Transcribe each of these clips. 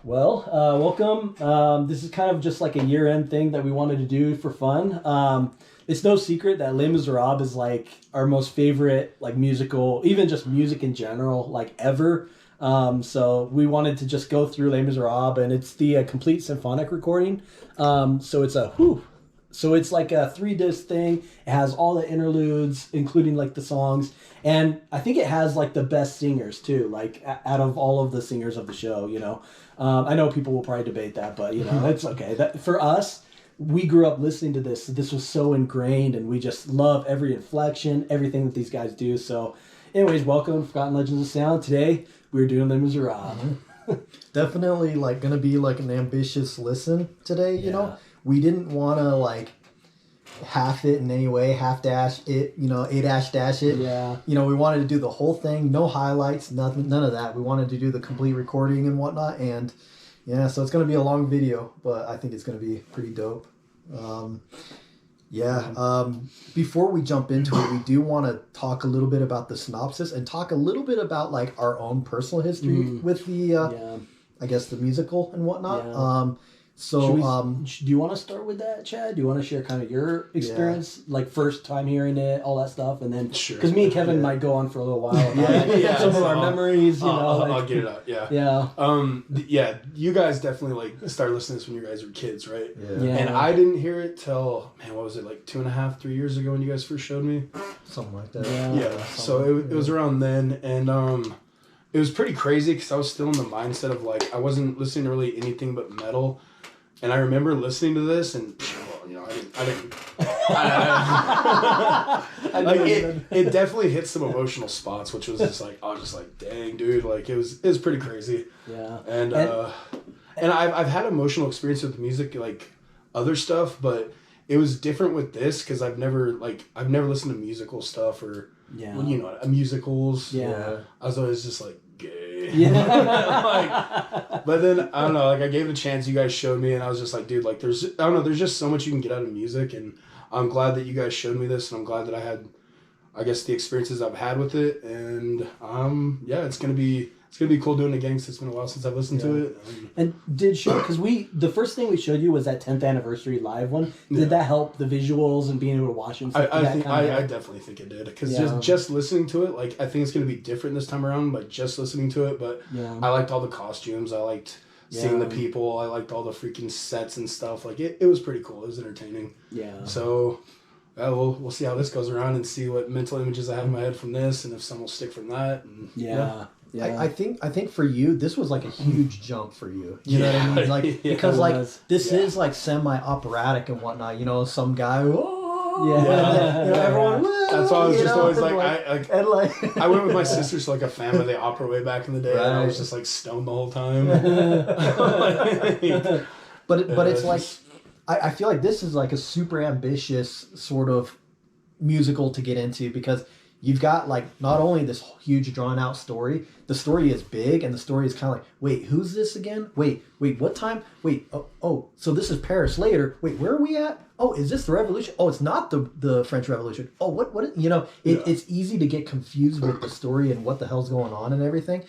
Welcome. This is kind of just like a year-end thing that we wanted to do for fun. It's no secret that Les Misérables is like our most favorite like musical, even just music in general, like ever. So we wanted to just go through Les Misérables, and it's the complete symphonic recording. So it's like a 3-disc thing. It has all the interludes, including like the songs. And I think it has like the best singers too, like out of all of the singers of the show, you know. I know people will probably debate that, but you know, it's okay. That for us, we grew up listening to this. This was so ingrained, and we just love every inflection, everything that these guys do. So anyways, welcome to Forgotten Legends of Sound. Today, we're doing Les Misérables. Mm-hmm. Definitely like going to be like an ambitious listen today, you know. We didn't want to like half it in any way, half dash it, you know, dash it. Yeah. You know, we wanted to do the whole thing, no highlights, nothing, none of that. We wanted to do the complete recording and whatnot, and yeah, so it's going to be a long video, but I think it's going to be pretty dope. Before we jump into it, we do want to talk a little bit about the synopsis and talk a little bit about like our own personal history with the, I guess the musical and whatnot. Yeah. So, do you want to start with that, Chad? Do you want to share kind of your experience, like first time hearing it, all that stuff, and then because me and Kevin might go on for a little while about some of our memories, you know. I'll get it out. Yeah. You guys definitely like started listening to this when you guys were kids, right? Yeah. And I didn't hear it till what was it, like 2.5, 3 years ago when you guys first showed me? Something like that. Yeah. So it was around then, and it was pretty crazy because I was still in the mindset of like I wasn't listening to really anything but metal. And I remember listening to this, and well, you know, it definitely hit some emotional spots, which was just like I was just like, dang, dude, like it was pretty crazy. Yeah. And I've had emotional experience with music, like other stuff, but it was different with this because I've never listened to musical stuff or musicals. Yeah. I was always just like gay. Yeah. But then I don't know, like I gave it a chance. You guys showed me, and I was just like, dude, like there's just so much you can get out of music, and I'm glad that you guys showed me this, and I'm glad that I had, I guess, the experiences I've had with it, and it's gonna be cool doing it again because it's been a while since I've listened to it. And because the first thing we showed you was that 10th anniversary live one. Did that help the visuals and being able to watch them? I definitely think it did because just listening to it, like I think it's gonna be different this time around. Like just listening to it, but I liked all the costumes. I liked seeing the people. I liked all the freaking sets and stuff. Like it was pretty cool. It was entertaining. Yeah. So. We'll see how this goes around and see what mental images I have in my head from this, and if some will stick from that. And, Yeah. I think for you, this was like a huge jump for you. You know what I mean? Like because like this is like semi-operatic and whatnot. You know, some guy. Everyone. That's why I was just always like, I went with my sisters to like a Phantom of the Opera way back in the day, and I was just like stoned the whole time. But it's like. I feel like this is like a super ambitious sort of musical to get into because you've got like not only this huge drawn out story, the story is big and the story is kind of like, wait, who's this again? Wait, what time? Wait, oh, so this is Paris later. Wait, where are we at? Oh, is this the revolution? Oh, it's not the French Revolution. Oh, what you know, it's easy to get confused with the story and what the hell's going on and everything.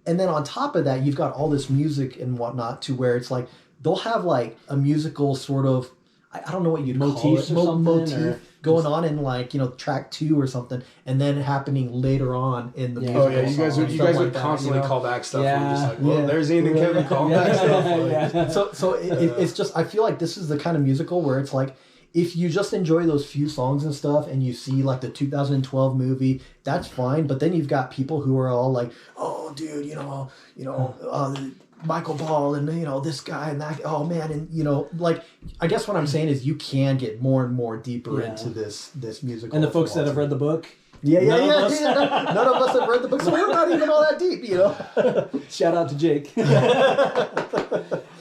And then on top of that, you've got all this music and whatnot to where it's like, they'll have like a musical sort of, I don't know what you'd call it, motif going on in like, you know, track 2 or something, and then happening later on in the musical. Oh yeah, you guys would constantly call back stuff. Yeah. Just like, well, there's Ian and Kevin calling back stuff. So it's just, I feel like this is the kind of musical where it's like, if you just enjoy those few songs and stuff and you see like the 2012 movie, that's fine. But then you've got people who are all like, oh dude, you know, Michael Ball and, you know, this guy and that, oh man, and, you know, like, I guess what I'm saying is you can get more and more deeper into this musical. And the folks that have read the book? None of us have read the book, so we're not even all that deep, you know? Shout out to Jake. I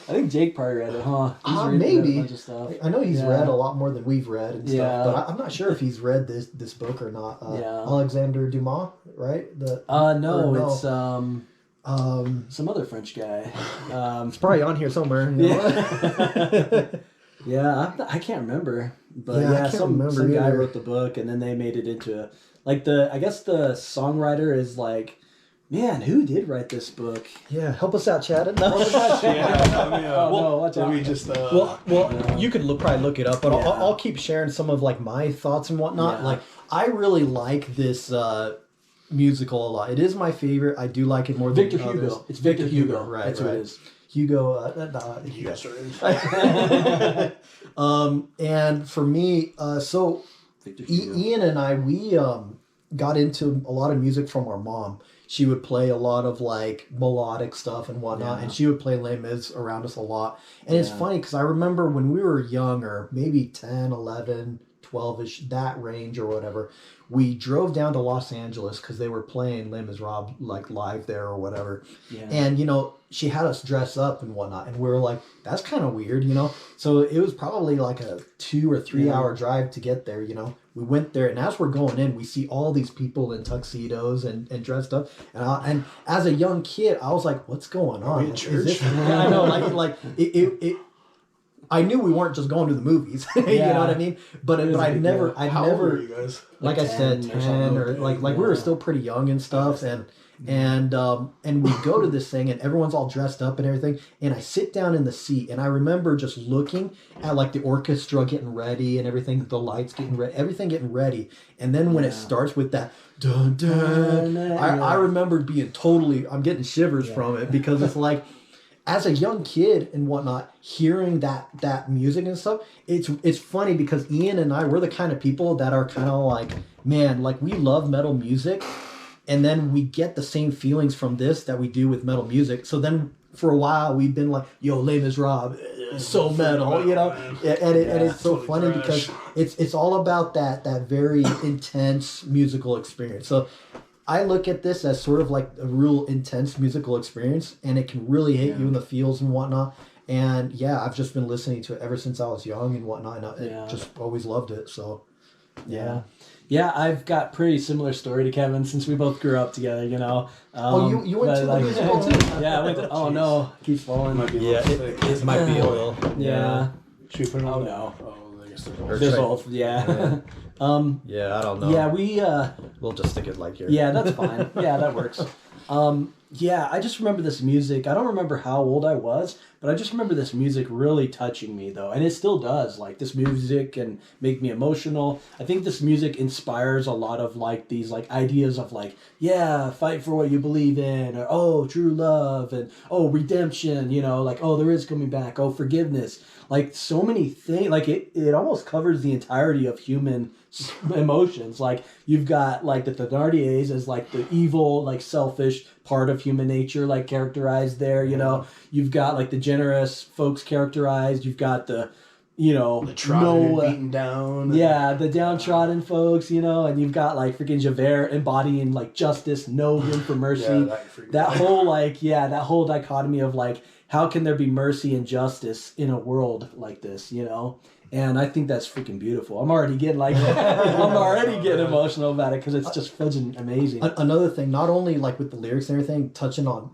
think Jake probably read it, huh? Maybe. A bunch of stuff. I know he's read a lot more than we've read and stuff, but I'm not sure if he's read this book or not. Alexander Dumas, right? It's... some other French guy. It's probably on here somewhere. You know? I can't remember. But some guy wrote the book, and then they made it into I guess the songwriter is like Man, who did write this book? Yeah, help us out, Chad. No. Watch out. We just You could probably look it up, but I'll keep sharing some of like my thoughts and whatnot. Yeah. Like, I really like this musical a lot. It is my favorite. I do like it more Victor than Hugo. others. It's Victor Hugo. Right? That's right. what it is. Hugo. Yes, And for me, so Victor Hugo. Ian and I, we got into a lot of music from our mom. She would play a lot of like melodic stuff and whatnot, and she would play Les Mis around us a lot. And it's funny because I remember when we were younger, maybe 10, 11, 12-ish, that range or whatever, we drove down to Los Angeles because they were playing Les Misérables like live there or whatever. Yeah. And, you know, she had us dress up and whatnot, and we were like, that's kind of weird, you know? So it was probably like a 2 or 3 hour drive to get there, you know? We went there, and as we're going in, we see all these people in tuxedos and dressed up. And as a young kid, I was like, what's going on? Are we in church? I know, I knew we weren't just going to the movies, you know what I mean? But I'd never, How old were you guys? like I said, 10 or like we were still pretty young and stuff, and we go to this thing and everyone's all dressed up and everything, and I sit down in the seat and I remember just looking at like the orchestra getting ready and everything, the lights getting ready, everything getting ready, and then when it starts with that dun dun, I remember being totally, I'm getting shivers from it because it's like, as a young kid and whatnot, hearing that music and stuff, it's funny because Ian and I, we're the kind of people that are kind of like, man, like we love metal music, and then we get the same feelings from this that we do with metal music. So then for a while we've been like, yo, Les Misérables, so metal, you know, and it's so funny because it's all about that very intense musical experience. So I look at this as sort of like a real intense musical experience, and it can really hit you in the feels and whatnot. And yeah, I've just been listening to it ever since I was young and whatnot, and I just always loved it. So yeah, I've got pretty similar story to Kevin since we both grew up together, you know. You went to the musical too? Yeah, I went to, oh no, keeps falling. It might be a little. Yeah. Should we put it on? Oh no. Oh, I guess There's both, yeah. Yeah, I don't know. Yeah, we'll just stick it like here. Yeah, that's fine. Yeah, that works. Yeah, I just remember this music. I don't remember how old I was, but I just remember this music really touching me, though. And it still does. Like, this music can make me emotional. I think this music inspires a lot of, like, these, like, ideas of, like, yeah, fight for what you believe in, or, oh, true love, and, oh, redemption, you know, like, oh, there is coming back, oh, forgiveness. Like, so many things. Like, it almost covers the entirety of human emotions. Like, you've got like the Thénardiers as like the evil, like selfish part of human nature, like characterized there, you know. You've got like the generous folks characterized. You've got the, you know, the trodden, beaten down. Yeah, the downtrodden folks, you know, and you've got like freaking Javert embodying like justice, no room for mercy. That whole that whole dichotomy of like, how can there be mercy and justice in a world like this, you know? And I think that's freaking beautiful. I'm already getting emotional about it because it's just freaking amazing. Another thing, not only like with the lyrics and everything, touching on,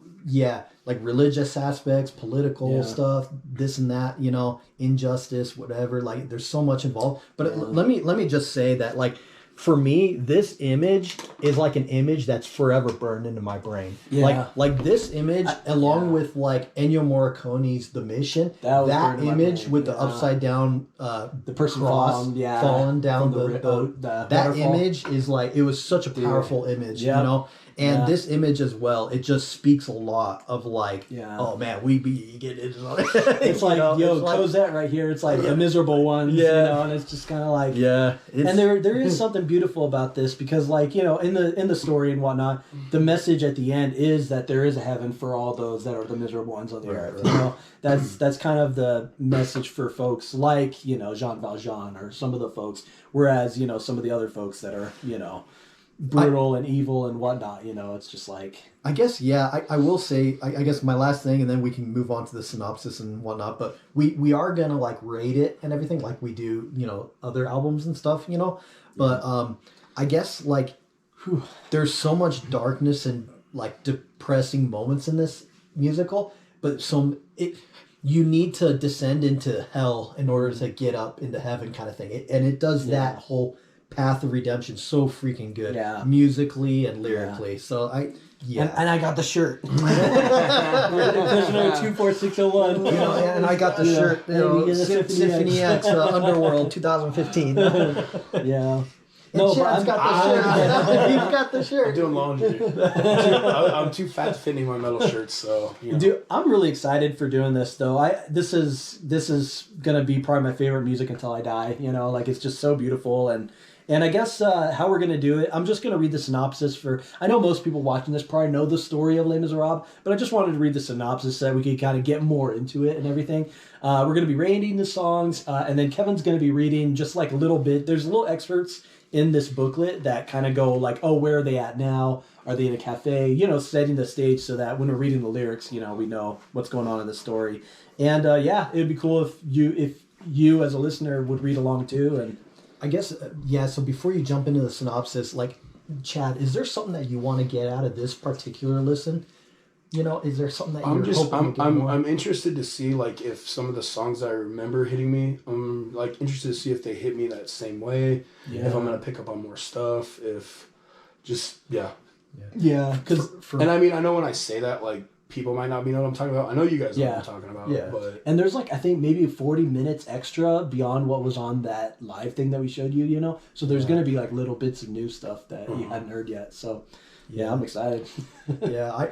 like religious aspects, political stuff, this and that, you know, injustice, whatever. Like there's so much involved. But let me just say that like, for me, this image is like an image that's forever burned into my brain. Yeah. Like this image, along with like Ennio Morricone's The Mission, that image with the upside down, the person cross falling down the that waterfall. Image is like, it was such a powerful image, you know. And this image as well, it just speaks a lot of like, oh man, we get into it. It's like, yo, Cosette right here. It's like the miserable ones, you know, and it's just kind of like, and there is something beautiful about this because, like, you know, in the story and whatnot, the message at the end is that there is a heaven for all those that are the miserable ones on the earth. You know, that's kind of the message for folks like, you know, Jean Valjean or some of the folks, whereas, you know, some of the other folks that are, you know, brutal and evil and whatnot, you know, it's just like, I guess I will say, I guess my last thing, and then we can move on to the synopsis and whatnot, but we are gonna like rate it and everything like we do, you know, other albums and stuff, you know, but I guess like there's so much darkness and like depressing moments in this musical, but you need to descend into hell in order to get up into heaven kind of thing, and it does that whole path of redemption so freaking good, musically and lyrically. So Yeah. And I got the shirt. Prisoner 24601. You know, and I got the shirt. You know, Symphony X Underworld 2015. Yeah. And no, Chad's got the shirt. He's got the shirt. I'm doing laundry. I'm too fat to fit any more metal shirts, so you know. Dude, I'm really excited for doing this though. This is gonna be probably my favorite music until I die. You know, like it's just so beautiful and I guess how we're gonna do it. I'm just gonna read the synopsis for. I know most people watching this probably know the story of Les Misérables, but I just wanted to read the synopsis so that we could kind of get more into it and everything. We're gonna be rating the songs, and then Kevin's gonna be reading just like a little bit. There's little excerpts in this booklet that kind of go like, oh, where are they at now? Are they in a cafe? You know, setting the stage so that when we're reading the lyrics, you know, we know what's going on in the story. And yeah, it would be cool if you as a listener would read along too. And I guess, yeah, so before you jump into the synopsis, like, Chad, is there something that you want to get out of this particular listen? You know, is there something that you're hoping to get more? I'm interested to see, like, if some of the songs I remember hitting me, I'm, like, interested to see if they hit me that same way, if I'm going to pick up on more stuff, if just, yeah. Yeah, because... And, I mean, I know when I say that, like, people might not be know what I'm talking about. I know you guys know what I'm talking about. Yeah. But... And there's, like, I think maybe 40 minutes extra beyond what was on that live thing that we showed you, you know? So there's going to be, like, little bits of new stuff that you hadn't heard yet. So, yeah, I'm excited. Yeah,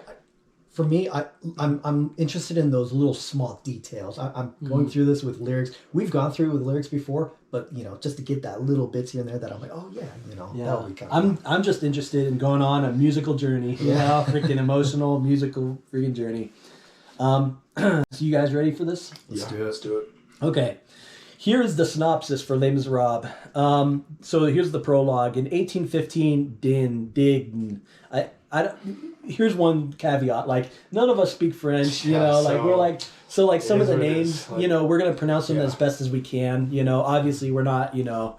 For me, I'm interested in those little small details. I'm going through this with lyrics. We've gone through it with lyrics before, but you know, just to get that little bits here and there that I'm like, oh yeah, you know, that would be kind of. I'm just interested in going on a musical journey. Yeah, freaking emotional musical freaking journey. So you guys ready for this? Let's do it. Okay. Here is the synopsis for Les Misérables. So here's the prologue. In 1815, here's one caveat. Like, none of us speak French, you know, like, we're like, so like some of the names, like, you know, we're going to pronounce them as best as we can. You know, obviously we're not, you know,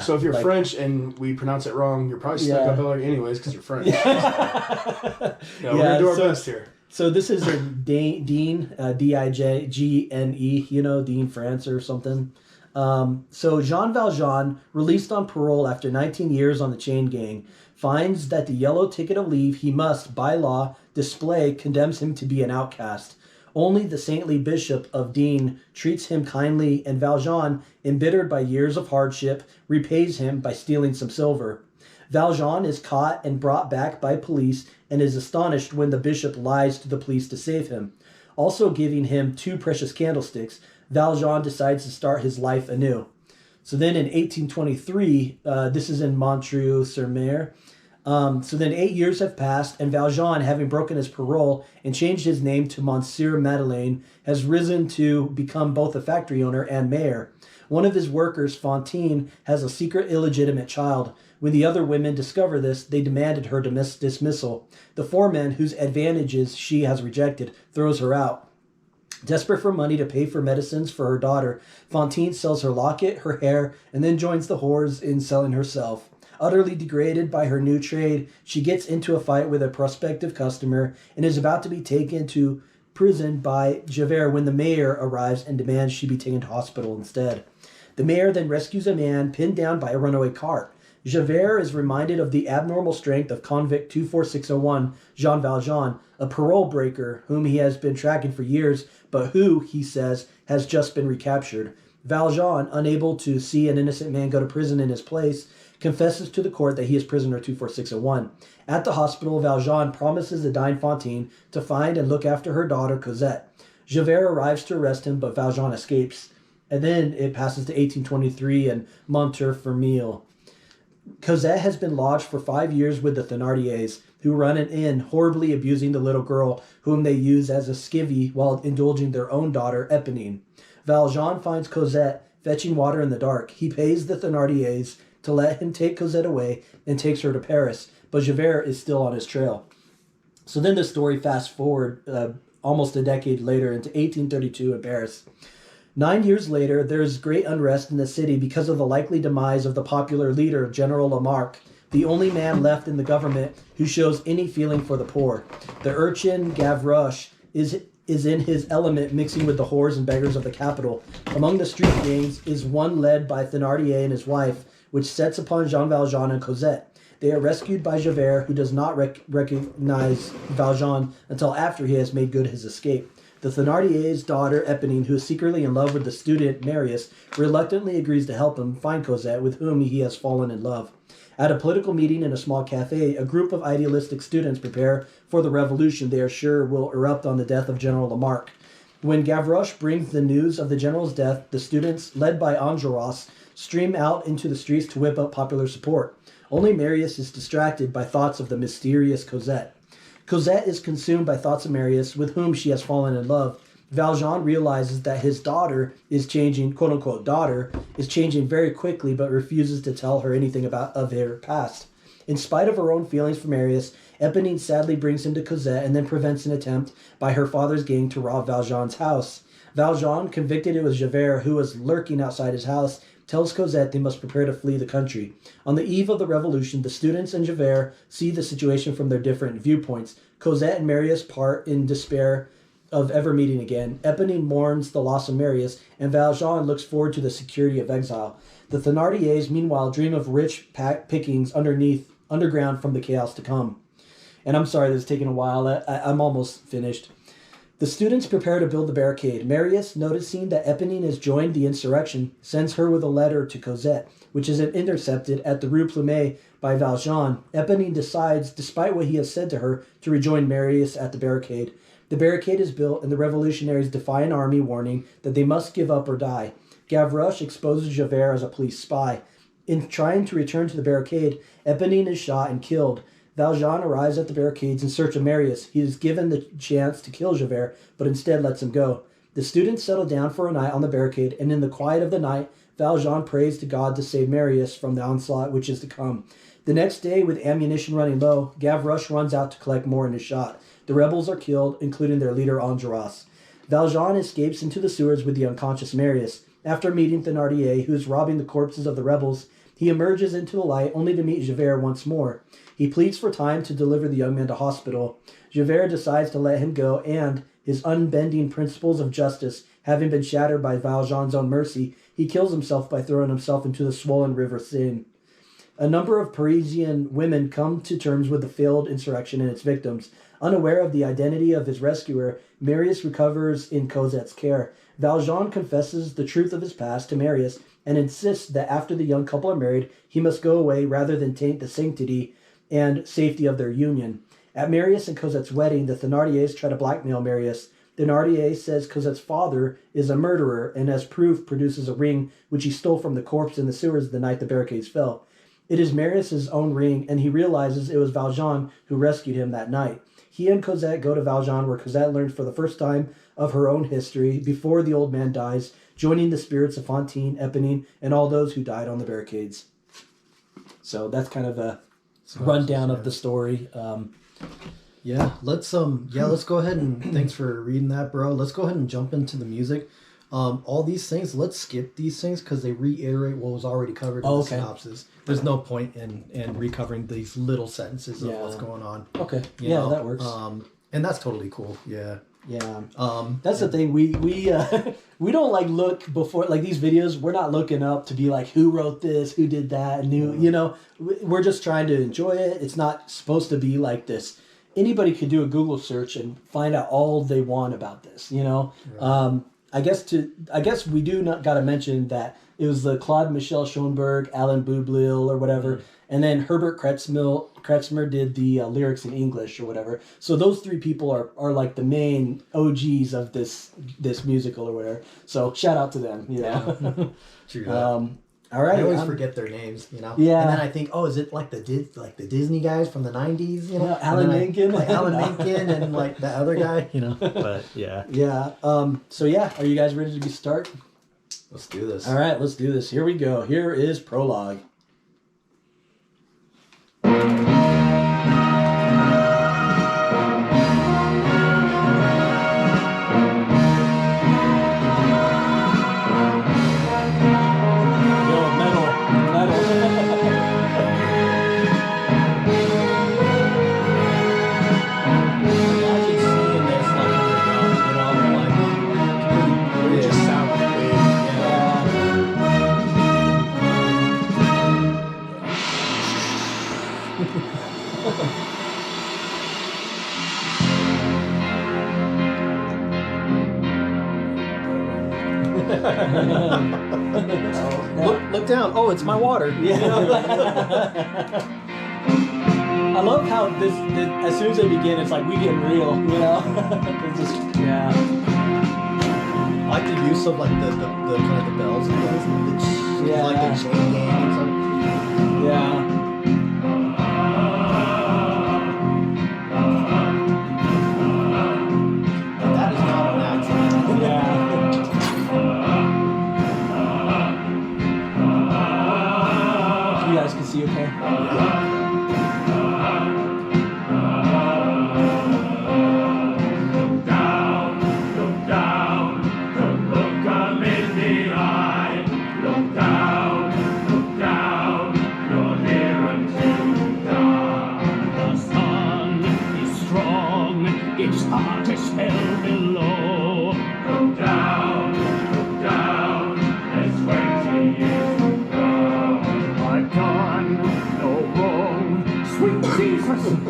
So if you're like, French and we pronounce it wrong, you're probably stuck up anyways because you're French. We're going to do our best here. So this is a Dean, D-I-J-G-N-E, you know, Dean France or something. So Jean Valjean, released on parole after 19 years on the chain gang, finds that the yellow ticket of leave he must, by law, display condemns him to be an outcast. Only the saintly bishop of Dean treats him kindly, and Valjean, embittered by years of hardship, repays him by stealing some silver. Valjean is caught and brought back by police and is astonished when the bishop lies to the police to save him. Also giving him 2 precious candlesticks, Valjean decides to start his life anew. So then in 1823, this is in Montreuil-sur-Mer. So then 8 years have passed, and Valjean, having broken his parole and changed his name to Monsieur Madeleine, has risen to become both a factory owner and mayor. One of his workers, Fantine, has a secret illegitimate child. When the other women discover this, they demanded her dismissal. The foreman, whose advantages she has rejected, throws her out. Desperate for money to pay for medicines for her daughter, Fantine sells her locket, her hair, and then joins the whores in selling herself. Utterly degraded by her new trade, she gets into a fight with a prospective customer and is about to be taken to prison by Javert when the mayor arrives and demands she be taken to hospital instead. The mayor then rescues a man pinned down by a runaway cart. Javert is reminded of the abnormal strength of convict 24601, Jean Valjean, a parole breaker whom he has been tracking for years, but who, he says, has just been recaptured. Valjean, unable to see an innocent man go to prison in his place, confesses to the court that he is prisoner 24601. At the hospital, Valjean promises the dying Fantine to find and look after her daughter, Cosette. Javert arrives to arrest him, but Valjean escapes. And then it passes to 1823 and Montfermeil. Cosette has been lodged for 5 years with the Thénardiers, who run an inn, horribly abusing the little girl, whom they use as a skivvy while indulging their own daughter, Eponine. Valjean finds Cosette fetching water in the dark. He pays the Thénardiers to let him take Cosette away and takes her to Paris, but Javert is still on his trail. So then the story fast forward almost a decade later into 1832 in Paris. 9 years later, there is great unrest in the city because of the likely demise of the popular leader, General Lamarck, the only man left in the government who shows any feeling for the poor. The urchin Gavroche is in his element, mixing with the whores and beggars of the capital. Among the street gangs is one led by Thénardier and his wife, which sets upon Jean Valjean and Cosette. They are rescued by Javert, who does not recognize Valjean until after he has made good his escape. The Thénardier's daughter, Éponine, who is secretly in love with the student Marius, reluctantly agrees to help him find Cosette, with whom he has fallen in love. At a political meeting in a small cafe, a group of idealistic students prepare for the revolution they are sure will erupt on the death of General Lamarck. When Gavroche brings the news of the general's death, the students, led by Enjolras, stream out into the streets to whip up popular support. Only Marius is distracted by thoughts of the mysterious Cosette. Cosette is consumed by thoughts of Marius, with whom she has fallen in love. Valjean realizes that his daughter is changing, quote-unquote daughter, is changing very quickly, but refuses to tell her anything of her past. In spite of her own feelings for Marius, Éponine sadly brings him to Cosette and then prevents an attempt by her father's gang to rob Valjean's house. Valjean, convicted it was Javert who was lurking outside his house, tells Cosette they must prepare to flee the country. On the eve of the revolution, the students and Javert see the situation from their different viewpoints. Cosette and Marius part in despair of ever meeting again. Éponine mourns the loss of Marius, and Valjean looks forward to the security of exile. The Thénardiers, meanwhile, dream of rich pickings underground from the chaos to come. And I'm sorry, this is taking a while. I'm almost finished. The students prepare to build the barricade. Marius, noticing that Éponine has joined the insurrection, sends her with a letter to Cosette, which is intercepted at the Rue Plumet by Valjean. Éponine decides, despite what he has said to her, to rejoin Marius at the barricade. The barricade is built, and the revolutionaries defy an army warning that they must give up or die. Gavroche exposes Javert as a police spy. In trying to return to the barricade, Éponine is shot and killed. Valjean arrives at the barricades in search of Marius. He is given the chance to kill Javert, but instead lets him go. The students settle down for a night on the barricade, and in the quiet of the night, Valjean prays to God to save Marius from the onslaught which is to come. The next day, with ammunition running low, Gavroche runs out to collect more and is shot. The rebels are killed, including their leader Enjolras. Valjean escapes into the sewers with the unconscious Marius. After meeting Thénardier, who is robbing the corpses of the rebels, he emerges into the light only to meet Javert once more. He pleads for time to deliver the young man to hospital. Javert decides to let him go, and, his unbending principles of justice having been shattered by Valjean's own mercy, he kills himself by throwing himself into the swollen river Seine. A number of Parisian women come to terms with the failed insurrection and its victims. Unaware of the identity of his rescuer, Marius recovers in Cosette's care. Valjean confesses the truth of his past to Marius and insists that after the young couple are married, he must go away rather than taint the sanctity and safety of their union. At Marius and Cosette's wedding, the Thénardiers try to blackmail Marius. Thénardier says Cosette's father is a murderer, and as proof produces a ring which he stole from the corpse in the sewers the night the barricades fell. It is Marius' own ring, and he realizes it was Valjean who rescued him that night. He and Cosette go to Valjean, where Cosette learns for the first time of her own history before the old man dies, joining the spirits of Fantine, Éponine, and all those who died on the barricades. So that's kind of a rundown of the story. Let's go ahead and thanks for reading that, bro. Let's go ahead and jump into the music. All these things, let's skip these things because they reiterate what was already covered in the synopsis. There's no point in recovering these little sentences of what's going on. Okay. You know? That works. And that's totally cool. Yeah. Yeah. That's the thing. We we don't like look before like these videos. We're not looking up to be like who wrote this, who did that, and who, you know. We're just trying to enjoy it. It's not supposed to be like this. Anybody could do a Google search and find out all they want about this. You know. Right. I guess we do not got to mention that it was the Claude-Michel Schönberg, Alain Boublil, or whatever, and then Herbert Kretzmer did the lyrics in English or whatever. So those three people are like the main OGs of this musical or whatever. So shout out to them. You know? True. All right. I always forget their names, you know. Yeah. And then I think, is it like the Disney guys from the '90s? You know, Alan Menken, Alan Menken, and like the other guy, you know. But yeah. Yeah. So yeah, are you guys ready to start? Let's do this. All right, let's do this. Here we go. Here is Prologue. Look down. Oh, it's my water. I love how this as soon as they begin, it's like we get real, you know. It's just I like the use of like the kind of the bells and things, like the chain gang and stuff. Yeah. That is not an accident. Yeah. You guys can see okay?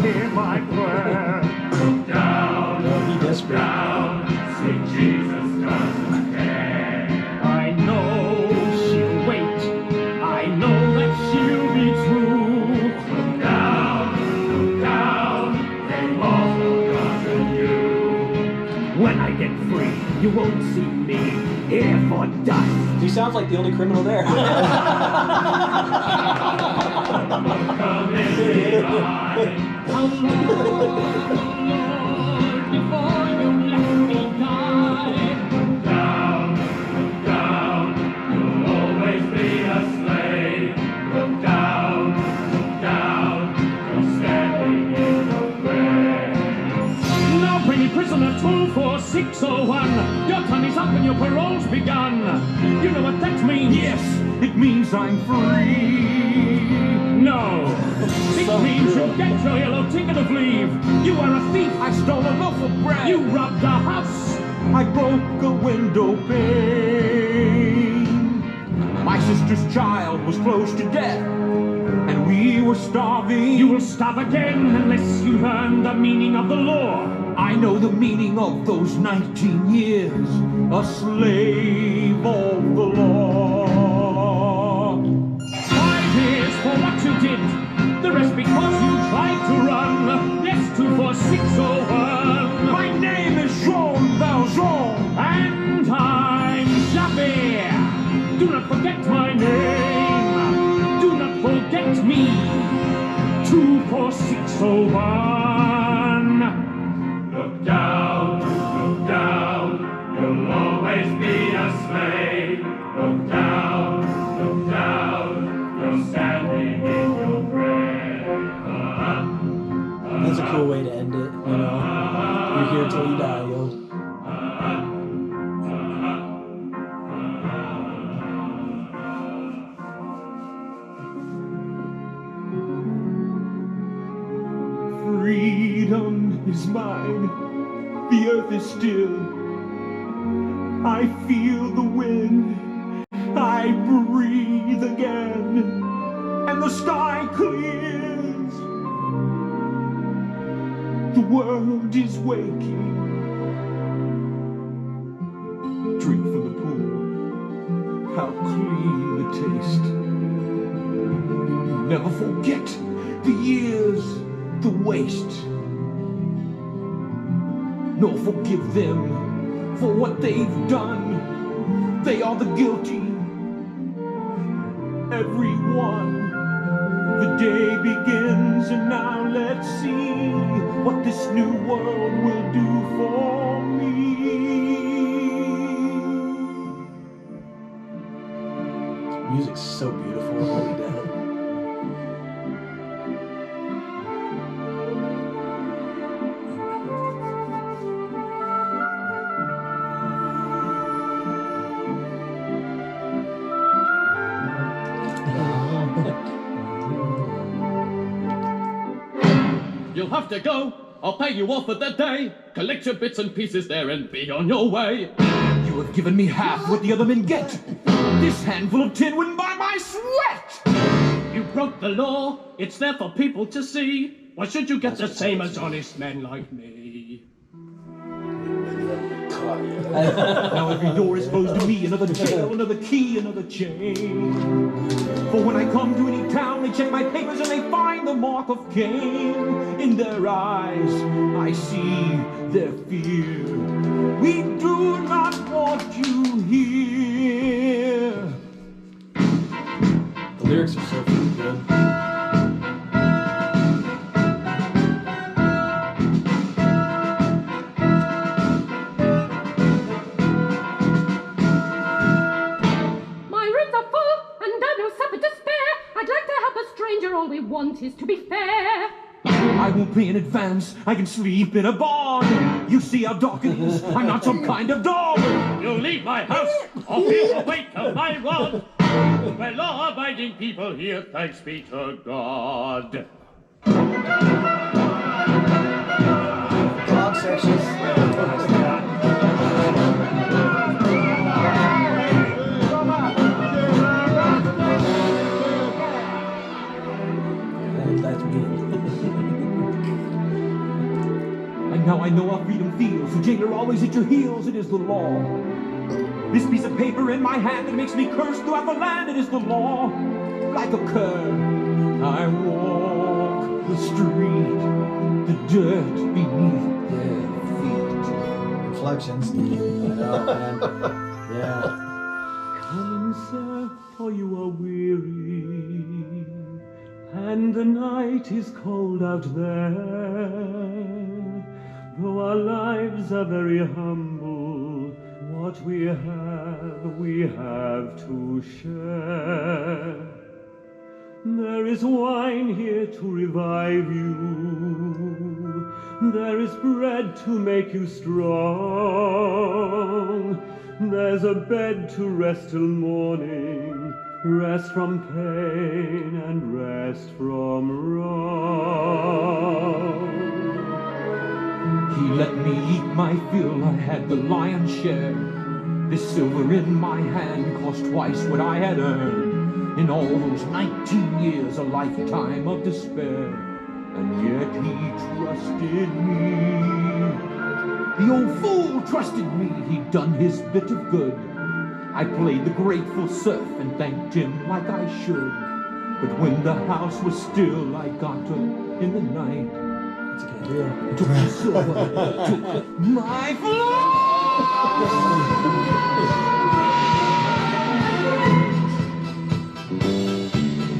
Hear my prayer. Look down, down, see Jesus doesn't care. I know she'll wait. I know that she'll be true. Look down, they've all forgotten you. When I get free, you won't see me here for dust. He sounds like the only criminal there. Come in the eye. How long, Lord, before you let me die? Look down, you'll always be a slave. Look down, you're standing in your grave. Now bring me prisoner 24601. Your time is up and your parole's begun. You know what that means? Yes, it means I'm free. No. It means you get your yellow ticket of leave. You are a thief. I stole a loaf of bread. You robbed a house. I broke a window pane. My sister's child was close to death, and we were starving. You will starve again unless you learn the meaning of the law. I know the meaning of those 19 years, a slave of the law. 5 years for what you did. The rest because you tried to run. Yes, 24601. My name is Jean Valjean. And I'm Javert. Do not forget my name. Do not forget me. 24601. Look down, you'll always be a slave. Look down, you're standing in your grave. That's a cool way to end it, you know. You're here till you die, yo. Freedom is mine, the earth is still. I feel the wind, I breathe again, and the sky clears. The world is waking. Drink from the pool, how clean the taste. Never forget the years, the waste. Nor forgive them for what they've done. They are the guilty, everyone. The day begins, and now let's see what this new world will do for me. Music's so beautiful, really did. You'll have to go. I'll pay you off for the day. Collect your bits and pieces there and be on your way. You have given me half what the other men get. This handful of tin wouldn't buy my sweat. You broke the law. It's there for people to see. Why should you get the same as honest men like me? Caught Now every door is closed to me, another jail, another key, another chain. For when I come to any town, they check my papers and they find the mark of Cain. In their eyes, I see their fear. We do not want you here. The lyrics are so fucking good. All we want is to be fair. I won't pay in advance, I can sleep in a barn. You see how dark it is, I'm not some kind of dog. You leave my house, or feel the weight of my rod. We're law-abiding people here, thanks be to God. Dog sections. And now I know how freedom feels. The jailer always at your heels, it is the law. This piece of paper in my hand that makes me curse throughout the land, it is the law. Like a cur, I walk the street, the dirt beneath their feet. Inflections. I know, man. Yeah. Come in, sir, for you are weary, and the night is cold out there. Though our lives are very humble, what we have to share. There is wine here to revive you. There is bread to make you strong. There's a bed to rest till morning. Rest from pain and rest from wrong. He let me eat my fill, I had the lion's share. This silver in my hand cost twice what I had earned. In all those 19 years, a lifetime of despair. And yet he trusted me. The old fool trusted me, he'd done his bit of good. I played the grateful serf and thanked him like I should. But when the house was still, I got up in the night. Took my silver, took my floor.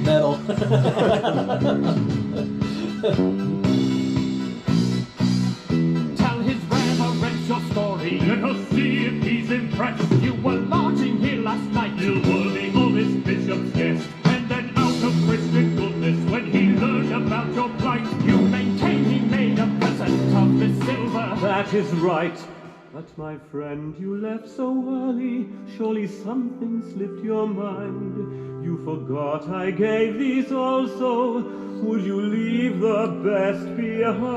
Metal. Tell his reverence your story. Let us see if he's impressed. You were lodging here last night. You were the oldest bishop's guest. And then out of Christian goodness, when he learned about your plight, you maintain he made a present of the silver. That is right. But my friend, you left so early. Surely something slipped your mind. You forgot I gave these also. Would you leave the best behind?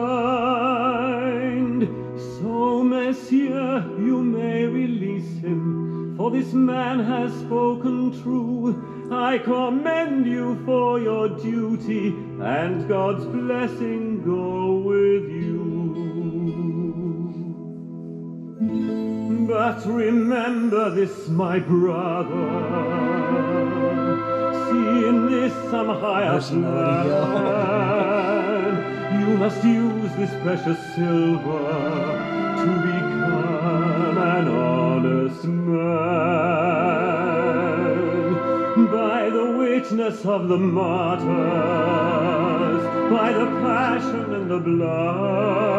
So, Messieurs, you may release him, for this man has spoken true. I commend you for your duty, and God's blessing go with you. But remember this, my brother, see in this some higher plan. You must use this precious silver to become an honest man. By the witness of the martyrs, by the passion and the blood,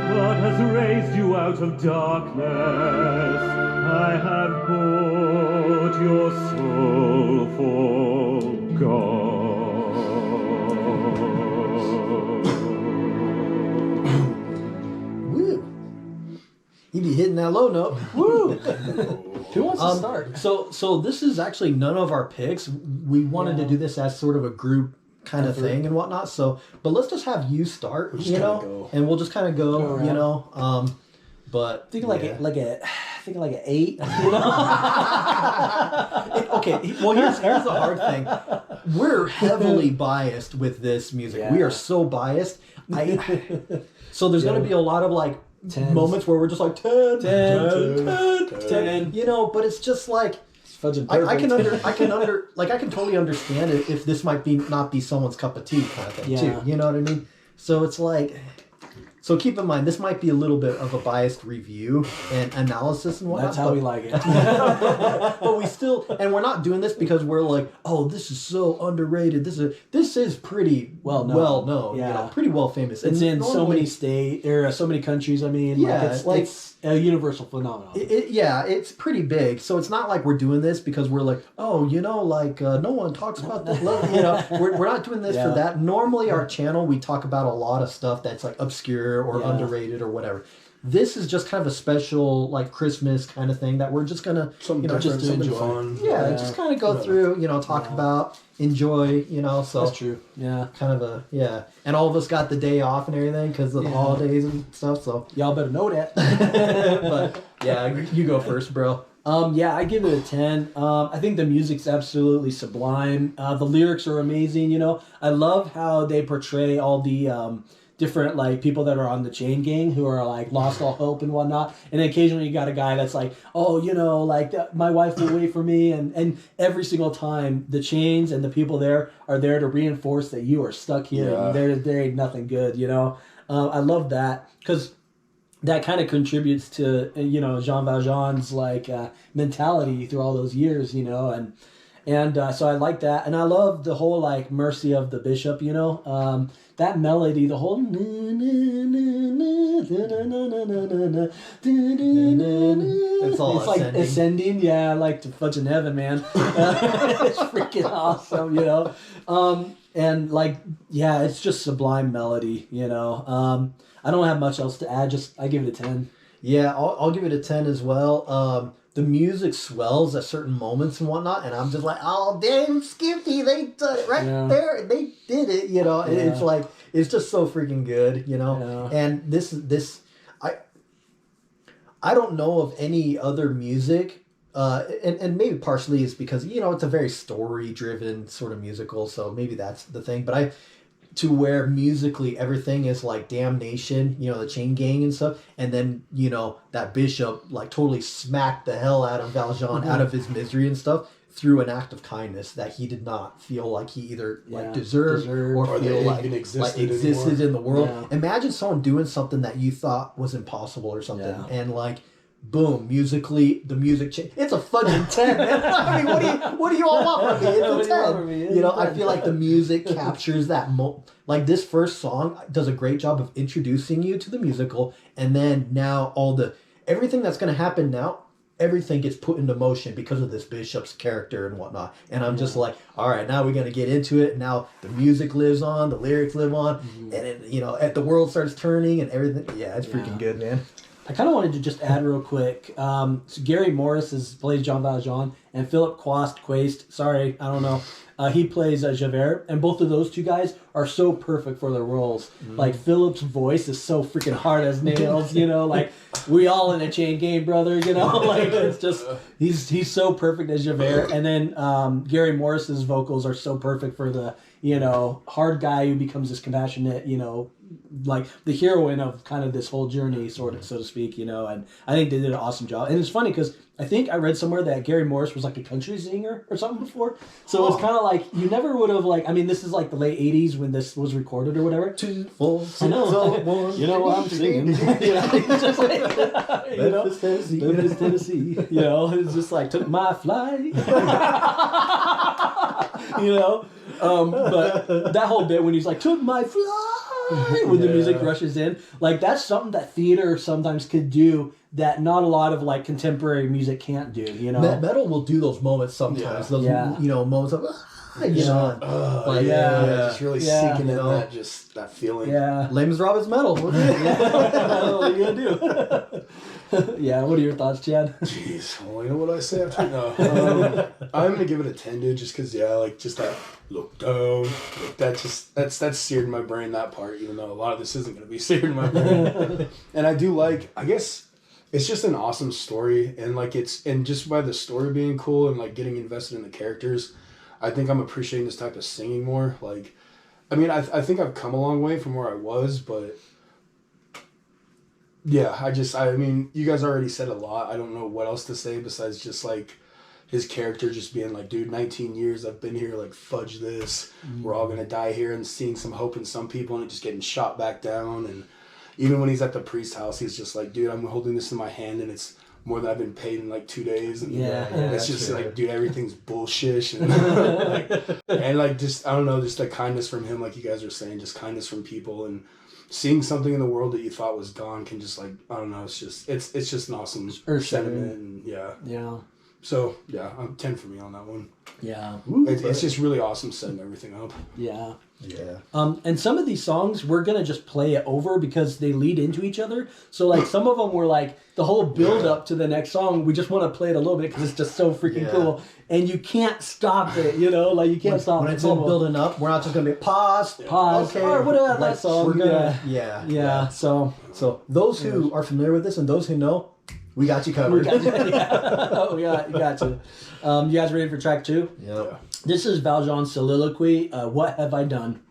God has raised you out of darkness. I have bought your soul for God. Woo! You be hitting that low note. Woo! Who wants to start? So this is actually none of our picks. We wanted to do this as sort of a group kind of thing and whatnot. So, but let's just have you start, and we'll just kind of go, But Thinking like an 8, you know. okay, well here's the hard thing. We're heavily biased with this music. Yeah. We are so biased. So there's going to be a lot of like moments where we're just like 10, 10. You know, but it's just like I can totally understand it if this might not be someone's cup of tea kind of thing too. You know what I mean? So it's like. So keep in mind, this might be a little bit of a biased review and analysis and whatnot. That's how we like it. But we still, and we're not doing this because we're like, oh, this is so underrated. This is pretty well known. Yeah, you know, pretty well famous. It's in so many states or so many countries. I mean, it's a universal phenomenon. It's pretty big. So it's not like we're doing this because we're like, oh, you know, like no one talks about this. You know, we're not doing this for that. Normally, our channel we talk about a lot of stuff that's like obscure or underrated or whatever. This is just kind of a special like Christmas kind of thing that we're just gonna just to enjoy. Fun. Yeah, just kind of go through, talk about, enjoy, so that's true. Yeah, kind of and all of us got the day off and everything because of the holidays and stuff. So y'all better know that. But yeah, you go first, bro. I give it a 10. I think the music's absolutely sublime. The lyrics are amazing. I love how they portray all the different like people that are on the chain gang who are like lost all hope and whatnot, and occasionally you got a guy that's like, oh, like my wife will wait for me, and every single time the chains and the people there are there to reinforce that you are stuck here and there ain't nothing good. I love that because that kind of contributes to Jean Valjean's like mentality through all those years, and so I like that, and I love the whole like mercy of the bishop, that melody, the whole it's all like ascending, like to fudging heaven, man. It's freaking awesome, and like it's just sublime melody, I don't have much else to add. I give it a 10. Yeah, I'll give it a 10 as well. The music swells at certain moments and whatnot, and I'm just like, oh, damn, Skippy, they did it right there. They did it, It's like, it's just so freaking good, And this, I don't know of any other music, and maybe partially is because, it's a very story-driven sort of musical, so maybe that's the thing, but to where musically everything is like damnation, the chain gang and stuff, and then that bishop like totally smacked the hell out of Valjean out of his misery and stuff through an act of kindness that he did not feel like he either like deserved or feel like existed in the world. Yeah. Imagine someone doing something that you thought was impossible or something, and like boom, musically, the music change. It's a fucking 10, man. I mean, what do you all want from me? It's a 10. I feel like the music captures that like this first song does a great job of introducing you to the musical, and then now everything that's going to happen now, everything gets put into motion because of this bishop's character and whatnot. And I'm just like, all right, now we're going to get into it. Now the music lives on, the lyrics live on, and then, the world starts turning and everything. Yeah, it's freaking good, man. I kind of wanted to just add real quick. So Gary Morris plays Jean Valjean, and Philip Quast, sorry, I don't know. He plays Javert, and both of those two guys are so perfect for their roles. Like Philip's voice is so freaking hard as nails, like we all in a chain game, brother, like it's just he's so perfect as Javert, and then Gary Morris's vocals are so perfect for the hard guy who becomes this compassionate, like the heroine of kind of this whole journey, sort of, so to speak, and I think they did an awesome job. And it's funny because I think I read somewhere that Gary Morris was like a country singer or something before, so it's kind of like you never would have this is like the late 80s when this was recorded or whatever. 2, 4, 6, I know. What I'm singing. Just like, Memphis, Tennessee. It's just like took my flight. But that whole bit when he's like took my flight when the music rushes in, like that's something that theater sometimes could do that not a lot of like contemporary music can't do. Metal will do those moments sometimes. Those moments of just really sinking in that feeling. Yeah, Les Misérables metal. What are you gonna do? Yeah, what are your thoughts, Chad? Jeez, well, you know what I say after? No, I'm gonna give it a 10, dude, just because just that look down, that's seared in my brain, that part, even though a lot of this isn't gonna be seared in my brain. And I do I guess it's just an awesome story, and just by the story being cool and like getting invested in the characters, I think I'm appreciating this type of singing more. I think I've come a long way from where I was, but Yeah, I mean, you guys already said a lot. I don't know what else to say besides just like his character just being like, dude, 19 years I've been here, like, fudge this. We're all gonna die here, and seeing some hope in some people and it just getting shot back down. And even when he's at the priest's house, he's just like, dude, I'm holding this in my hand and it's more than I've been paid in like 2 days. And it's just like, dude, everything's bullshit. And just, I don't know, just the kindness from him, like you guys are saying, just kindness from people, and seeing something in the world that you thought was gone can just, like, I don't know, it's just an awesome sentiment. And Yeah. So, yeah, 10 for me on that one. Yeah. It's just really awesome setting everything up. Yeah. Yeah. And some of these songs, we're going to just play it over because they lead into each other. So, like, some of them were, like, the whole build up to the next song, we just want to play it a little bit because it's just so freaking cool. And you can't stop it, you know? Like, you can't stop it. When it's all building up, we're not just going to be pause. Okay. Or whatever that song. We're gonna, yeah. So those who are familiar with this and those who know, we got you covered. We got you. You guys ready for track 2? Yep. This is Valjean's soliloquy, What Have I Done?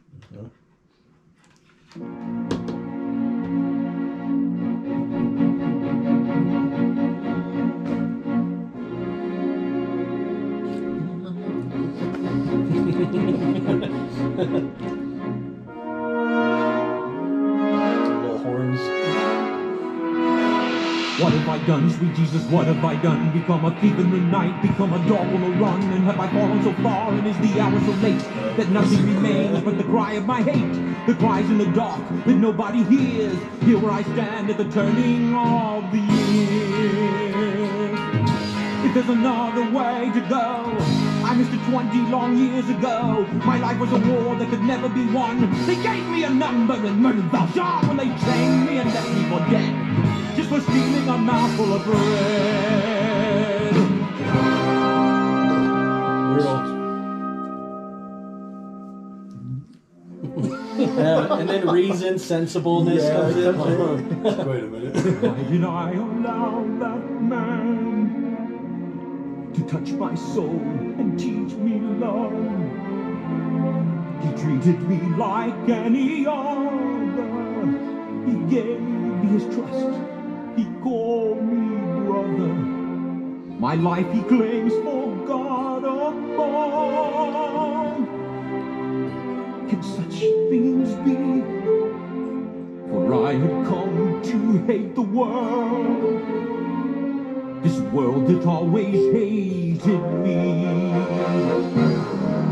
Little horns. What have I done, sweet Jesus, what have I done? Become a thief in the night, become a dog on the run. And have I fallen so far, and is the hour so late that nothing remains but the cry of my hate? The cries in the dark that nobody hears, here where I stand at the turning of the years. If there's another way to go, I missed it 20 long years ago. My life was a war that could never be won. They gave me a number and murdered Valjean when they chained me and left me for dead, just for stealing a mouthful of bread. And then reason, sensibleness comes in. Wait a minute. Why did I allow that man to touch my soul and teach me love? He treated me like any other. He gave me his trust. He called me brother. My life he claims for God above. Can such things be? For I had come to hate the world, this world that always hated me.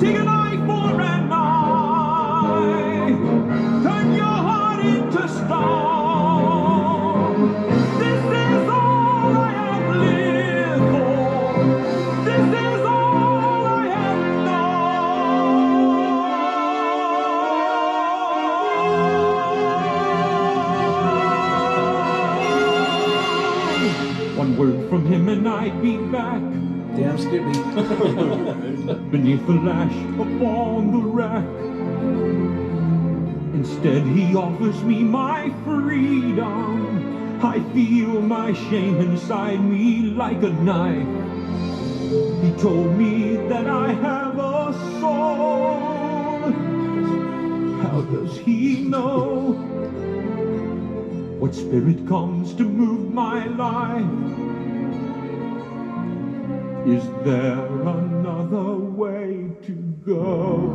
Take an eye for an eye, turn your heart into stone. This is all I have lived for. This is all I have known. One word from him and I'd be back. Damn Skippy. Beneath the lash upon the rack. Instead he offers me my freedom. I feel my shame inside me like a knife. He told me that I have a soul. How does he know what spirit comes to move my life? Is there another way to go?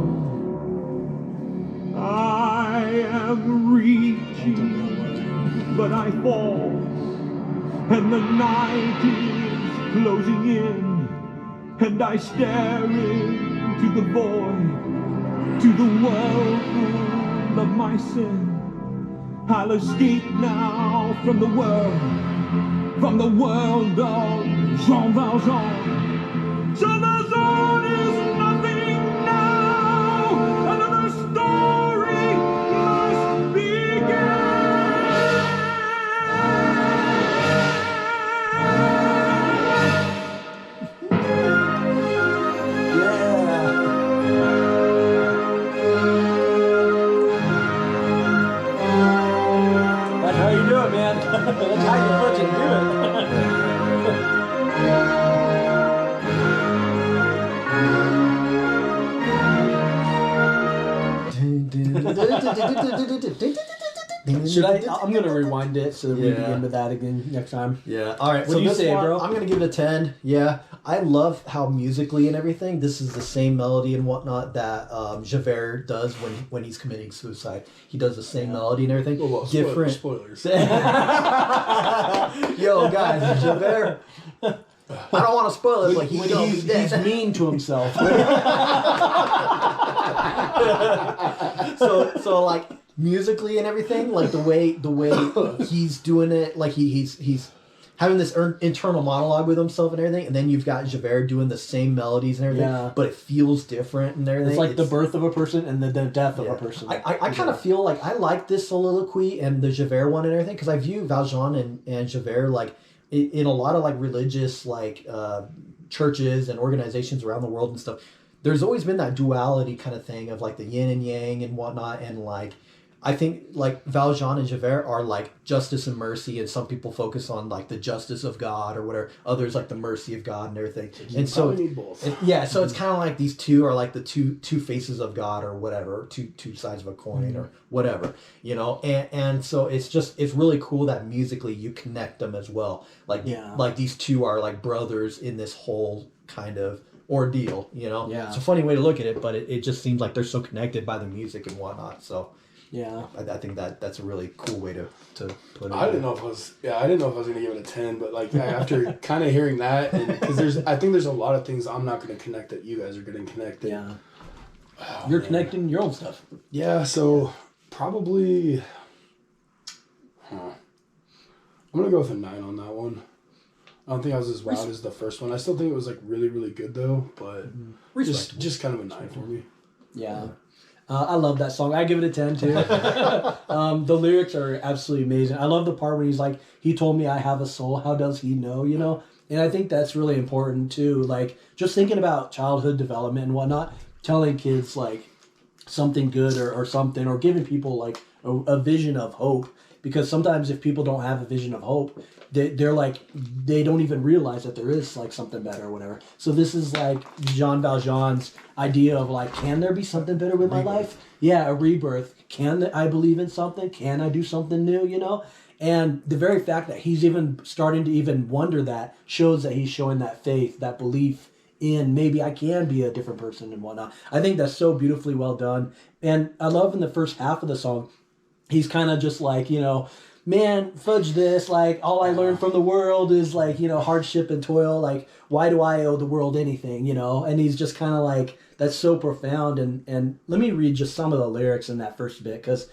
I am reaching, but I fall, and the night is closing in, and I stare into the void, to the whirlpool of my sin. I'll escape now from the world of Jean Valjean. So the zone is nothing now. Another story must begin. That's how you do it, man. That's how you fucking do it. Should I? I'm gonna rewind it so that we can get into that again next time. Yeah. All right. What do you say, bro? I'm gonna give it a 10. Yeah. I love how musically and everything. This is the same melody and whatnot that Javert does when he's committing suicide. He does the same melody and everything. Well, different spoilers. Yo, guys, Javert. I don't want to spoil it, but he's mean to himself. so like musically and everything, like the way he's doing it, like he's having this internal monologue with himself and everything, and then you've got Javert doing the same melodies and everything, but it feels different and everything. It's like the birth of a person and the death of a person. I kind of feel like I like this soliloquy and the Javert one and everything because I view Valjean and Javert like in a lot of like religious like churches and organizations around the world and stuff. There's always been that duality kind of thing of like the yin and yang and whatnot, and like I think like Valjean and Javert are like justice and mercy, and some people focus on like the justice of God or whatever. Others like the mercy of God and everything. And so need both. So it's kind of like these two are like the two faces of God or whatever, two sides of a coin or whatever, you know. And so it's really cool that musically you connect them as well. Like these two are like brothers in this whole kind of ordeal, you know. Yeah. It's a funny way to look at it, but it just seems like they're so connected by the music and whatnot. So yeah, I think that's a really cool way to put it. I didn't know if I was gonna give it a 10, but like after kind of hearing that, because I think there's a lot of things I'm not gonna connect that you guys are gonna connect. Yeah, you're connecting your own stuff. Yeah, so probably, I'm gonna go with a 9 on that one. I don't think I was as loud as the first one. I still think it was like really, really good though, but just kind of a 9 for me. Yeah. I love that song. I give it a 10 too. The lyrics are absolutely amazing. I love the part where he's like, he told me I have a soul. How does he know, you know? And I think that's really important too. Like just thinking about childhood development and whatnot, telling kids like something good or something, or giving people like a vision of hope. Because sometimes if people don't have a vision of hope, they're like, they don't even realize that there is like something better or whatever. So this is like Jean Valjean's idea of like, can there be something better with my life? Yeah, a rebirth. Can I believe in something? Can I do something new, you know? And the very fact that he's even starting to even wonder that shows that he's showing that faith, that belief in maybe I can be a different person and whatnot. I think that's so beautifully well done. And I love in the first half of the song, he's kind of just like, you know, man, fudge this. Like, all I learned from the world is like, you know, hardship and toil. Like, why do I owe the world anything, you know? And he's just kind of like, that's so profound. And let me read just some of the lyrics in that first bit, because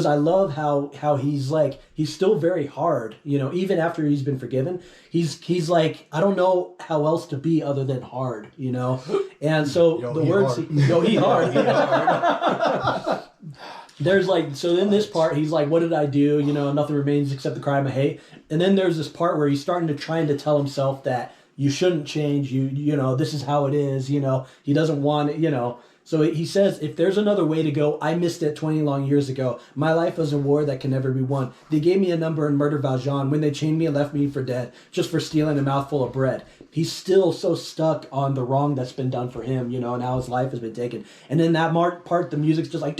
I love how he's like, he's still very hard, you know, even after he's been forgiven. He's like, I don't know how else to be other than hard, you know? And so the words, he hard. There's like, so in this part, he's like, what did I do? You know, nothing remains except the crime of hate. And then there's this part where he's trying to tell himself that you shouldn't change. You know, this is how it is. You know, he doesn't want it, you know. So he says, if there's another way to go, I missed it 20 long years ago. My life was a war that can never be won. They gave me a number and murdered Valjean when they chained me and left me for dead, just for stealing a mouthful of bread. He's still so stuck on the wrong that's been done for him, you know, and how his life has been taken. And in that part, the music's just like,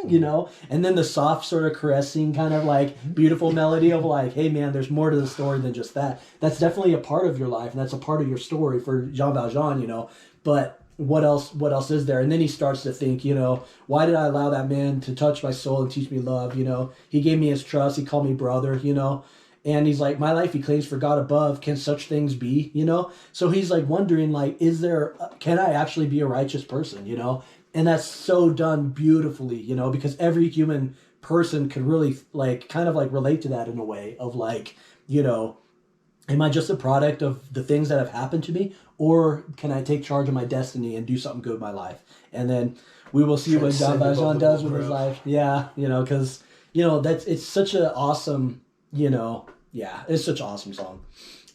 you know, and then the soft sort of caressing kind of like beautiful melody of like, hey man, there's more to the story than just that. That's definitely a part of your life, and that's a part of your story for Jean Valjean, you know, but what else is there? And then he starts to think, you know, why did I allow that man to touch my soul and teach me love? You know, he gave me his trust, he called me brother, you know, and he's like, my life he claims for God above, can such things be, you know? So he's like wondering like, can I actually be a righteous person, you know? And that's so done beautifully, you know, because every human person can really like kind of like relate to that in a way of like, you know, am I just a product of the things that have happened to me, or can I take charge of my destiny and do something good with my life? And then we will see what Jean Valjean does with his life. Yeah, you know, because, you know, it's such an awesome, you know, yeah, it's such an awesome song.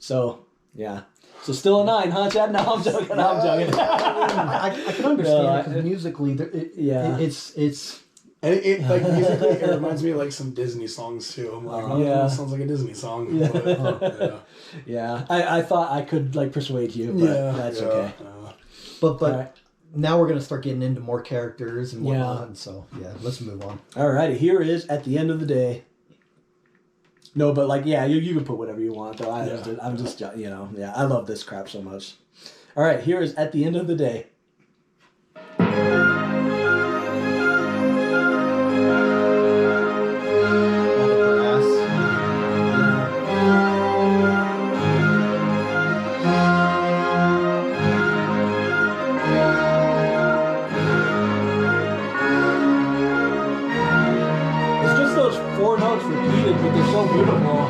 So, yeah. So still a 9, huh, Chad? No, I'm joking. I can understand because musically, it's and it like musically, it reminds me of like some Disney songs too. I'm like, that sounds like a Disney song. Yeah, but, yeah. I thought I could like persuade you, but that's okay. But now we're gonna start getting into more characters and whatnot. And so let's move on. Alrighty, here is At the End of the Day. No, but like, you can put whatever you want though. I'm just I love this crap so much. All right, here is At the End of the Day. Four notes repeated, but they're so beautiful.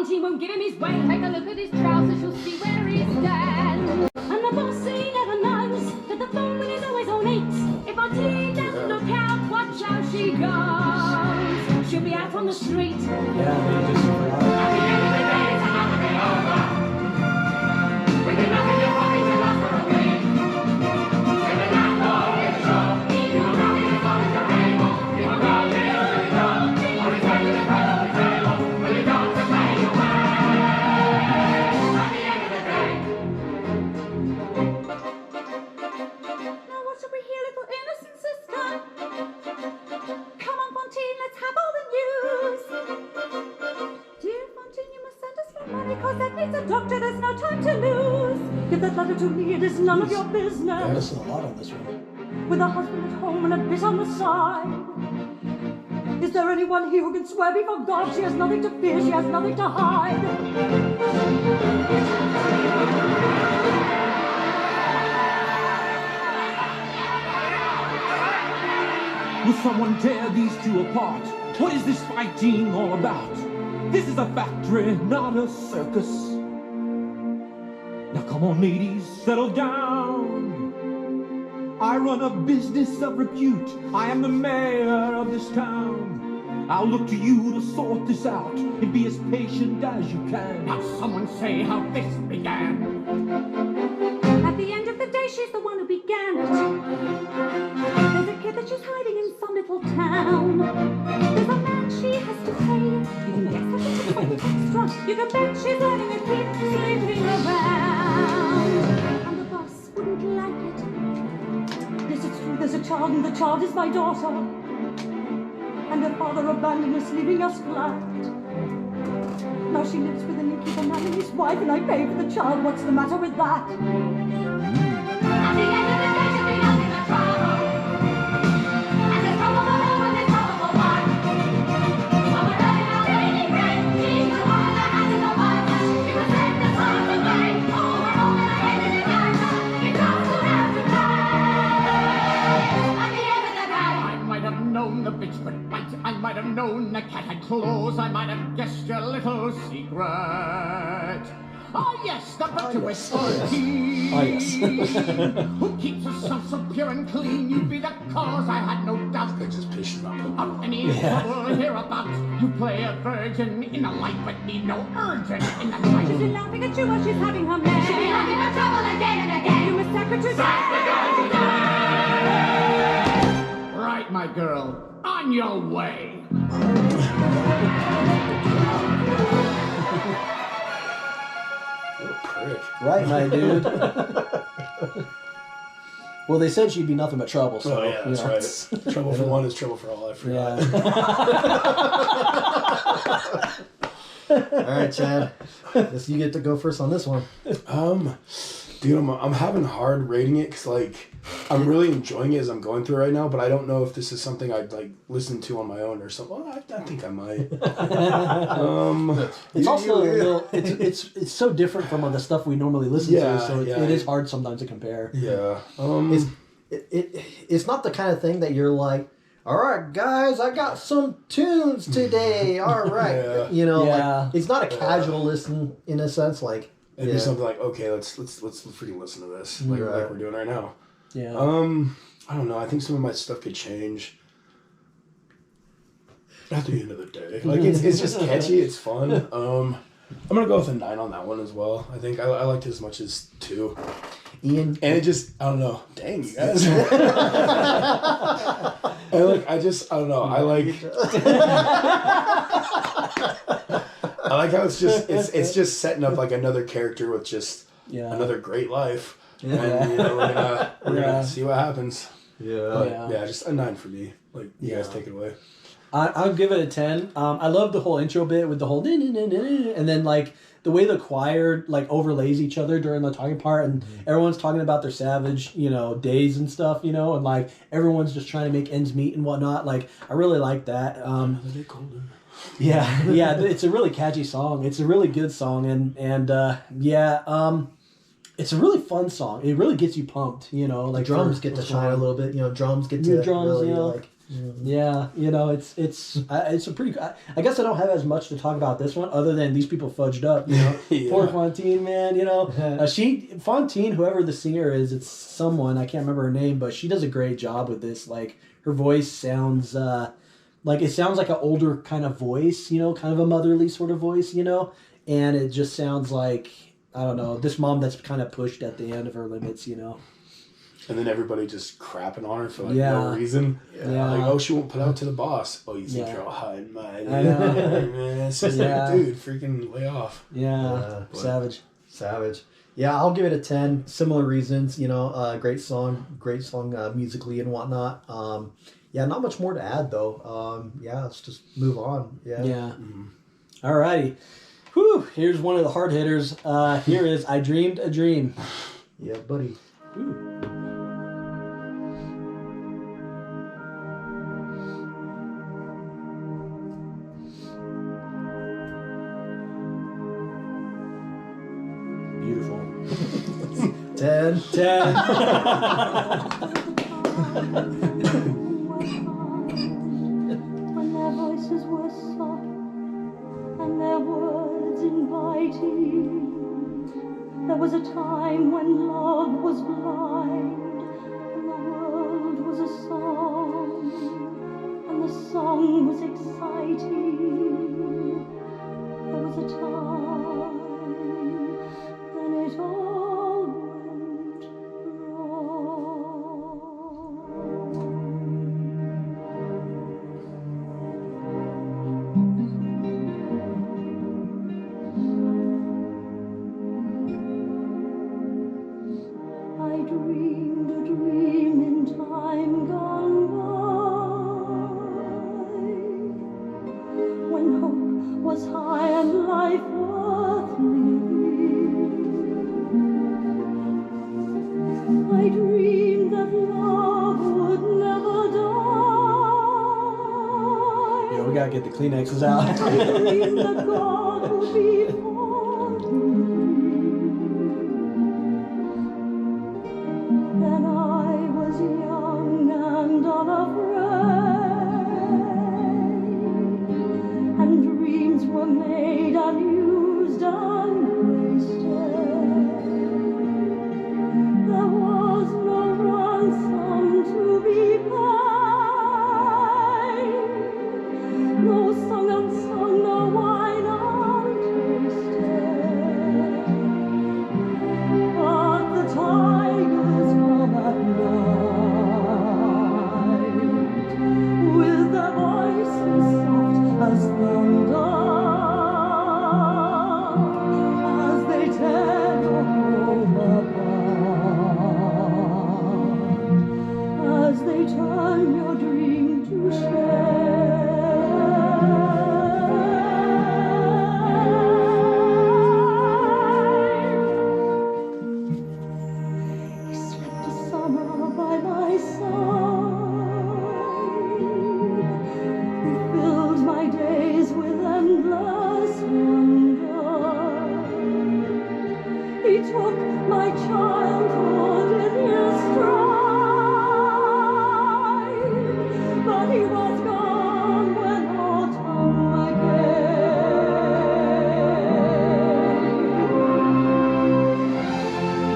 He won't give him his way. Take a look at his trousers, you'll see where he stands. And the boss, he never knows that the foreman is always on it. If our team doesn't look out, watch how she goes. She'll be out on the street. Yeah, they just forgot. At the end of the day, it's another day over. With enough in your pocket to last for a week. With the landlord in the shop, you will come in as long as you're able. You will go there till you're done. Or return to the crowd on the table. Will you dance and play your way? At the end of the day. Now what shall we hear, little innocent sister? Come on, Fontaine, let's have all the news. Dear Fontaine, you must send us some money, cause that needs a doctor, there's no time to lose. Give that letter to me, it is none of your business. I listen a lot on this one. With a husband at home and a bit on the side. Is there anyone here who can swear before God she has nothing to fear, she has nothing to hide? Will someone tear these two apart? What is this fighting all about? This is a factory, not a circus. Now come on, ladies, settle down. I run a business of repute. I am the mayor of this town. I'll look to you to sort this out and be as patient as you can. Now someone say how this began. At the end of the day, she's the one who began it. There's a kid that she's hiding in some little town. There's a man she has to pay. Even the extra. You can bet she's letting it keep sleeping around. And the boss wouldn't like it. Yes, it's true, there's a child, and the child is my daughter. And her father abandoned us, leaving us flat. Now she lives with an innkeeper man and his wife, and I pay for the child. What's the matter with that? At the end of the day, she'll be nothing but trouble. And there's trouble for who and there's trouble for one. Someone earning our daily bread. She's the one that has the one. She was sent the time to play. Over and over again in the night. It comes to have to play. At the end of the day, I might have known the bitch could bite. I might have known the cat had claws. I might have guessed your little secret. Oh yes, the virtuous Ortiz. Oh yes. Who keeps herself so pure and clean. You'd be the cause, I had no doubt. just pisses not putting Up and in trouble hereabouts. You play a virgin in the light, but need no urgent in the night. She's been laughing at you while she's having her man. She'll be looking for trouble again and again. You must sack her today. Right, my girl. On your way. What a prick. Right, my dude. Well, they said she'd be nothing but trouble. So, Oh yeah, that's right. Trouble for one is trouble for all. I forgot. Yeah. All right, Chad. Guess you get to go first on this one. Dude, I'm having hard rating it because like I'm really enjoying it as I'm going through right now, but I don't know if this is something I'd like listen to on my own or something. Well, I think I might. It's also a little. It's so different from the stuff we normally listen to, so it is hard sometimes to compare. Yeah. It's not the kind of thing that you're like, all right, guys, I got some tunes today. All right, like, it's not a casual listen in a sense. Like it'd be something like, okay, let's freaking listen to this, like we're doing right now. Yeah. I don't know. I think some of my stuff could change at the end of the day. Like it's just catchy. It's fun. I'm gonna go with a 9 on that one as well. I think I liked it as much as 2. Ian, and it just, I don't know. Dang, you guys. And like, I don't know. I like how it's just setting up like another character with just another great life. And we're gonna see what happens. Yeah, just a 9 for me. Like you guys take it away. I'll give it a 10. I love the whole intro bit with the whole and then like the way the choir like overlays each other during the talking part, and everyone's talking about their savage, days and stuff, and like everyone's just trying to make ends meet and whatnot. Like I really like that. Yeah, it's a really catchy song. It's a really good song, and it's a really fun song. It really gets you pumped, like drums get to shine a little bit. Drums get to really like. Yeah, it's a pretty. I guess I don't have as much to talk about this one other than these people fudged up. Poor Fontaine, man. Fontaine, whoever the singer is, it's someone I can't remember her name, but she does a great job with this. Like her voice sounds like it sounds like an older kind of voice, kind of a motherly sort of voice, and it just sounds like I don't know this mom that's kind of pushed at the end of her limits, And then everybody just crapping on her for like no reason. Yeah. Like, oh, she won't put out to the boss. Oh, you think you're all high and mighty. I know. Man, it's just like, dude, freaking lay off. Yeah. Savage. Yeah, I'll give it a 10. Similar reasons, great song musically and whatnot. Not much more to add though. Let's just move on. Yeah. Mm-hmm. Alrighty. Whew, here's one of the hard hitters. Here is I Dreamed a Dream. Yeah, buddy. Ooh. Beautiful. 10. When their voices were soft and their words inviting, there was a time when love was blind and the world was a song and the song was exciting. There was a time when it all went I dreamed a dream in time gone by, when hope was high and life worth living. I dreamed that love would never die. Yeah, we gotta get the Kleenexes out. I dreamed that God would be for me. Then I was young and unafraid, and dreams were made and used and wasted. There was no ransom to be paid. your dream to share. He slept a summer by my side. He filled my days with endless wonder. He took my childhood in his stride, but he was gone when autumn came.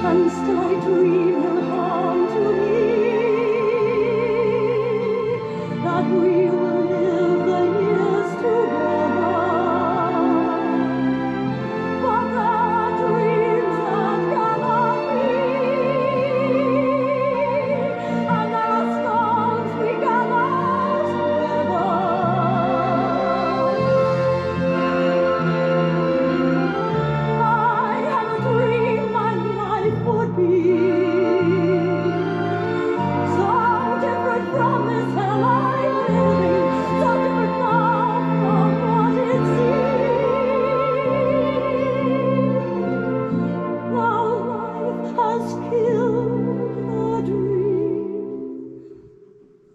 And still I dream he'll come to me, that we will live the years together. But the dreams that cannot be, and there are storms we cannot weather. I had a dream my life would be so different from this hell I'm living, so different now from what it seemed. Now life has killed the dream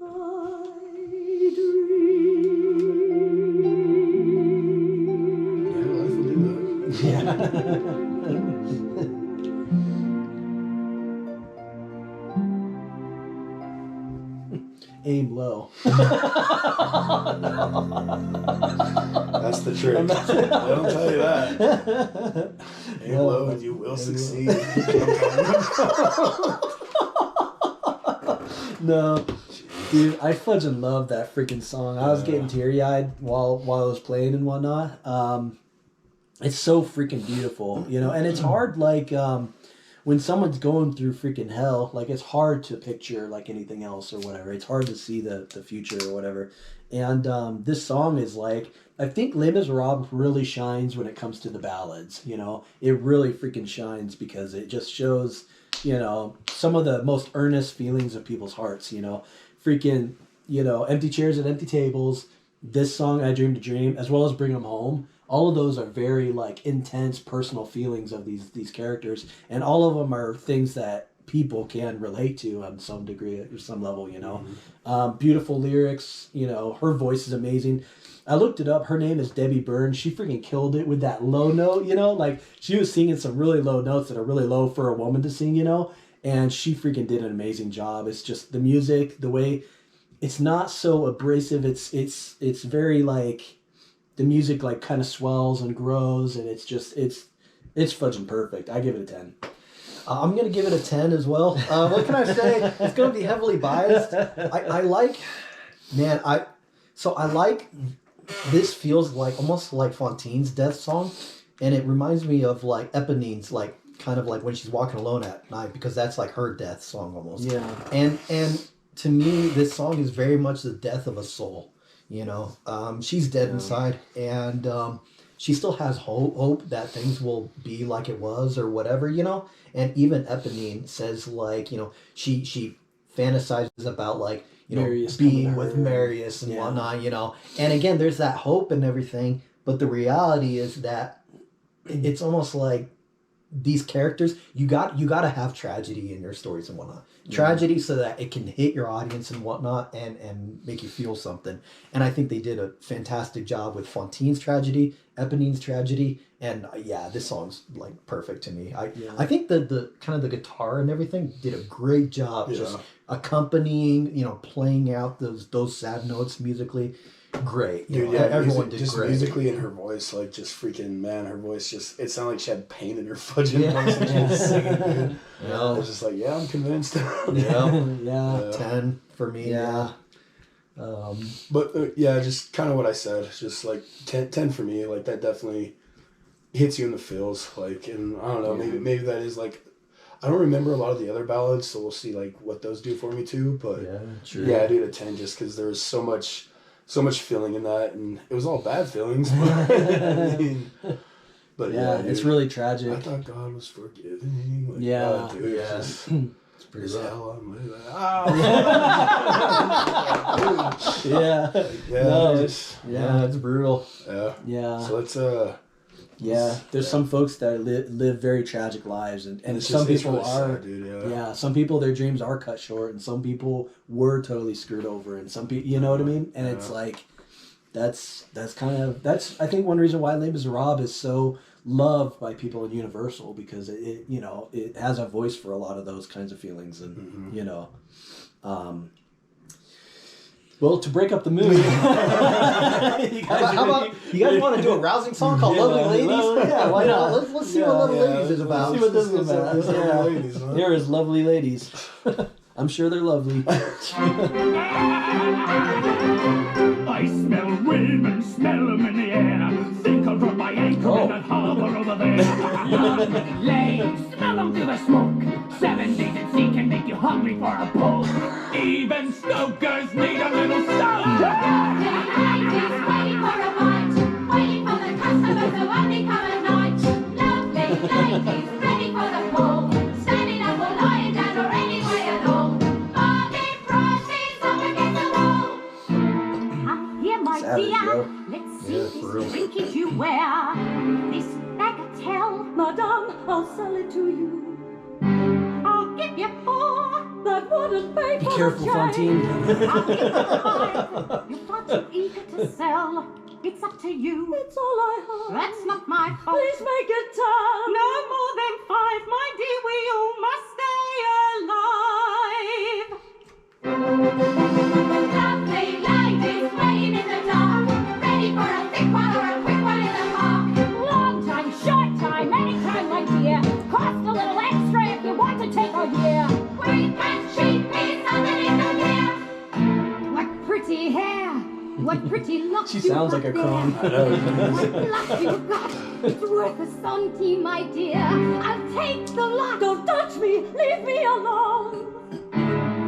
I dreamed. Yeah, life will do that. Aim low. That's the trick. I don't tell you that. Aim low and you will succeed. No, dude, I fudging love that freaking song. I was getting teary-eyed while I was playing and whatnot. It's so freaking beautiful, you know, and it's hard, like, when someone's going through freaking hell, like, it's hard to picture, like, anything else or whatever. It's hard to see the future or whatever. And this song is, like, I think Les Misérables really shines when it comes to the ballads, you know. It really freaking shines because it just shows, you know, some of the most earnest feelings of people's hearts, you know. Freaking, you know, Empty Chairs and Empty Tables, this song, I Dreamed a Dream, as well as Bring 'Em Home. All of those are very, like, intense personal feelings of these characters, and all of them are things that people can relate to on some degree or some level, you know. Beautiful lyrics, you know. Her voice is amazing. I looked it up. Her name is Debbie Burns. She freaking killed it with that low note, you know. Like, she was singing some really low notes that are really low for a woman to sing, you know. And she freaking did an amazing job. It's just the music, the way it's not so abrasive. It's very, like, the music, like, kind of swells and grows, and it's fudging perfect. I give it a 10. I'm going to give it a 10 as well. What can I say? It's going to be heavily biased. I like, man, I like, this feels like, almost like Fontaine's death song, and it reminds me of, like, Eponine's, like, kind of like when she's walking alone at night, because that's, like, her death song almost. Yeah. And to me, this song is very much the death of a soul. You know, she's dead inside, and she still has hope that things will be like it was or whatever, you know. And even Eponine says, like, you know, she fantasizes about, like, you know, Marius being with Marius and whatnot, you know. And again, there's that hope and everything, but the reality is that it's almost like these characters, you got to have tragedy in your stories and whatnot. Tragedy so that it can hit your audience and whatnot and make you feel something. And I think they did a fantastic job with Fontaine's tragedy, Eponine's tragedy, and this song's, like, perfect to me. I think the kind of the guitar and everything did a great job just accompanying, you know, playing out those sad notes musically. Great. Dude, everyone did just great. musically, and her voice, like, just freaking, man, her voice just, it sounded like she had pain in her fudging voice and she was singing, dude. Yeah. I was just like, I'm convinced. Yeah. 10 for me. Yeah. But just kind of what I said, just like 10 for me, like, that definitely hits you in the feels, like, and I don't know, maybe that is, like, I don't remember a lot of the other ballads, so we'll see, like, what those do for me too, but I do a 10 just because there was so much feeling in that, and it was all bad feelings, but it's really tragic. I thought God was forgiving. Like, Yeah. God, dude, It's pretty hell. It's brutal. Yeah. So let's there's some folks that live very tragic lives, and some people really are sad, dude, some people, their dreams are cut short, and some people were totally screwed over, and some people, you know what I mean, and it's like that's I think one reason why Les Misérables is so loved by people in Universal, because it you know, it has a voice for a lot of those kinds of feelings, and you know, well, to break up the mood, you guys want to do a rousing song called "Lovely Ladies"? Yeah, why not? Let's see what "Lovely Ladies" is about. Let's see what this is about. Here is "Lovely Ladies." I'm sure they're lovely. I smell women, smell them in the air. Think I'll drop my anchor in that harbor over there. Ladies, smell them through the smoke. 7 days at sea can make you hungry for a poke. Even stokers need a little sun. Ladies waiting for a bite, waiting for the customers who only come at night. Lovely ladies ready for the pull, standing up or lying down or any way at all. Bargain prices up against the wall. Here, my dear, let's see this trinket you wear. This bagatelle, madame, I'll sell it to you. I'll give you 4 that wouldn't pay for the chain. Be careful, Fantine. I'll give you 5. You're far too eager to sell. It's up to you. It's all I have. That's not my fault. Please make it 10. No more than 5, my dear. We all must stay alive. Lovely ladies waiting in the dark, ready for a thick one or a quick one in the park. Long time, short time, anytime, my dear. Cost a little extra if you want to take a year. Quick and cheap is underneath the gear. What pretty hair. What pretty locks. She sounds like a crone. What luck you've got. It's worth a centime, my dear. I'll take the lot. Don't touch me. Leave me alone.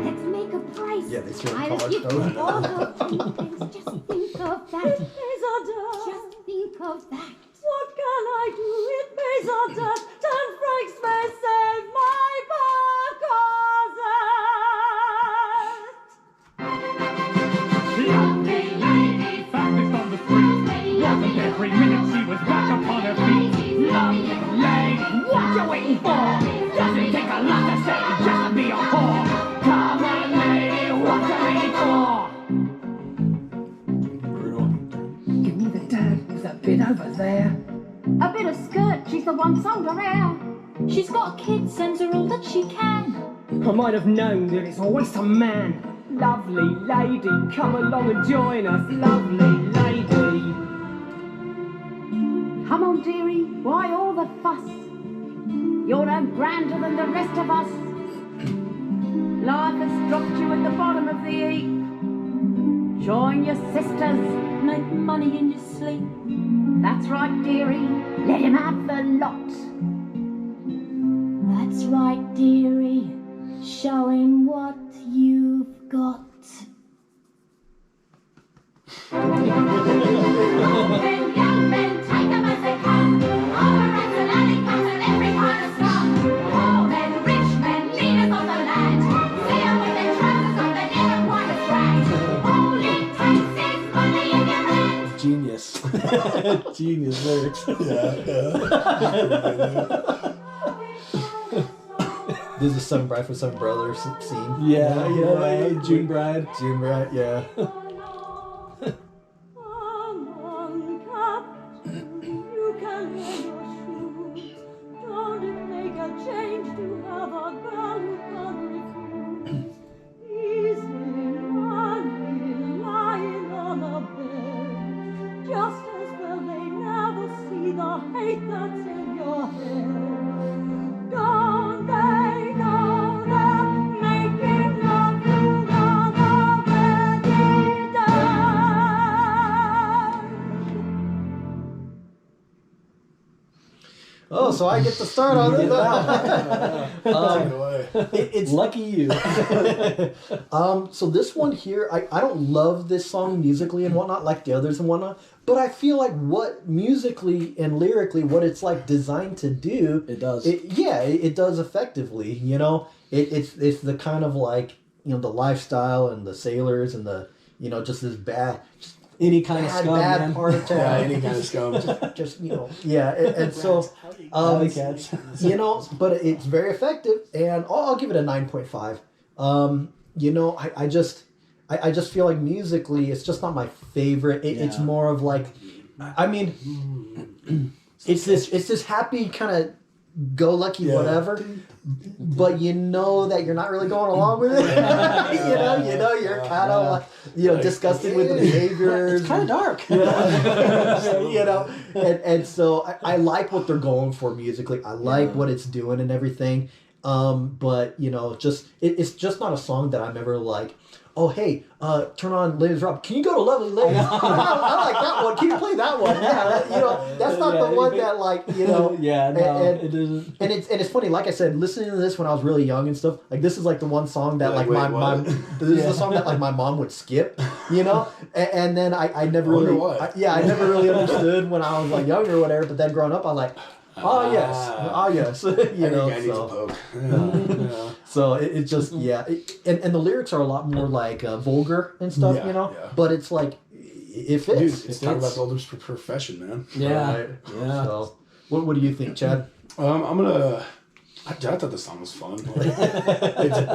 Let's make a price. Yeah, they throw I'll collars give you all of 2 things. Just think of that. Just think of that. What can I do? It pays a debt. 10 francs may save my pocket. Lovely lady, fastest on the street. Wasn't every minute she was back upon her feet. Lovely lady, what you waiting for? Doesn't take a lot to say just to be a whore. Come on, lady, what you waiting for? Give me the dirt, there's that bit over there. A bit of skirt, she's the one sold her hair. She's got a kid, sends her all that she can. I might have known that it's always a man. Lovely lady, come along and join us, lovely lady. Come on, dearie, why all the fuss? You're no grander than the rest of us. Life has dropped you at the bottom of the heap. Join your sisters, make money in your sleep. That's right, dearie, let him have the lot. That's right, dearie, show him what you've got. Young men, take them as they come. Over Atlantic comes and every kind of slum. Poor men, rich men, leaders of the land. See them with their trousers on, they never quite as rags. All it takes is money in your hand. Genius. Genius lyrics. This is Some Bride for Some Brothers scene. Yeah, June Bride. June Bride, yeah. Just as well they never see the hate that's in your head. Don't they know they're making love to the already dead? Oh, so I get to start on it. It's lucky you. So this one here, I don't love this song musically and whatnot like the others and whatnot, but I feel like what musically and lyrically what it's like designed to do, It does. It does effectively, you know. it's the kind of like, you know, the lifestyle and the sailors and the, you know, just this bad, just any kind of scum, bad man. part of town. Yeah, any kind of scum. Just you know, yeah, and so, you know, but it's very effective, and I'll give it a 9.5. You know, I just feel like musically, it's just not my favorite. It's more of like, I mean, it's this happy kind of go-lucky whatever, but you know that you're not really going along with it. you know, you're kind of like, you know, disgusted with the behaviors. It's kind of dark. You know, and so I like what they're going for musically. I like what it's doing and everything. But you know, just it's just not a song that I'm ever like, oh hey, turn on Les Misérables. Can you go to Lovely Lady? I like that one. Can you play that one? Yeah, you know, that's not the one that like, you know. It isn't. And it's funny. Like I said, listening to this when I was really young and stuff. Like this is like the one song that like my mom. This is the song that like my mom would skip. You know, and then I never really. I never really understood when I was like younger or whatever. But then growing up, I'm like. Oh yes, you know. So it just and the lyrics are a lot more like vulgar and stuff, you know. Yeah. But it's like it fits. Dude, it's talking about the oldest profession, man. Yeah, right? Yeah. So what do you think, Chad? I thought the song was fun. Like,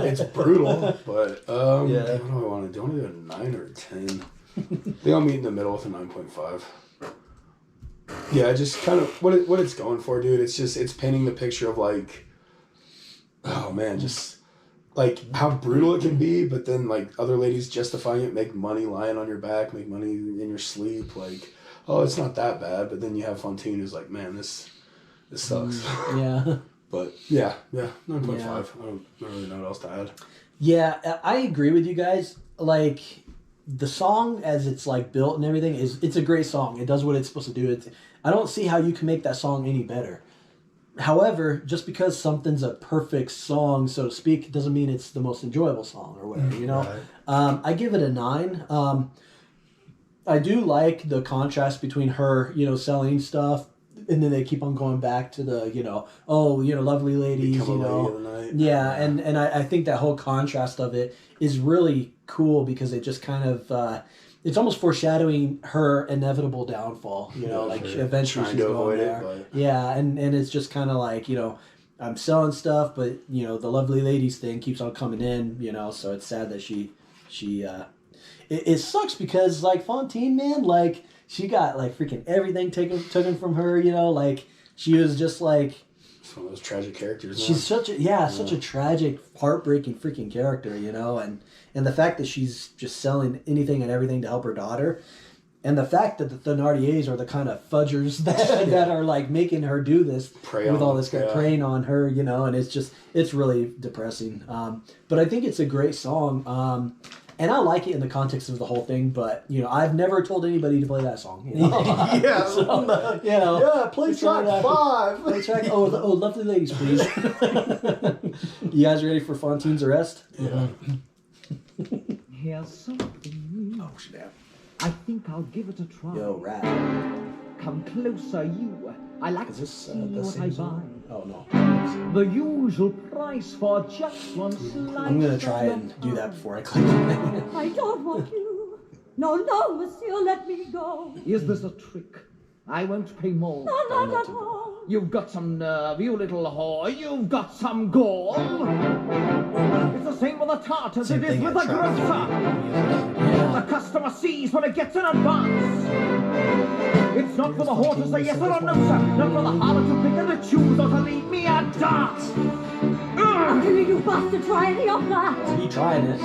it's brutal, but what do I want to do? I want to do a 9 or a 10. I think I'll meet in the middle with a 9.5. Yeah, just kind of what it's going for, dude. It's painting the picture of like, oh man, just like how brutal it can be, but then like other ladies justifying it, make money lying on your back, make money in your sleep. Like, oh, it's not that bad, but then you have Fontaine who's like, man, this sucks. Yeah. But yeah, 9.5. I don't really know what else to add. Yeah, I agree with you guys. Like. The song, as it's like built and everything, it's a great song. It does what it's supposed to do. I don't see how you can make that song any better. However, just because something's a perfect song, so to speak, doesn't mean it's the most enjoyable song or whatever. You know, right. I give it a 9. I do like the contrast between her, you know, selling stuff, and then they keep on going back to the, you know, lovely ladies, Become you know, lady of the night. Yeah, and I think that whole contrast of it is really cool because it just kind of it's almost foreshadowing her inevitable downfall, you know, like eventually she's going there. Yeah, and it's just kind of like, you know, I'm selling stuff, but you know, the lovely ladies thing keeps on coming in, you know, so it's sad that she it sucks because like Fontaine, man, like she got like freaking everything taken from her, you know, like she was just like it's one of those tragic characters. She's such a tragic, heartbreaking freaking character, you know, and the fact that she's just selling anything and everything to help her daughter, and the fact that the Thénardiers are the kind of fudgers that are like making her do this with all this preying on her, you know, and it's really depressing. But I think it's a great song. And I like it in the context of the whole thing, but, you know, I've never told anybody to play that song. You know? So, you know. Yeah, play track 5. Play track, lovely ladies, please. You guys ready for Fontaine's arrest? Yeah. Here's something. Oh, snap. I think I'll give it a try. Yo, rap. Come closer, you. I like to see what I buy. Oh, no. The usual price for just one slice. I'm going to try and do that before I click. I don't want you. No, monsieur, let me go. Is this a trick? I won't pay more. No, not at all. You've got some nerve, you little whore. You've got some gall. It's the same with a tart as it is with a grocer. The customer sees when it gets in advance. It's not for the whore to say yes or no, sir. Not for the harlot to pick and to choose or to leave me a dart. Until you bastard try any of that. He tried it.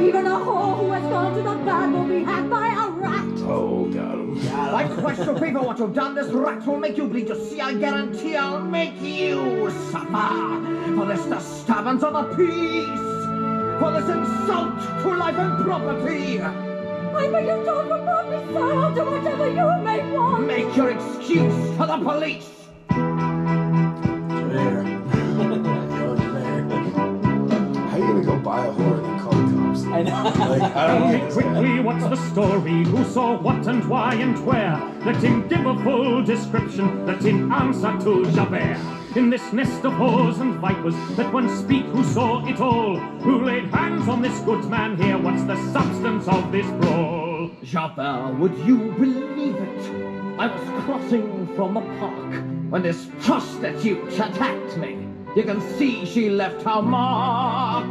Even a whore who has gone to the bad will be had by a rat. Oh, got him. I crush your paper, what you've done. This rat will make you bleed. You see, I guarantee I'll make you suffer for this disturbance of the peace, for this insult to life and property. I beg you don't report me, sir. I'll do whatever you may want. Make your excuse to the police. There. How are you gonna go buy a whore and then call the cops? I know. Like, I don't Tell me know. quickly what's the story, who saw what and why and where. Let him give a full description, let him answer to Javert. in this nest of whores and vipers. Let one speak who saw it all, who laid hands on this good man here. What's the substance of this brawl? Javert, would you believe it? I was crossing from the park when this prostitute attacked me. You can see she left her mark.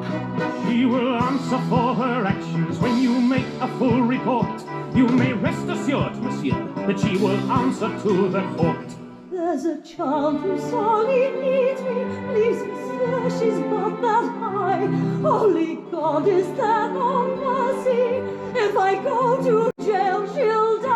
She will answer for her actions when you make a full report. You may rest assured, monsieur, that she will answer to the court. There's a child who sorely needs me. Please, sir, she's got that high. Holy God, is there no mercy? If I go to jail, she'll die.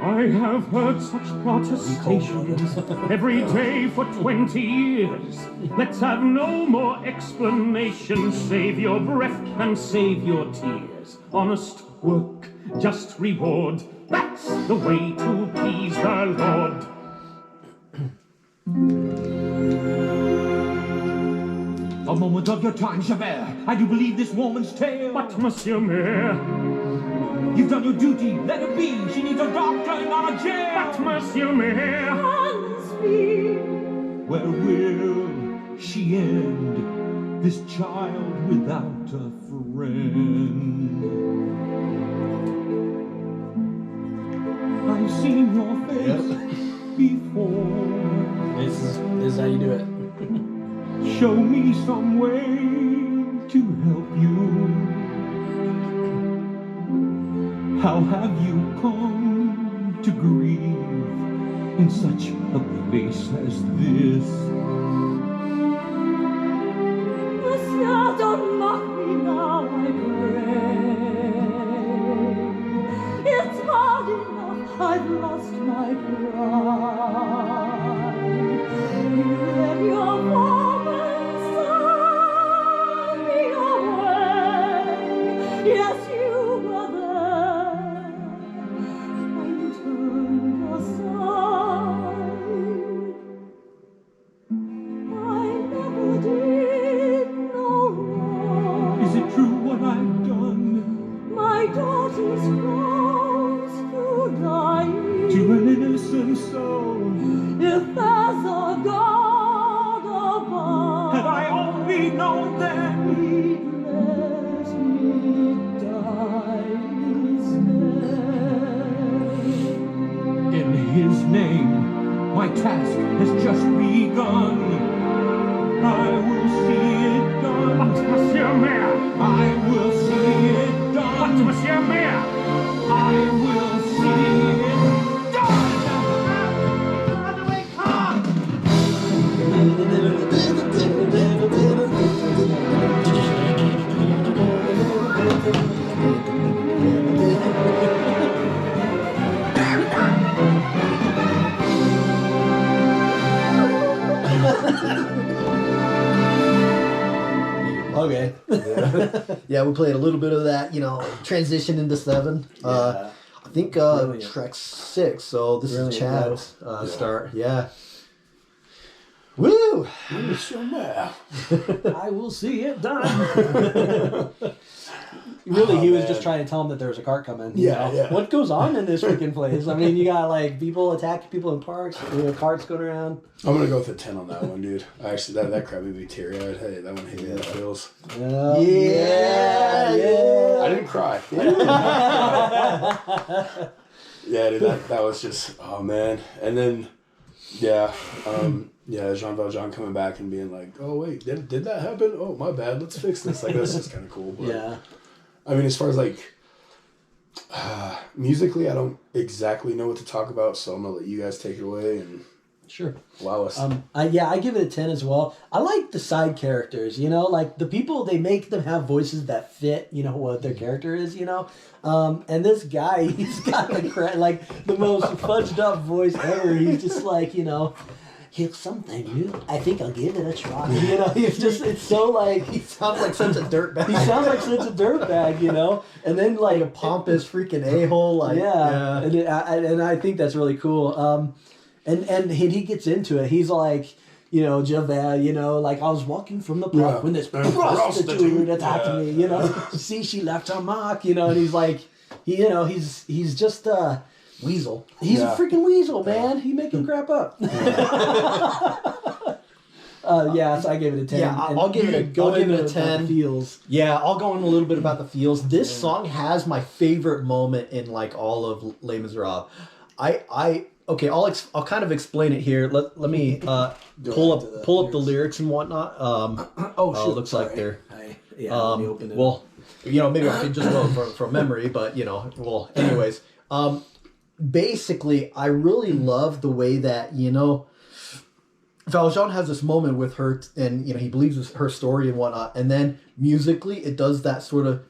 I have heard such protestations every day for 20 years. Let's have no more explanations. Save your breath and save your tears. Honest work, just reward. That's the way to please the Lord. A moment of your time, Javert. I do believe this woman's tale. But, Monsieur Mayor, you've done your duty. Let it be. She needs a doctor, not a jail. But, Monsieur Mayor, where will she end? This child without a friend. I've seen your face before. This is how you do it. Show me some way to help you. How have you come to grieve in such a place as this? Monsieur, don't mock me now, I pray. It's hard enough, I've lost my pride. You let your woman send me away. Yes, you were there. I turned aside. I never did no wrong. Is it true what I've done? My daughter's close to dying. To an innocent soul. If there's a God above, Had I only known then, He'd let me die instead. in His name, my task has just begun. I will see it done. but, Monsieur Mayor, I will see it but, done. Monsieur Mayor, I will see it done. Okay. Yeah, we played a little bit of that, transition into 7. I think track 6, so this is Chad's start. Yeah. Woo! Monsieur Mayor. I will see it done. Really, he was just trying to tell him that there was a cart coming. Yeah. What goes on in this freaking place? I mean, you got like people attacking people in parks, carts going around. I'm gonna go with a 10 on that one, dude. Actually, that crap made me teary-eyed. Hey, that one hit me in the feels. Yeah. I didn't cry. Yeah, dude, that was just, oh man. And then, Jean Valjean coming back and being like, oh wait, did that happen? Oh, my bad, let's fix this. Like, that's just kind of cool. But, Yeah. I mean, as far as like, musically, I don't exactly know what to talk about, so I'm gonna let you guys take it away and Sure. allow us. I give it a 10 as well. I like the side characters, like the people, they make them have voices that fit, what their character is, and this guy, he's got the most fudged up voice ever. He's just like, here's something new. I think I'll give it a try. It's so like, He sounds like such a dirtbag. he sounds like such a dirtbag, and then like a pompous freaking a-hole. And I think that's really cool. And he gets into it. He's like, Javert, like I was walking from the park when this prostitute attacked me, See, she left her mark, and he's like, he's just, weasel. He's a freaking weasel, man. He making crap up. So I gave it a 10. Yeah, I'll give it a 10. Feels. Yeah, I'll go in a little bit about the feels. This song has my favorite moment in like all of Les Misérables. I'll kind of explain it here. Let me pull up the lyrics and whatnot. It looks like they're let me open it. well, maybe I could just go from memory, but anyways, basically, I really love the way that Faljean has this moment with her, and he believes it's her story and whatnot, and then musically it does that sort of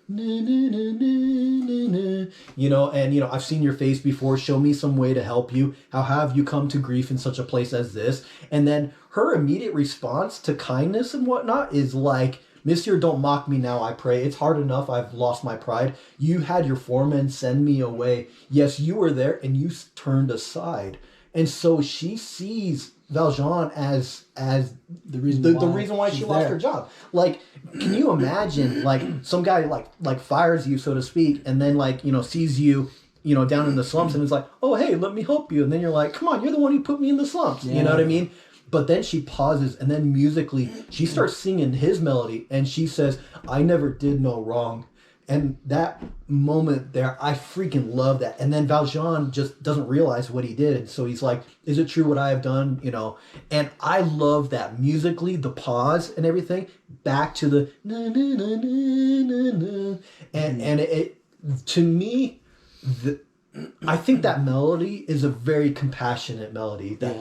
I've seen your face before, show me some way to help you, how have you come to grief in such a place as this? And then her immediate response to kindness and whatnot is like, Monsieur, don't mock me now, I pray. It's hard enough, I've lost my pride. You had your foreman send me away. Yes, you were there and you turned aside. And so she sees Valjean as the reason why she lost her job. Like, can you imagine, like, some guy like fires you, so to speak, and then sees you down in the slumps and is like, oh hey, let me help you, and then you're like, come on, you're the one who put me in the slumps. You know what I mean? But then she pauses, and then musically she starts singing his melody, and she says, I never did no wrong. And that moment there, I freaking love that. And then Valjean just doesn't realize what he did. And so he's like, is it true what I have done? And I love that musically, the pause and everything, back to the na na na na na. And it to me, I think that melody is a very compassionate melody. That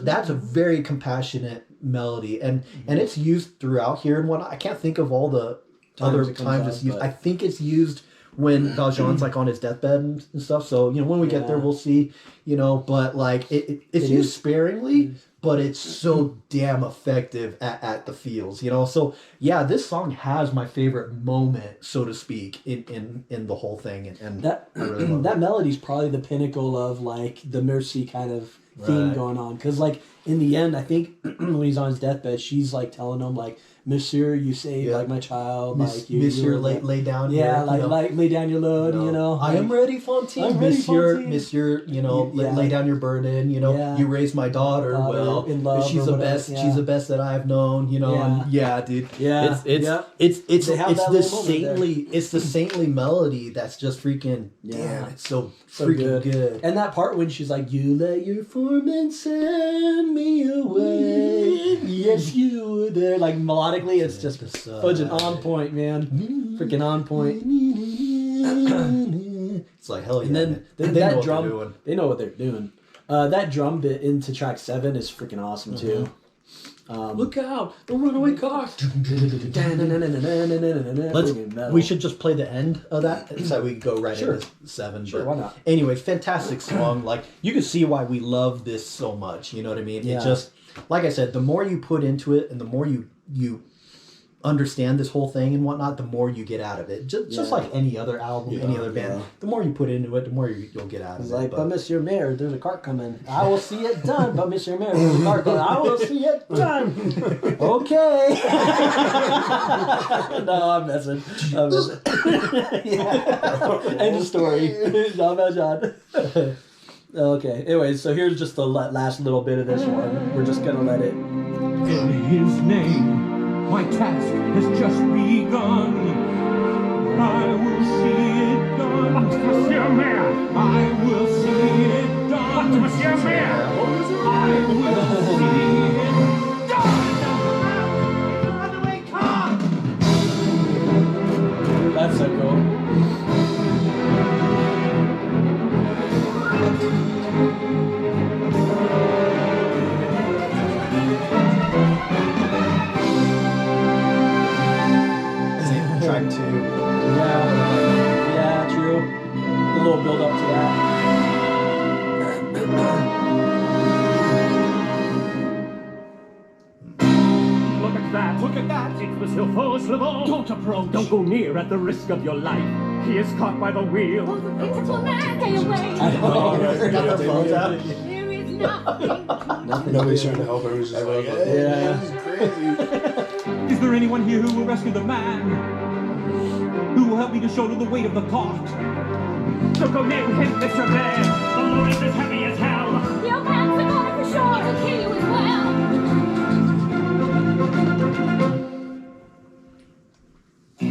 that's a very compassionate melody, and it's used throughout here and whatnot. I can't think of all the other times it's used. I think it's used when Valjean's like on his deathbed and stuff. So when we get there, we'll see. But like it's used sparingly, but it's so damn effective at the feels. So yeah, this song has my favorite moment, so to speak, in the whole thing, and that I really love that melody's probably the pinnacle of like the mercy kind of theme going on, because like in the end, I think when he's on his deathbed, she's like telling him like, Monsieur, you saved like my child, like Monsieur, lay down. Like lay down your load. I am ready, Fontaine. Monsieur, lay down your burden. You raised my daughter. In love, she's the best. She's the best that I have known. Dude. Yeah, it's the saintly melody that's just freaking damn. It's so freaking good. And that part when she's like, you let your foreman send me away. Yes, you were there. Like melodically, it's just fudging on point, man. Freaking on point. It's like hell yeah. And then that drum, they know what they're doing. That drum bit into track 7 is freaking awesome too. Look out! The runaway car! We should just play the end of that so we can go right into 7. Sure, why not? Anyway, fantastic song. Like, you can see why we love this so much. You know what I mean? Yeah. It just, like I said, the more you put into it and the more you understand this whole thing and whatnot, the more you get out of it. Just like any other album, any other band. The more you put into it, the more you'll get out of it. Like, but Monsieur Mayor, there's a cart coming. I will see it done. But Monsieur Mayor, there's a cart coming. I will see it done. Okay. No, I'm messing. End of story. Jean. Okay. Anyway, so here's just the last little bit of this one. We're just gonna let it. In his name. My task has just begun. I will see it done. But Monsieur Mayor, I will see it done. But Monsieur Mayor, I will see it done. Runaway car. That's so cool. Track 2. Yeah, true. The little build up to that. Look at that. It's Monsieur Fauchelevent. Don't approach. Don't go near at the risk of your life. He is caught by the wheel. Oh, the beautiful man, stay away. Got the phones out. There is nothing. Nobody's trying to help her. Who's just like, Yeah. this is crazy. Is there anyone here who will rescue the man? who will help me to shoulder the weight of the cart. So go near him, Mr. Bear. The load is as heavy as hell. Your pants are going for sure to kill you as well. I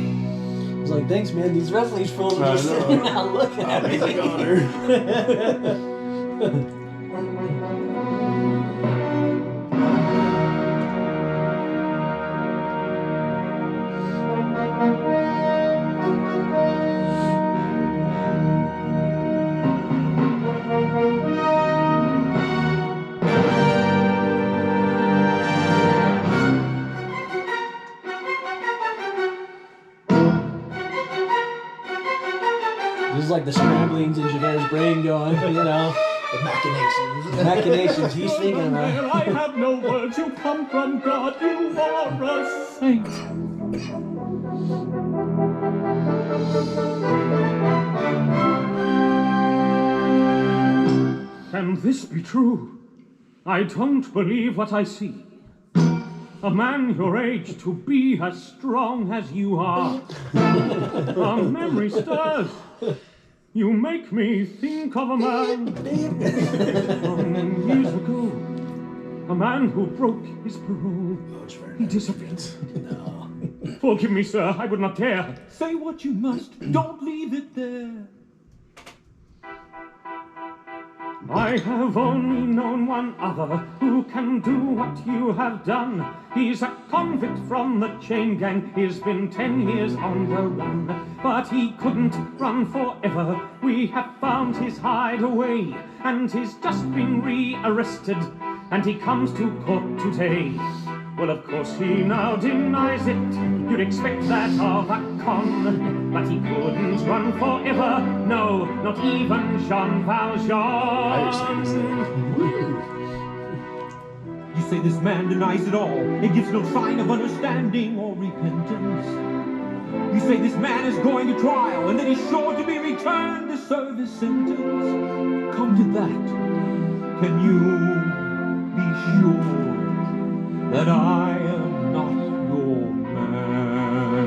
was like, thanks, man. These wrestling fools are just sitting out looking at me. This is like the scramblings in Javert's brain going, you know. The machinations. Machinations he's thinking about. I have no words. You come from God. You are a saint. Can this be true? I don't believe what I see. A man your age to be as strong as you are. A memory stirs. You make me think of a man from years ago. A man who broke his parole. He disappeared. No. Forgive me, sir, I would not dare. Say what you must, don't leave it there. I have only known one other who can do what you have done. He's a convict from the chain gang. He's been 10 years on the run. But he couldn't run forever. We have found his hideaway. And he's just been re-arrested. And he comes to court today. Well, of course he now denies it. You'd expect that of a con. But he couldn't run forever. No, not even Jean Valjean. You say this man denies it all. He gives no sign of understanding or repentance. You say this man is going to trial and that he's sure to be returned to serve his sentence. Come to that. Can you be sure that I am not your man?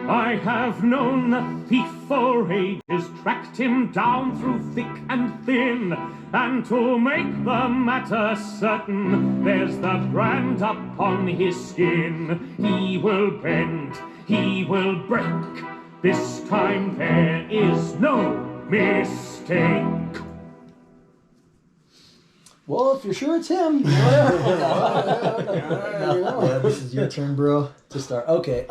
I have known the thief for ages, tracked him down through thick and thin, and to make the matter certain, there's the brand upon his skin. He will bend, he will break, this time there is no mistake. Well, if you're sure it's him. Yeah, this is your turn, bro. To start. Okay.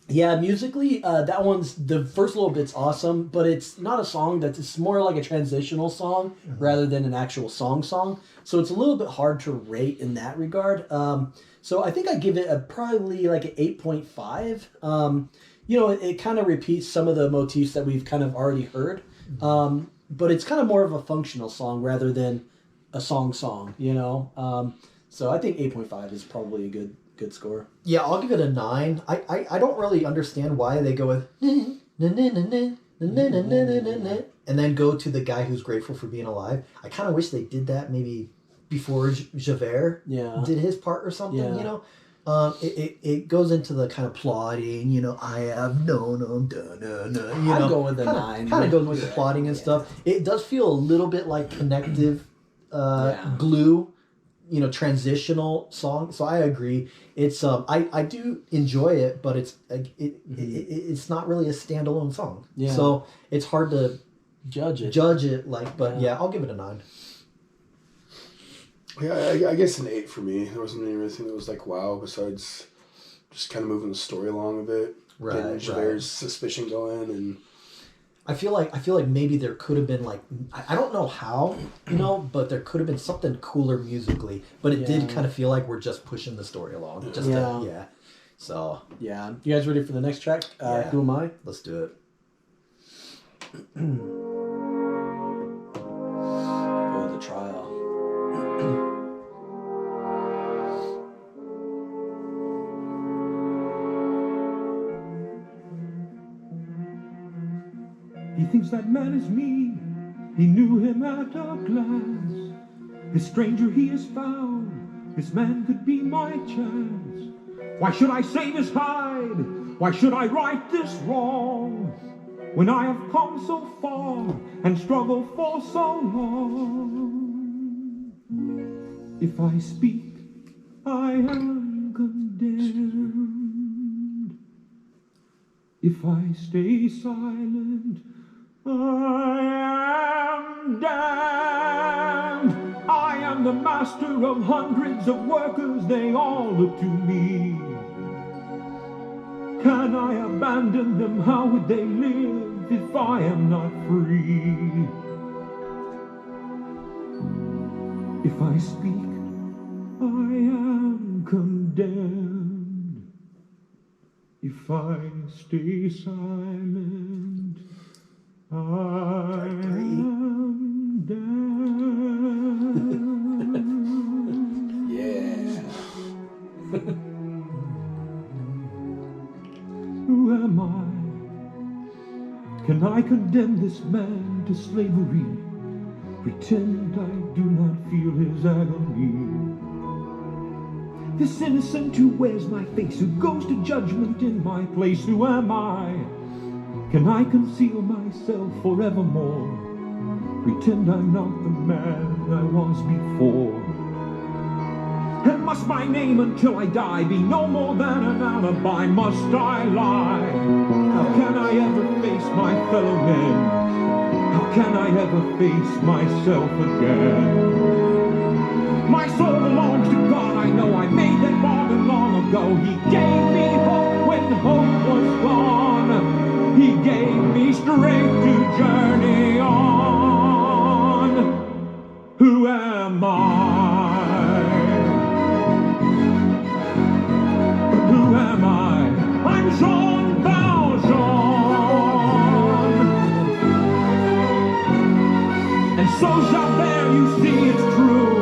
Yeah, musically, that one's, the first little bit's awesome, but it's not a song it's more like a transitional song rather than an actual song. So it's a little bit hard to rate in that regard. So I think I give it probably like an 8.5. You know, it kind of repeats some of the motifs that we've kind of already heard. But it's kind of more of a functional song rather than a song, you know? So I think 8.5 is probably a good score. Yeah, I'll give it a 9. I don't really understand why they go with and then go to the guy who's grateful for being alive. I kind of wish they did that maybe before Javert did his part or something, you know? It goes into the kind of plotting, you know, I have known him, you I'd know, go with a 9. Kind of goes with the plotting and stuff. It does feel a little bit like connective glue, you know, transitional song. So I agree. It's I do enjoy it, but it's not really a standalone song. Yeah. So it's hard to judge it like, but yeah, I'll give it a 9. Yeah, I guess an 8 for me. There wasn't anything that was like wow besides just kind of moving the story along a bit, getting Javert's suspicion going, and I feel like maybe there could have been like I don't know how, you know, but there could have been something cooler musically, but it did kind of feel like we're just pushing the story along. Just So yeah, you guys ready for the next track? Who Am I? Let's do it. Go to the trial. He thinks that man is me. He knew him at a glance. This stranger he has found. This man could be my chance. Why should I save his hide? Why should I right this wrong when I have come so far and struggled for so long? If I speak, I am condemned. If I stay silent, I am damned. I am the master of hundreds of workers, they all look to me. Can I abandon them? How would they live if I am not free? If I speak, I am condemned. If I stay silent, I am damned. Yeah. Who am I? Can I condemn this man to slavery? Pretend I do not feel his agony. This innocent who wears my face, who goes to judgment in my place, who am I? Can I conceal myself forevermore? Pretend I'm not the man I was before. And must my name until I die be no more than an alibi? Must I lie? How can I ever face my fellow men? How can I ever face myself again? My soul belongs to God, I know I made that bargain long ago. He gave me hope when hope was gone. He gave me strength to journey on. Who am I? Who am I? I'm Jean Valjean. And so Javert, you see it's true.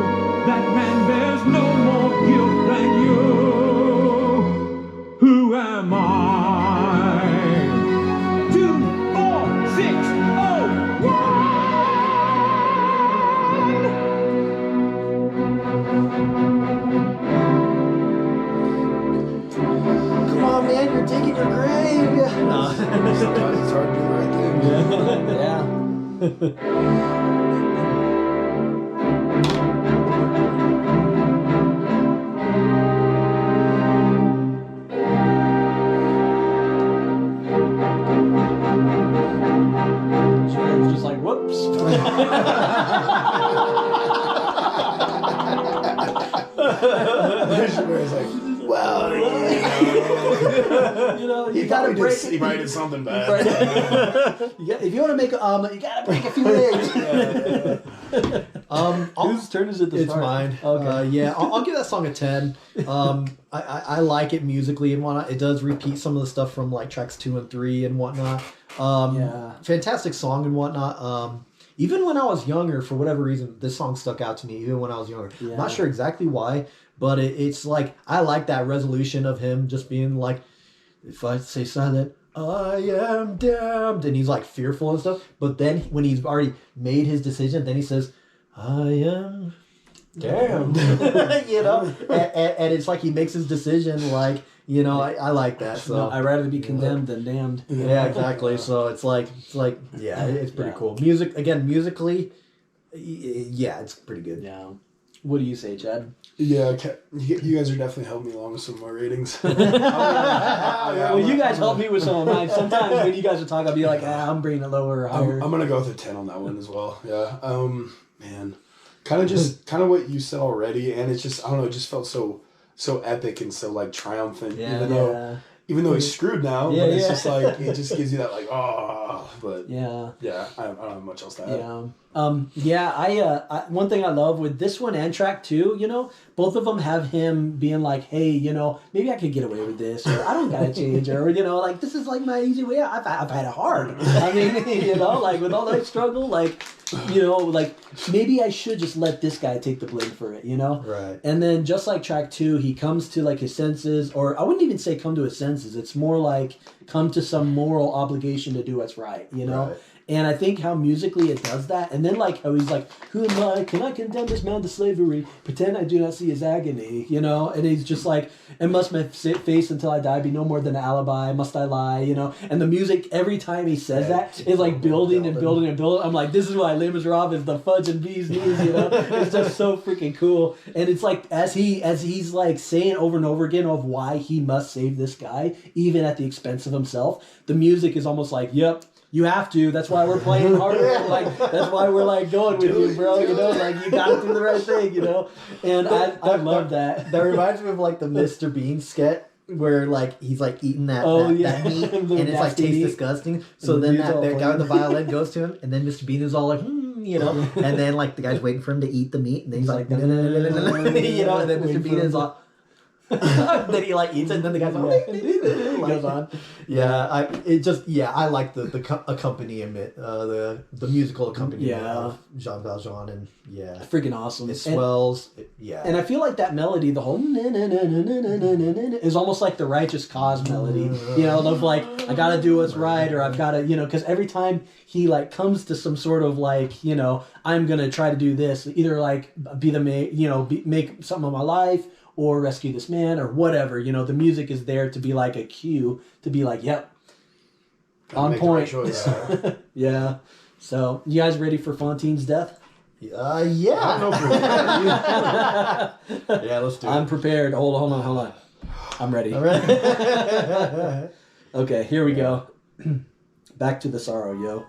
That man bears no more guilt than you. Who am I? 2, 4, 6, 1. Come on, man, you're digging your grave. No. Sometimes it's hard to do the right thing. Yeah. Just like, whoops. It's like, well, You know, he gotta probably break did, it. he probably did something bad. If you want to make an omelet, you gotta break a few eggs. whose turn is it to It's start? mine. Okay. Yeah, I'll give that song a 10. I like it musically and whatnot. It does repeat some of the stuff from like tracks 2 and 3 and whatnot. Yeah. Fantastic song and whatnot. Even when I was younger, for whatever reason, this song stuck out to me. Even when I was younger, Yeah. not sure exactly why, but it's like I like that resolution of him just being like, if I say silent, I am damned, and he's like fearful and stuff. But then when he's already made his decision, then he says, I am damned. You know, and it's like he makes his decision like, you know, I like that. So No, I'd rather be condemned than damned. yeah, exactly. So it's like yeah, it's pretty Yeah. cool. Musically, yeah, it's pretty good. Yeah. What do you say, Chad? Yeah, okay. You guys are definitely helping me along with some of my ratings. Well, you guys help me with some of mine. Sometimes when you guys are talking, I'll be like, I'm bringing it lower or higher. I'm gonna go with a 10 on that one as well. Yeah. Man, kind of what you said already, and it's just I don't know. It just felt so epic and so like triumphant. Yeah. Even though he's screwed now, Yeah, but it's yeah. just like it just gives you that like but Yeah. I don't have much else to add. Yeah. I one thing I love with this one and track 2, you know, both of them have him being like, hey, you know, maybe I could get away with this, or I don't gotta change, or you know, like this is like my easy way out. I've had it hard. I mean, you know, like with all that struggle, like, you know, like maybe I should just let this guy take the blame for it, you know? Right. And then just like track 2, he comes to like his senses, or I wouldn't even say come to his senses. It's more like come to some moral obligation to do what's right, you know? Right. And I think how musically it does that, and then like how he's like, who am I? Can I condemn this man to slavery? Pretend I do not see his agony, you know? And he's just like, and must my face until I die be no more than an alibi? Must I lie? You know? And the music every time he says that is like building and building and building. I'm like, this is why Les Misérables is the fudge and bees knees, you know? It's just so freaking cool. And it's like as he's like saying over and over again of why he must save this guy, even at the expense of himself, the music is almost like, yep. You have to. That's why we're playing harder. Like that's why we're like going with you, bro. You know, like you got to do the right thing. You know, and I love that. That reminds me of like the Mr. Bean sketch where like he's like eating that meat and it's like tastes disgusting. So then that guy with the violin goes to him, and then Mr. Bean is all like, you know, and then like the guy's waiting for him to eat the meat, and then he's like, you know, and then Mr. Bean is like. Then he like eats it, and then the guy's like, goes on. I like the accompaniment, the musical accompaniment of Jean Valjean, and freaking awesome. It swells, and I feel like that melody, the whole is almost like the Righteous Cause melody, you know, of like I gotta do what's right, or I've gotta, you know, because every time he like comes to some sort of like, you know, I'm gonna try to do this, either like be the make something of my life. Or rescue this man, or whatever. You know, the music is there to be like a cue, to be like, yep, on point. Yeah. So, you guys ready for Fantine's death? Yeah. I don't know if we're Yeah, let's do it. I'm prepared. Hold on. I'm ready. All right. Okay, here we go. Back to the sorrow, yo.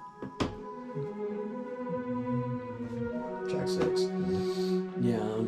Track 6. Yeah.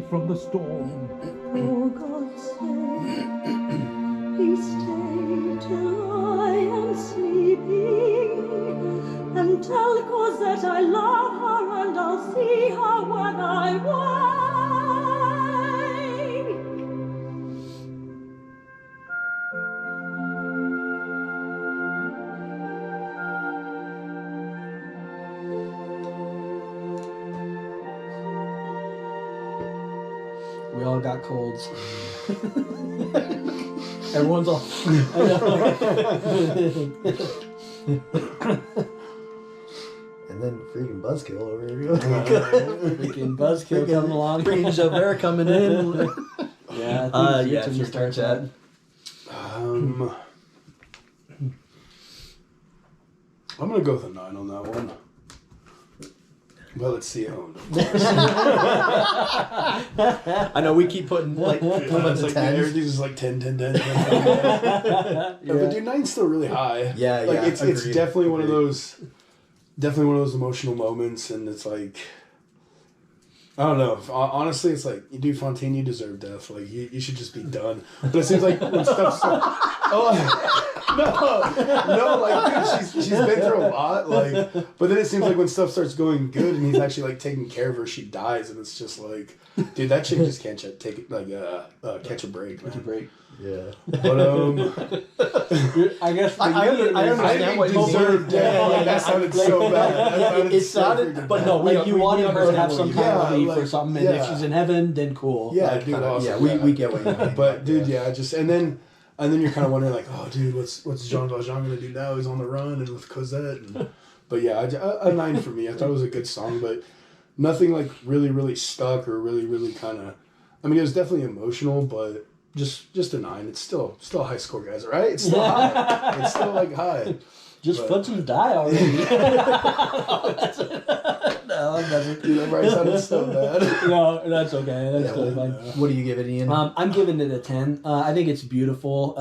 From the storm. For God's sake, please stay till I am sleeping, and tell Cosette I love her and I'll see her when I wake. We all got colds. Everyone's all. And then freaking Buzzkill over here. Freaking Buzzkill coming along. Freaking Javert coming in. Yeah, I think it's your turn, Chad. I'm gonna go with a 9 on that one. Well, let's see how. I know we keep putting like It's like everything's just like 10, 10, 10, 10. Yeah. But dude, 9's still really high. Yeah, like yeah. it's definitely one of those emotional moments, and it's like, I don't know. Honestly, it's like, dude, Fontaine, you deserve death. Like you should just be done. But it seems like when stuff's no, like dude, she's been through a lot. Like, but then it seems like when stuff starts going good and he's actually like taking care of her, she dies, and it's just like, dude, that chick just can't catch a break, man. Catch a break. Yeah. But I guess I understand what you deserve death. Like, that sounded so bad. It sounded, but no, like you wanted her to have some kind of relief like, or something, and if she's in heaven, then cool. Yeah, like, dude, awesome. Yeah, we get what you mean. But dude, just and then you're kind of wondering like, oh, dude, what's Jean Valjean gonna do now? He's on the run and with Cosette. But yeah, a 9 for me. I thought it was a good song, but nothing like really, really stuck or really, really kind of. I mean, it was definitely emotional, but just a 9. It's still a high score, guys. Right? It's still high. It's still like high. Just put some die already. No, I'm never. Dude, that right sounded so bad. No, that's okay. That's totally fine. What do you give it, Ian? I'm giving it a 10. I think it's beautiful.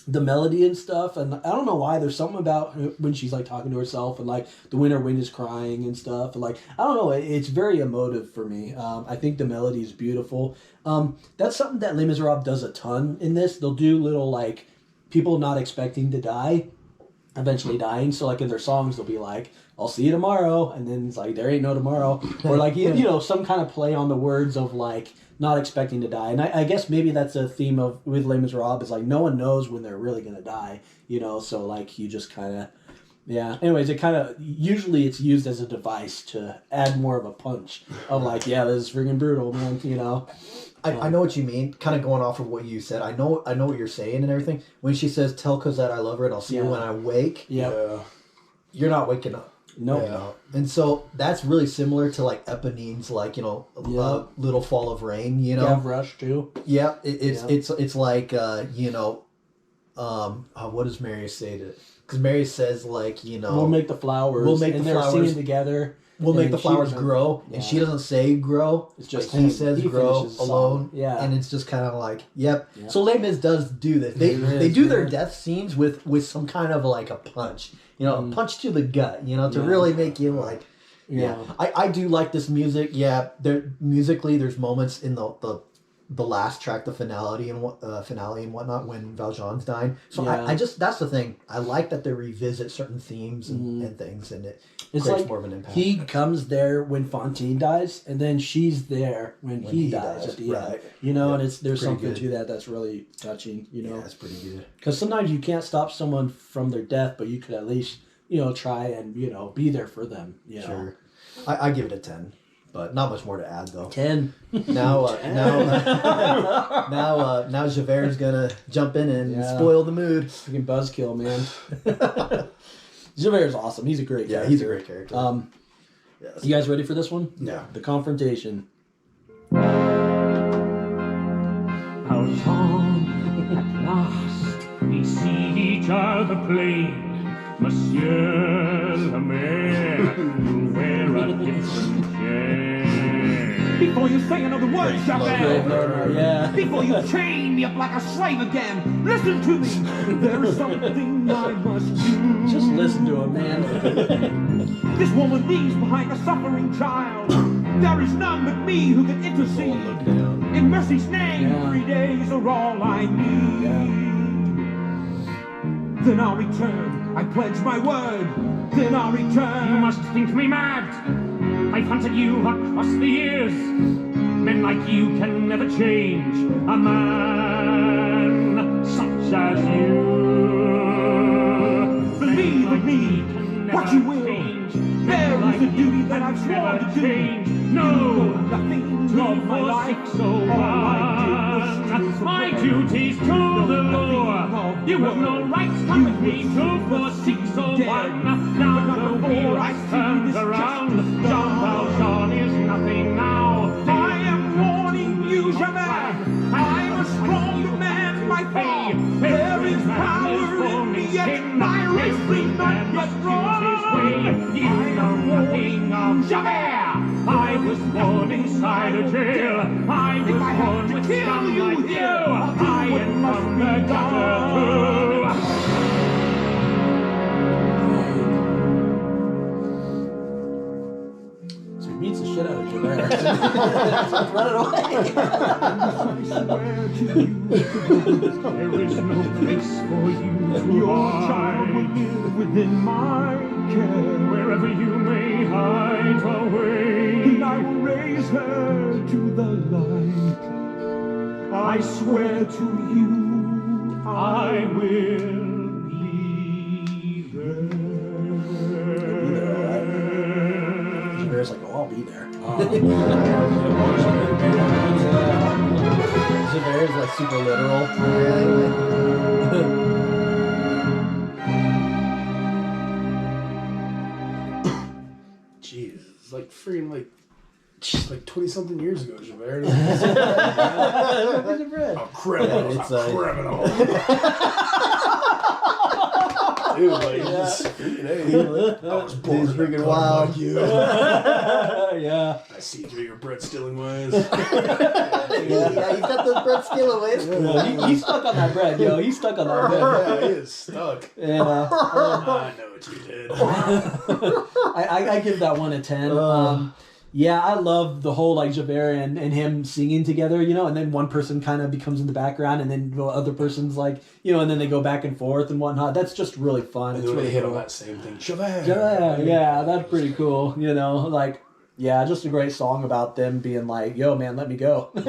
The melody and stuff, and I don't know why. There's something about when she's like talking to herself, and like the winter wind is crying and stuff, and like I don't know. It's very emotive for me. I think the melody is beautiful. That's something that Les Misérables does a ton in this. They'll do little like people not expecting to die, eventually dying. So like in their songs, they'll be like, "I'll see you tomorrow," and then it's like there ain't no tomorrow, or like you know some kind of play on the words of like not expecting to die. And I guess maybe that's a theme with Les Misérables is like no one knows when they're really gonna die, you know. So like you just kind of Anyways, it kind of usually it's used as a device to add more of a punch of like this is freaking brutal, man, you know. I know what you mean. Kind of going off of what you said. I know what you're saying and everything. When she says, "Tell Cosette I love her and I'll see her when I wake," Yeah. You're not waking up. Nope. No. And so that's really similar to like Eponine's, like, you know, Little Fall of Rain, you know. Rush too. Yeah, it's like you know, what does Marius say to? Because Marius says like, you know, we'll make the flowers. We'll make and the they're flowers singing together. We'll make the flowers grow, and she doesn't say grow. It's just he says grow alone. Yeah, and it's just kind of like, yep. So Les Mis does do this. They do their death scenes with some kind of like a punch, you know, a punch to the gut, you know, to really make you like, I do like this music. Yeah, musically, there's moments in the last track, the finale and whatnot, when Valjean's dying. So I just, that's the thing. I like that they revisit certain themes and things, and it's creates like more of an impact. He comes there when Fontaine dies, and then she's there when he dies at the end. You know, and there's something to that that's really touching. You know, that's pretty good. Because sometimes you can't stop someone from their death, but you could at least try and be there for them. Sure. I give it a 10. But not much more to add, though. 10. Now Javert's gonna jump in and spoil the mood. Freaking buzzkill, man. Javert's awesome. He's a great character. Yeah, he's a great character. You guys ready for this one? Yeah. The confrontation. Valjean, at last, we see each other plain. Monsieur le Maire, you'll wear a different shade. Before you say another word, Javert, before you chain me up like a slave again, listen to me. There is something I must do. Just listen to him, man. This woman leaves behind a suffering child. There is none but me who can intercede. In mercy's name, 3 days are all I need. Then I'll return. I pledge my word. then I'll return. You must think me mad. I've hunted you across the years. Men like you can never change a man such as you. Believe in me, what you will. There is a duty that I've sworn to do. No, nothing of my life. 601. My duty's to the law. You have no right to come with me to 4601. Now the wheel has turned around. Jean Valjean is nothing now. I am warning you, Javert. I'm a strong man by far. There is power in me, yet my wrist is not yet strong. You know nothing of Javert. I was born inside a jail. I was born with scum like you. I am from the gutter too. So he beats the shit out of Javert. Run it away. There is no place for you to Your child hide. will live within my care. Wherever you may hide away, And I will raise her to the light. I swear to you, I will be there. Javert's like, oh, I'll be there. Javert's like super literal. Jeez, it's like freaking like 20-something years ago, Javert. Javert. A criminal. It's a criminal. Dude, like, just freaking, hey, I was born He's in a freaking club wild. like you. Yeah. I see through your bread stealing ways. Yeah, he's got those bread stealaways. He's stuck on that bread, yo. He's stuck on that bread. Yeah, he is stuck. Yeah. I know what you did. I give that one a 10. Yeah, I love the whole like Javert and him singing together, you know, and then one person kind of becomes in the background, and then the other person's like, you know, and then they go back and forth and whatnot. That's just really fun. And It's then really they hit cool. on that same thing. Javert. Yeah, that's pretty cool. You know, like, yeah, just a great song about them being like, yo, man, let me go. And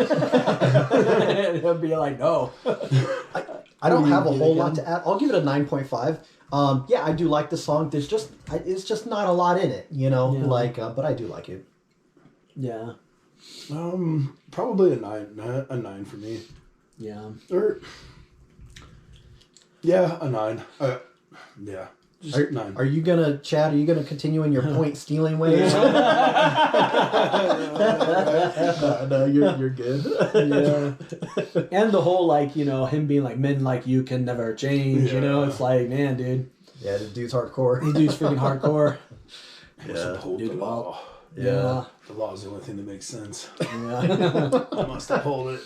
he'll be like, no. I don't have a whole lot to add. I'll give it a 9.5. Yeah, I do like the song. There's just, it's just not a lot in it, you know, Yeah. like, but I do like it. Yeah. Probably a 9 for me. Yeah. Or, yeah, a 9. Yeah, just 9. Are you gonna, Chad? Are you gonna continue in your point stealing ways? No, you're good. Yeah. And the whole, like, you know, him being like, men like you can never change, you know? It's like, man, dude. Yeah, the dude's hardcore. He dude's freaking hardcore. Must uphold the dude, law. Yeah. The law is the only thing that makes sense. Yeah. I must uphold it.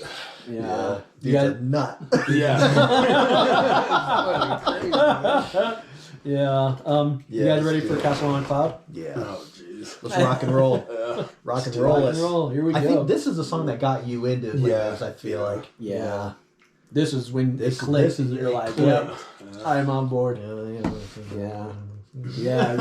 Yeah. Dude's a nut. Yeah. Yeah. You guys ready for Castle on Cloud? Yeah. Oh, jeez. Let's rock and roll. Rock and roll. Rock and roll. Here we go. I think this is the song that got you into Windows, I feel like. Yeah. This is when This it clicks is and you're like, click. yep, I'm on board. Yeah. Yeah,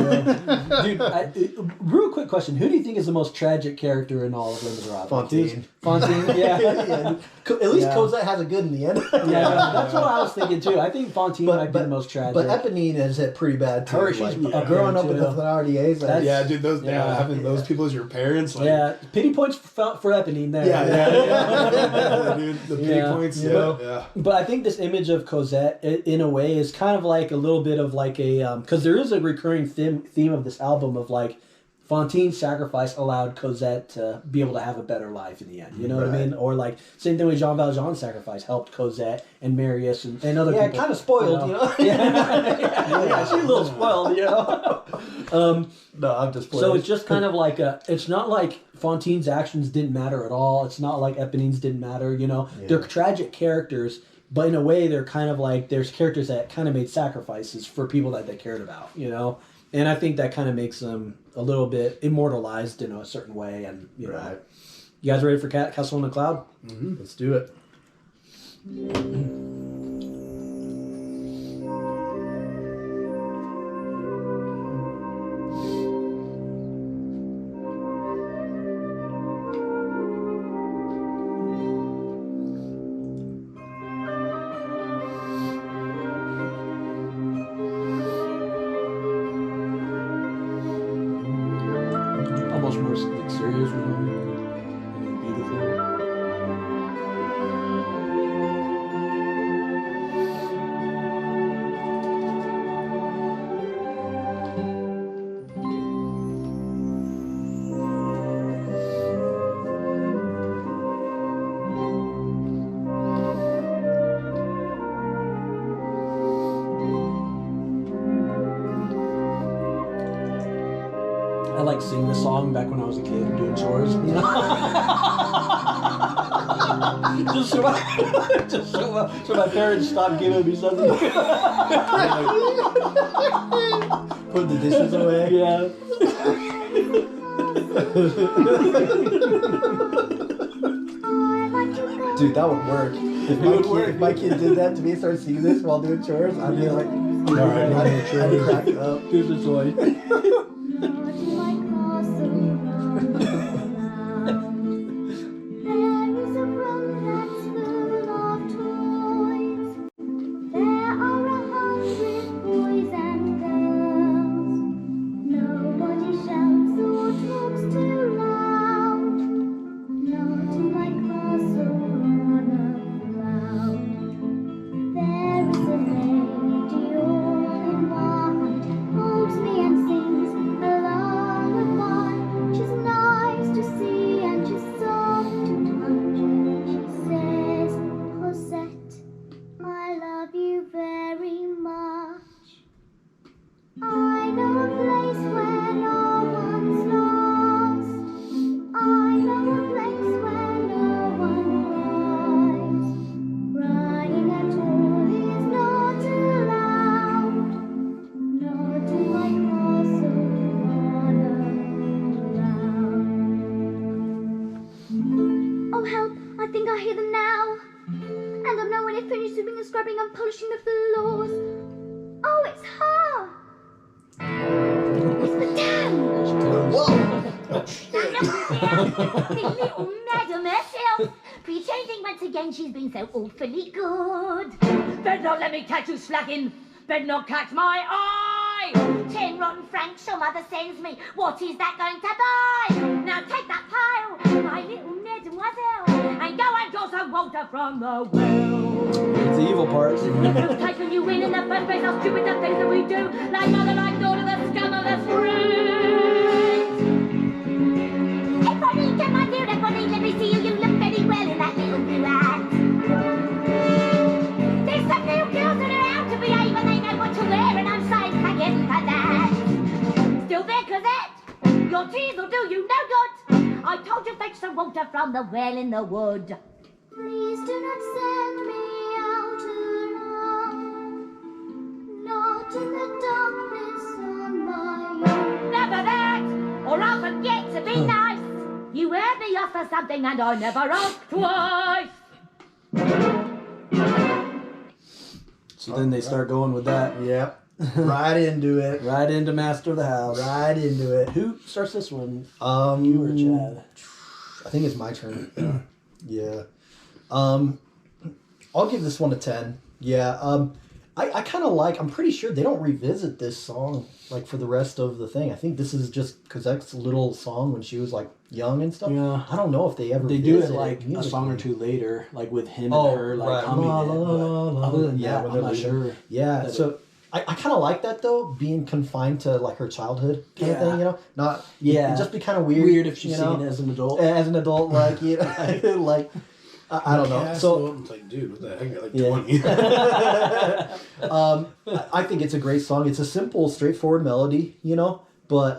dude. Real quick question: who do you think is the most tragic character in all of Les Misérables? Fontaine. Yeah. At least Cosette has a good in the end. Yeah, that's what I was thinking too. I think Fontaine might be the most tragic. But Eponine is hit pretty bad too. Her, she's like, growing up with the Thenardiers. Yeah, dude, having those people as your parents. Like, yeah, pity points for Eponine there. Yeah, dude, the pity points. Yeah. But I think this image of Cosette, in a way, is kind of like a little bit of like a because there is a recurring theme of this album of like Fontaine's sacrifice allowed Cosette to be able to have a better life in the end. You know what I mean? Or like same thing with Jean Valjean's sacrifice helped Cosette and Marius and other people. Yeah, kind of spoiled, you know. Yeah, she's a little spoiled, you know. No, I'm just playing. So it's just kind of like it's not like Fontaine's actions didn't matter at all. It's not like Eponine's didn't matter, you know. Yeah. They're tragic characters, but in a way they're kind of like there's characters that kind of made sacrifices for people that they cared about, you know. And I think that kind of makes them a little bit immortalized in a certain way. And, you know. You guys ready for Castle on the Cloud? Mm-hmm. Let's do it. much more like, serious or something. And beautiful. I like singing this song back when I was a kid doing chores, you know? so my parents stopped giving me something. Put the dishes away. Yeah. Dude, that would work. If my kid did that to me, started singing this while doing chores, I'd be like, alright, I'd crack up. Here's the toy. Little madam herself, pretending once again she's been so awfully good. Better not let me catch you slacking, better not catch my eye. 10 rotten francs your mother sends me, what is that going to buy? Now take that pile, my little mademoiselle, and go and draw some water from the well. It's the evil part. Who's taken you in the first place, how stupid the things that we do, like mother, like daughter, the scum of the street. Everybody, come on, dear, everybody, let me see you, you look very well in that little blue hat. There's some little girls that are out to behave and they know what to wear, and I'm sorry again for that. Still there, Cosette? Your tears will do you no good. I told you fetch some water from the well in the wood. Please do not send me out alone, not in the darkness on my own. Never that, or I'll forget to be nice. You heard me offer something and I never asked twice. So then they start going with that. Yep. Right into it. Right into Master of the House. Right into it. Who starts this one? You or Chad? I think it's my turn. Yeah. I'll give this one a 10. Yeah. I kind of like, I'm pretty sure they don't revisit this song like for the rest of the thing. I think this is just Cosette's little song when she was like young and stuff. Yeah. I don't know if they ever They do it like a song or two later, like with him and her like humming it. But other than that, I'm not sure. Yeah, so I kind of like that though, being confined to like her childhood kind of thing, you know? Not it'd just be kind of weird. If she's singing it as an adult. As an adult, like you know, like I don't know. So it's like, dude, what the heck? Like 20. I think it's a great song. It's a simple, straightforward melody, you know, but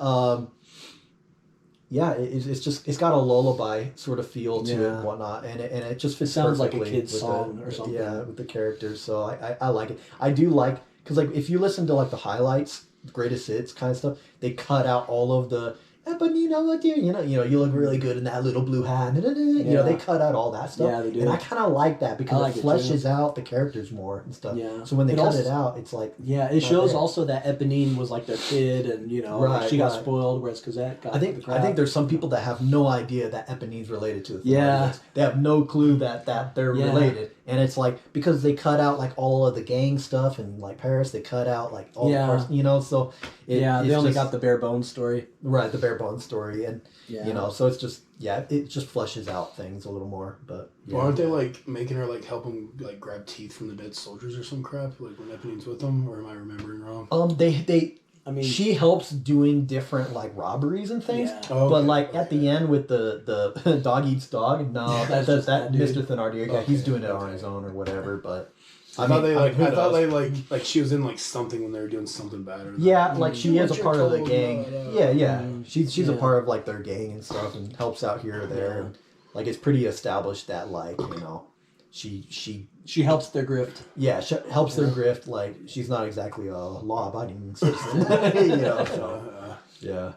yeah, it's got a lullaby sort of feel to it and whatnot, and it just fits. Sounds like a perfectly kid's with song or something. Yeah, with the characters. So I like it. I do like, because like if you listen to like the highlights, greatest hits kind of stuff, they cut out all of the. But you know what, dear? You know, you look really good in that little blue hat. You know, they cut out all that stuff. Yeah, they do. And I kind of like that because like it fleshes out the characters more and stuff. Yeah. So when they cut it out, it's like it shows also that Eponine was like their kid, and you know, she got spoiled, whereas Cosette got. I think there's some people that have no idea that Eponine's related to the Yeah. They have no clue that they're related, And it's like, because they cut out like all of the gang stuff in like Paris, they cut out like all the parts, you know, so they only got the bare bones story. Right, the bare bones story. And, you know, so it's just, it just fleshes out things a little more. But well, aren't they like making her like help him like grab teeth from the dead soldiers or some crap, like when Eponina's with them? Or am I remembering wrong? I mean, she helps doing different like robberies and things, but like at the end with the dog eats dog. No, that's that Mr. Thenardier. He's doing it on his own or whatever. But I thought they she was in like something when they were doing something bad. Or like she is a part of the gang. She's a part of like their gang and stuff, and helps out here or there. And, like it's pretty established that like you know, she helps their grift. Yeah, she helps their grift. Like she's not exactly a law-abiding citizen. You know, so yeah.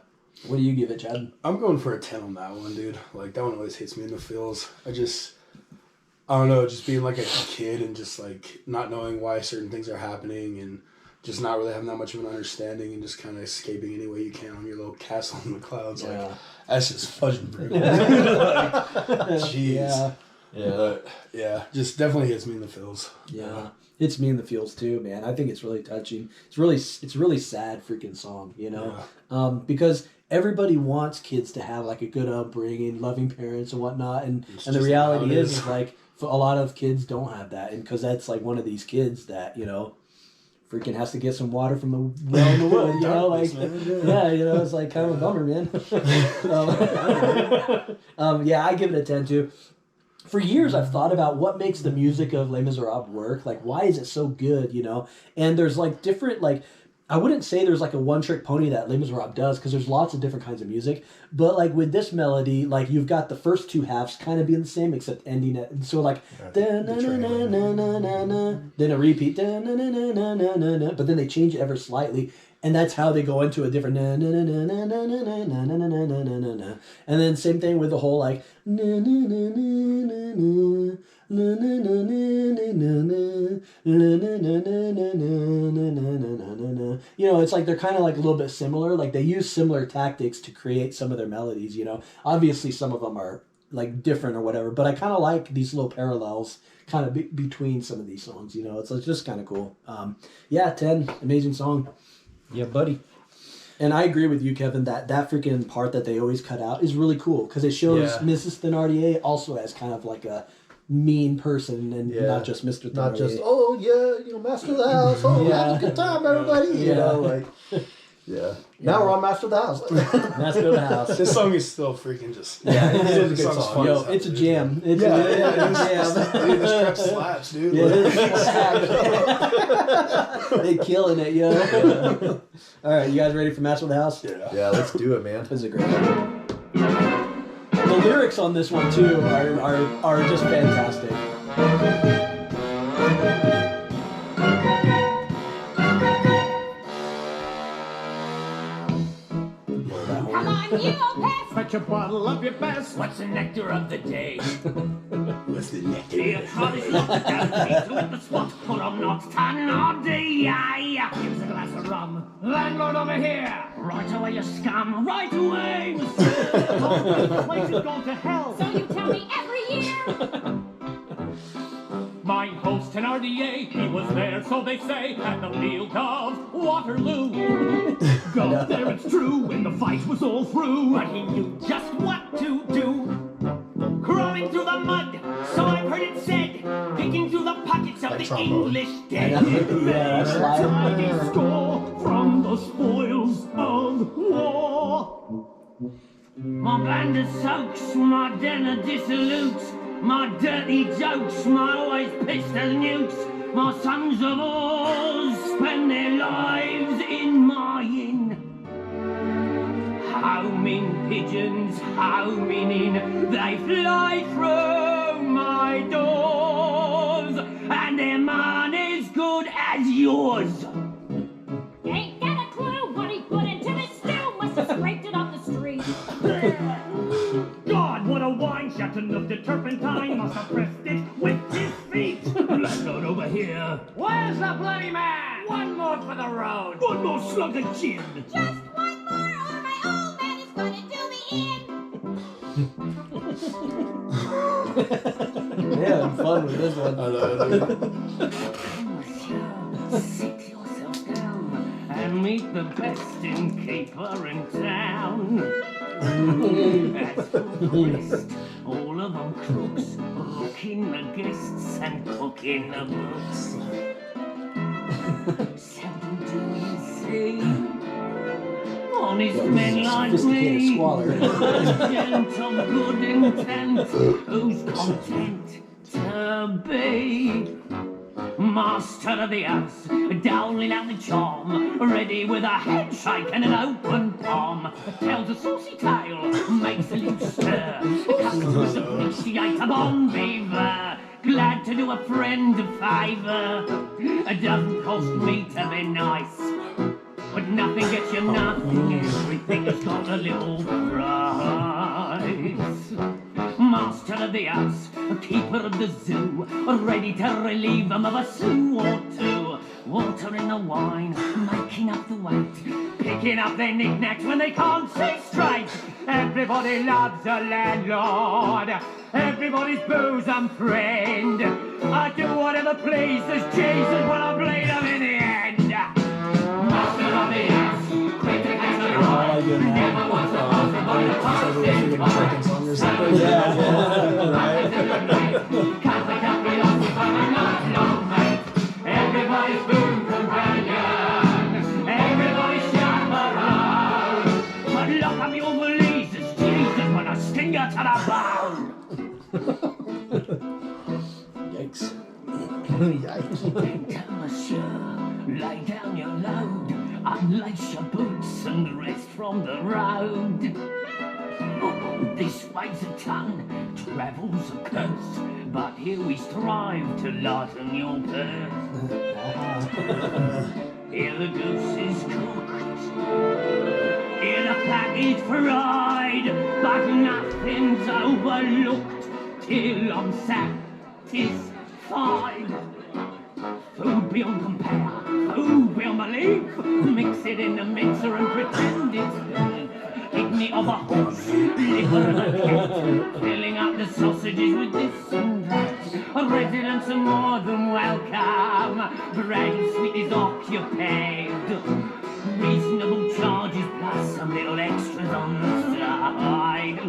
What do you give it, Chad? I'm going for a 10 on that one, dude. Like that one always hits me in the feels. I don't know, just being like a kid and just like not knowing why certain things are happening and just not really having that much of an understanding and just kind of escaping any way you can on your little castle in the clouds. Like that's just fudging brutal. Jeez. Yeah, just definitely hits me in the feels. Yeah, hits me in the feels too, man. I think it's really touching. It's really sad freaking song, you know, because everybody wants kids to have like a good upbringing, loving parents and whatnot, and the reality is like a lot of kids don't have that, and because that's like one of these kids that you know. Freaking has to get some water from the well in the wood, you know, like, you know, it's like kind of a bummer, man. I give it a 10 too. For years, I've thought about what makes the music of Les Misérables work. Like, why is it so good, you know? And there's like different, like, I wouldn't say there's like a one-trick pony that Les Misérables does, because there's lots of different kinds of music. But like with this melody, like you've got the first two halves kind of being the same, except ending it. And so like, then a repeat, but then they change it ever slightly. And that's how they go into a different and then same thing with the whole like you know, it's like they're kind of like a little bit similar. Like they use similar tactics to create some of their melodies, you know. Obviously some of them are like different or whatever, but I kind of like these little parallels kind of between some of these songs, you know. It's just kind of cool. 10, amazing song. Yeah, buddy. And I agree with you, Kevin, that freaking part that they always cut out is really cool because it shows Mrs. Thenardier also as kind of like a mean person and not just Mr. Thenardier. Not just, master of the house. Have a good time, everybody. You know, like, Now we're on Master of the House. Master of the House. This song is still freaking just... Yeah, it's a good song. Yo, it's a jam. It's a jam. Dude, this crap slaps, dude. They killing it, yo. All right, you guys ready for Master of the House? Yeah, let's do it, man. This is a great one. The lyrics on this one, too, are just fantastic. Fetch a bottle of your best. What's the nectar of the day? What's the nectar? Here, try this look down. Need to let the spot. Put on not tan all day. Here's a glass of rum. Landlord over here. Right away, you scum. Right away, the place is going to hell. So you tell me every year. My host Thenardier, he was there, so they say, at the field of Waterloo. Go there, it's true, when the fight was all through, but he knew just what to do. Crawling through the mud, so I've heard it said, picking through the pockets of the English dead. Tidy score from the spoils of war. My band of soaks, my den of dissolutes, my dirty jokes, my always pistol newts, my sons of all spend their lives in my inn. Homing pigeons, homing in, they fly through my doors, and their money's good as yours. Ain't got a clue what he put into this stew, must have scraped it off the street. God, what a wine shot enough to turpentine, must have pressed it with his feet. Landlord over here. Where's the bloody man? One more for the road. One more slug of gin. Just one more or my old man is gonna do me in. Yeah, fun with this one. Sit yourself down and meet the best innkeeper in town. As for the rest, all of them crooks, rooking the guests and cooking the books. Seldom do you see honest men like me, gentle, good intent, who's content to be master of the house, doling out the charm, ready with a handshake and an open palm. Tells a saucy tale, makes a little stir. Customers appreciate a bon vivant. Glad to do a friend a favour. It doesn't cost me to be nice, but nothing gets you nothing. Everything has got a little price. Master of the house, keeper of the zoo, ready to relieve them of a sou or two. Water in the wine, making up the weight, picking up their knickknacks when they can't see straight. Everybody loves a landlord, everybody's bosom friend. I do whatever pleases Jesus when I bleed them in the end. Master of the house, quick to catch the ride, never wants a everybody's boom companion, everybody's chaperone. But lock up your valises, Jesus, when I sting you to the bone. Yikes. Enter, monsieur, lay down your load, unlace your boots and rest from the road. This way's a tongue, travel's a curse, but here we strive to lighten your purse. Here the goose is cooked, here the fat is fried, but nothing's overlooked till I'm satisfied. Food beyond compare, food beyond belief. Mix it in the mixer and pretend it's beef. Kidney of a horse, liver of a cat, filling up the sausages with this and that. Residents are more than welcome, bread and sweet is occupied. Reasonable charges plus some little extras on the side.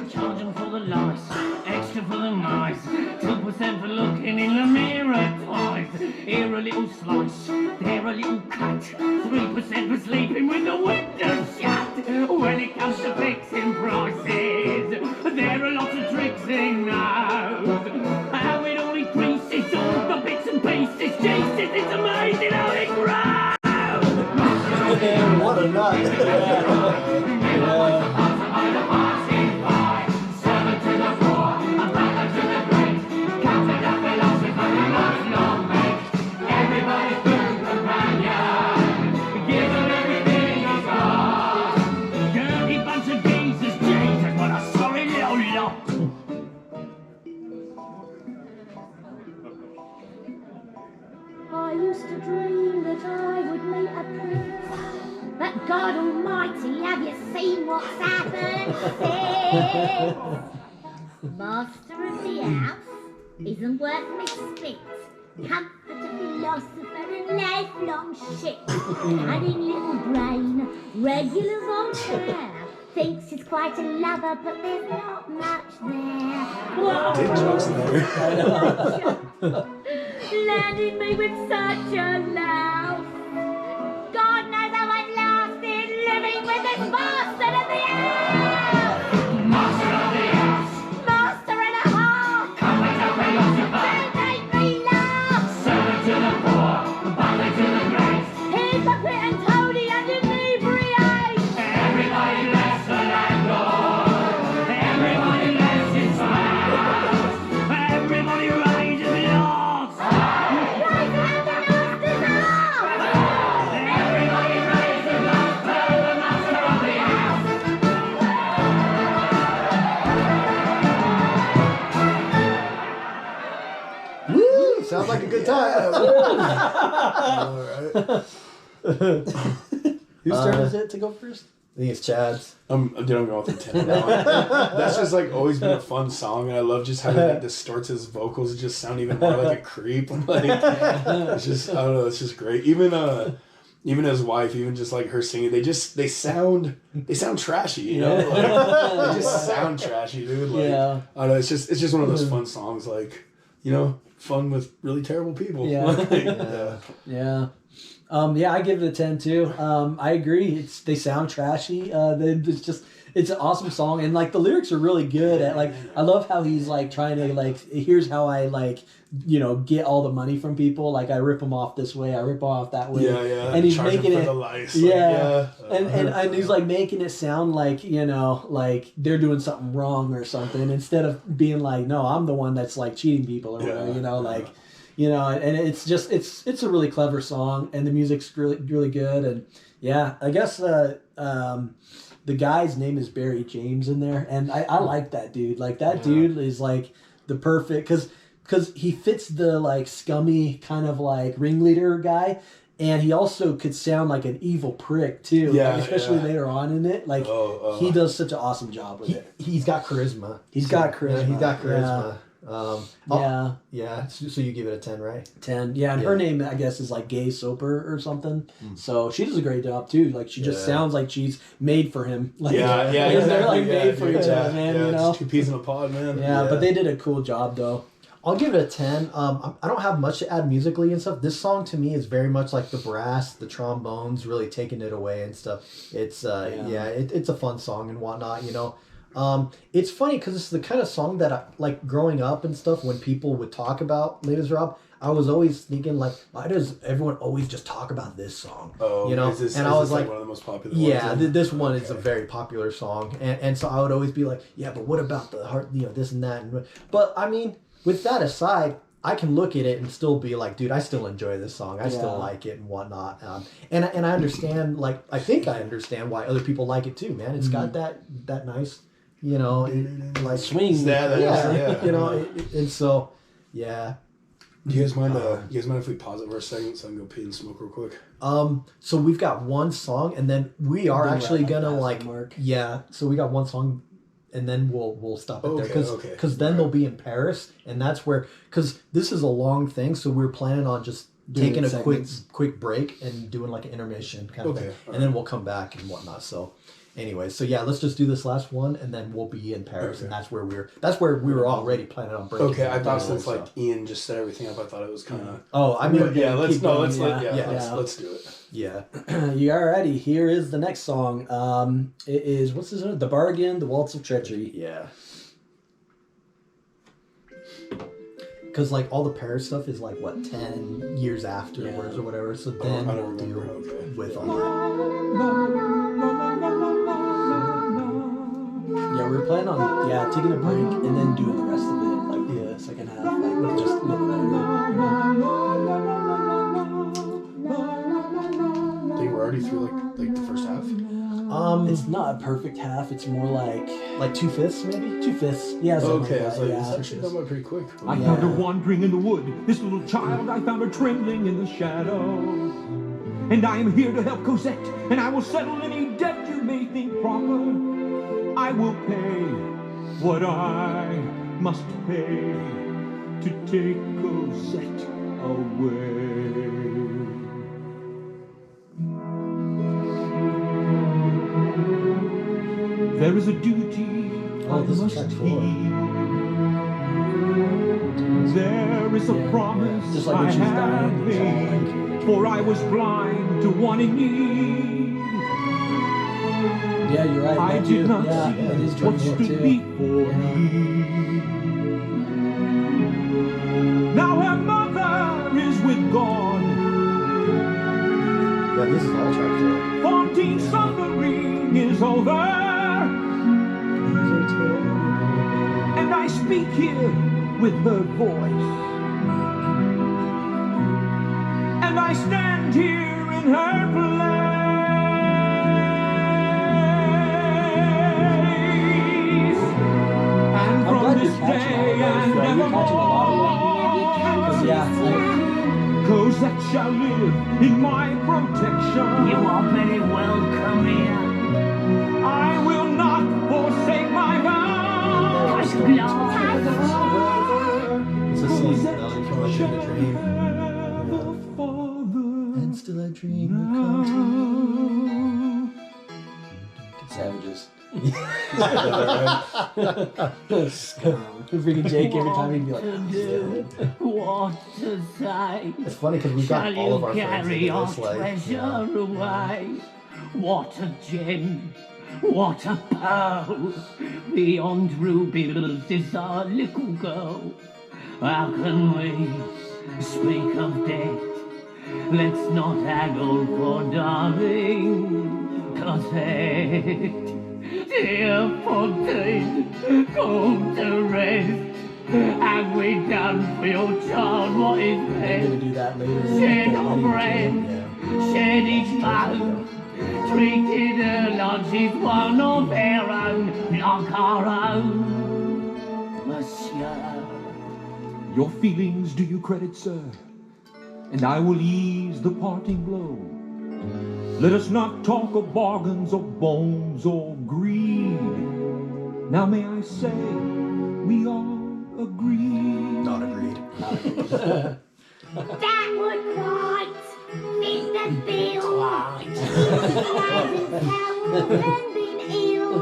Charge them for the lice, extra for the mice, 2% for looking in the mirror twice. Here a little slice, there a little cut, 3% for sleeping with the window shut. When it comes to fixing prices, there are lots of tricks in those. How it all increases, all the bits and pieces, Jesus, it's amazing how it grows. What a nut. I used to dream that I would meet a prince, but God Almighty, have you seen what's happened since? Master of the house isn't worth me spit. Comforter, philosopher and lifelong shit. Cunning little brain, regular Voltaire. Thinks he's quite a lover, but there's not much there. Dick jokes there. Landing me with such a louse. God knows how I've lasted living with this bastard of the house. Master of the house, Master and a half. come and tell philosopher. They make me laugh. Servant to the poor, butler to the great. Hypocrite and toady and inebriate. Everybody bless the landlord. Everybody bless his spouse. Everybody raise his loss. Right around the master's arm. Everybody raise the glass for the master of the house. Woo! Sounds like a good time. All right. Whose turn is it to go first? think it's Chad's. I'm going with the 10 now. That's just like always been a fun song, and I love just how he like distorts his vocals. It just sound even more like a creep. Like it's just, I don't know, it's just great. Even his wife, even just like her singing, they sound trashy, you know? Like, they just sound trashy, dude. Like, I don't know, it's just one of those fun songs, like, you know, fun with really terrible people. I give it a 10 too. I agree. They sound trashy. It's an awesome song, and like the lyrics are really good. At like, I love how he's like trying to like, here's how I like, you know, get all the money from people. Like I rip them off this way, I rip them off that way. And he's making it. And he's like making it sound like, you know, like they're doing something wrong or something, instead of being like, no, I'm the one that's like cheating people or whatever. You know, like. You know, and it's just it's a really clever song, and the music's really really good, and I guess the guy's name is Barry James in there, and I like that dude. Like that dude is like the perfect because he fits the like scummy kind of like ringleader guy, and he also could sound like an evil prick too. Especially later on in it. Like he does such an awesome job with it. He's got charisma. He's got charisma. So you give it a 10, right? 10. And her name, I guess, is like Gay Soper or something. So she does a great job too. Like she just sounds like she's made for him. Like, they're like made for each other, man. You know, two peas in a pod, man. But they did a cool job though. I'll give it a 10. I don't have much to add musically and stuff. This song to me is very much like the brass, the trombones really taking it away and stuff. It's it's a fun song and whatnot, you know. It's funny because it's the kind of song that I, like growing up and stuff, when people would talk about Les Misérables, I was always thinking like, why does everyone always just talk about this song? You know, I was like one of the most popular ones? This one is a very popular song, and so I would always be like, but what about the heart, you know, this and that, but I mean, with that aside, I can look at it and still be like, dude, I still enjoy this song. I still like it and whatnot. And I understand, like, I think I understand why other people like it too, man. It's got that nice, you know, like swing. You know, and so, Do you guys mind? If we pause it for a second so I can go pee and smoke real quick? So we've got one song, and then we are actually gonna So we got one song, and then we'll stop it there because then they'll be in Paris, and that's where, because this is a long thing, so we're planning on just taking a quick break and doing like an intermission kind of thing, and then we'll come back and whatnot. So. Anyway, so let's just do this last one, and then we'll be in Paris, and that's where we were already planning on breaking. Okay, I thought since like Ian just set everything up, I thought it was kind of. Let's do it. Yeah. You are ready. Here is the next song. It is what's this? The Bargain, The Waltz of Treachery. Yeah. Because like all the Paris stuff is like what 10 years afterwards or whatever. So then we'll deal with all that. Yeah, we're planning on taking a break and then doing the rest of it, like the second half, like just a little later. I think we're already through like the first half. It's not a perfect half. It's more like 2/5 maybe. 2/5. Yeah. Okay, I was like, it's actually done by pretty quick. I found her wandering in the wood. This little child, I found her trembling in the shadows. And I am here to help Cosette, and I will settle any debt you may think proper. I will pay what I must pay to take Cosette away. There is a duty I must heed. There is a promise just like I when she's have dying, made, for I was blind to want in need. Yeah, you're right. I did not see what stood before me. Now her mother is with God. Yeah, this is all track 4. 14 suffering is over. And I speak here with her voice. And I stand here in her place. And from this day and evermore, Cosette shall live in my protection. You are very welcome here. I will not forsake my vow. It's a scene melody from like in a dream. And still a dream will come. Savages. Freaking Jake every time he'd be like, what to say? It's funny because we've got all of our friends carry into our this, like, treasure away? What a gem, what a pearl, beyond rubies is our little girl. How can we speak of death? Let's not haggle for darling Cosette. Dear Fontaine, go to rest. Have we done for your child what is I'm best? gonna do that later. Shed our bread, shed each bone, treated her like she's one of her own, like our own, monsieur. Your feelings do you credit, sir, and I will ease the parting blow. Let us not talk of bargains or bones or greed. Now may I say, we all agreed. Not agreed. That would quite fit the bill. He hasn't been ill.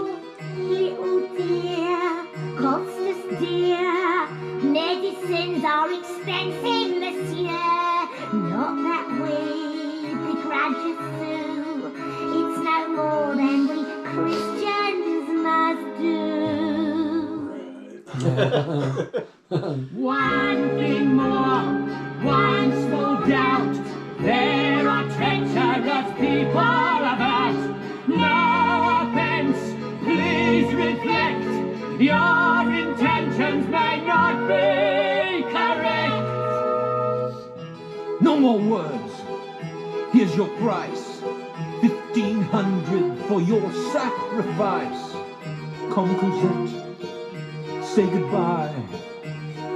Little dear, Costas dear, medicines are expensive, monsieur. Not that we begrudge you, Sue. It's no more than we Christians must do. One thing more, one small doubt. There are treacherous people about. No offense, please reflect. Your intentions may not be correct. No more words. Here's your price. 1,500 for your sacrifice. Come, Cosette, say goodbye.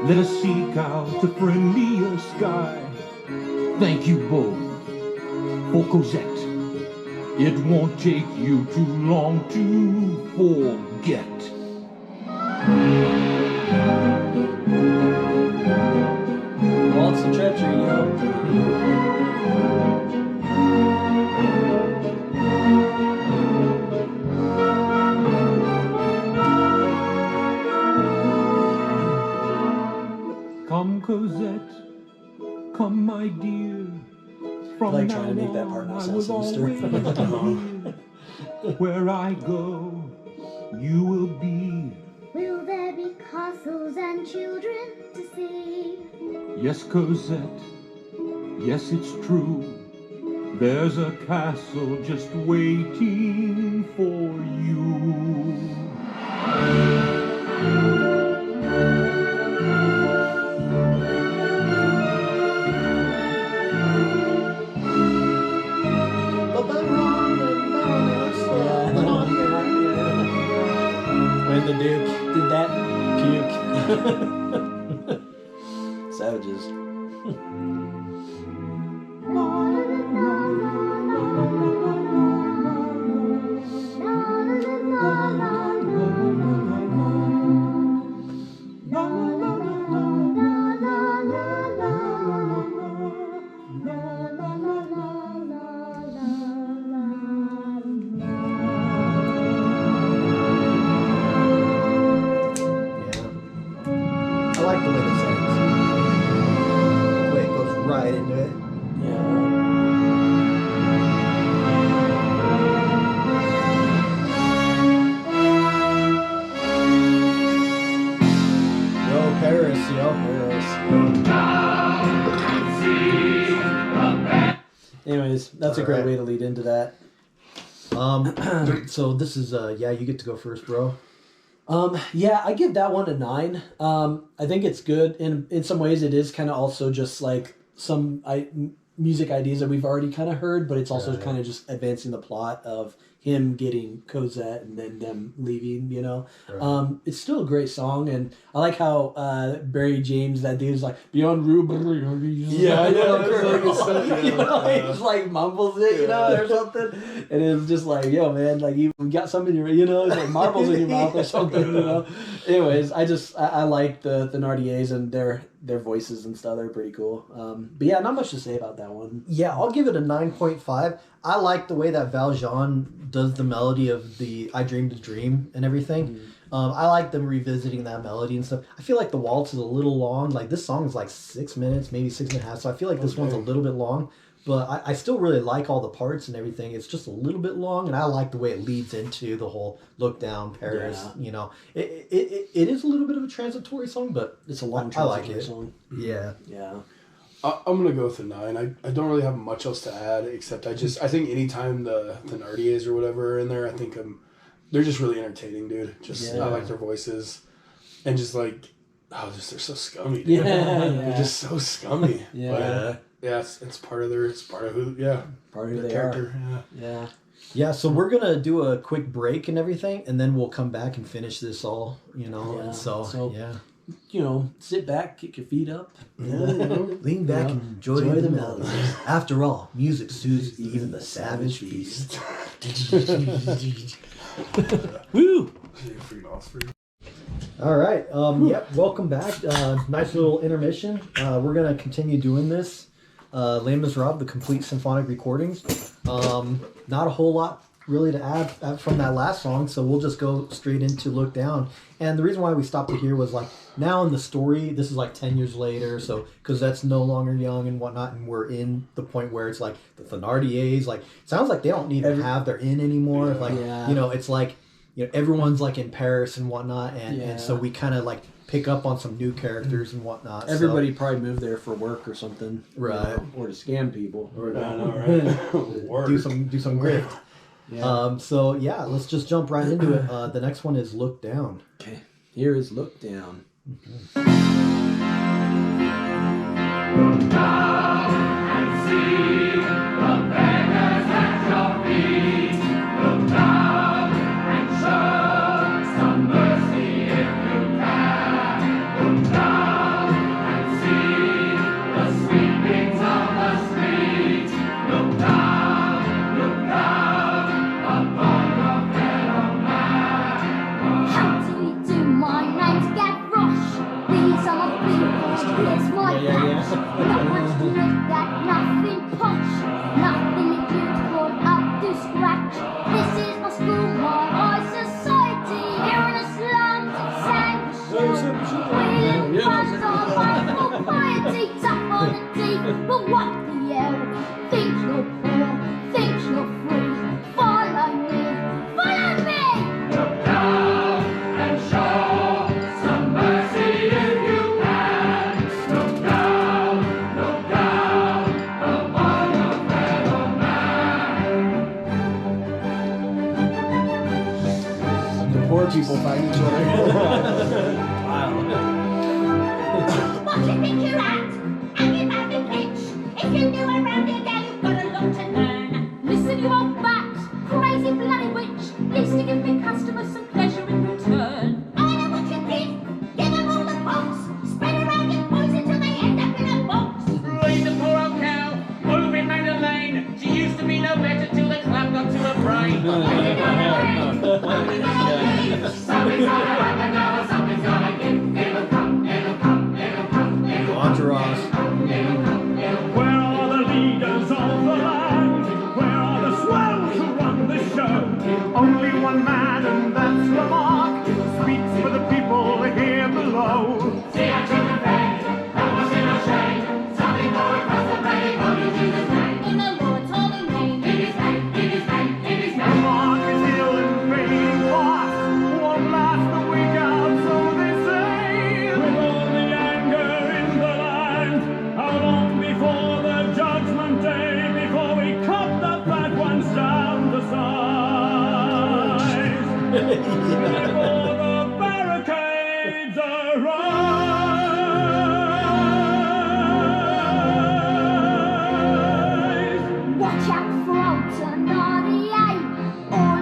Let us seek out a friendlier sky. Thank you both for Cosette. It won't take you too long to forget. Waltz and treachery, yo. Come, Cosette, come, my dear. From Like trying to now make that part on, not I sound will sinister. always be here. Where I go, you will be. Will there be castles and children to see? Yes, Cosette, yes, it's true. There's a castle just waiting for you. When the Duke did that puke. Savages. I like the way this ends. The way it goes right into it. Yo, Paris, yo. Anyways, that's a great way to lead into that. So this is yeah, you get to go first, bro. Yeah, I give that one a 9. I think it's good. In some ways, it is kind of also just like some music ideas that we've already kind of heard, but it's also kind of just advancing the plot of him getting Cosette and then them leaving, you know. Right. It's still a great song, and I like how Barry James, that dude, is like, beyond Ruby. Yeah, He's like mumbles it, you know, or something. And it's just like, yo, man, like you got something in your, you know, it's like marbles in your mouth or something, you know. Anyways, I like the Thenardiers and their voices and stuff. They're pretty cool. But yeah, not much to say about that one. Yeah, I'll give it a 9.5. I like the way that Faljean does the melody of the I Dreamed a Dream and everything. I like them revisiting that melody and stuff. I feel like the waltz is a little long. Like this song is like 6 minutes, maybe 6.5. So I feel like this one's a little bit long. But I still really like all the parts and everything. It's just a little bit long, and I like the way it leads into the whole Look Down Paris. Yeah. You know, it is a little bit of a transitory song, but it's a long transitory song. Yeah. Yeah. I'm gonna go with a 9. I don't really have much else to add except I think anytime the Thenardiers or whatever are in there, I think they're just really entertaining, dude. I like their voices, and just like they're so scummy, dude. They're just so scummy. But, it's part of who part of who their they character. are. Yeah, so we're gonna do a quick break and everything, and then we'll come back and finish this all, you know. Yeah. And so yeah. You know, sit back, kick your feet up, lean back and enjoy the melody. After all, music soothes even the savage beast. Woo! All right. Yep. Welcome back. Nice little intermission. We're gonna continue doing this. Les Misérables, the complete symphonic recordings. Not a whole lot really to add from that last song, so we'll just go straight into Look Down. And the reason why we stopped it here was like now in the story, this is like 10 years later, so because that's no longer young and whatnot, and we're in the point where it's like the Thenardiers, like it sounds like they don't even have their inn anymore. Like you know, it's like everyone's like in Paris and whatnot, and so we kind of like pick up on some new characters and whatnot. Everybody probably moved there for work or something, right? Or to scam people, or do some grift. Yeah. So yeah, let's just jump right into it. The next one is Look Down. Okay, here is Look Down. Look down and see the beggars at your feet. Look down and show some mercy if you can. Look down and see the sweepings of the street. Look down upon your fellow man. How do you do? My name's Gavroche. These are my people. Here's my patch. Not much to look at, nothing posh, nothing that you'd call up to scratch. This is my school, my high society. Here in the slums, it's sanctuary. We live fast on fight for piety, tough on the deep. But what the hell? Think you're poor, think you're free. Follow me, follow me. Look down and show some mercy if you can. Look down upon your fellow man. The poor people fight each other. What do you think you're at? Hanging back the pitch. If you knew around here, girl, you've got a lot to learn. Listen, you old bat, crazy bloody witch. Least to give me customers some pleasure in return. I know what you did. Give them all the box. Spread around your boys until they end up in a box. Leave the poor old cow, moving round the lane. She used to be no better till the club got to her brain. Something's gonna happen now, something's gonna give. It'll come, it'll come, it'll come, it'll come. Entourage. Where are the leaders of the land? Where are the swells who run the show? Only one man, and that's Lamarck, speaks for the people here below. See our children beg, no one's in our shame. Something more across the bay, only Jesus' name. In the Lord's holy name. In his name, in his name, in his name. Lamarck is ill and fading fast. Won't last a week out, so they say. With all the anger in the land, how long before the judgment day? Before we cut the fat ones down the sides. Before the barricades arise. Watch out for old Thenardier. All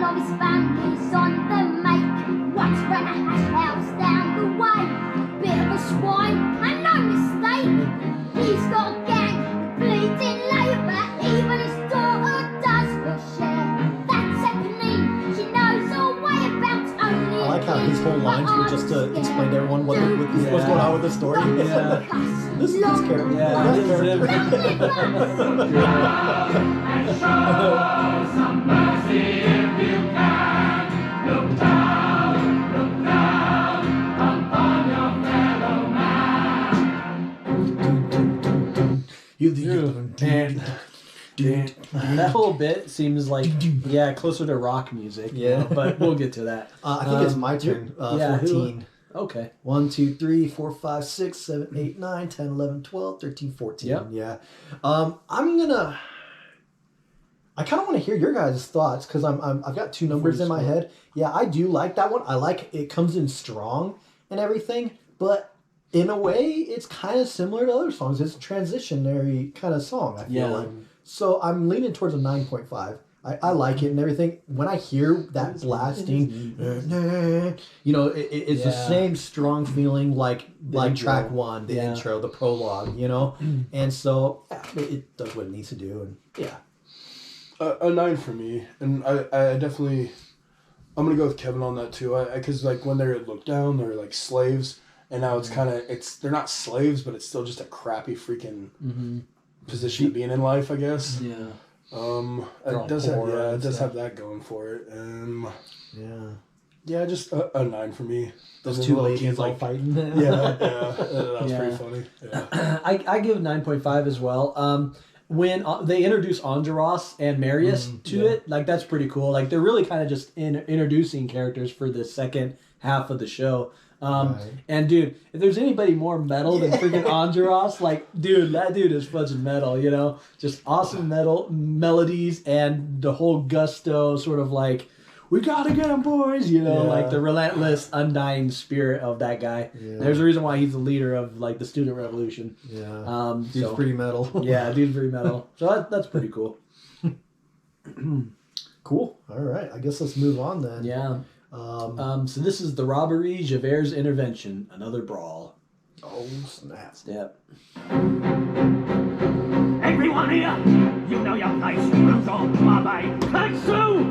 his whole lines were just to explain to everyone what's going on with the story. Yeah. This character. Yeah, that this is him. Some mercy if you can. Look down upon your fellow man. That whole bit seems like closer to rock music. Yeah, but we'll get to that. I think it's my turn. 14. Okay. 1, 2, 3, 4, 5, 6, 7, 8, 9, 10, 11, 12, 13, 14. Yep. Yeah. I kind of want to hear your guys' thoughts because I've got two numbers in my head. Yeah, I do like that one. I like it comes in strong and everything, but in a way, it's kind of similar to other songs. It's a transitionary kind of song, I feel like. So I'm leaning towards a 9.5. I like it and everything. When I hear that blasting, it's the same strong feeling like track 1, the intro, the prologue, And so it does what it needs to do. And a 9 for me. And I definitely, I'm going to go with Kevin on that too. Because like when they're looked down, they're like slaves. And now it's kind of, they're not slaves, but it's still just a crappy freaking position of being in life, I guess. Yeah. It does have that going for it. Just a 9 for me. Those two ladies all fighting. That was pretty funny. Yeah. I give 9.5 as well. When they introduce Angeros and Marius to it, like that's pretty cool. Like they're really kind of just introducing characters for the second half of the show. And dude, if there's anybody more metal than freaking Angeros, like dude, that dude is fucking metal, just awesome metal melodies and the whole gusto sort of like, we gotta get him, boys, like the relentless undying spirit of that guy. There's a reason why he's the leader of like the student revolution. Dude's pretty metal. Dude's pretty metal. So that's pretty cool. Cool. All right, I guess let's move on then. So this is The Robbery, Javert's Intervention, Another Brawl. Oh, snap. Yep. Everyone here, you know your place. Bonjour, bye-bye. Katsu!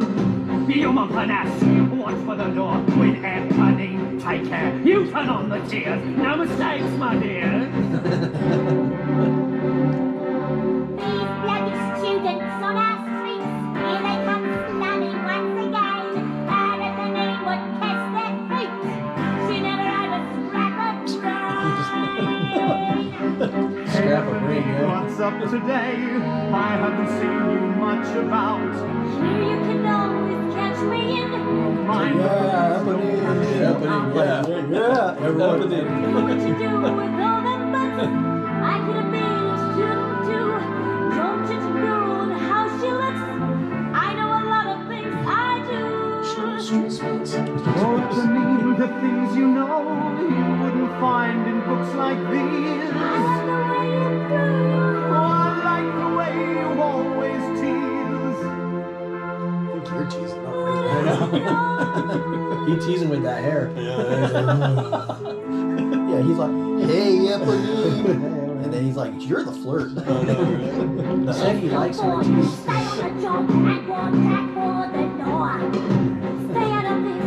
You Montparnasse, watch for the door with happening. Take care, you turn on the tears. No mistakes, my dear. These bloody students on our streets, here they come slamming once again. And if the name would kiss their feet, she never had a scrap of brain. Scrap of brain, What's up today? I haven't seen you much about. Here you can always catch me in. Mind Everyone did. What you do with all them butts? I could have been a student too. Don't judge a girl on how she looks. I know a lot of things I do. opening the things you know you wouldn't find in books like these. I like the way you do. Oh, I like the way you always tease. I think you're teasing up. He teasing with that hair. Yeah, he's like, hey, and then he's like, you're the flirt. He said he likes her Stay tease. on the job and walk back for the door. Stay out of this.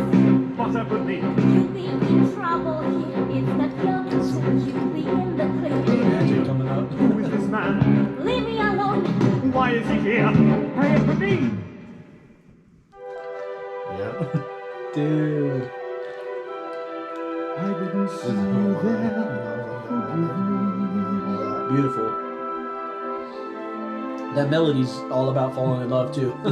What's up with me? You'll be in trouble here. It's that young and you'll be in the clear. Magic coming up. Who is this man? Leave me alone. Why is he here? Hurry up for me! Yeah. Dude. I didn't see you there. Beautiful. That melody's all about falling in love too. I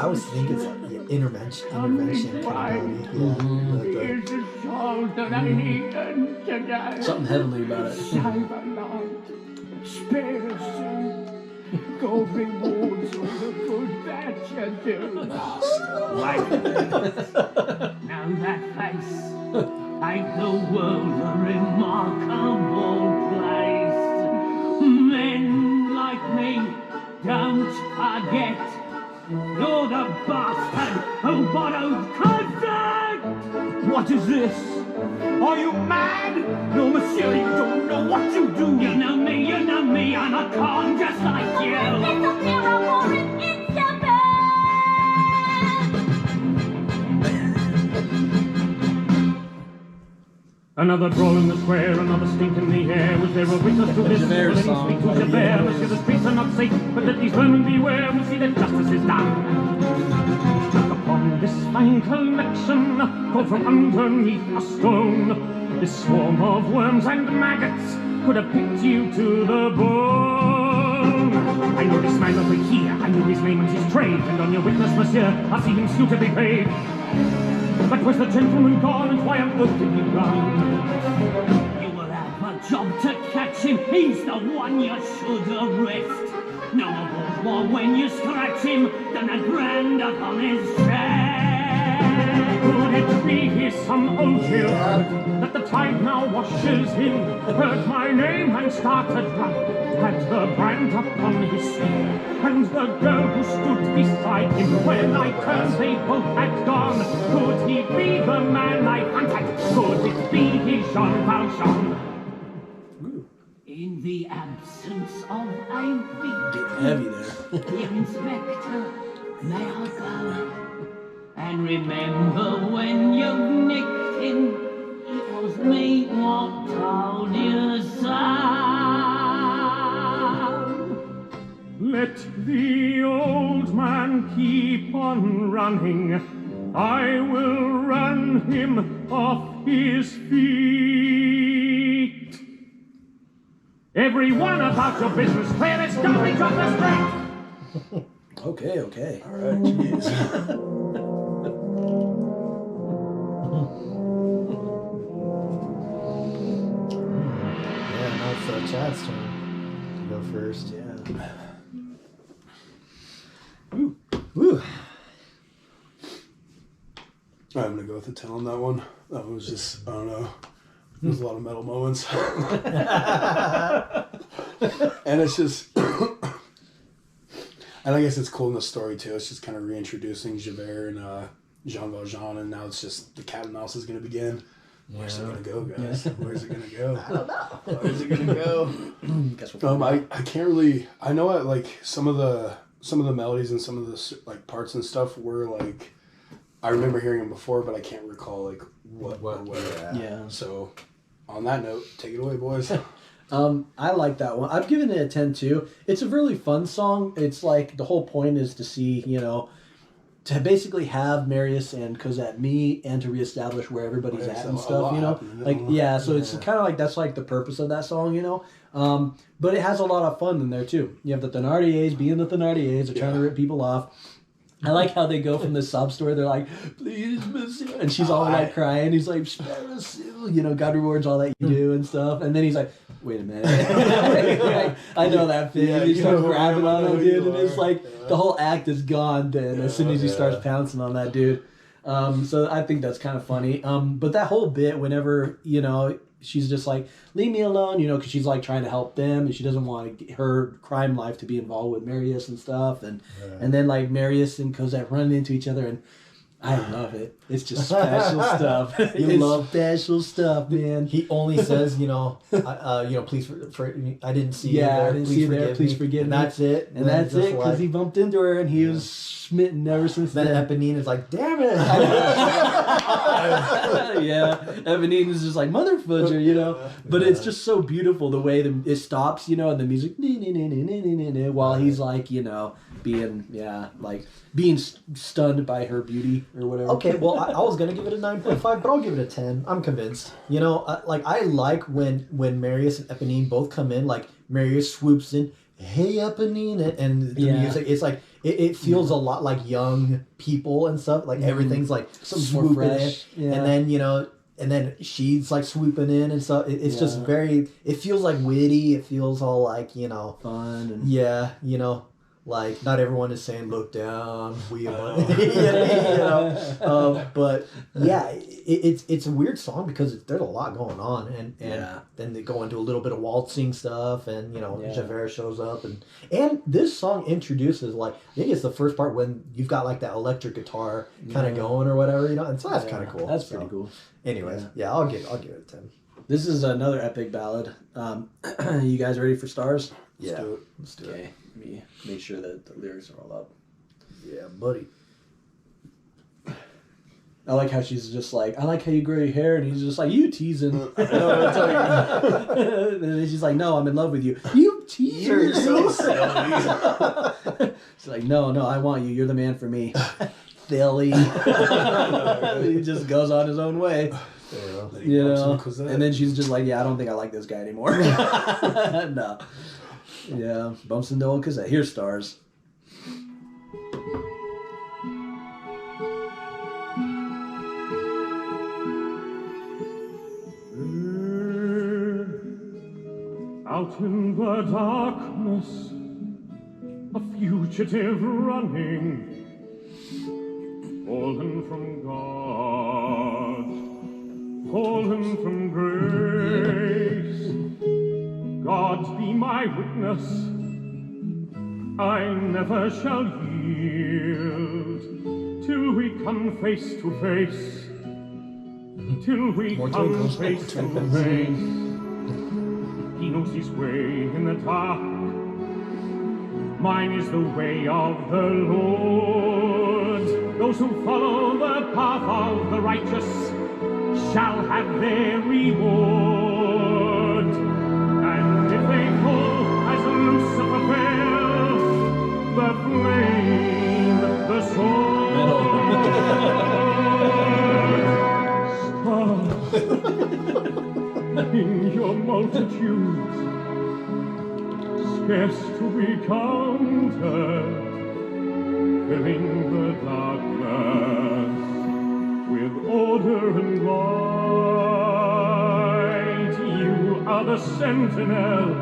always think it's like intervention kind of melody. Here's the soul that I need today. Something heavenly about it. Cyberlight, spare us, go rewards all the good that you do. Like now that face, ain't the world a remarkable place? Men like me, don't forget, you're the bastard who borrowed consent! What is this? Are you mad? No, monsieur, you don't know what you do. You know me, I'm a con just like you. It's a mirror for it. It's your bed. Another brawl in the square, another stink in the air. Was there a witness to this? Will any speak to Javert? Monsieur, the streets are not safe, but let these vermin beware. We'll see that justice is done. Look upon this fine collection, called from underneath a stone. This swarm of worms and maggots could have picked you to the bone. I know this man over here, I know his name and his trade, and on your witness, monsieur, I see him suitably paid. But where's the gentleman gone, and why on earth did he run? You will have a job to catch him, he's the one you should arrest. No more bourgeois when you scratch him than a grand upon his chest. Could it be he's some old hill that the tide now washes in? Heard my name and started run, had the brand upon his skin, and the girl who stood beside him, when I turned they both had gone. Could he be the man I hunted? Could it be he Jean Valjean? In the absence of a victim, Heavy there. dear Inspector, may I go? And remember when you nicked him, it was me what told you so. Let the old man keep on running, I will run him off his feet. Everyone about your business, clear this garbage off the street! Okay. All right, jeez. Yeah, now it's Chad's turn to go first. Yeah. Woo. I'm gonna go with a 10 on that one. That was just, I don't know. There's a lot of metal moments. And it's just, and I guess it's cool in the story too. It's just kind of reintroducing Javert and Jean Valjean, and now it's just the cat and mouse is gonna begin. Where's it gonna go, guys? Where's it gonna go? I don't know. Where's it gonna go? I can't really. I know like some of the melodies and some of the like parts and stuff were like, I remember hearing them before, but I can't recall like what. Yeah. So, on that note, take it away, boys. I like that one. I've given it a 10 too. It's a really fun song. It's like the whole point is to see, to basically have Marius and Cosette meet and to reestablish where everybody's at and stuff, So it's kind of like that's like the purpose of that song, but it has a lot of fun in there too. You have the Thénardiers being the Thénardiers, they're trying to rip people off. I like how they go from the sob story. They're like, please, monsieur. And she's all like crying. He's like, spare us, God rewards all that you do and stuff. And then he's like, wait a minute. I know that thing. And he starts grabbing on that dude. And it's like the whole act is gone then as soon as he starts pouncing on that dude. So I think that's kind of funny. But that whole bit, whenever, she's just like, leave me alone, because she's like trying to help them and she doesn't want her crime life to be involved with Marius and stuff. And then like Marius and Cosette run into each other and I love it. It's just special stuff. You love special stuff, man. He only says, please, I didn't see you there. I didn't see you there. Please forgive me. And that's it. And that's it because he bumped into her and he was smitten ever since then. Eponine is like, damn it. Yeah. Eponine is just like, mother fudger, But it's just so beautiful the way it stops, and the music, while he's like, being stunned by her beauty or whatever. Okay, well, I was going to give it a 9.5, but I'll give it a 10. I'm convinced. I like when Marius and Eponine both come in, like Marius swoops in, hey, Eponine, and the music, it's like, it feels a lot like young people and stuff, like everything's like swooping in, and then, and then she's like swooping in and stuff. It's just very, it feels like witty, it feels all like, fun. And... like not everyone is saying look down, but yeah, it's a weird song because there's a lot going on, and then they go into a little bit of waltzing stuff, and Javert shows up, and this song introduces I think it's the first part when you've got like that electric guitar kind of going or whatever, and so that's kind of cool. That's pretty cool. Anyways, I'll give it a 10. This is another epic ballad. You guys ready for stars? Yeah, let's do it. Okay, let me make sure that the lyrics are all up. Yeah, buddy. I like how she's just like, I like how you grow your hair, and he's just like, you teasing. And then she's like, no, I'm in love with you. You teaser. You're so silly. She's like, no, I want you. You're the man for me. Silly. He just goes on his own way. You know? And then she's just like, yeah, I don't think I like this guy anymore. No. Yeah, bumps into old Cosette. Here's Stars. Out in the darkness, a fugitive running, fallen from God, fallen from grace. God be my witness, I never shall yield till we come face to face, till we come face to face. He knows his way in the dark. Mine is the way of the Lord. Those who follow the path of the righteous shall have their reward. And if they fall as Lucifer fell, the flame, the sword, in your multitudes, scarce to be counted, filling the darkness with order and light. You are the sentinels,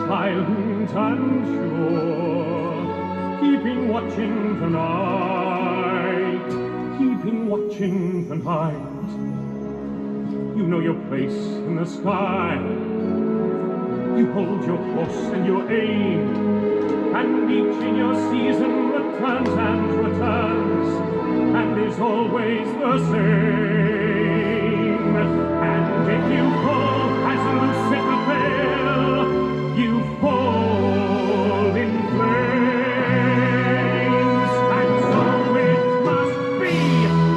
silent and sure, keeping watching the night, keeping watching the night. You know your place in the sky. You hold your course and your aim, and each in your season returns and returns, and is always the same. And if you fall as Lucifer fell, you fall in flames. And so it must be,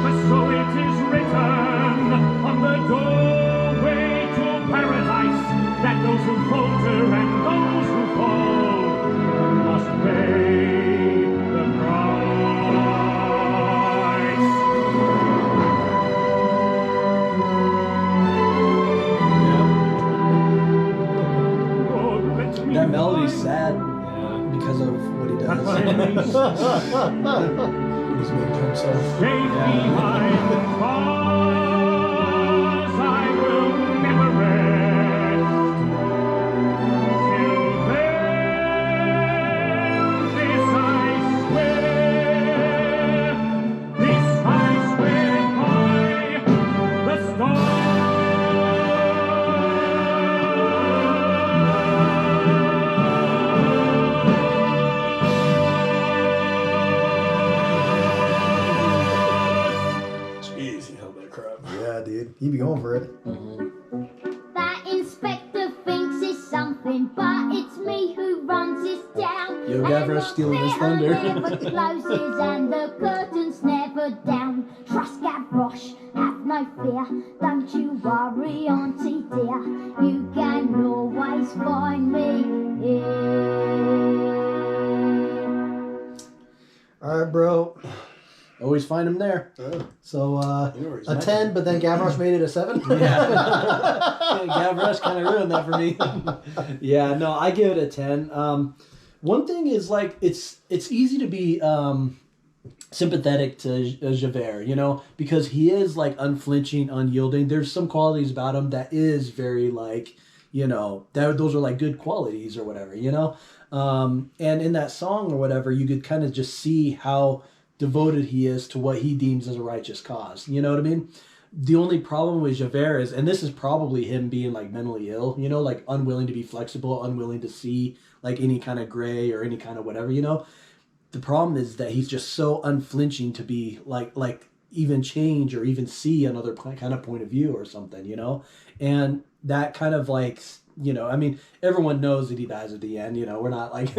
for so it is written on the doorway to paradise, that those who falter and those who fall must pay the price. Lord, let me That melody's find sad because of what he that does. He's making himself. Stay behind bars, I will never rest. Till then, this I swear by the stars. Jeez, he held that crap. Yeah, dude. You be going for it. That inspector thinks it's something, but it's me who runs this town. Yo, And Gavroche the stealing his theatre thunder. never closes and the curtain's never down. Trust Gavroche, have no fear. Don't you worry, Auntie dear. You can always find me here. All right, bro. Always find him there. So You know where he's a at. 10, but then Gavroche made it a 7. Gavroche kind of ruined that for me. Yeah, no, I give it a 10. One thing is like it's easy to be sympathetic to Javert, you know, because he is like unflinching, unyielding. There's some qualities about him that is very like, you know, those are like good qualities or whatever, you know. And in that song or whatever, you could kind of just see how devoted he is to what he deems as a righteous cause. You know what I mean? The only problem with Javert is, and this is probably him being like mentally ill, you know, like unwilling to be flexible, unwilling to see like any kind of gray or any kind of whatever, you know. The problem is that he's just so unflinching to be like even change or even see another kind of point of view or something, you know. And that kind of like, you know, I mean, everyone knows that he dies at the end, you know, we're not like,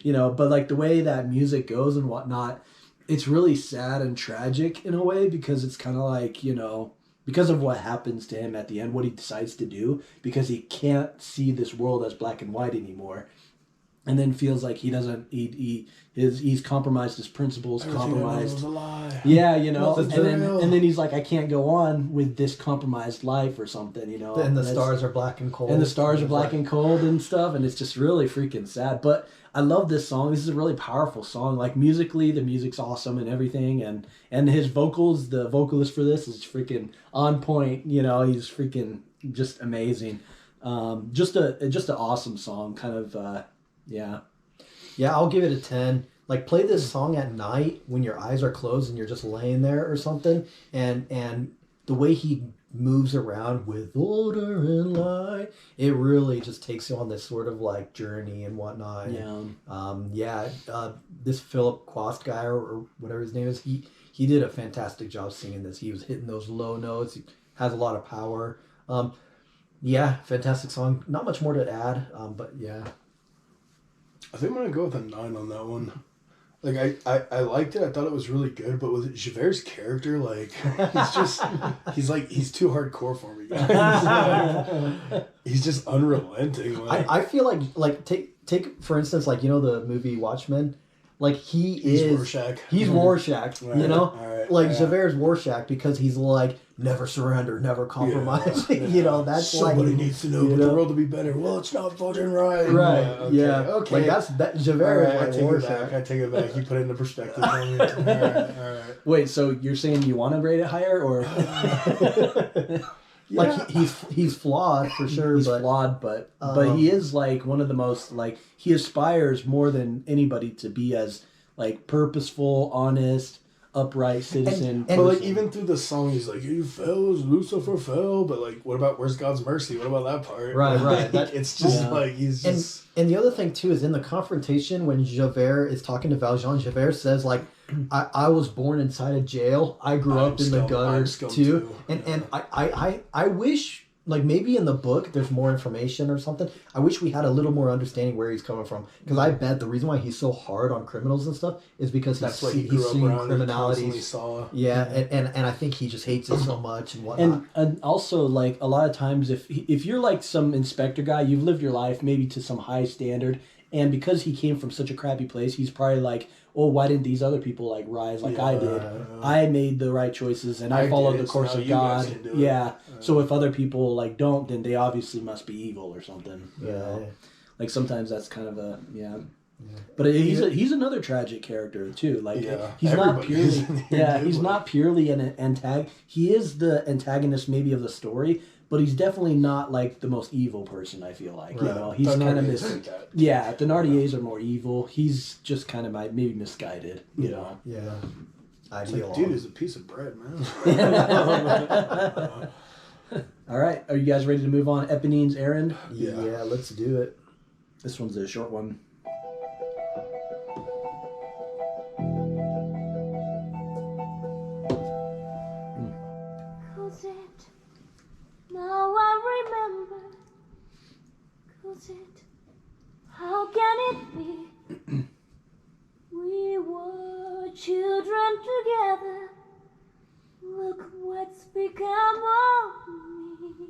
you know, but like the way that music goes and whatnot, it's really sad and tragic in a way, because it's kind of like, you know, because of what happens to him at the end, what he decides to do, because he can't see this world as black and white anymore, and then feels like he doesn't, he's compromised his principles, compromised. Was a lie. Yeah, you know, and then he's like, I can't go on with this compromised life or something, you know. And the stars are black and cold. And the stars are black and cold and stuff, and it's just really freaking sad. But I love this song. This is a really powerful song. Like musically, the music's awesome and everything, and his vocals, the vocalist for this is freaking on point. You know, he's freaking just amazing. Just an awesome song. Kind of, yeah. Yeah, I'll give it a 10. Like, play this song at night when your eyes are closed and you're just laying there or something, and the way he moves around with order and light, it really just takes you on this sort of like journey and whatnot. Yeah. This Philip Quast guy or whatever his name is, he did a fantastic job singing this. He was hitting those low notes. He has a lot of power. Yeah, fantastic song. Not much more to add, but yeah. I think I'm gonna go with a 9 on that one. Like I liked it. I thought it was really good, but with Javert's character, like he's too hardcore for me, guys. He's just unrelenting. Like. I feel like take for instance, like, you know, the movie Watchmen. Like he's Rorschach. He's Rorschach, right, you know? right, like yeah. Javert's Rorschach because he's like, never surrender, never compromise. Yeah, you know, that's somebody like, needs to know for the world to be better. Well, it's not fucking right. Right. Okay. Yeah. Okay. Like that Javert Right, is like Rorschach. I take it back. You put it into perspective for me. All right. Wait, so you're saying you want to rate it higher, or? Like he's flawed for sure. He's flawed, but he is like one of the most, like, he aspires more than anybody to be as like purposeful, honest, upright citizen. But like even through the song, he's like, "You fell as Lucifer fell," but like, what about where's God's mercy? What about that part? Right. It's just like he's just. And the other thing too is in the confrontation when Javert is talking to Valjean, Javert says like, I was born inside a jail. I grew up in the gutters too. And I wish, like, maybe in the book there's more information or something. I wish we had a little more understanding where he's coming from. Because I bet the reason why he's so hard on criminals and stuff is because that's he's grew seen up around criminality. Saw. Yeah, and I think he just hates it so much and whatnot. And also, like, a lot of times if you're like some inspector guy, you've lived your life maybe to some high standard, and because he came from such a crappy place, he's probably like, oh, why didn't these other people like rise like I did? I made the right choices and I followed the course of God. Yeah. So if other people like don't, then they obviously must be evil or something. You know? Like sometimes that's kind of a But he's another tragic character too. Like he's not purely he's not purely an antagonist. He is the antagonist maybe of the story, but he's definitely not like the most evil person, I feel like. Right. You know, he's kind of the Thénardiers are more evil. He's just kind of maybe misguided, you know. Yeah. Like, dude is a piece of bread, man. All right. Are you guys ready to move on? Eponine's Errand? Yeah, let's do it. This one's a short one. Now I remember, Cosette, how can it be? We were children together. Look what's become of me.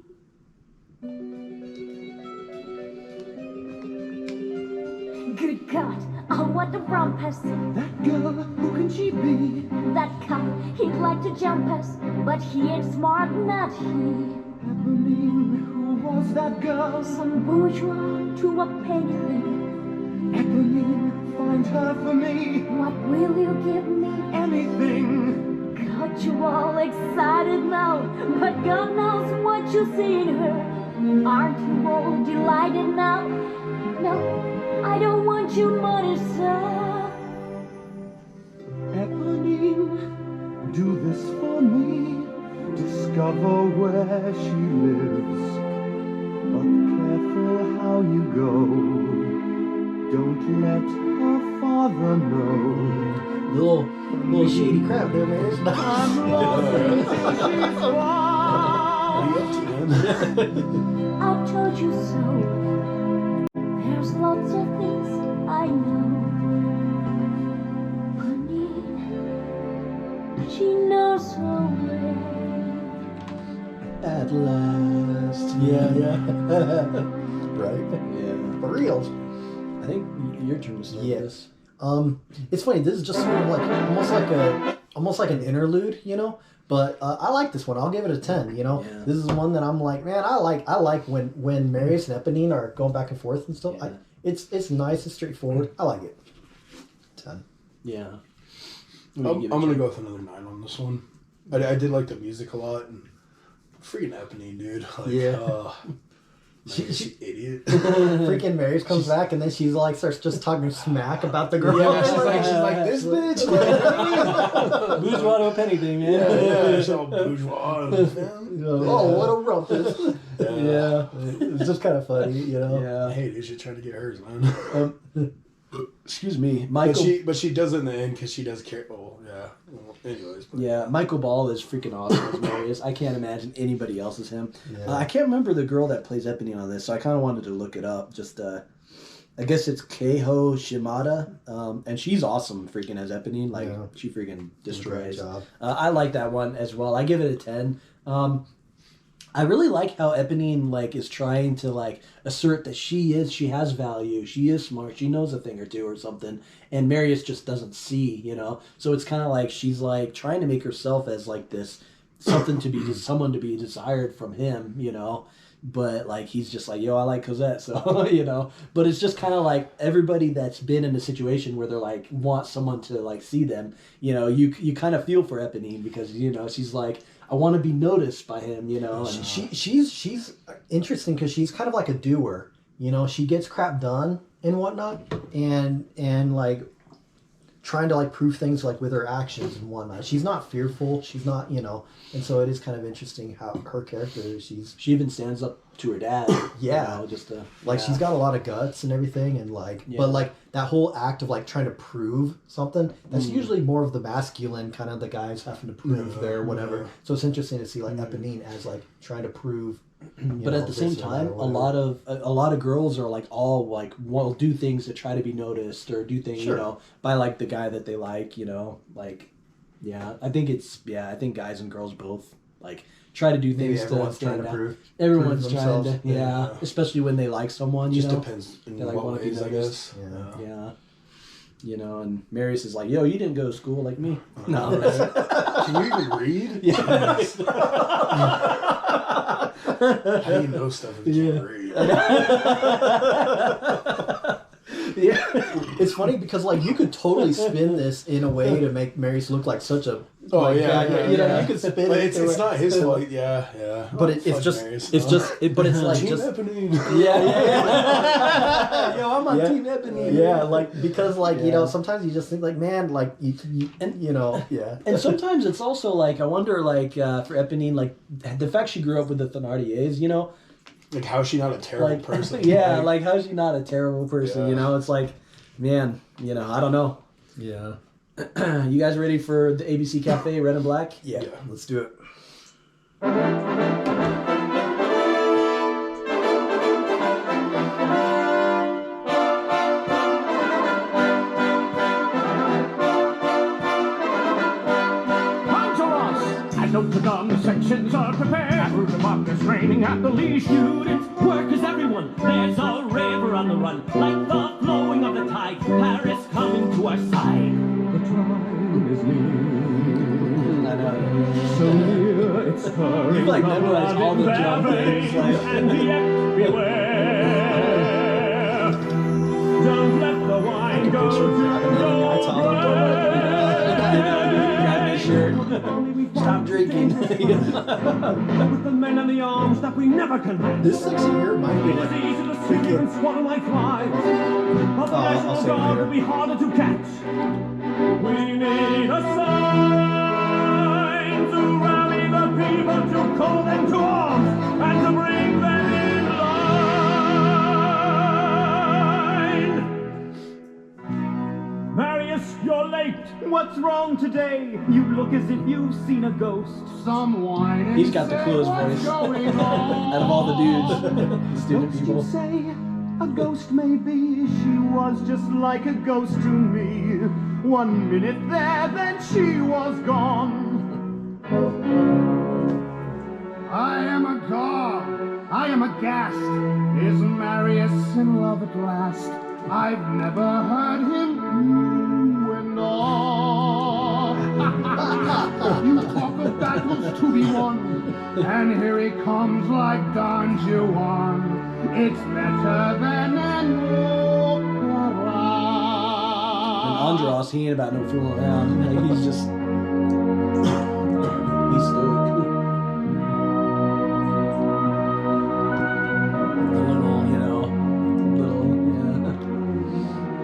Good God, I want to romp us. That girl, who can she be? That cop, he'd like to jump us, but he ain't smart, not he. Eponine, who was that girl? Some bourgeois to a painting. Eponine, find her for me. What will you give me? Anything. Got you all excited now, but God knows what you see in her. Aren't you all delighted now? No, I don't want your money, sir. Eponine, do this for me. Discover where she lives, but careful how you go. Don't let her father know. Little shady crap there, man. I'm lost in this man? I told you so. There's lots of things I know. Eponine, she knows her way. At last. Yeah. Right? Yeah. For real. I think your turn to start this. It's funny. This is just sort of like almost like an interlude, you know. But I like this one. I'll give it a 10. You know, This is one that I'm like, man, I like when Marius and Eponine are going back and forth and stuff. Yeah. It's nice and straightforward. I like it. 10. Yeah. I'm gonna go with another 9 on this one. I did like the music a lot, and freaking Eponine, dude. Like, she's an idiot. Freaking Marius comes back and then she's like starts just talking smack about the girl. Yeah, she's like this bitch. Bourgeois to a penny thing, man. Yeah, she's all bourgeois. Oh, what a rumpus. Yeah. It's just kind of funny, you know. Yeah. Hey, dude, she's trying to get hers, man. Excuse me, Michael. But she does it in the end because she does care. Oh, yeah. Well, anyways. But. Yeah, Michael Ball is freaking awesome as Marius. I can't imagine anybody else as him. Yeah. I can't remember the girl that plays Eponine on this, so I kind of wanted to look it up. Just, I guess it's Keiho Shimada, and she's awesome freaking as Eponine. Like, she freaking destroys. Job. I like that one as well. I give it a 10. I really like how Eponine like is trying to like assert that she has value, she is smart, she knows a thing or two or something, and Marius just doesn't see, you know. So it's kind of like she's like trying to make herself as like this someone to be desired from him, you know. But like he's just like, yo, I like Cosette, so you know. But it's just kind of like everybody that's been in a situation where they're like want someone to like see them, you know. You kind of feel for Eponine because you know she's like, I want to be noticed by him, you know. And, she's interesting because she's kind of like a doer, you know. She gets crap done and whatnot, and like trying to like prove things like with her actions and whatnot. She's not fearful. She's not, you know. And so it is kind of interesting how her character is. She even stands up to her dad. Yeah, you know, just to, like she's got a lot of guts and everything, and like, but like that whole act of like trying to prove something. That's usually more of the masculine kind of the guys having to prove their whatever. So it's interesting to see like Eponine as like trying to prove. But at the same time, a lot of girls are like all like will do things to try to be noticed or do things, you know, by like the guy that they like, you know, like, I think guys and girls both like try to do things to stand out. Everyone's trying to, especially when they like someone. You just know? depends in like, what ways, I guess. Yeah. You know, and Marius is like, yo, you didn't go to school like me. No. Can you even read? Yeah. How do you know stuff if you can't read? Yeah, it's funny because like you could totally spin this in a way to make Marius look like such a you know, you could spin but it. It's not his fault. Yeah. But it's just but it's like Team just Eponine. yeah. Yo, I'm on Team Eponine. Yeah, like because like you know sometimes you just think like man like you and you know And sometimes it's also like I wonder like for Eponine like the fact she grew up with the Thénardiers, you know. Like, how is she not a terrible like, person? Yeah, like, how is she not a terrible person, you know? It's like, man, you know, I don't know. Yeah. You guys ready for the ABC Cafe, Red and Black? Yeah, let's do it. The sections are prepared. At Rudemont there's training at the Lee students. Work is everyone. There's a river on the run, like the flowing of the tide. Paris coming to our side. The time is near. I know. So near it's her. You like memorized all the drum things. And the everywhere. Don't let the wine go to Stop drinking. With the men and the arms that we never can hide. This section here might be It is easy to see and swallow like flies. But the National Guard will be harder to catch. We need a sign to rally the people, to call them to arms, and to bring them in line. Marius, you're late. What's wrong today? You look as if you've seen a ghost. Someone. He's got the coolest voice out of all the dudes. Stupid people. You say a ghost maybe. She was just like a ghost to me. 1 minute there, then she was gone. in love at last. I've never heard him ooh and ah. You talk of battles to be won, and here he comes like Don Juan. It's better than an opera. And Andros, he ain't about no fooling around. Like, he's just... he's stoic.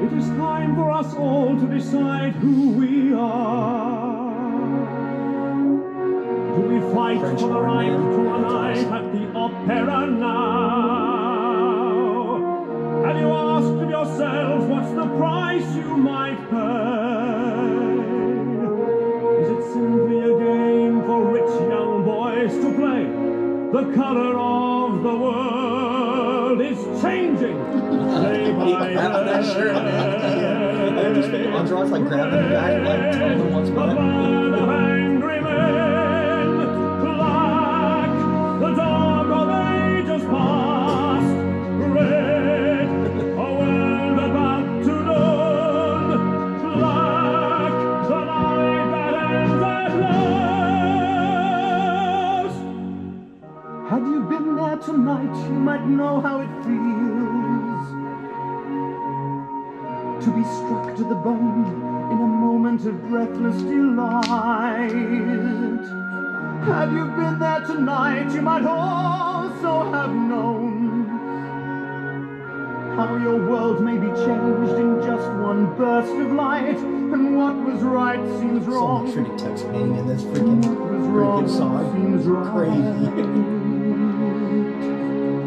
It is time for us all to decide who we are. Do we fight French for the horn, right man. to a night at the opera now? Have you asked of yourself what's the price you might pay? Is it simply a game for rich young boys to play? The color of the world is changing day by day. Andros like grabbing the guy and like telling him what's A what. band of angry men, black, the dog of ages past, red, a world about to dawn, black, the night that ends at last. Had you been there tonight, you might know how it feels to be struck to the bone in a moment of breathless delight. Had you been there tonight, you might also have known how your world may be changed in just one burst of light, and what was right seems So wrong. much freaking text painting in this freaking song. Seems wrong. Crazy.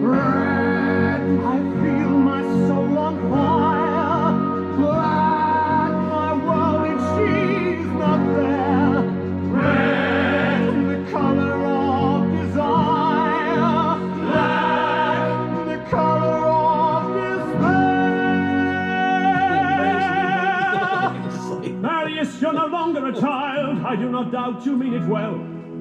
Red, I feel my soul on fire. Black, my world if she's not there. Red, the color of desire. Black, the color of despair. Marius, you're no longer a child. I do not doubt you mean it well.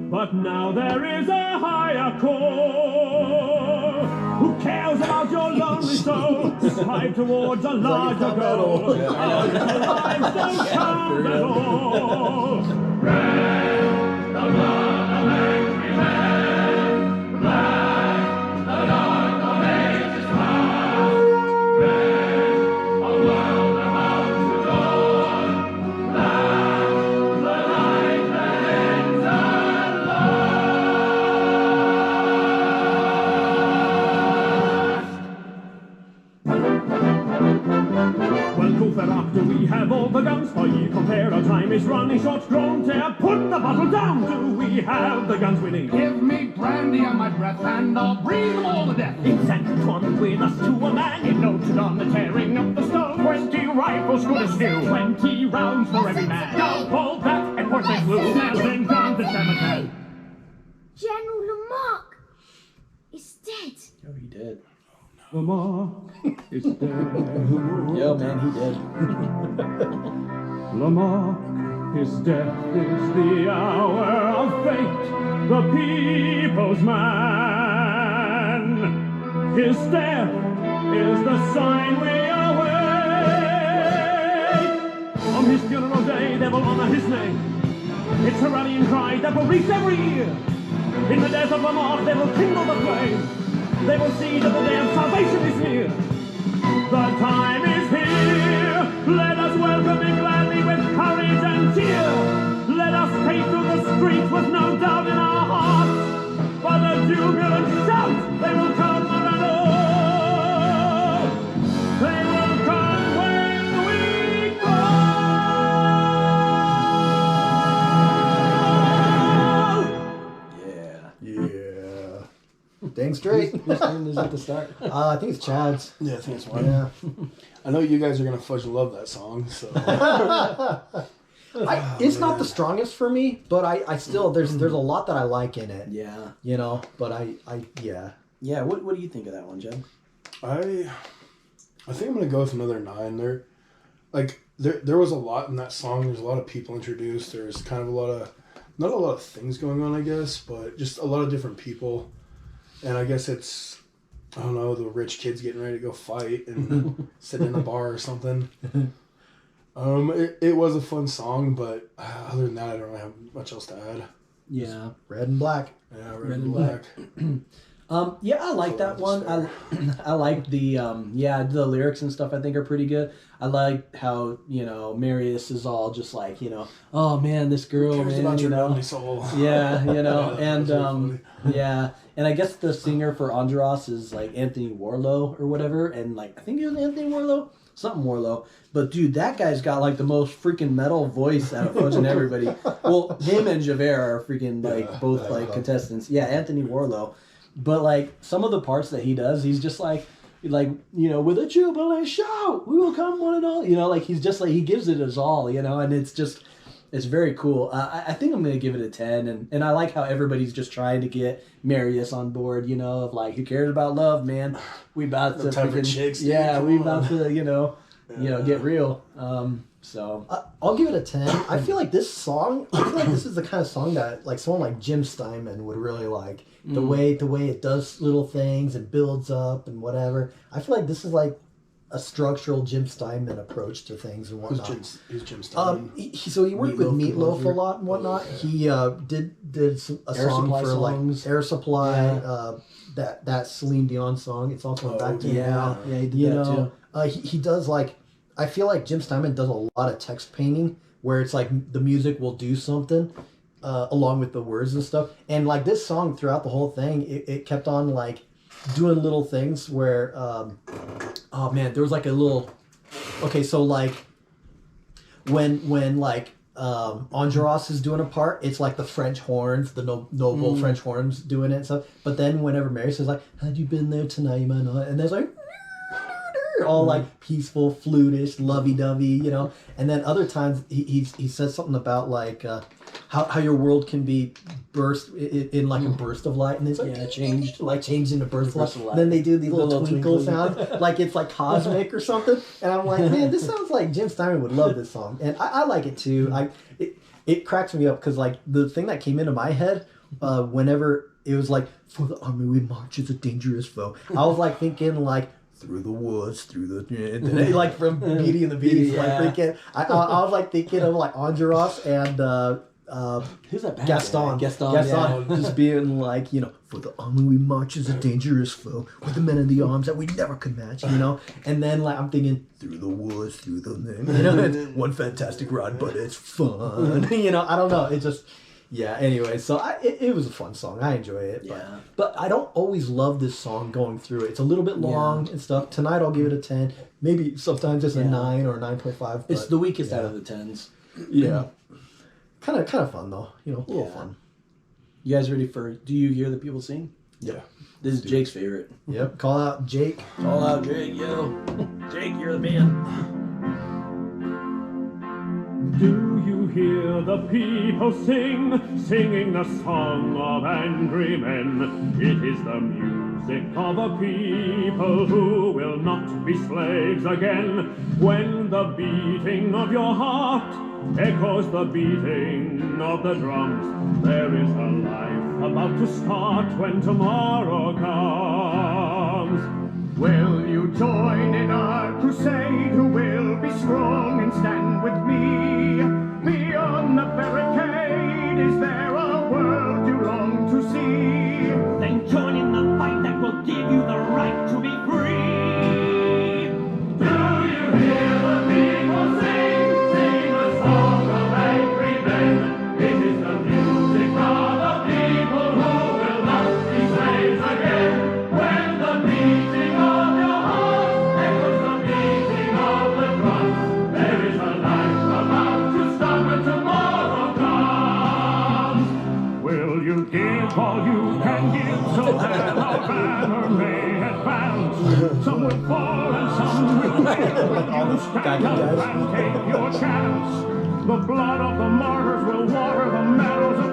But now there is a higher core. Who cares about your lonely soul? Strive towards a larger goal. Our lives don't count at all. Red, the blood of angry men. Black, the dark of ages past. Red, a world about to dawn. Black, the night that ends at Well, Kuferak, do we have all the guns? For ye compare, our time is running short. Don't dare put the bottle down. Do we have the guns we need? Give me brandy on my breath and I'll breathe them all to death. It's Antoine with us to a man. It noted on the tearing up the stone. 20 rifles good as new. 20 rounds for every man. Now pull back and port St. Louis. Then guns at Samarkand. General Lamarck is dead. Oh, he did. Lamar is dead. Yo, man, he did. Lamar, his death is the hour of fate, the people's man. His death is the sign we await. On his funeral day, they will honor his name. It's a rallying cry that will reach every ear. In the death of Lamar, they will kindle the flame. They will see that the day of salvation is near. The time is here. Let us welcome him gladly with courage and cheer. Let us take to the streets with no doubt in our hearts. But a jubilant shout, they will come one and all. They will come when we call. Yeah. Dang straight. Whose turn is it to start? I think it's Chad's. Yeah, I think it's mine. Yeah. I know you guys are gonna fudge love that song, so It's not the strongest for me, but I still there's a lot that I like in it. Yeah. You know, but I yeah. Yeah, what do you think of that one, Jeb? I think I'm gonna go with another 9. There was a lot in that song. There's a lot of people introduced. There's kind of not a lot of things going on, I guess, but just a lot of different people. And I guess it's I don't know, the rich kids getting ready to go fight and sitting in a bar or something. It was a fun song, but other than that, I don't really have much else to add. Yeah. Red and Black. Yeah, Red and Black. Yeah, I like that one. I like the the lyrics and stuff I think are pretty good. I like how, Marius is all just like, oh man, this girl, Cares man, about your lonely soul. Yeah, and yeah, and I guess the singer for Andros is like Anthony Warlow or whatever, and like I think it was Anthony Warlow, something Warlow. But dude, that guy's got like the most freaking metal voice out of fucking everybody. Well, him and Javert are freaking like both like contestants. Yeah, Anthony Warlow. But like some of the parts that he does, he's just like with a jubilant shout, we will come one and all. Like he's just like he gives it his all. And it's very cool. I think I'm gonna give it a 10, and I like how everybody's just trying to get Marius on board. Of like, who cares about love, man? We about to freaking chicks, we about to get real. So I'll give it a 10. I feel like this is the kind of song that like someone like Jim Steinman would really like. The way it does little things and builds up and whatever. I feel like this is like a structural Jim Steinman approach to things and whatnot. Who's Jim Steinman? So he worked with Meatloaf a lot and whatnot. He did a song for songs. Like Air Supply. That Celine Dion song. It's also Back to Now. Yeah, he did that too. He does like. I feel like Jim Steinman does a lot of text painting where it's like the music will do something along with the words and stuff. And like this song throughout the whole thing, it kept on like doing little things where, there was like a little, okay, so like when like Enjolras is doing a part, it's like the French horns, the noble French horns doing it and stuff. But then whenever Mary says like, had you been there tonight, man? And there's like, all like peaceful, flutish, lovey-dovey, And then other times he says something about like how your world can be burst in like a burst of light, and it's like changed into burst of light. Then they do the little twinkle sound, like it's like cosmic or something. And I'm like, man, this sounds like Jim Steinman would love this song, and I like it too. It cracks me up because like the thing that came into my head whenever it was like, for the army we march is a dangerous foe. I was like thinking like, through the woods, through the like from Beauty and the Beast, like freaking. I was like thinking of like Enjolras and who's that bad Gaston. Gaston just being like, for the army we march is a dangerous foe with the men in the arms that we never could match, And then like I'm thinking through the woods, through the it's one fantastic ride, but it's fun. I don't know. It just. Yeah, anyway, so it was a fun song. I enjoy it. But I don't always love this song going through it. It's a little bit long and stuff. Tonight I'll give it a 10. Maybe sometimes it's a 9 or a 9.5. It's the weakest out of the 10s. Yeah. Kind of fun, though. A little fun. You guys ready for Do You Hear the People Sing? Yeah. This is Jake's favorite. Yep. Call out Jake. Call out Jake, yo. Jake, you're the man. Do you hear the people singing the song of angry men? It is the music of a people who will not be slaves again. When the beating of your heart echoes the beating of the drums, there is a life about to start when tomorrow comes. Will you join in our crusade? Who will be strong and stand with me? Beyond the barricade, is there a world you long to see? Then join in the fight that will give you the right to be free. Do you hear the people sing a song of angry men? It is the music of a people who will not be slaves again. When the beating of your heart echoes the beating of the drums, there is a life about to start when tomorrow comes. Will you give all you can give so that our banner may advance? Some will fall and some will live, but you stand up and take your chance. The blood of the martyrs will water the meadows of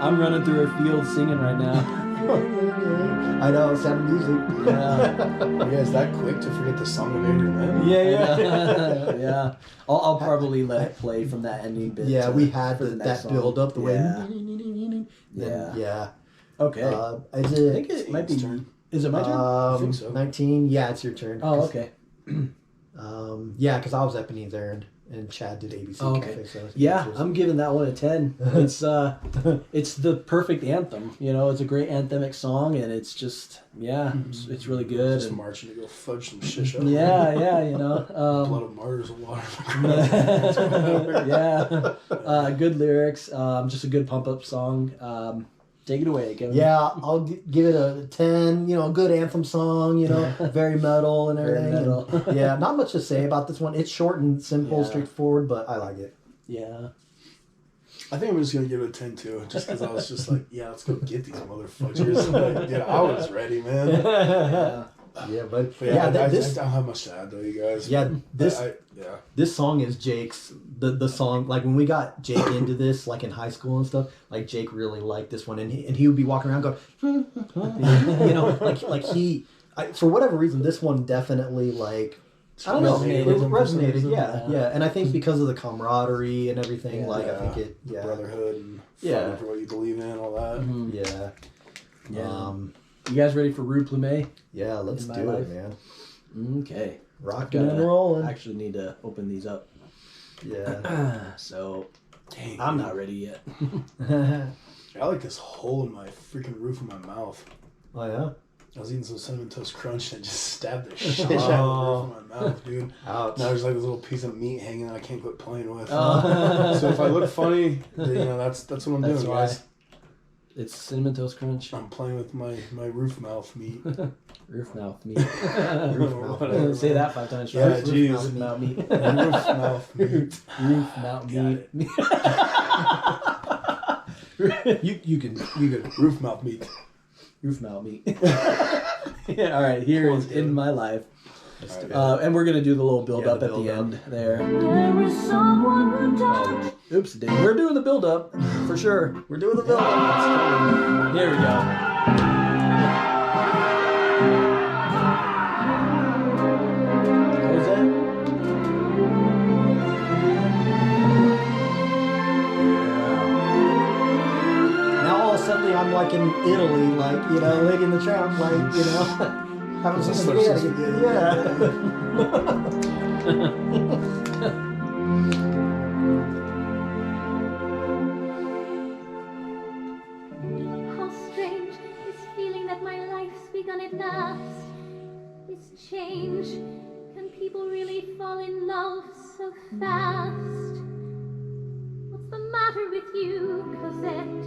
I'm running through a field singing right now. I know, sound of music. Yeah. You guys that quick to forget the song of Andrew Man? Yeah. Yeah. I'll probably let it play from that ending bit. Yeah, we had that song. build up the way. Yeah. Yeah. Okay. Is I it? think it might be. Is it my turn? I think so. 19. Yeah, it's your turn. Oh, okay. Yeah, because I was Epine's errand and Chad did ABC Okay. Cafe. So Yeah, I'm giving that one a 10. It's the perfect anthem. You know, it's a great anthemic song, and it's just it's really good. Just and- marching to go fudge some shish up. Yeah, you know. Blood of martyrs of water. Yeah, good lyrics. Just a good pump up song. Take it away, Kevin. Yeah, I'll give it a 10. You know, a good anthem song. You know, very metal and everything. Very metal. And, yeah, not much to say about this one. It's short and simple, Yeah. straightforward, but I like it. Yeah. I think I'm just gonna give it a 10 too, just because I was just like, yeah, let's go get these motherfuckers. Like, dude, I was ready, man. Yeah, but But yeah, I don't have much to add though, you guys. Yeah, yeah. This song is Jake's the song. Like when we got Jake into this, like in high school and stuff, like Jake really liked this one, and he would be walking around going, you know, like for whatever reason, this one definitely like. I don't know. It resonated, yeah. And I think because of the camaraderie and everything, I think it, brotherhood and fighting for what you believe in, all that. Mm-hmm. Yeah. Yeah. You guys ready for Rue Plumet? Yeah, let's do it, man. Okay. Rocking and rolling. I actually need to open these up. Yeah. So, Dang, I'm not ready yet. I like this hole in my freaking roof of my mouth. Oh, yeah? I was eating some Cinnamon Toast Crunch and it just stabbed the shit out of the roof of my mouth, dude. Ouch. Now there's like this little piece of meat hanging that I can't quit playing with. So if I look funny, then, you know, that's what I'm doing, why. guys. It's Cinnamon Toast Crunch. I'm playing with my roof mouth meat. Roof mouth meat. Roof mouth. Say that 5 times. Yeah, Roof jeez. mouth meat. Roof mouth meat. Roof mouth meat. You can roof mouth meat. Roof mouth meat. Yeah, all right, here is In My Life. And we're going to do the little build up at the end there. There is someone who died. Oops, we're doing the build up for sure. We're doing the build up. Here we go. What was that? Now all of a sudden I'm like in Italy, like, you know, Lady in the Tramp, like, you know, having some spaghetti. How strange, this feeling that my life's begun at last. This change, can people really fall in love so fast? What's the matter with you, Cosette?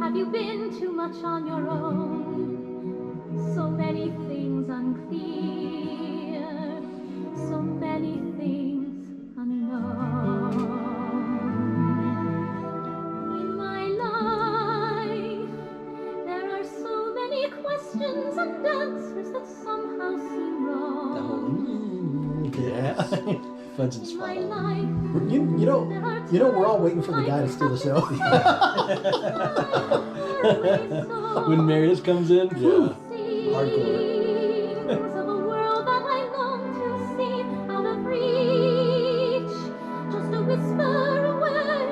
Have you been too much on your own? So many things unclear, so many things unknown. In my life, there are so many questions and answers that somehow seem wrong. Yeah. Fudge and In spot my on. life, You know, we're all waiting for the guy to steal the show. When Meredith comes in, Yeah. hardcore. Things of a world that I long to see out of reach, just a whisper away,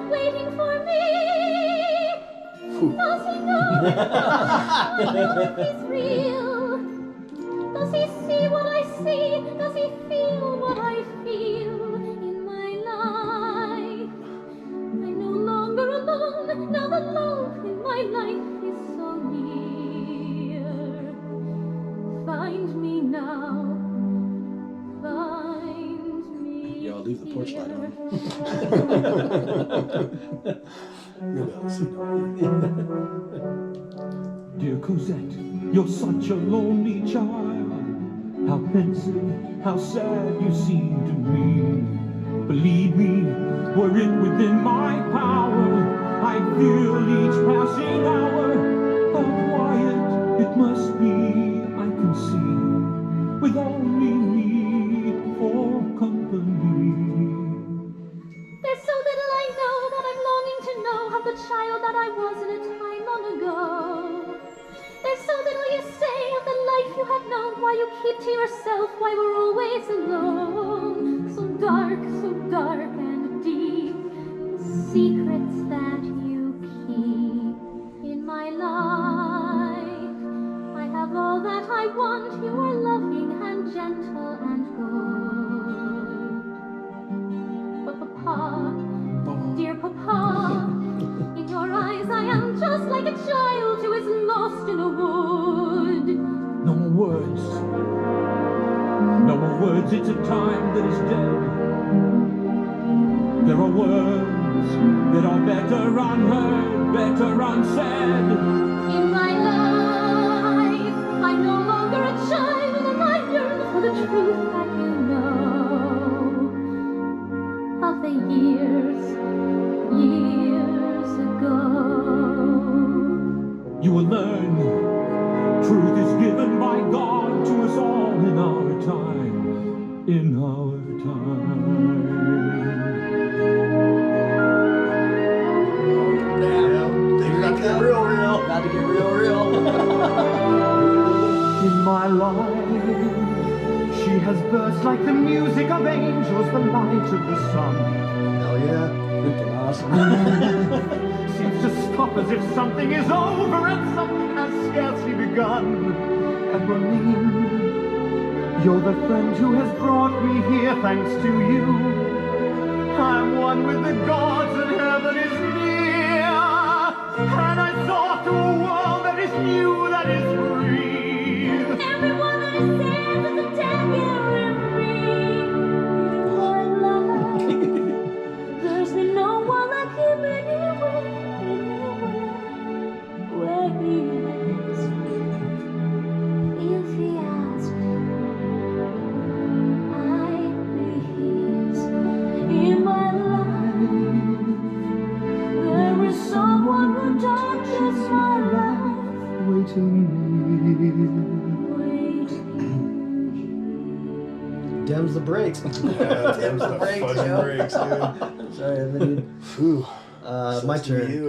waiting for me. Does he know that my love is real? Does he see what I see? Does he feel what I feel in my life? I'm no longer alone, now the love in my life is so near. Find me now, find me. Yo, I'll leave the porch light on. Dear Cosette, you're such a lonely child. How pensive, how sad you seem to me. Believe me, were it within my power, I'd feel each passing hour. How quiet it must be, I can see, with only me for company. There's so little I know that I'm longing to know how the child that I was to yourself why we're always alone. So dark and deep, the secrets that you keep. In my life, I have all that I want. You are loving and gentle and good. But Papa, dear Papa, in your eyes I am just like a child who is lost in a wood. No more words. No more words, it's a time that is dead. There are words that are better unheard, better unsaid. In my life, I'm no longer a child, and I yearn for the truth that you know of the years ago. You will learn truth is given by God to us all in our time, in our time. About to get real. About to get real. In my life, she has burst like the music of angels, the light of the sun. Hell yeah. Freaking awesome. Seems to stop as if something is over and something has scarcely begun. And Berlin, you're the friend who has brought me here thanks to you. I'm one with the gods and heaven is near. And I saw through a world that is new, that is free. Everyone that is sad is a dagger in me. My life, there's been no one like him anywhere. Where he is, if he asked, I'd be his. In my life, there is someone who touches my life. Waiting Dems the brakes. Yeah, Dems the fucking brakes, dude. Sorry, Evan. Whew. My turn. You.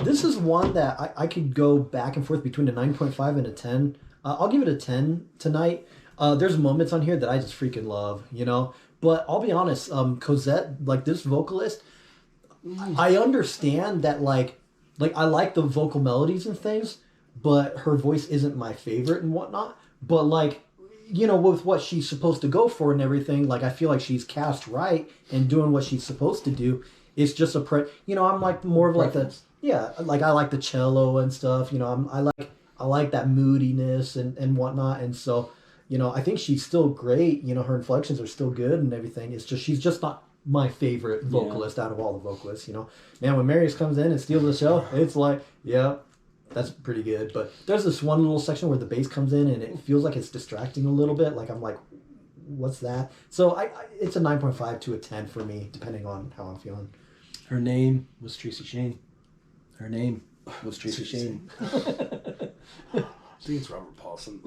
This is one that I could go back and forth between a 9.5 and a 10. I'll give it a 10 tonight. There's moments on here that I just freaking love, you know. But I'll be honest, Cosette, like this vocalist, I understand that like I like the vocal melodies and things, but her voice isn't my favorite and whatnot. But like, you know, with what she's supposed to go for and everything, like I feel like she's cast right and doing what she's supposed to do. It's just I'm like more of like the like I like the cello and stuff. You know, I like that moodiness and whatnot. And so, you know, I think she's still great. You know, her inflections are still good and everything. It's just she's just not my favorite vocalist out of all the vocalists. You know, man, when Marius comes in and steals the show, it's like, yeah, that's pretty good. But there's this one little section where the bass comes in and it feels like it's distracting a little bit. Like I'm like, what's that? So it's a 9.5 to a 10 for me, depending on how I'm feeling. Her name was Tracy Shane. Her name was Tracy Shane. I think it's Robert Paulson.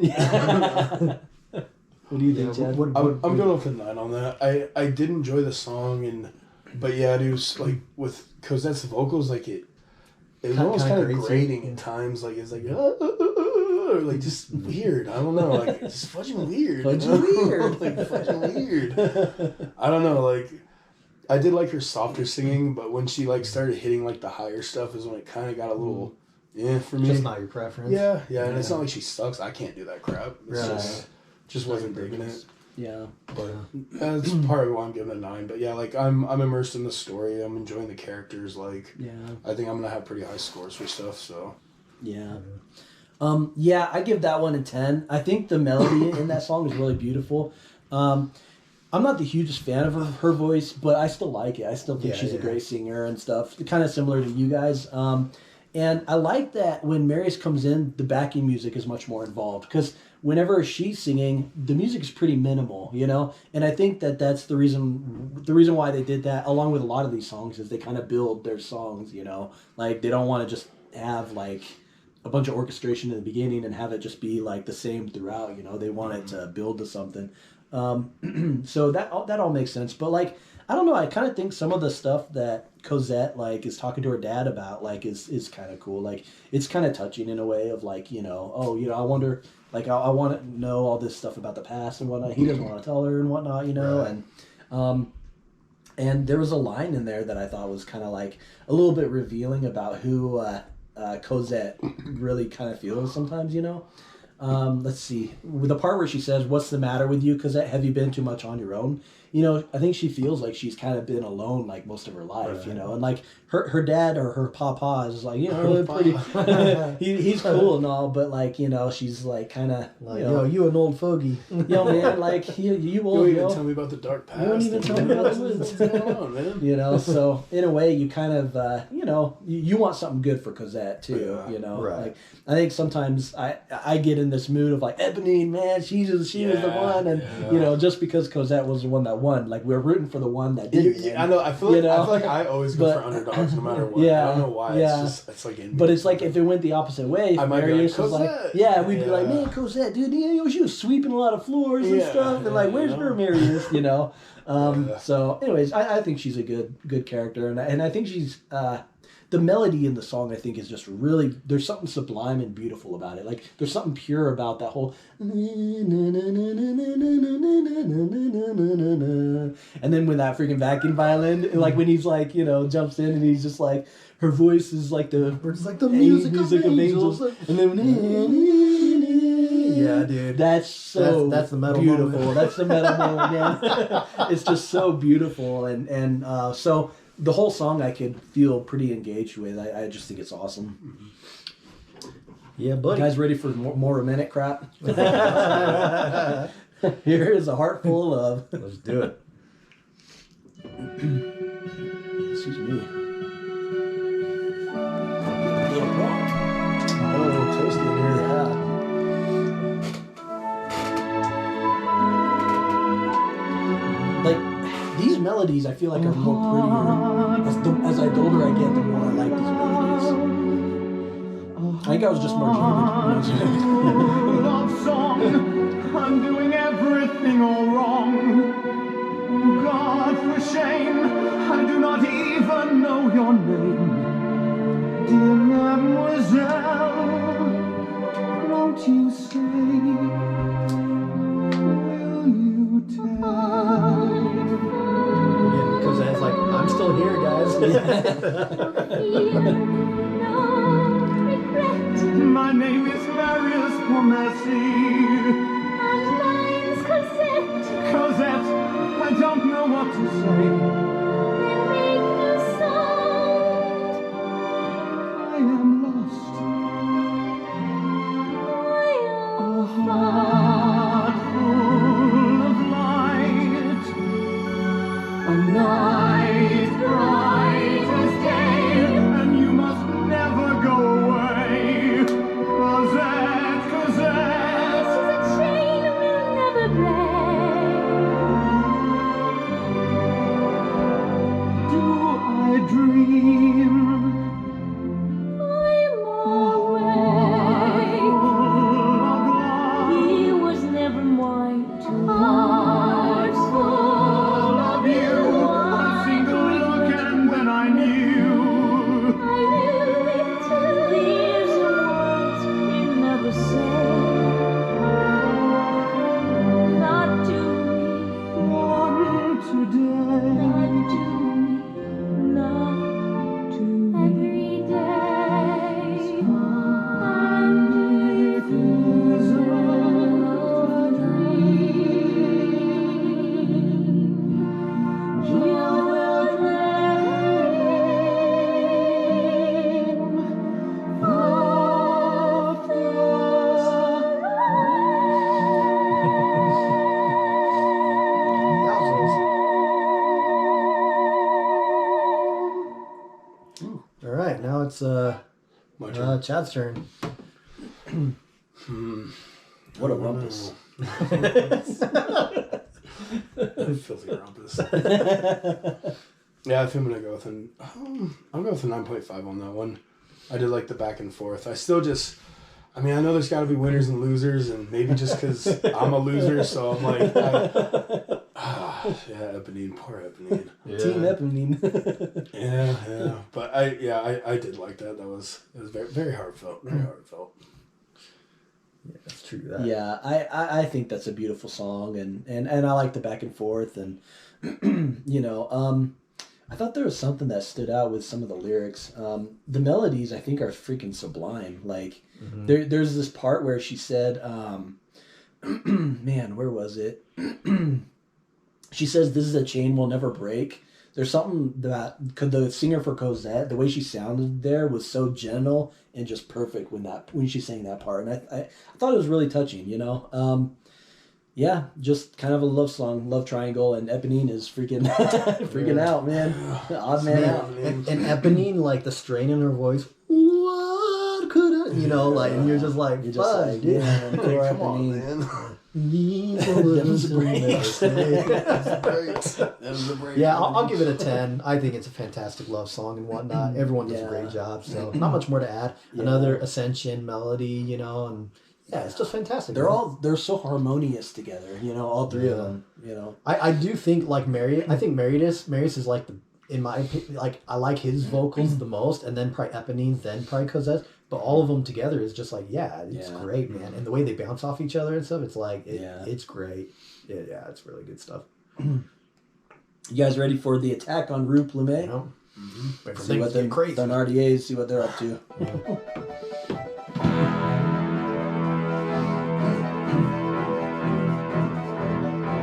What do you think, Chad? I'm going with a 9 on that. I did enjoy the song, but yeah, dude, like with Cosette's vocals, like it was almost kind of grating at times. Like it's like like just weird. I don't know, like it's fucking weird. Like fucking weird. I don't know, like. I did like her softer singing, but when she like started hitting like the higher stuff is when it kind of got a little for me. Just not your preference. Yeah, and it's not like she sucks. I can't do that crap. It's just wasn't digging it. Yeah, but that's part of why I'm giving it a 9. But yeah, like I'm immersed in the story. I'm enjoying the characters. Like I think I'm gonna have pretty high scores for stuff. So yeah. I give that one a 10. I think the melody in that song is really beautiful. I'm not the hugest fan of her voice, but I still like it. I still think she's a great singer and stuff. Kind of similar to you guys. And I like that when Marius comes in, the backing music is much more involved. Because whenever she's singing, the music is pretty minimal, you know? And I think that that's the reason why they did that, along with a lot of these songs, is they kind of build their songs, you know? Like, they don't want to just have, like, a bunch of orchestration in the beginning and have it just be, like, the same throughout, you know? They want it to build to something. So that all makes sense, but like I don't know, I kind of think some of the stuff that Cosette like is talking to her dad about like is kind of cool. Like it's kind of touching in a way of like, you know, I wonder like I want to know all this stuff about the past and whatnot. He doesn't want to tell her and whatnot, you know. Right. And there was a line in there that I thought was kind of like a little bit revealing about who Cosette really kind of feels sometimes, you know. Let's see. With the part where she says, "What's the matter with you, Cosette? Have you been too much on your own?" You know, I think she feels like she's kind of been alone like most of her life, you know, and like her dad or her papa is like, you know, pretty, he's cool and all, but like, you know, she's like kind of, like, yo, you an old fogey. Yo, man, like, you old, you don't even tell me about the dark past. You don't even tell me about the woods. What's going on, man? You know, so in a way, you kind of, you know, you want something good for Cosette too, you know. Right. Like, I think sometimes I get in this mood of like, Eponine, man, she was the one, and you know, just because Cosette was the one that won, like we're rooting for the one that didn't. I know. I feel like I always go for underdogs no matter what. Yeah, I don't know why. Yeah. It's like. But it's like if it went the opposite way, if Marius was like, we'd be like, man, Cosette, dude, you know, she was sweeping a lot of floors and stuff, and like, where's her Marius, you know? So, anyways, I think she's a good character, and I think she's. The melody in the song, I think, is just really, there's something sublime and beautiful about it. Like, there's something pure about that whole, and then when that freaking backing violin, like when he's like, you know, jumps in and he's just like, her voice is like the music of angels. And then, yeah, dude. That's so that's the metal beautiful. moment. That's the metal moment, man. It's just so beautiful. And so, the whole song I could feel pretty engaged with. I just think it's awesome. Yeah, buddy. You guys ready for more romantic crap? Here is a heart full of love. Let's do it. Excuse me. Oh, toasty in here. Yeah. Like, these melodies, I feel like are more prettier. As I the older I get, the more I like these melodies. I think I was just more jaded. Love song, I'm doing everything all wrong. Oh God, for shame, I do not even know your name. Dear mademoiselle, won't you say, will you tell? Yeah, because it's like, I'm still here, guys. My name is Marius Pomessi. And mine's Cosette. Cosette, I don't know what to say. Then make no sound. I am lost. A heart full of light. A night bright as day. And you must never go away. Cosette, Cosette. She's a chain we'll never break. Do I dream? I'm awake. He was never mine to heart full of you. A single look and then I knew. I knew it too. These words he'd never say. Not to me, From today. not to me, not to me. Every day, and it is a dream. You will dream of All right, now it's My turn. Chad's turn. What a rumpus. Filthy rumpus. Yeah, I think I'm gonna go with I'll go with a 9.5 on that one. I did like the back and forth. I still just, I mean, I know there's got to be winners and losers, and maybe just because I'm a loser, so I'm like, yeah, Eponine, poor Eponine. Yeah. Team Eponine. Yeah, but I did like that. It was very, very heartfelt, very heartfelt. Yeah, that's true. That. Yeah, I think that's a beautiful song, and I like the back and forth, and you know, I thought there was something that stood out with some of the lyrics. The melodies, I think, are freaking sublime. Like, there's this part where she said, man, where was it? She says, "This is a chain we'll never break." There's something that the singer for Cosette, the way she sounded there was so gentle and just perfect when she sang that part, and I thought it was really touching. You know, yeah, just kind of a love song, love triangle, and Eponine is freaking out, man. Odd man out. And Eponine, like the strain in her voice. What could I, you know, like, and you're just like, dude. Yeah, come on, man. Yeah, I'll give it a 10. I think it's a fantastic love song and whatnot. Everyone does a great job, so not much more to add. Another Ascension melody, you know, and yeah, it's just fantastic. They're so harmonious together, you know, all three of them, you know. I do think like Marius is like in my opinion, like I like his vocals the most, and then probably Eponine's, then probably Cosette. But all of them together is just like, it's great, man. And the way they bounce off each other and stuff, it's like, it's great. Yeah, it's really good stuff. You guys ready for the attack on Rue Plumet? You know? See what they're crazy. On RDAs, see what they're up to.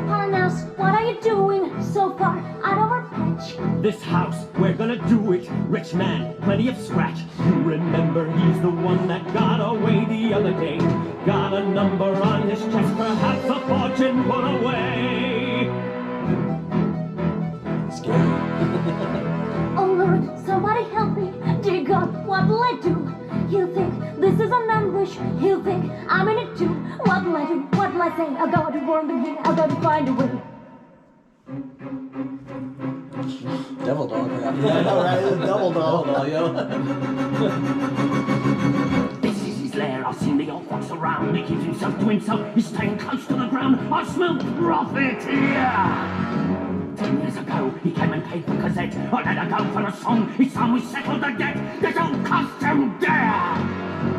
Harness, what are you doing so far out of our patch? This house, we're gonna do it. Rich man, plenty of scratch. You remember he's the one that got away the other day. Got a number on his chest, perhaps a fortune put away. Scary. Oh Lord, somebody help me. Dear God, what'll I do? He'll think this is an ambush. He'll think I'm in it too. What'll I do? What'll I say? I gotta warn the king. I gotta find a way. Devil dog rap. Yeah, I know, right? It's double dog, yo. This is his lair. I've seen the old fox around. He keeps himself to himself. He's staying close to the ground. I smell profit here. 10 years ago, he came and paid for Cosette. I let her go for a song. It's time we settled the debt. They don't cost him dare.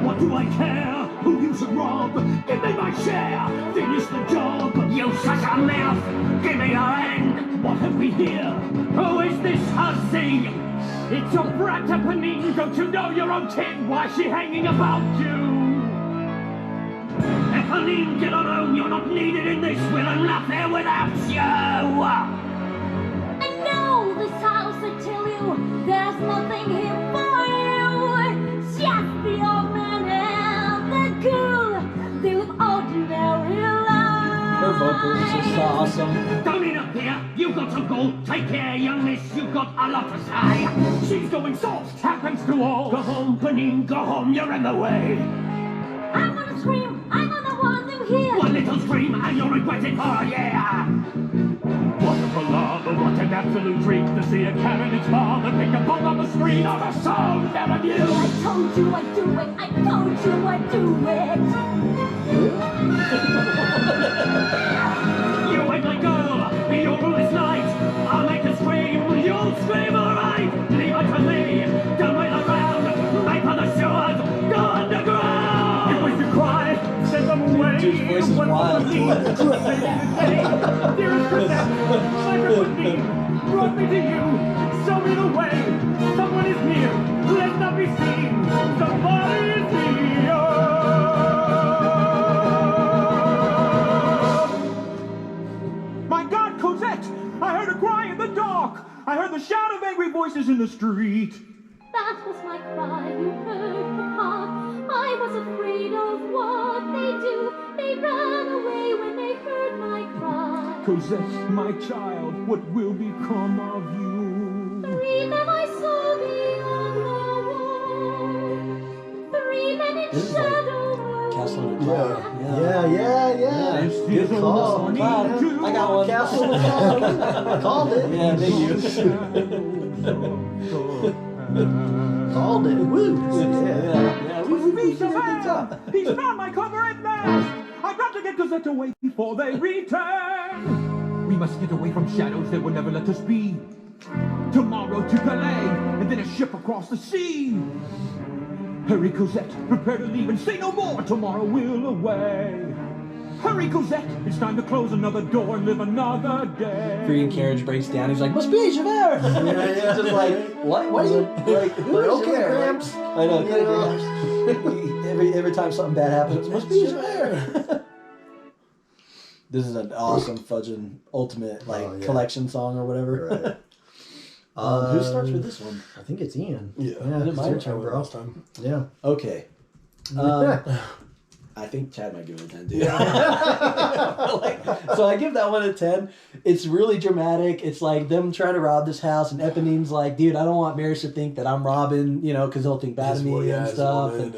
What do I care? Who you should rob? Give me my share. Finish the job. You shut your mouth. Give me your hand. What have we here? Who is this hussy? It's your brat Eponine. Don't you know your own kid? Why is she hanging about you? Eponine, get on home. You're not needed in this. We're enough here without you. I know this house, I tell you, there's nothing here for you. Just the old man and the girl, they live ordinary lives. Her vocals are so awesome. Don't eat up here, you got to go. Take care, young miss, you've got a lot to say. She's going soft, happens to all. Go home, Eponine, go home, you're in the way. I'm gonna scream, I'm gonna want them here. One little scream and you'll regret it for a year. What a ballad, what an absolute treat to see a cat and its father pick a bomb on the street of a song never knew. I told you I'd do it, I told you I'd do it. You ain't my girl, you'll rule this night. I'll make her scream, you'll scream alright. Leave it to me, don't wait around. Make for the shores, go underground. You wish to cry, send them away. Dude's voice is wild. Dearest Cosette, my Eponine, brought me to you. Show me the way. Someone is near. Let's not be seen. Somebody is here. My God, Cosette! I heard a cry in the dark. I heard the shout of angry voices in the street. That was my cry, you heard, Papa. I was afraid of what they do. They ran away when they heard my cry. Cosette, my child, what will become of you? 3 men I saw beyond the wall. 3 men in This is like shadow were Castle on the Cloud. Yeah. Good call. Castle I got one. Castle on the Cloud. Called it. Yeah, thank you. Called it. Woo. Yeah. It's me, Chevelle! He's found my cover at last! I've got to get Cosette away before they return! We must get away from shadows that will never let us be. Tomorrow to Calais, and then a ship across the sea. Hurry, Cosette, prepare to leave and say no more. Tomorrow we'll away. Hurry, Cosette, it's time to close another door and live another day. Freaking carriage breaks down. He's like, must be Javert. He's just like, what? What are you like? Who is Okay, Javert? Gramps. I know. every time something bad happens, must be Javert. This is an awesome fudging ultimate collection song or whatever. Right. Who starts with this one? I think it's Ian. Yeah, it's my your turn, turn, bro. last time. Yeah. Okay. I think Chad might give it a 10 too. So I give that one a 10. It's really dramatic. It's like them trying to rob this house, and Eponine's like, dude, I don't want Marius to think that I'm robbing, because he'll think bad of me and stuff. And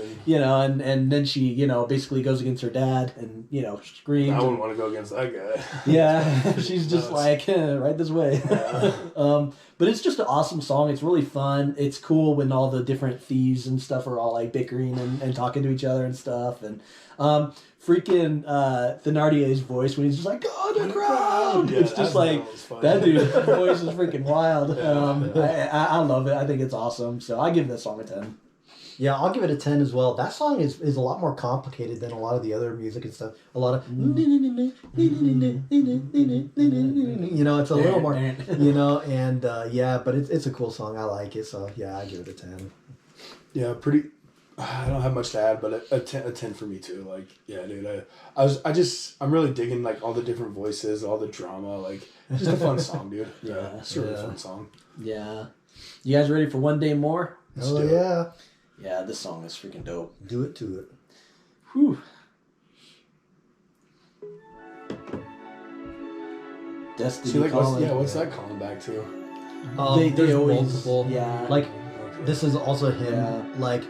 then she, basically goes against her dad and, screams. I wouldn't want to go against that guy. Yeah, she's just like, right this way. Yeah. But it's just an awesome song. It's really fun. It's cool when all the different thieves and stuff are all like bickering and talking to each other and stuff. And freaking Thénardier's voice when he's just like, go underground. Yeah, it's just like, that dude's voice is freaking wild. I love it. I think it's awesome. So I give this song a 10. Yeah, I'll give it a 10 as well. That song is a lot more complicated than a lot of the other music and stuff. A lot of, it's a little more, and but it's a cool song. I like it, so yeah, I give it a 10. Yeah, pretty. I don't have much to add, but a 10 for me too. Like, yeah, dude, I'm really digging like all the different voices, all the drama. Like, just a fun song, dude. Yeah, it's a really fun song. Yeah, you guys ready for One Day More? Oh yeah. Yeah, this song is freaking dope. Do it to it. Whew. Destiny. See, like, what's that calling back to? There's always, multiple. Yeah. Like, this is also him. Yeah. Like,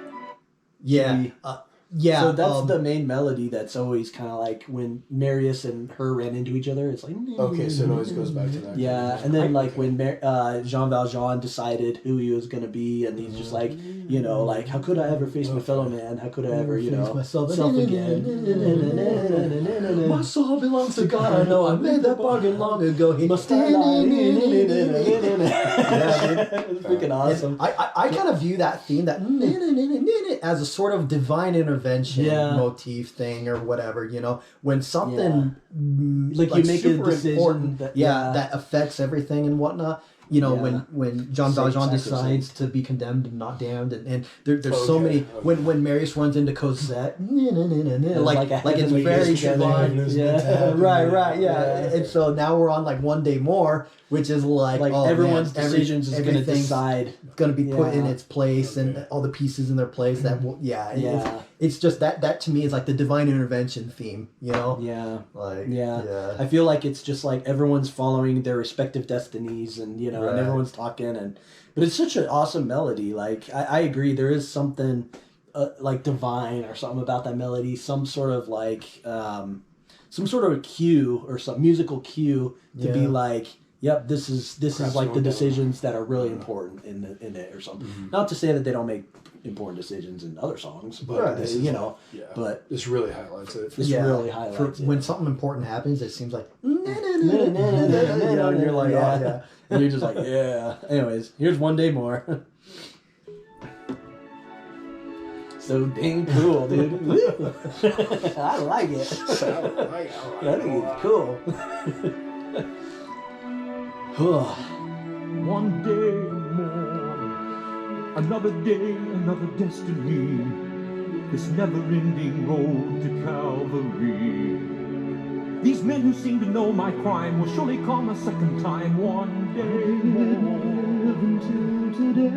So that's the main melody that's always kind of like when Marius and her ran into each other. It's like... Okay, so it always goes back to that. Yeah, and then like when Jean Valjean decided who he was going to be, and he's just like, like, how could I ever face my fellow man? How could I ever, face myself again? My soul belongs to God. I know I made that bargain long ago. He must stand. It's freaking awesome. I kind of view that theme, that as a sort of divine intervention motif thing or whatever, when something like you make a decision that affects everything and whatnot. When Jean Valjean decides to be condemned and not damned, and there's so many. When Marius runs into Cosette, like it's very divine. Right. And so now we're on like One Day More, which is like everyone's decisions is going to decide, going to be put in its place, and all the pieces in their place. That it's just that to me is like the divine intervention theme. I feel like it's just like everyone's following their respective destinies, and and everyone's talking, but it's such an awesome melody. Like I agree, there is something like divine or something about that melody, some sort of like some sort of cue or some musical cue to be like, yep, this is like the decisions that are really important in it or something. Mm-hmm. Not to say that they don't make important decisions in other songs, but but this really highlights it. This really highlights it. When something important happens, it seems like and you're like, and you're just like, yeah. Anyways, here's One Day More. So dang cool, dude. I like it. I think it's cool. One day more, another day, another destiny. This never-ending road to Calvary. These men who seem to know my crime will surely come a second time. One day more, live until today.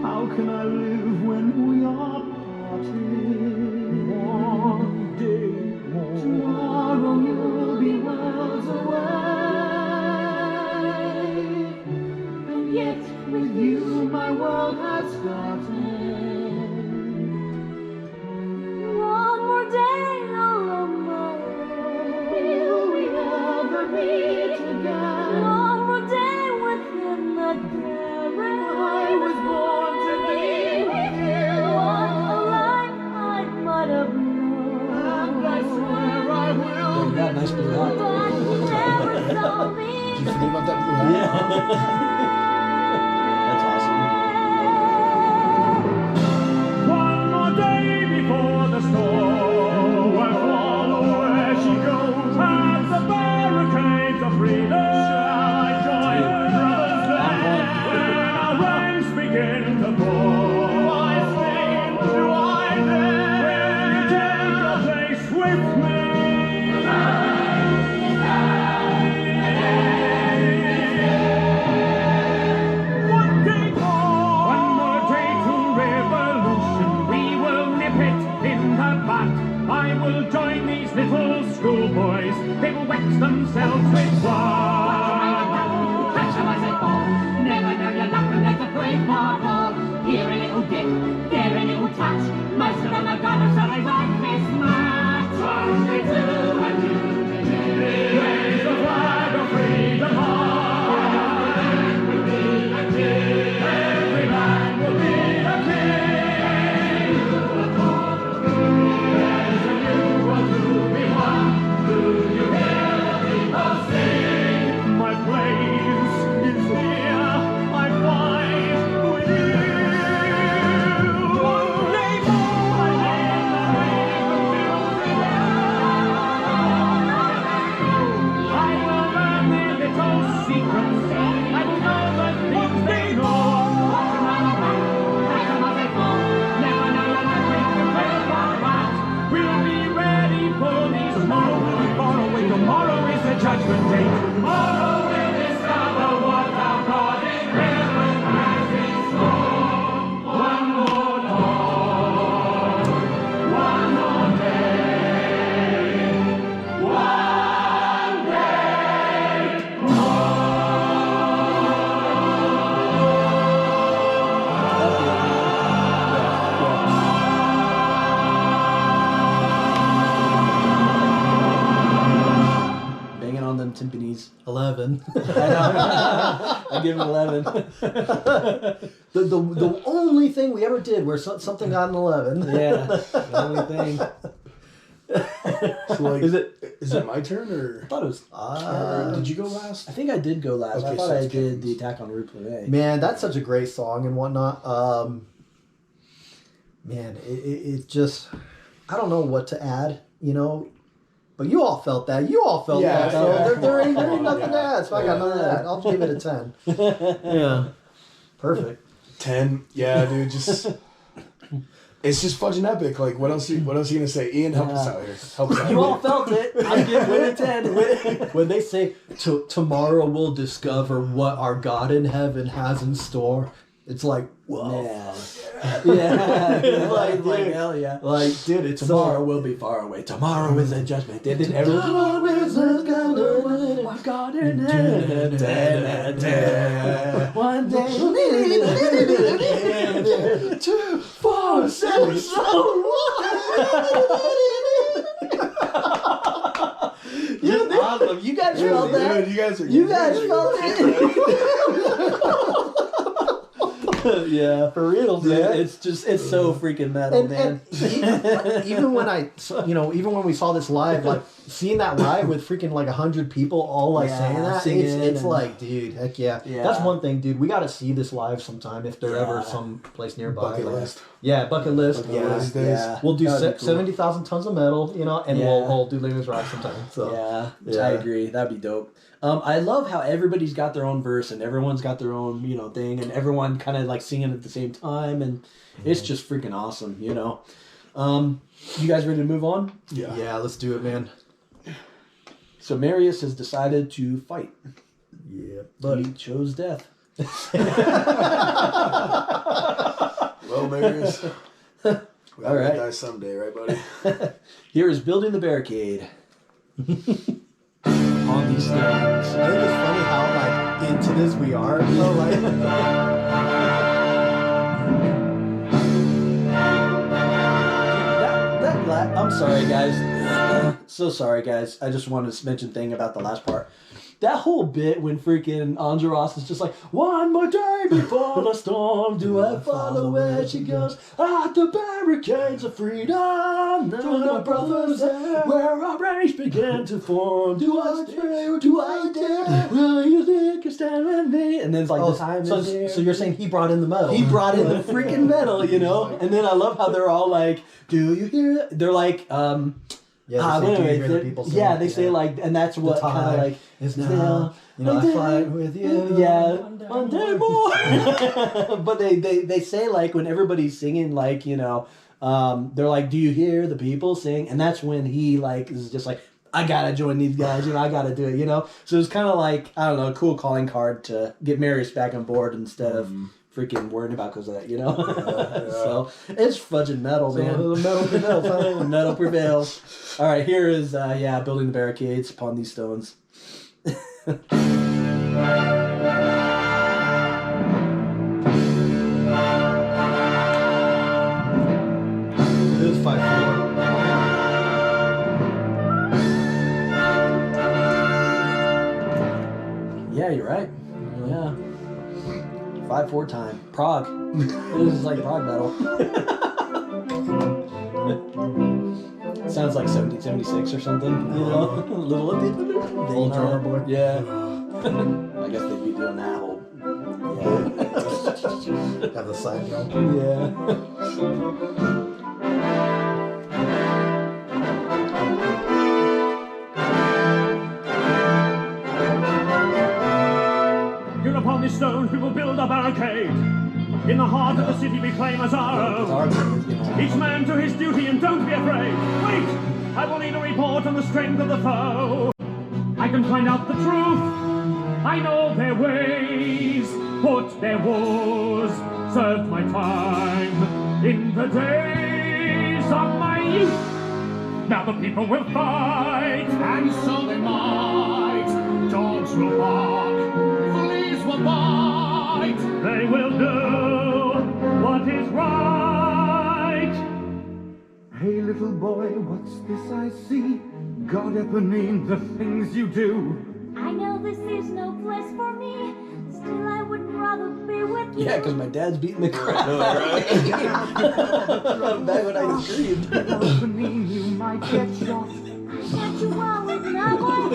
How can I live when we are parted? One day more. Tomorrow you'll be worlds away, and yet with you my world has started. One more day alone my own. Will we ever meet again? One more day within the carriage. I was born to be with you. What a life I might have known. And I swear I will. You got a nice blue hat. But never saw me. Did you forget about that blue hat? That's awesome. with me. One more day to revolution. We will nip it in the butt. I will join these little schoolboys. They will wax themselves with blood. Catch 'em as they fall. Never know your luck when there's a great marvel. Here a little dip, there a little touch. Most of them are gone, so they won't miss much. 1, 2, and you raise the flag of freedom high. Every man will be a king. Every man will be a king. There's a new world to be won. Do you hear the people sing? My place is here. I fight with you. One day more, I will learn their little secrets. I will know the things they know. We'll be ready for these moments. Far away, tomorrow is the judgment day. Tomorrow we'll discover what our God in heaven has in store. One more dawn, one more day, one day Banging on them timpanis. 11. I give it 11. the only thing we ever did where something got an 11. Yeah, the only thing. So like, Is it? is it my turn I or thought it was. or did you go last? I think I did go last. Okay, I thought so I it's did Kevin's. the Attack on Rue Plumet. Man, that's such a great song and whatnot. Man, it just, I don't know what to add, you know, but you all felt that. You all felt Yeah, that. So yeah. there ain't nothing Yeah. to add. So I got none of that. I'll give it a 10. Yeah. Perfect. 10. Yeah, dude, just it's just fucking epic. Like, what else? You gonna say? Ian, help us out here. Help us out. You all felt it. I'm giving it a 10. When they say, tomorrow we'll discover what our God in heaven has in store, it's like, whoa. Yeah. Yeah. Like, like, dude. hell yeah. Like, dude, it's Tomorrow will be far away. Tomorrow is the judgment. Did it ever? Tomorrow is the I've got it. One day. 2, 4, 7, You're awesome. You guys felt that. Dude, you guys are. You guys felt it. Yeah, For real, dude. man. It's so freaking metal, man. And even when we saw this live, like seeing that live with freaking like 100 people all like Yeah, saying that, singing it's and- like, dude, heck yeah. Yeah. That's one thing, dude. We got to see this live sometime if they're ever Yeah. some place nearby. Bucket Like, list. yeah, bucket list. Bucket list days. Yeah. We'll do That'd be cool. 70,000 tons of metal, you know, and Yeah. we'll do Les Misérables sometime. So Yeah, Yeah. I agree. That'd be dope. I love how everybody's got their own verse and everyone's got their own, thing, and everyone kind of like singing at the same time, and it's just freaking awesome, You guys ready to move on? Yeah. yeah, let's do it, man. So Marius has decided to fight. Yeah, But he chose death. Well, Marius. We all right. die someday, right, buddy? Here is Building the Barricade. On these stones. I think it's funny how like into this we are, like. I'm sorry, guys. So sorry, guys. I just wanted to mention thing about the last part. That whole bit when freaking Andros is just like, one more day before the storm, do I follow where she goes? At the barricades of freedom, to my brothers there, where our ranks begin to form. Do I stay or do I dare? Will you think you stand with me? And then it's like, the time is here. So you're saying he brought in the metal? He brought in the freaking metal, And then I love how they're all like, do you hear it? They're like, Yeah, they say, do you hear the people sing? yeah, they say like, and that's what kind of like is now. You know, I fight with you. Yeah, one day more. But they say like when everybody's singing like they're like, do you hear the people sing? And that's when he like is just like, I gotta join these guys, you know, I gotta do it, you know? So it's kind of like, I don't know, a cool calling card to get Marius back on board instead of freaking worrying about because of that, you know? So it's fudging metal, man. So the metal prevails, huh? Metal prevails. All right, here is, building the barricades upon these stones. This is 5/4. Yeah, you're right. Yeah. 5/4 time. Prague. This is like Prague metal. Sounds like 1776 or something, you know? A little Old drummer boy. Yeah. I guess they'd be doing that whole. Yeah. Have the side drum. Yeah. Here upon these stones we will build a barricade. In the heart of the city we claim as our own. Each man to his duty and don't be afraid. Wait! I will need a report on the strength of the foe. I can find out the truth. I know their ways. Fought their wars. Served my time. In the days of my youth. Now the people will fight. And so they might. Dogs will bark. Fleas will bite. They will do what is right. Hey little boy, what's this I see? God Eponine, the things you do. I know this is no place for me. Still, I would rather be with you. Yeah, because my dad's beating the crap out of me. Back when I screamed. Eponine, you might get shot. I got you all with my boy.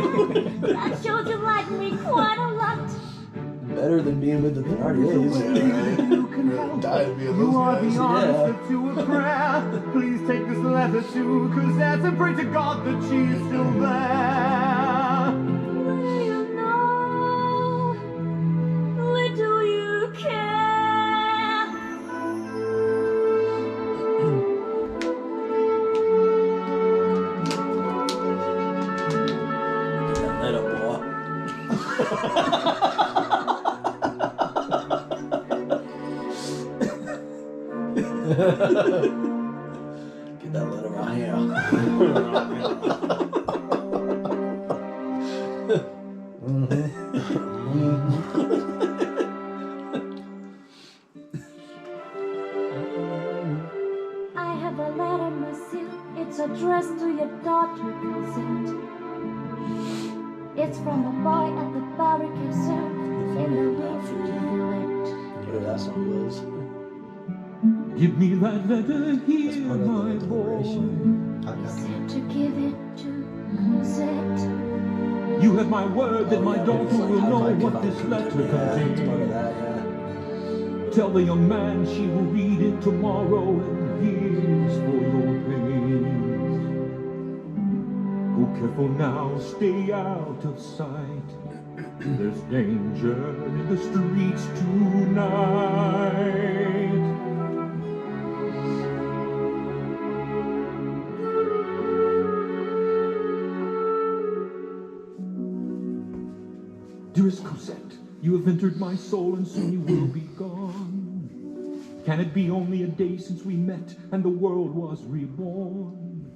That shows you like me quite a lot. Better than being with the Thenardiers. You can help. Died me of You those are the guys. answer to a prayer. Please take this letter too, cause that's a pray to God that she's still there. Little you know, little you care. Let up, boy. Get that letter out here. I have a letter, monsieur. It's addressed to your daughter, Cosette. It's from a boy at the barricade, sir. In the roof Village. Whatever that song was. Give me that letter here, That's part of my the boy. Said to give it to Cosette. You have my word that my daughter It's like will High know Five what Kid this on letter Yeah, it's part of contains. that, yeah. Tell the young man she will read it tomorrow, and here's for your pains. Go careful now, stay out of sight. There's danger in the streets tonight. Dearest Cosette, you have entered my soul and soon you will be gone. Can it be only a day since we met and the world was reborn?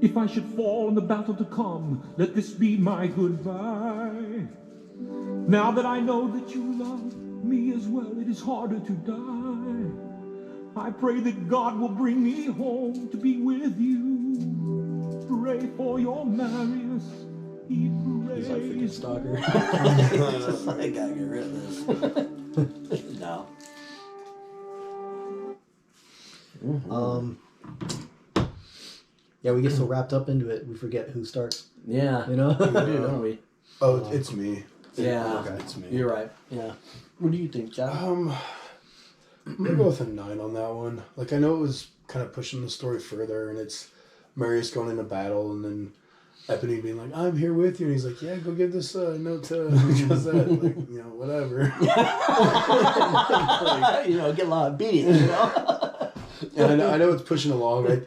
If I should fall in the battle to come, let this be my goodbye. Now that I know that you love me as well, it is harder to die. I pray that God will bring me home to be with you. Pray for your Marius. He prays. He's like freaking stalker. Just like, I gotta get rid of this. No. Yeah, we get so wrapped up into it, we forget who starts. Yeah. You know? We do, don't we? Oh, it's me. Yeah. Okay, it's me. You're right. Yeah. What do you think, Chad? I'm gonna go with a 9 on that one. Like, I know it was kind of pushing the story further, and it's Marius going into battle, and then Eponine being like, "I'm here with you," and he's like, "Yeah, go give this note to Cosette." Like, you know, whatever. Like, you know, get a lot of beating, you know? And I know it's pushing along.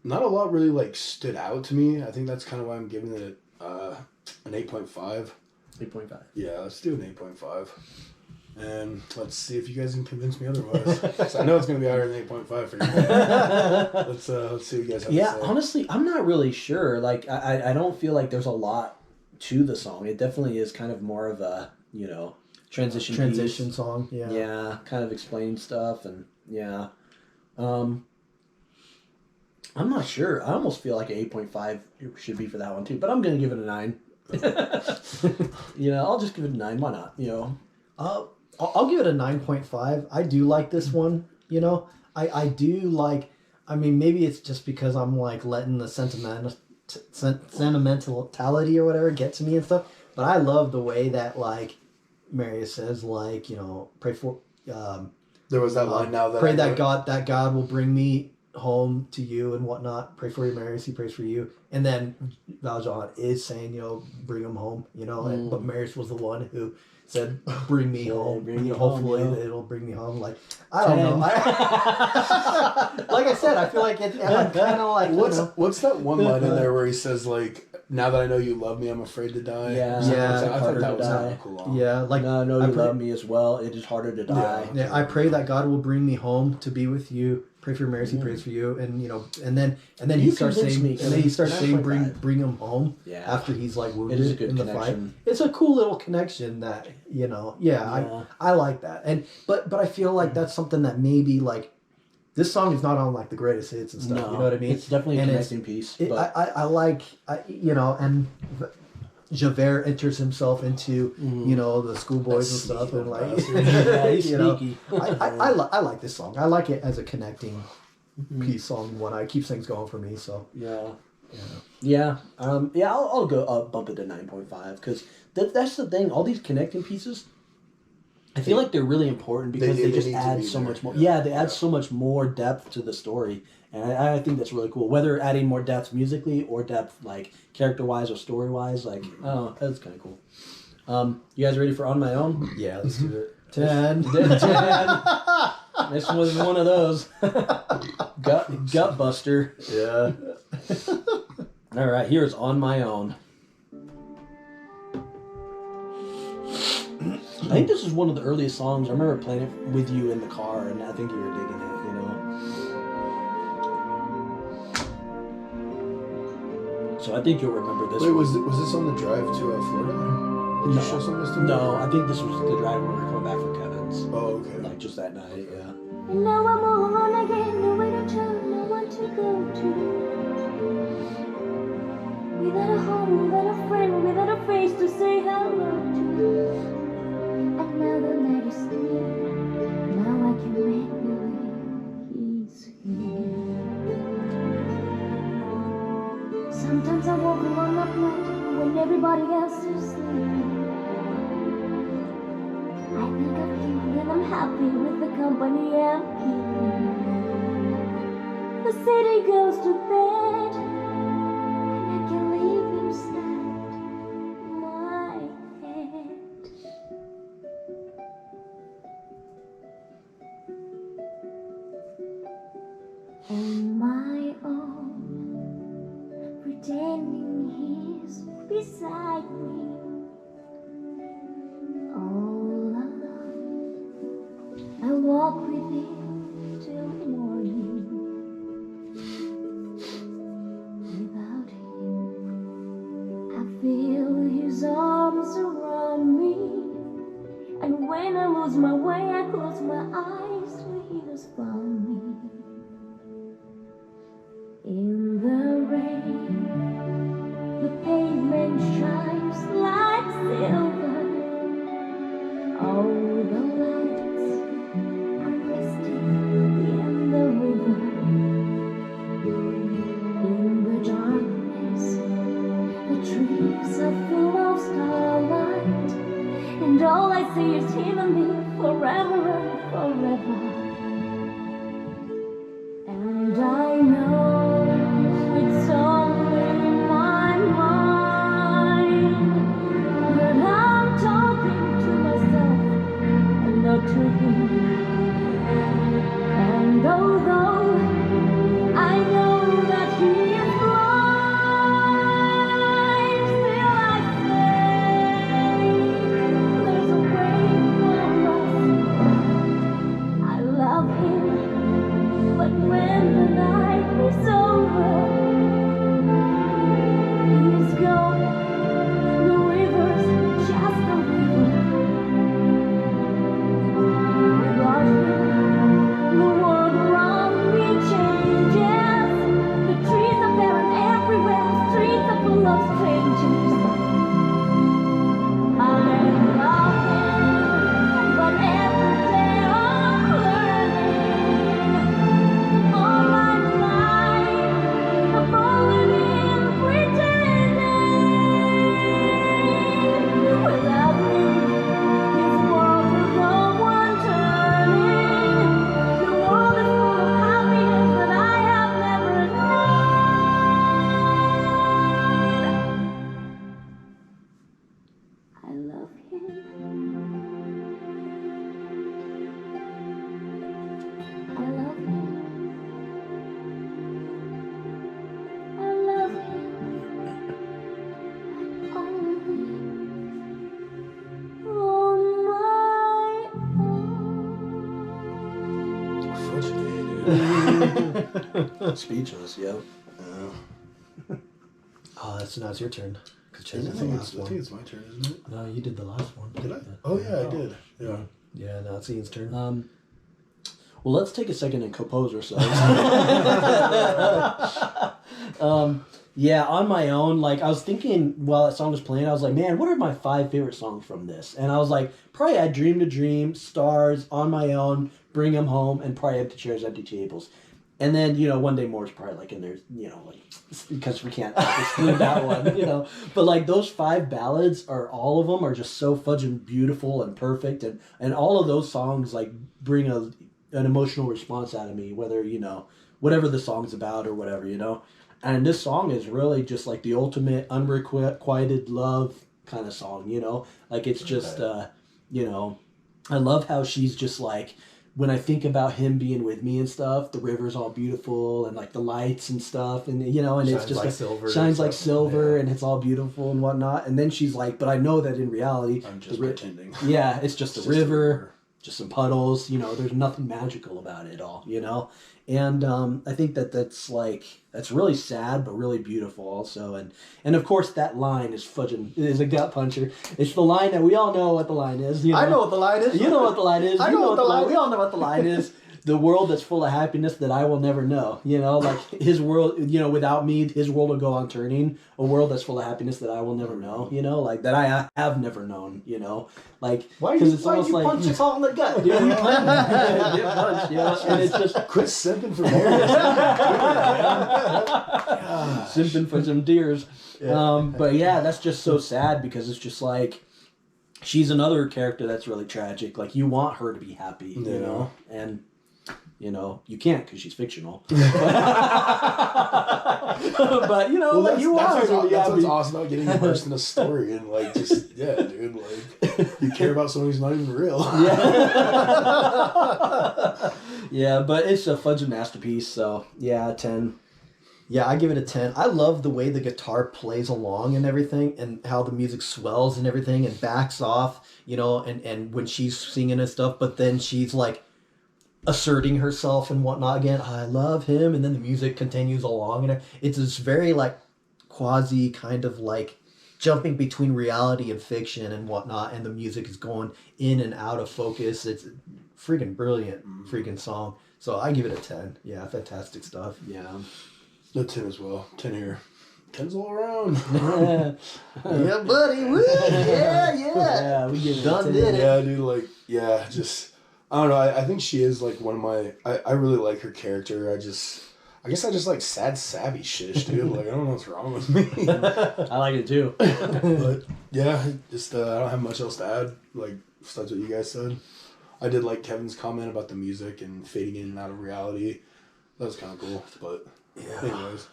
Not a lot really like stood out to me. I think that's kind of why I'm giving it an 8.5. 8.5. Yeah, let's do an 8.5. And let's see if you guys can convince me otherwise. So I know it's going to be higher than 8.5 for you. Let's see what you guys have to say. Honestly, I'm not really sure. Like, I don't feel like there's a lot to the song. It definitely is kind of more of a, transition piece. Song. Yeah. Yeah, kind of explaining stuff and yeah. I'm not sure. I almost feel like an 8.5 should be for that one too, but I'm going to give it a 9. I'll just give it a 9. Why not? I'll give it a 9.5. I do like this one. I do like. I mean, maybe it's just because I'm like letting the sentimentality or whatever get to me and stuff. But I love the way that like Marius says, like pray for. There was that line now that pray that God will bring me home to you and whatnot. Pray for you, Marius. He prays for you, and then Valjean is saying, bring him home. But Marius was the one who said, "Bring me home." Hopefully it'll bring me home. Like I don't know. Like I said, I feel like I'm kind of like what's that one line in there where he says like, "Now that I know you love me, I'm afraid to die." Yeah. I thought that was kind of cool. Yeah, like I know you love me as well. It is harder to die. Yeah, I pray that God will bring me home to be with you. Pray for Marius, he prays for you, and and then he starts saying, bring him home. Yeah. After he's like wounded It is a good in the connection. fight. It's a cool little connection that I like that, but I feel like that's something that maybe like this song is not on like the greatest hits and stuff. No, you know what I mean? It's definitely a connecting piece. But I like and Javert enters himself into the schoolboys and stuff, and like he's sneaky. I like this song. I like it as a connecting piece song when I keeps things going for me. So I'll go bump it to 9.5 because that's the thing. All these connecting pieces, I feel like they're really important because they just add so much more. Yeah, they add so much more depth to the story. And I think that's really cool. Whether adding more depth musically or depth like character-wise or story-wise, like, oh, that's kind of cool. You guys ready for On My Own? Yeah, let's do it. 10. 10. This was one of those. Gut buster. Yeah. All right, here's On My Own. I think this is one of the earliest songs. I remember playing it with you in the car, and I think you were digging it, So I think you'll remember this. Wait, was this on the drive to Florida? Did you show some of this to me? No, I think this was the drive when we were coming back from Kevin's. Oh, okay. Like just that night, yeah. And now I'm all alone again, nowhere to turn, no one to go to. Without a home, without a friend, without a face to say hello to. And now the night is near, now I can make believe he's here. Sometimes I walk alone at night when everybody else is sleeping. I think of him and I'm happy with the company I'm keeping. The city goes to bed and I can leave him stand my head. On my own, pretending he's beside me. All alone, I walk with him till morning. Without him, I feel his arms around me. And when I lose my way, I close my eyes where he has found me. In the rain, the pavement shines like silver. All the lights are resting in the river. In the darkness, the trees are full of starlight. And all I see is him and me forever and forever. Speechless, yeah. Oh, now it's your turn. I think it's my turn, isn't it? No, you did the last one. Did I? Oh yeah, I did. Yeah. Yeah, now it's Ian's turn. Well, let's take a second and compose ourselves. Yeah, on my own, like, I was thinking while that song was playing, I was like, man, what are my 5 favorite songs from this? And I was like, probably I Dream to Dream, Stars, On My Own, Bring 'Em Home, and probably Empty Chairs, Empty Tables. And then, One Day More is probably like in there, like, because we can't exclude that one, But like those 5 ballads all of them are just so fudging beautiful and perfect. And all of those songs like bring an emotional response out of me, whether, whatever the song's about or whatever, And this song is really just like the ultimate unrequited love kind of song, Like it's just, I love how she's just like, when I think about him being with me and stuff, the river's all beautiful and like the lights and stuff, and and it's just like silver, shines like silver, and it's all beautiful and whatnot. And then she's like, but I know that in reality, I'm just pretending. Yeah, it's just a river, just some puddles. There's nothing magical about it all. And I think that's really sad but really beautiful also. And of course that line is a gut puncher. It's the line that we all know what the line is. I know what the line is. You know what the line is. I know what the line is. We all know what the line is. The world that's full of happiness that I will never know. Like his world, without me, his world will go on turning. A world that's full of happiness that I will never know. Like that I have never known. Like because it's almost like punch us all in the gut. Dude, get punched, and it's just quit simping for marriage. Simping for some deers. But yeah, that's just so sad because it's just like she's another character that's really tragic. Like you want her to be happy, and you can't because she's fictional. But like you want her to be that's happy. what's awesome about getting immersed in a story and like just dude, like you care about someone who's not even real. Yeah, but it's a fudging masterpiece. So yeah, 10. Yeah, I give it a 10. I love the way the guitar plays along and everything, and how the music swells and everything and backs off, and when she's singing and stuff, but then she's like asserting herself and whatnot again. I love him, and then the music continues along, and it's this very like quasi kind of like jumping between reality and fiction and whatnot, and the music is going in and out of focus. It's freaking brilliant freaking song. So I give it a 10. Yeah, fantastic stuff. Yeah. No, 10 as well. 10 here. 10's all around. Yeah, buddy. Woo! Yeah. Yeah, we get done did it. Yeah, dude, just I don't know, I think she is like one of my I really like her character. I guess I just like sad savvy shish, dude. Like I don't know what's wrong with me. I like it too. But yeah, just I don't have much else to add. Like besides what you guys said. I did like Kevin's comment about the music and fading in and out of reality. That was kind of cool, but anyways.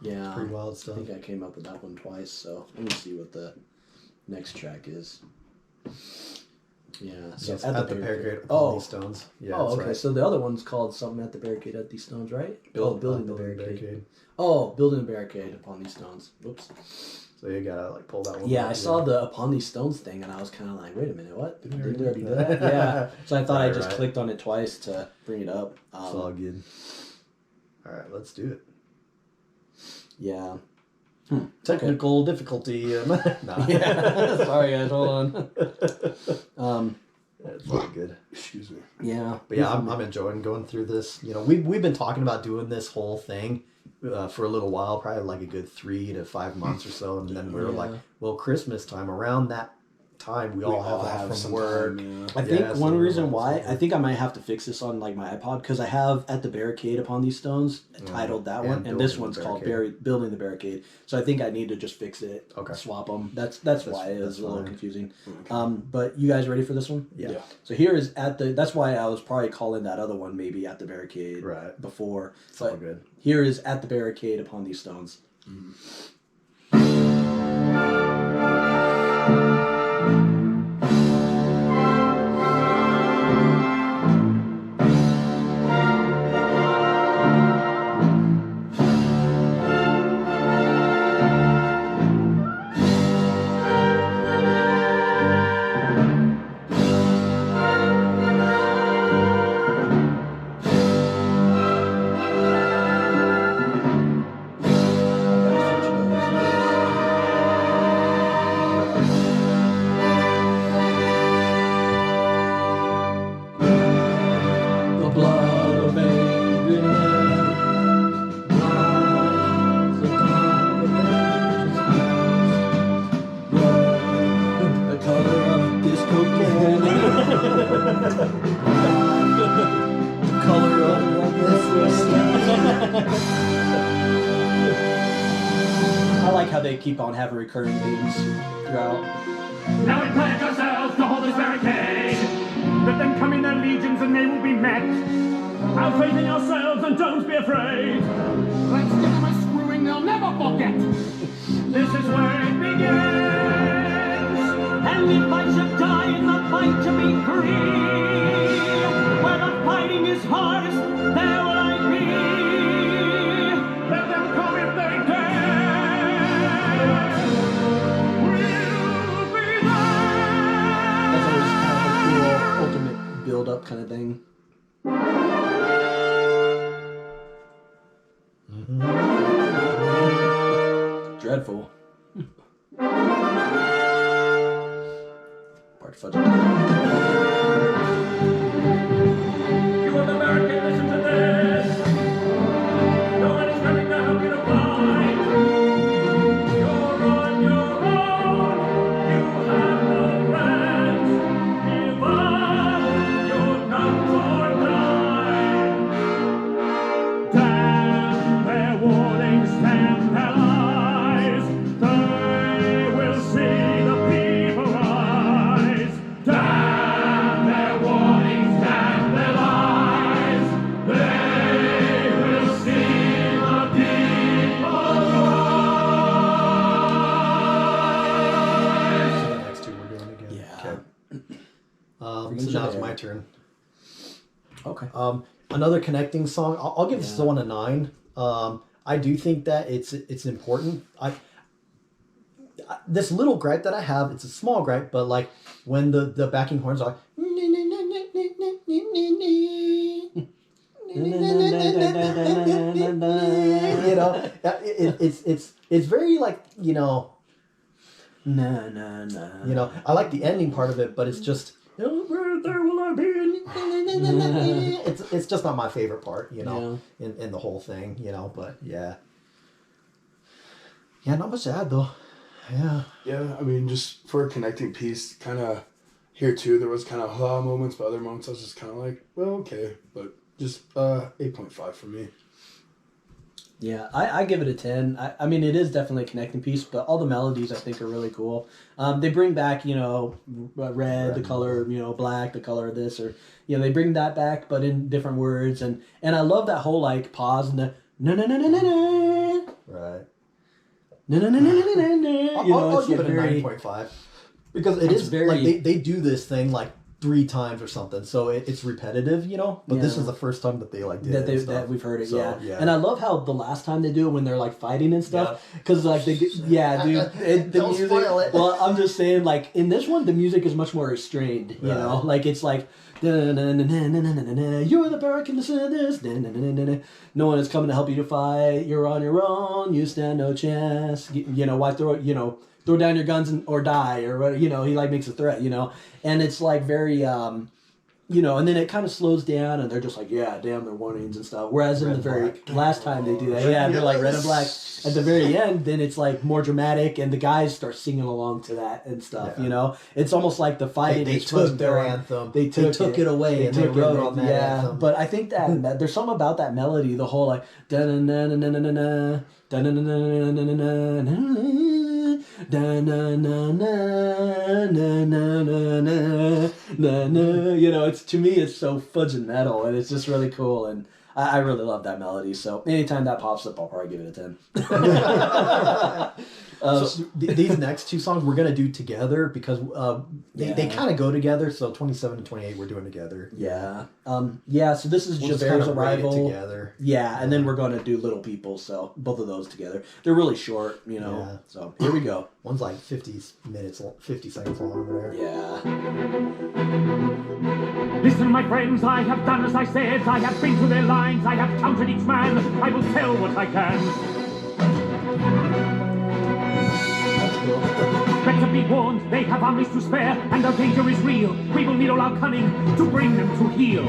Yeah, pretty wild stuff. I think I came up with that one twice, so let me see what the next track is. Yeah, so yes, at the barricade. These stones. Yeah. Oh, okay. Right. So the other one's called something at the barricade at these stones, right? Building the barricade. Oh, building a barricade upon these stones. Whoops. So you gotta like pull that one. Yeah, I saw the upon these stones thing, and I was kind of like, wait a minute, what? Did we already do that? Yeah. So I thought I just clicked on it twice to bring it up. It's all good. All right, let's do it. Yeah. Technical difficulty. No. Yeah. Sorry, guys. Hold on. It's all good. Excuse me. Yeah. But yeah, I'm enjoying going through this. We've been talking about doing this whole thing for a little while, probably like a good 3 to 5 months or so, and then we were like, well, Christmas time, around that time we all have off from work. Time, I think one reason why I think I might have to fix this on like my iPod, because I have At the Barricade Upon These Stones titled that one, and this one's called Building the Barricade. So I think I need to just fix it. Okay. Swap them. That's why it was a little confusing. Okay. But you guys ready for this one? Yeah. So here is that's why I was probably calling that other one maybe At the Barricade before. It's all good. Here is At the Barricade Upon These Stones. Mm-hmm. they keep on having recurring themes throughout. Now we pledge ourselves to hold this barricade. Let them come in their legions and they will be met. Have faith in yourselves and don't be afraid. Let's give them a screwing they'll never forget. This is where it begins. And if I should die in the fight to be free, where the fighting is hardest, there will I be. Let them come if they dare. We'll be there. That's always kind of a cool ultimate build-up kind of thing. Dreadful. Part fudge. You are the American, listen to this. No one is coming to help you to fight. You're on your own. You have no friends. Give up. You're not for time. Damn their warnings, damn their lies. They will see the people rise. Damn their warnings, damn their lies. They will see the people rise. So the next two we're doing again. Yeah. Okay. So now it's my turn. Okay. Another connecting song. I'll give this one a 9. I do think that it's important. This little gripe that I have, it's a small gripe, but like when the backing horns are, you know, it's very like, you know, you know, I like the ending part of it, but it's just, there will I be. It's just not my favorite part, you know, in the whole thing, you know, but yeah, not much to add though. Yeah, I mean, just for a connecting piece, kind of here too, there was kind of moments, but other moments I was just kind of like, well, okay, but just 8.5 for me. Yeah, I give it a 10. I mean, it is definitely a connecting piece, but all the melodies I think are really cool. They bring back, you know, red, the color, you know, black, the color of this, or, you know, they bring that back, but in different words. And I love that whole, like, pause and the na-na-na-na-na-na. Right. Na-na-na-na-na-na. I'll give it a 9.5. Because it is very... Like, they do this thing, like, 3 times or something, so it's repetitive, you know. But this is the first time that they like did that we've heard it. So, yeah, and I love how the last time they do it when they're like fighting and stuff, because like the music. Spoil it. Well, I'm just saying, like in this one, the music is much more restrained. You know, like it's like. You're the barrack and listen to this. No one is coming to help you to fight. You're on your own. You stand no chance. You know why throw? You know. Throw down your guns or die, or whatever, you know, he like makes a threat, you know, and it's like very, you know, and then it kind of slows down and they're just like, yeah, damn, their warnings and stuff. Whereas in the very last time they do that, they're like red and black. At the very end, then it's like more dramatic and the guys start singing along to that and stuff, you know. It's almost like the fight. They took their anthem. They took it away and they wrote on that anthem. But I think that there's something about that melody, the whole like, da-na-na-na-na-na-na, da-na-na-na-na-na-na-na. Da na na na na na na na na. You know, it's to me it's so fudging metal and it's just really cool and I really love that melody. So anytime that pops up, I'll probably give it a 10. So these next 2 songs we're gonna do together because they kind of go together. So 27 and 28 we're doing together. Yeah. So this is Jabert's Arrival. Together. Yeah, and then we're gonna do Little People. So both of those together. They're really short, you know. Yeah. So here we go. One's like 50 seconds long over there. Yeah. Listen, my friends, I have done as I said. I have been to their lines. I have counted each man. I will tell what I can. Better be warned, they have armies to spare, and our danger is real. We will need all our cunning to bring them to heel.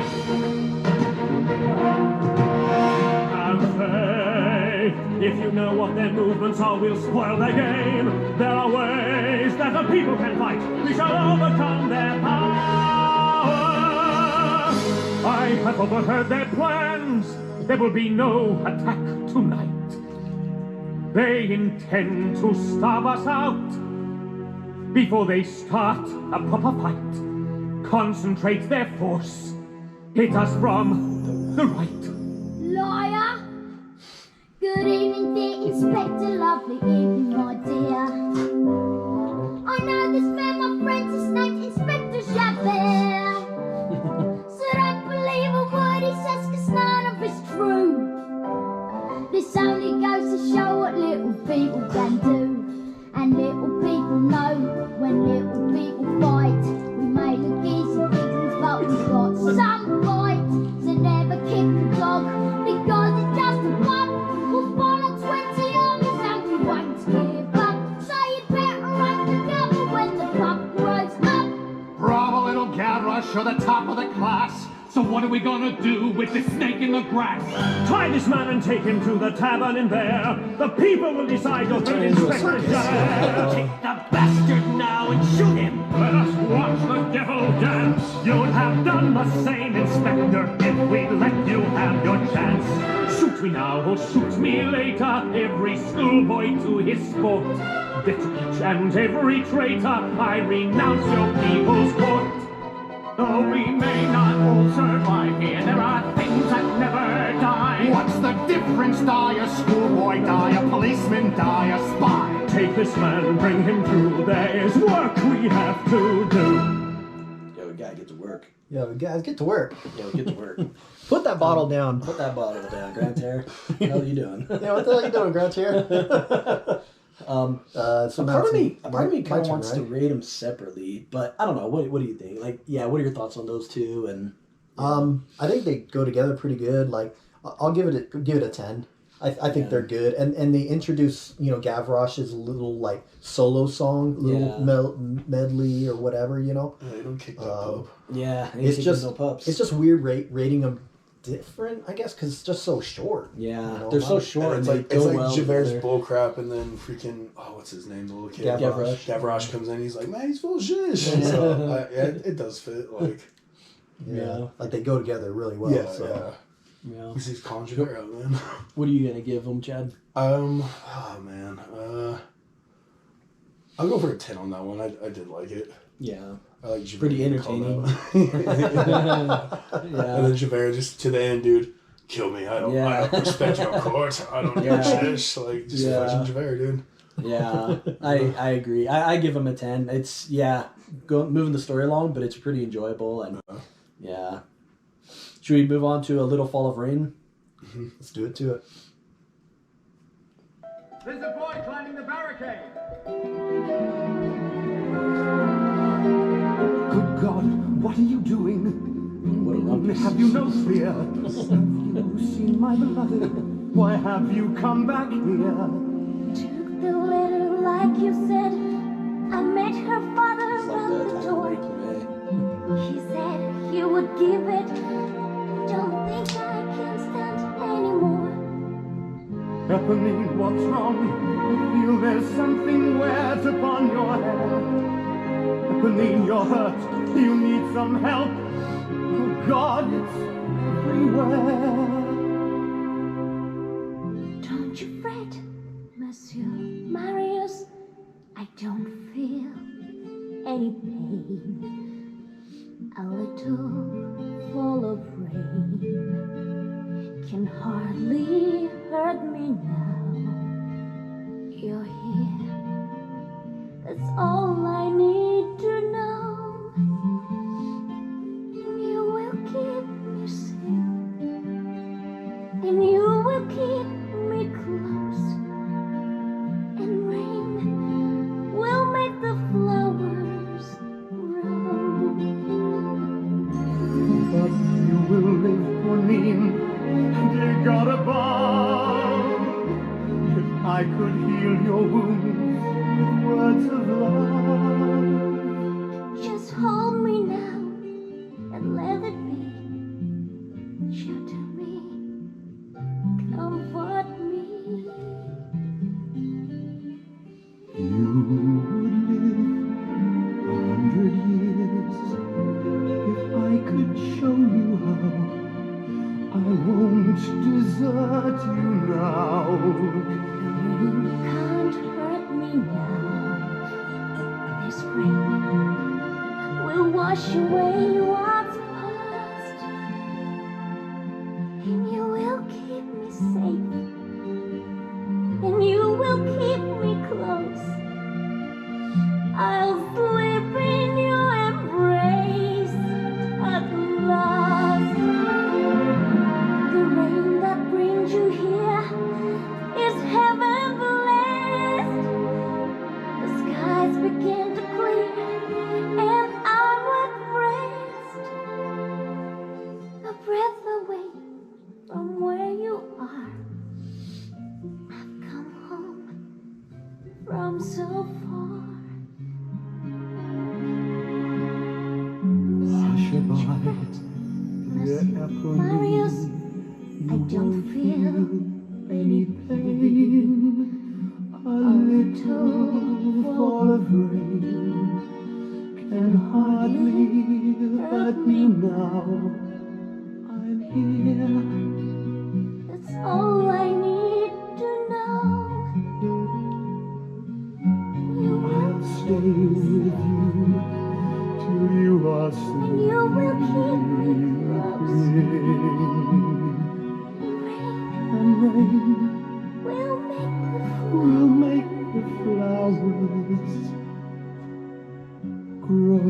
Have faith, if you know what their movements are, we'll spoil their game. There are ways that the people can fight. We shall overcome their power. I have overheard their plans. There will be no attack tonight. They intend to starve us out before they start a proper fight. Concentrate their force. Hit us from the right. Liar! Good evening, dear Inspector. Lovely evening, my dear. I know this man, my friend, his name's Inspector Javert. So don't believe a word he says, 'cause none of it's true. This only goes to show what little people can do. And little people know when little people fight. We may look easy things, but we've got some fight. So never kick the dog, because it's just a buck. We'll follow 20 armies and we won't give up. So you better run the cover when the pup grows up. Bravo, little Gavroche, you're the top of the class. So what are we gonna do with this snake in the grass? Tie this man and take him to the tavern in there. The people will decide your fate, Inspector Javert. Take the bastard now and shoot him. Let us watch the devil dance. You'd have done the same, Inspector, if we let you have your chance. Shoot me now or shoot me later, every schoolboy to his sport. That each and every traitor I renounce your people's court. Though we may not all survive here, there are things that never die. What's the difference? Die a schoolboy, die a policeman, die a spy. Take this man, bring him through. There is work we have to do. Yo, we gotta get to work. Yo, guys, get to work. Yo, get to work. Put that bottle down. Put that bottle down, Grand Terror. What the hell are you doing? Yeah, what the hell are you doing, Grouch here? So part of me kind of wants to rate them separately, but I don't know. What do you think? Like, yeah, what are your thoughts on those two? And I think they go together pretty good. Like, I'll give it a 10. I think they're good, and they introduce Gavroche's little like solo song, little medley or whatever. They don't kick that pup. Yeah, it's just no pups. It's just weird rating them different, I guess, because it's just so short. Yeah, they're so short. And it's like Javert's bullcrap, and then freaking what's his name, the little kid Gavroche comes in. He's like, man, he's full of shit. So it does fit. Like like they go together really well. Yeah. He's conjured out, man. What are you gonna give them, Chad? I'll go for a 10 on that one. I did like it. Yeah. I like Javert. Pretty entertaining. And then Javert just to the end, dude. Kill me. I don't respect your court. I don't give a shit. Like just fucking Javert, dude. Yeah. I agree. I give him a 10. It's moving the story along, but it's pretty enjoyable and Should we move on to A Little Fall of Rain? Mm-hmm. Let's do it to it. There's a boy climbing the barricade. Good God, what are you doing? What a rumpus. Have you no fear? Have you seen my beloved? Why have you come back here? Took the letter like you said. I met her father at the door. He said he would give it. Don't think I can stand anymore. Eponine, what's wrong? I feel there's something wet upon your hair. Eponine, you're hurt. You need some help. Oh God, it's everywhere. Don't you fret, Monsieur Marius. I don't feel any pain. A little fall of rain can hardly hurt me now. You're here. That's all I need to know. And you will keep me safe. And you will keep me close. And rain will make the flowers grow. But you will live for me, dear God above. If I could heal your wounds with words of love. Just hold me now and let it be. Shelter me, comfort me. You would live 100 years if I could show you how. I won't desert you now. from so far. Marius, I don't feel any pain. A little fall of rain can hardly hurt me now. I'm here. That's all I need to know. I'll stay with you till you are safe. And you will keep me close. And rain will make the flowers grow.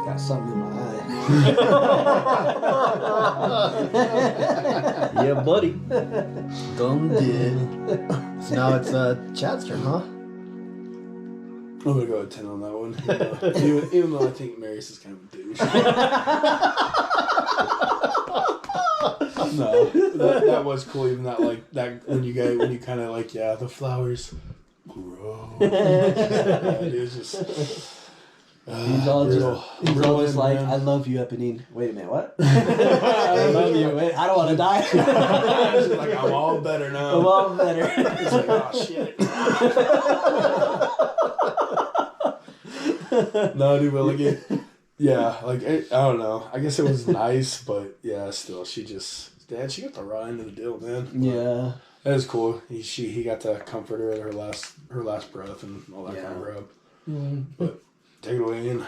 Got something in my eye. Yeah, buddy. Done did. So now it's Chad's turn, huh? I'm gonna go with 10 on that one. Even though I think Marius is kind of a douche. No, that was cool. Even that, like that when you kind of like, yeah, the flowers grow. It is just. He's all just like, I love you, Eponine. Wait a minute, what? I love you. Wait, I don't want to die. It's like, I'm all better now. I'm all better. It's like, oh shit. No, dude, but like yeah, like I don't know. I guess it was nice, but yeah, still, she got the raw end of the deal, man. Yeah, that was cool. He got to comfort her at her last breath and all that kind of rub. Mm-hmm. But take it away, Ian.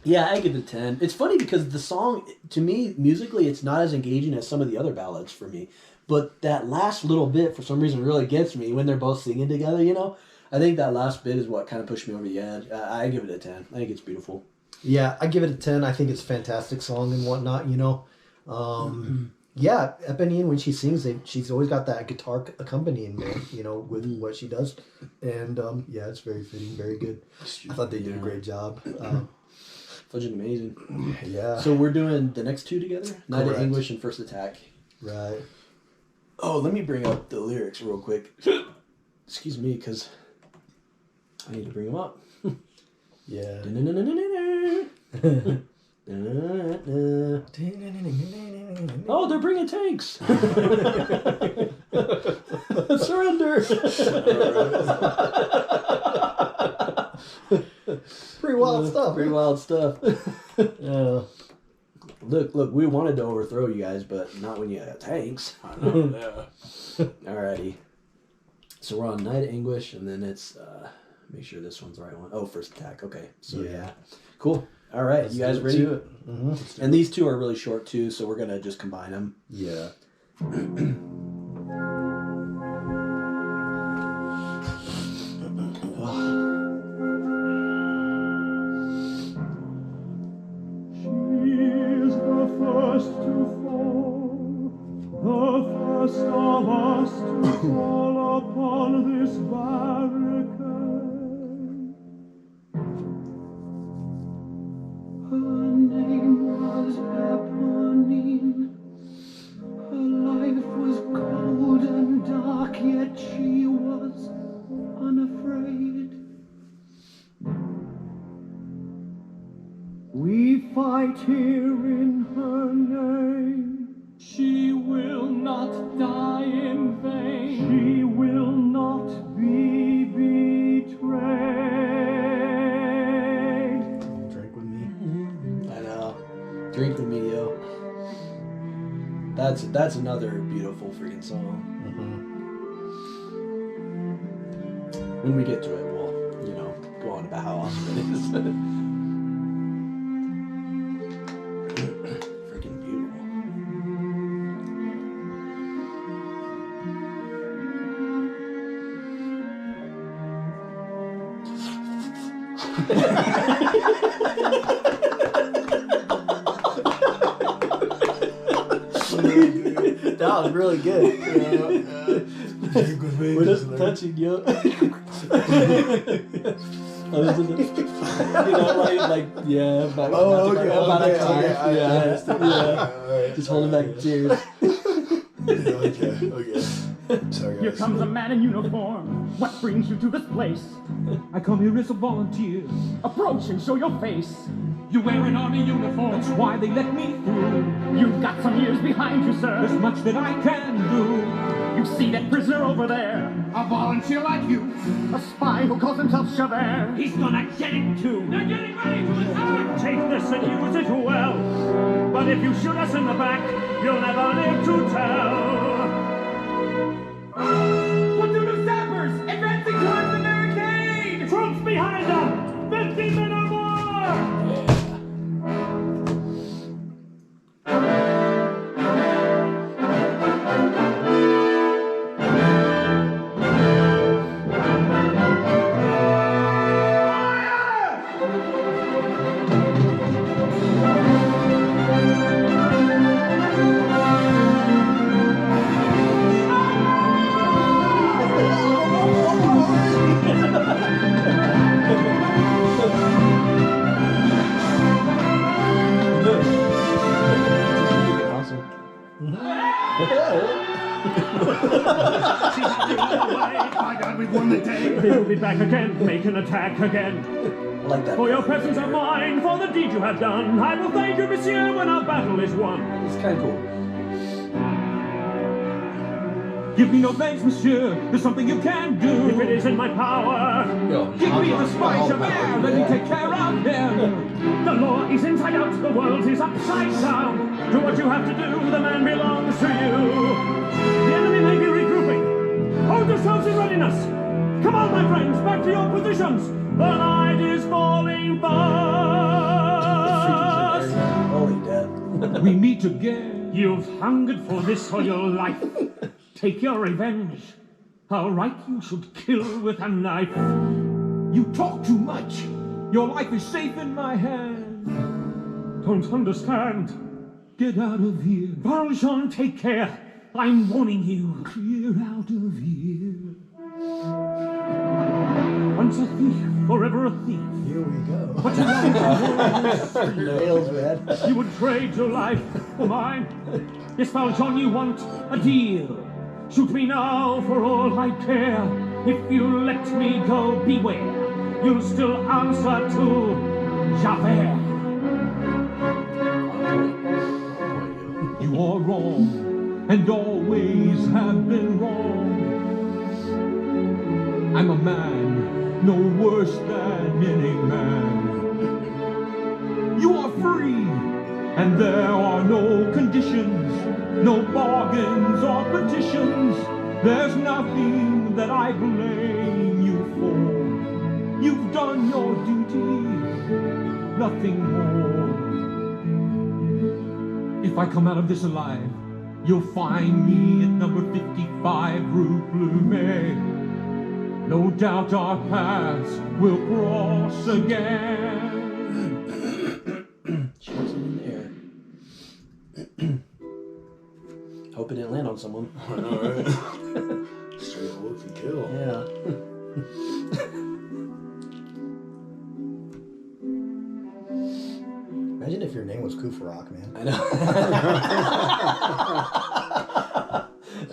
Yeah, I give it a 10. It's funny because the song, to me, musically, it's not as engaging as some of the other ballads for me. But that last little bit, for some reason, really gets me when they're both singing together, you know? I think that last bit is what kind of pushed me over the edge. I give it a 10. I think it's beautiful. Yeah, I give it a 10. I think it's a fantastic song and whatnot, you know? Yeah, Eponine, when she sings, she's always got that guitar accompanying there, you know, with what she does. And, yeah, it's very fitting, very good. I thought they did a great job. Fucking amazing. Yeah. So we're doing the next two together? Night of Anguish and First Attack. Right. Oh, let me bring up the lyrics real quick. Excuse me, because I need to bring them up. Yeah. Oh, they're bringing tanks. Surrender. Pretty wild stuff. Pretty wild stuff. Look, we wanted to overthrow you guys, but not when you had tanks. I know, yeah. Alrighty. So we're on Night of Anguish, and then it's, make sure this one's the right one. Oh, First Attack. Okay. So yeah. Cool. All right. You guys ready? Mm-hmm. And these two are really short too, so we're going to just combine them. Yeah. She's the first to fall, the first of us to fall upon this barricade. Her name was Eponine. Her life was cold and dark, yet she was unafraid. We fight here in her name. She will not die in vain. She will not be betrayed. Drink with me. I know. Drink with me, yo. That's another beautiful freaking song. Mm-hmm. When we get to it, we'll, go on about how awesome it is. Freaking beautiful. That was really good. We're just touching you. Yeah, just holding back tears. Okay. Sorry, guys. Here comes a man in uniform. What brings you to this place? I come here as a volunteer. Approach and show your face. You wear an army uniform. That's why they let me through. You've got some years behind you, sir. There's much that I can do. You see that prisoner over there? A volunteer like you. A spy who calls himself Javert. He's gonna get it too. They're getting ready to attack! Take this and use it well. But if you shoot us in the back, you'll never live to tell. Platoon of sappers! Advancing towards the barricade! Troops behind them! 50 men or more! My God, we've won the day. They'll be back again, make an attack again. I like that. For your presence of mine, for the deed you have done, I will thank you, monsieur, when our battle is won. It's kind of cool. Give me no thanks, monsieur. There's something you can do. If it is in my power, Give me the spy Javert. Let me take care of him. the law is inside out, the world is upside down. Do what you have to do, the man belongs to you. The enemy may be regrouping. Hold yourselves in readiness. Come on, my friends, back to your positions. The night is falling fast. Holy death. We meet again. You've hungered for this all your life. Take your revenge. How right you should kill with a knife. You talk too much. Your life is safe in my hands. Don't understand. Get out of here. Valjean, take care. I'm warning you. Clear out of here. Once a thief, forever a thief. Here we go. But you want Nails red. you would trade your life for mine. Yes, Faljean, you want a deal. Shoot me now for all I care. If you let me go, beware. You'll still answer to Javert. You are wrong, and always have been wrong. I'm a man, no worse than any man. You are free, and there are no conditions, no bargains or petitions. There's nothing that I blame you for. You've done your duty, nothing more. If I come out of this alive, you'll find me at number 55 Rue Plumet. No doubt our paths will cross again. Shoots it in the air. Hope it didn't land on someone. I know, right? Straight look and kill. Yeah. Imagine if your name was Kufarok, man. I know.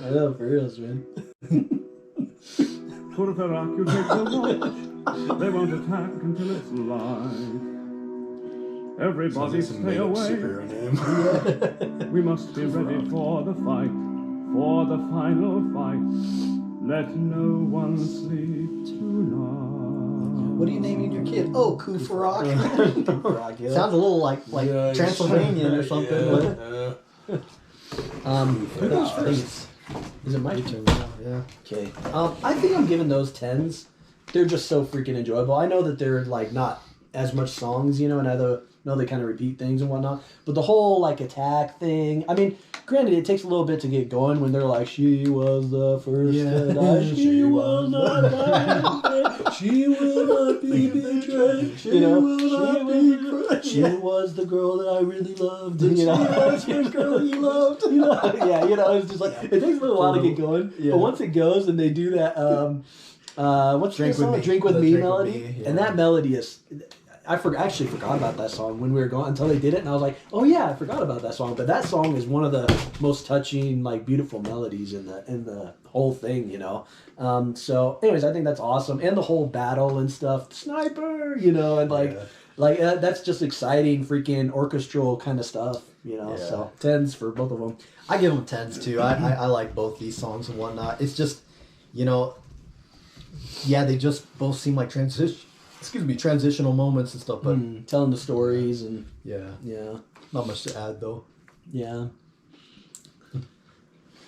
I know, for reals, man. Courfeyrac, you take the watch. They won't attack until it's light. Everybody stay away. Superhero name. We must be ready for the fight, for the final fight. Let no one sleep tonight. What are you naming your kid? Oh, Kufarok. Rock Hill. Sounds a little like Yeah, Transylvanian or something. Yeah, But, who goes first? Is it my turn now? Yeah. Okay. I think I'm giving those 10s. They're just so freaking enjoyable. I know that they're like not as much songs, you know, and know they kind of repeat things and whatnot. But the whole like attack thing, I mean, granted, it takes a little bit to get going when they're like, she was the first that I, she was not mine, she will not be betrayed, she was the girl that I really loved, and, you know, she was the girl you loved, you know, yeah, you know, it's just like, it takes a little while to get going, but once it goes and they do that, what's Drink the song? With Me. Drink With The Me Drink With melody, Me, yeah. and that melody is, I actually forgot about that song when we were going until they did it, and I was like, oh yeah, I forgot about that song. But that song is one of the most touching, like, beautiful melodies in the whole thing, you know. So, anyways, I think that's awesome, and the whole battle and stuff, sniper, you know, and that's just exciting, freaking orchestral kind of stuff, you know. Yeah. So 10s for both of them. I give them 10s too. I like both these songs and whatnot. It's just, you know, yeah, they just both seem like transitional moments and stuff, but telling the stories and yeah, not much to add though. Yeah.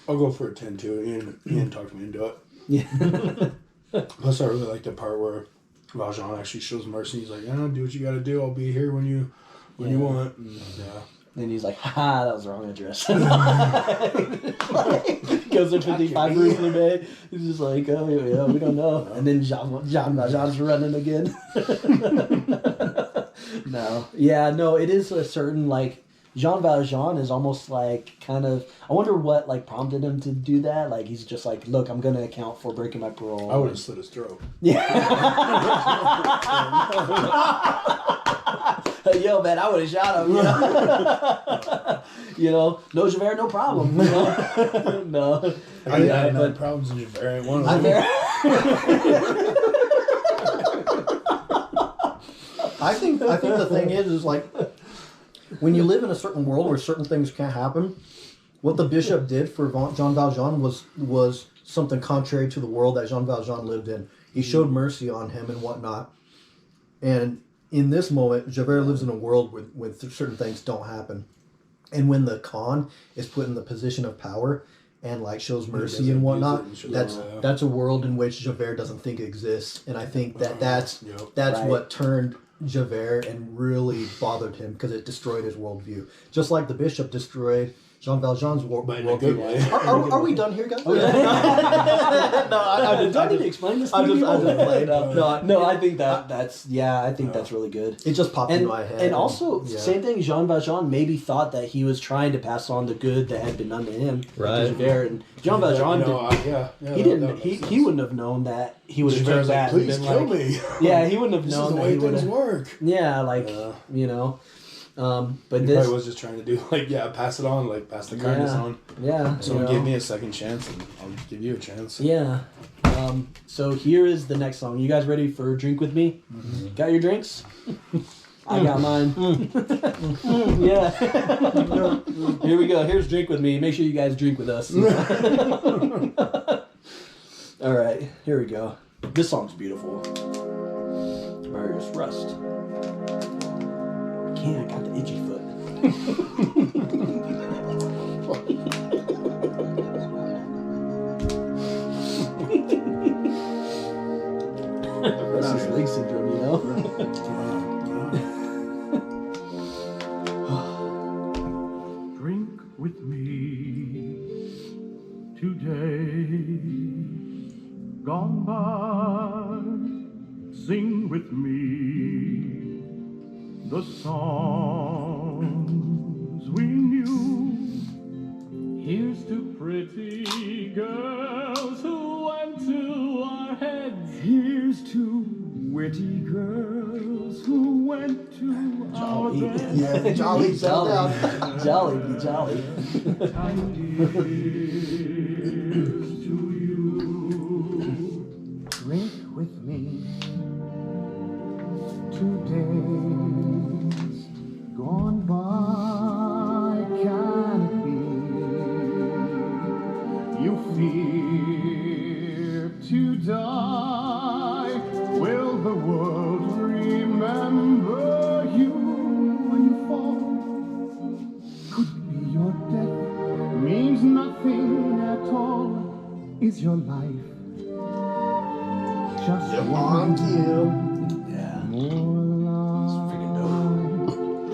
I'll go for a 10 too. Ian talked me into it. Yeah. Plus, I really like the part where Faljean actually shows mercy. He's like, "Yeah, do what you got to do. I'll be here when you want." And, And he's like, haha, that was the wrong address. Goes to 55 rooms in a bay. He's just like, oh, yeah, we don't know. And then Jean Valjean's running again. No. Yeah, no, it is a certain, like, Jean Valjean is almost like kind of, I wonder what, like, prompted him to do that. Like, he's just like, look, I'm going to account for breaking my parole. I would have slit his throat. Yeah. Yo, man, I would have shot him. You know? You know, no Javert, no problem. You know? No. I had problems in Javert. Ain't one of them. I think the thing is like, when you live in a certain world where certain things can't happen, what the bishop did for Jean Valjean was something contrary to the world that Jean Valjean lived in. He showed mercy on him and whatnot. And in this moment, Javert lives in a world where certain things don't happen. And when the Khan is put in the position of power and like shows mercy and whatnot, that's a world in which Javert doesn't think exists. And I think that's right. What turned Javert and really bothered him, because it destroyed his worldview. Just like the bishop destroyed Jean Valjean's worldview. Are we done here, guys? Oh, yeah. No, I didn't explain this. I just played up. No, I think that's really good. It just popped into my head. And also, same thing. Jean Valjean maybe thought that he was trying to pass on the good that had been done to him, right? Javert, and Jean Valjean he wouldn't have known that he would have turned that. Please kill me. Yeah, he wouldn't have known that he would have. Work. Yeah, like you know. But he this probably was just trying to do pass it on, like pass the kindness on. Yeah. So give me a second chance, and I'll give you a chance. Yeah. So here is the next song. You guys ready for Drink With Me? Mm-hmm. Got your drinks? I got mine. Yeah. Here we go. Here's Drink With Me. Make sure you guys drink with us. All right. Here we go. This song's beautiful. Where's Rust? I got the itchy foot. Restless leg syndrome, you know? Drink with me today, gone by, sing with me the songs we knew. Here's to pretty girls who went to our heads. Here's to witty girls who went to our beds. Yeah, jolly. Jolly. And here's to you. Drink with me today. Gone by, can it be? You fear to die. Will the world remember you when you fall? Could be your death means nothing at all. Is your life just one you? Yeah. more life?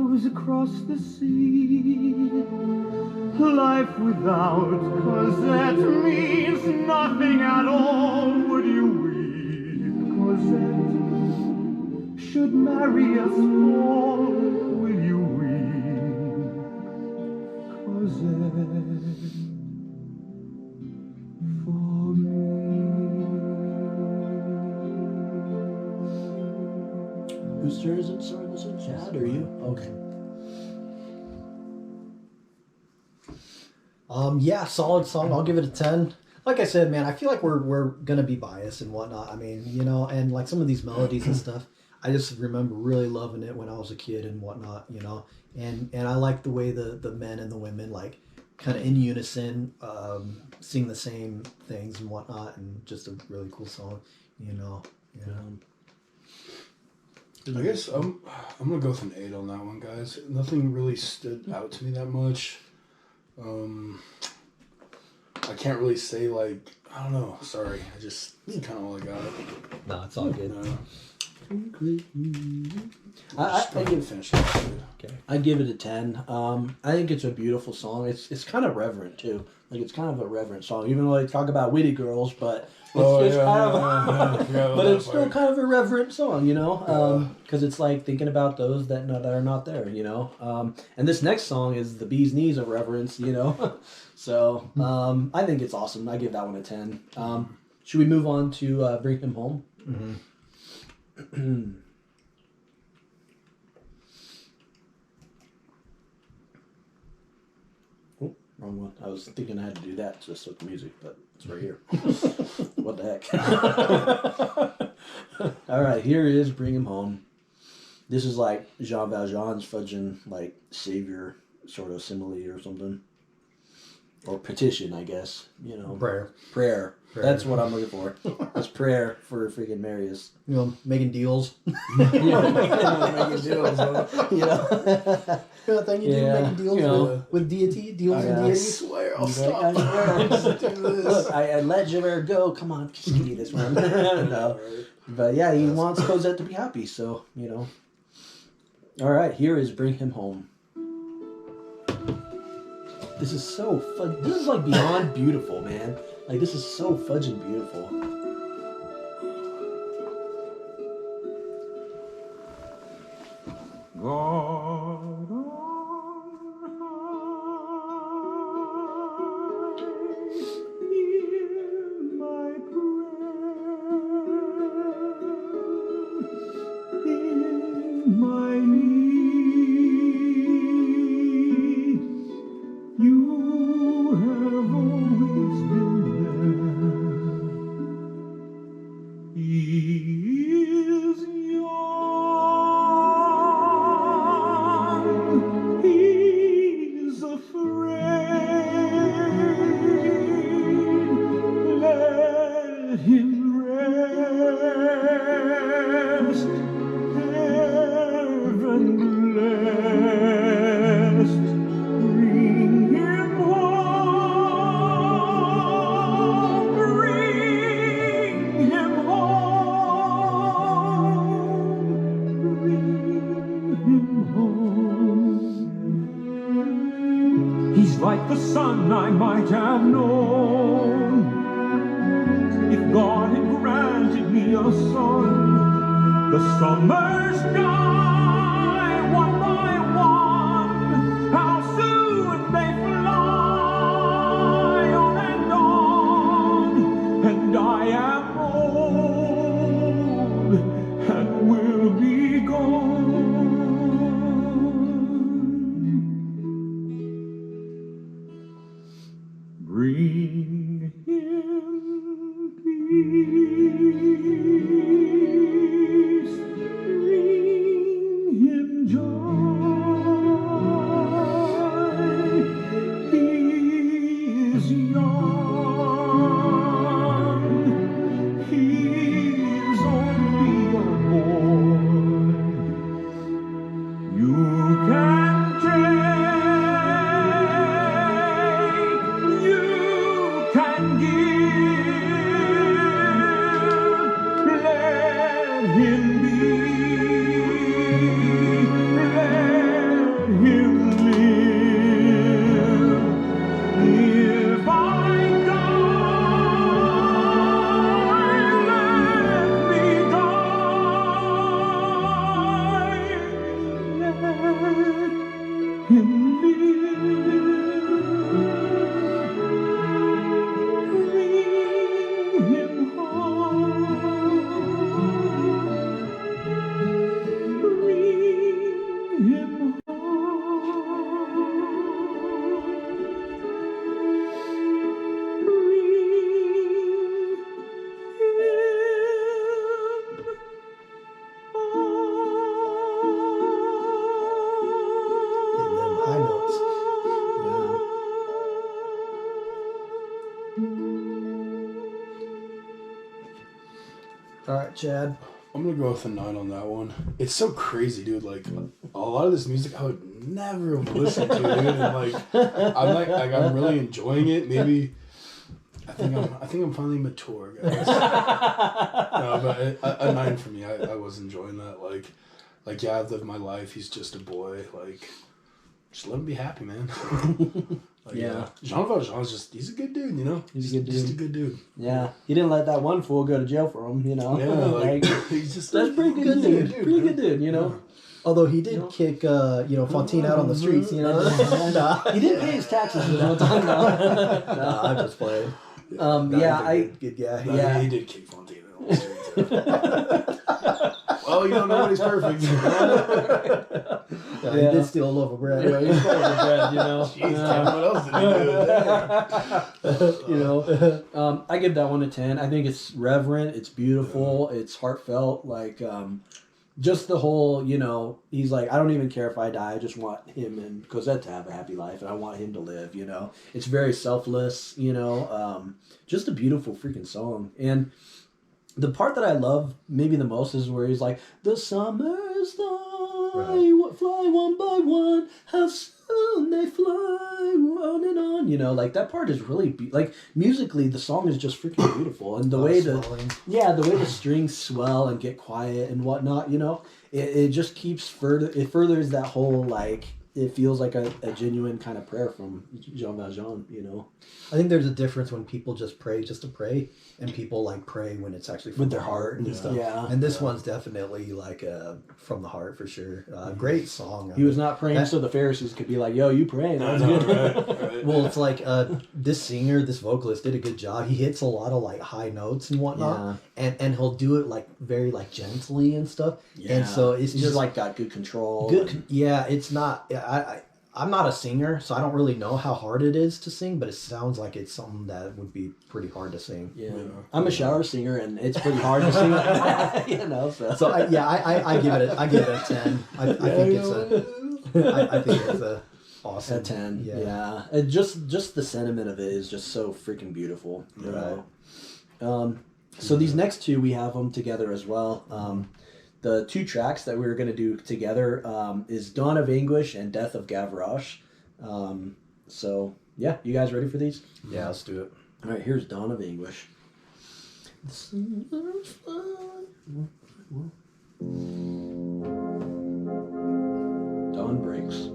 goes across the sea. Life without Cosette means nothing at all. Would you weep, Cosette? Should Marius fall, will you weep, Cosette, for me? Whose turn is it? Sorry, was it Chad or you? Okay. Yeah, solid song. I'll give it a 10. Like I said, man, I feel like we're gonna be biased and whatnot. I mean, you know, and like some of these melodies and stuff, I just remember really loving it when I was a kid and whatnot, you know. And I like the way the men and the women like kind of in unison sing the same things and whatnot, and just a really cool song, you know. Yeah. I guess I'm gonna go with an 8 on that one, guys. Nothing really stood out to me that much. I can't really say like, I don't know. Sorry, that's kind of all I got. No, it's all good. I give it a 10. I think it's a beautiful song. It's kind of reverent too. Like it's kind of a reverent song, even though they talk about witty girls, but it's but it's still kind of a reverent song, you know, because it's like thinking about those that are not there, you know. And this next song is the bee's knees of reverence, you know. So I think it's awesome. I give that one a 10. Should we move on to Bring Him Home? Mm-hmm. Oh, wrong one. I was thinking I had to do that just with the music, but it's right here. What the heck? All right, here is Bring Him Home. This is like Jean Valjean's fudging like savior sort of simile or something. Or petition, I guess. You know. Prayer. That's what I'm looking for. It's prayer for freaking Marius. You know, making deals. Making deals. You know. The thing you do, making deals with deity, deals with deity. I swear, I'll stop. I do this. Look, I let Javert go. Come on, just give me this one. No. But yeah, he wants Cosette to be happy, so, you know. All right, here is Bring Him Home. This is so fun. This is like beyond beautiful, man. Like this is so fudging beautiful. God on high, hear my prayer in my need. You have always been there. He is young. He's afraid. Let him rest. Heaven blessed. Bring him home. Bring him home. Bring him home. He's like the son I might have known if God had granted me a son. The summers die one by one. How soon they fly on, and I am old and will be gone. Bring him peace, bring him live. If I die, let me die. Let him All right, Chad. I'm gonna go with a 9 on that one. It's so crazy, dude. Like a lot of this music I would never have listened to, dude. And I'm really enjoying it. Maybe I think I'm finally mature, guys. No, but a 9 for me. I was enjoying that. Like yeah, I've lived my life. He's just a boy. Like, just let him be happy, man. Jean Valjean's he's a good dude, you know? He's a good dude. Just a good dude. Yeah. He didn't let that one fool go to jail for him, you know? Yeah, he's just that's pretty good dude. Pretty good dude, you know? Although he did kick, Fontaine out on the streets, you know? He didn't pay his taxes for that time, no. No, I'm just playing. Good guy. Yeah, he did kick Fontaine out on the streets. Well, nobody's perfect. He did steal a loaf of bread. Yeah, he stole the bread, you know. Jeez, what else did he do? I give that one a 10. I think it's reverent, it's beautiful, it's heartfelt. Like, just the whole, he's like, I don't even care if I die. I just want him and Cosette to have a happy life, and I want him to live, It's very selfless, just a beautiful freaking song. And the part that I love maybe the most is where he's like, the summers fly one by one, how soon they fly on and on. Like that part is really musically the song is just freaking beautiful, and the way the strings swell and get quiet and whatnot. It just keeps furthers that whole it feels like a genuine kind of prayer from Jean Valjean. I think there's a difference when people just pray just to pray, and people pray when it's actually from with their heart and stuff. Yeah, and this one's definitely from the heart for sure. Great song. He was not praying so the Pharisees could be like, "Yo, you praying?" That's good. Right. Well, it's this singer, this vocalist did a good job. He hits a lot of high notes and whatnot, and he'll do it very gently and stuff. Yeah. And so it's just got good control. It's not. I'm not a singer, so I don't really know how hard it is to sing, but it sounds like it's something that would be pretty hard to sing. Yeah, I'm a shower singer, and it's pretty hard to sing. So I give it a 10. I think it's a awesome. A 10. Yeah. And just the sentiment of it is just so freaking beautiful. So these next two, we have them together as well. The two tracks that we were going to do together is Dawn of Anguish and Death of Gavroche. So, yeah, you guys ready for these? Yeah, let's do it. All right, here's Dawn of Anguish. Dawn breaks.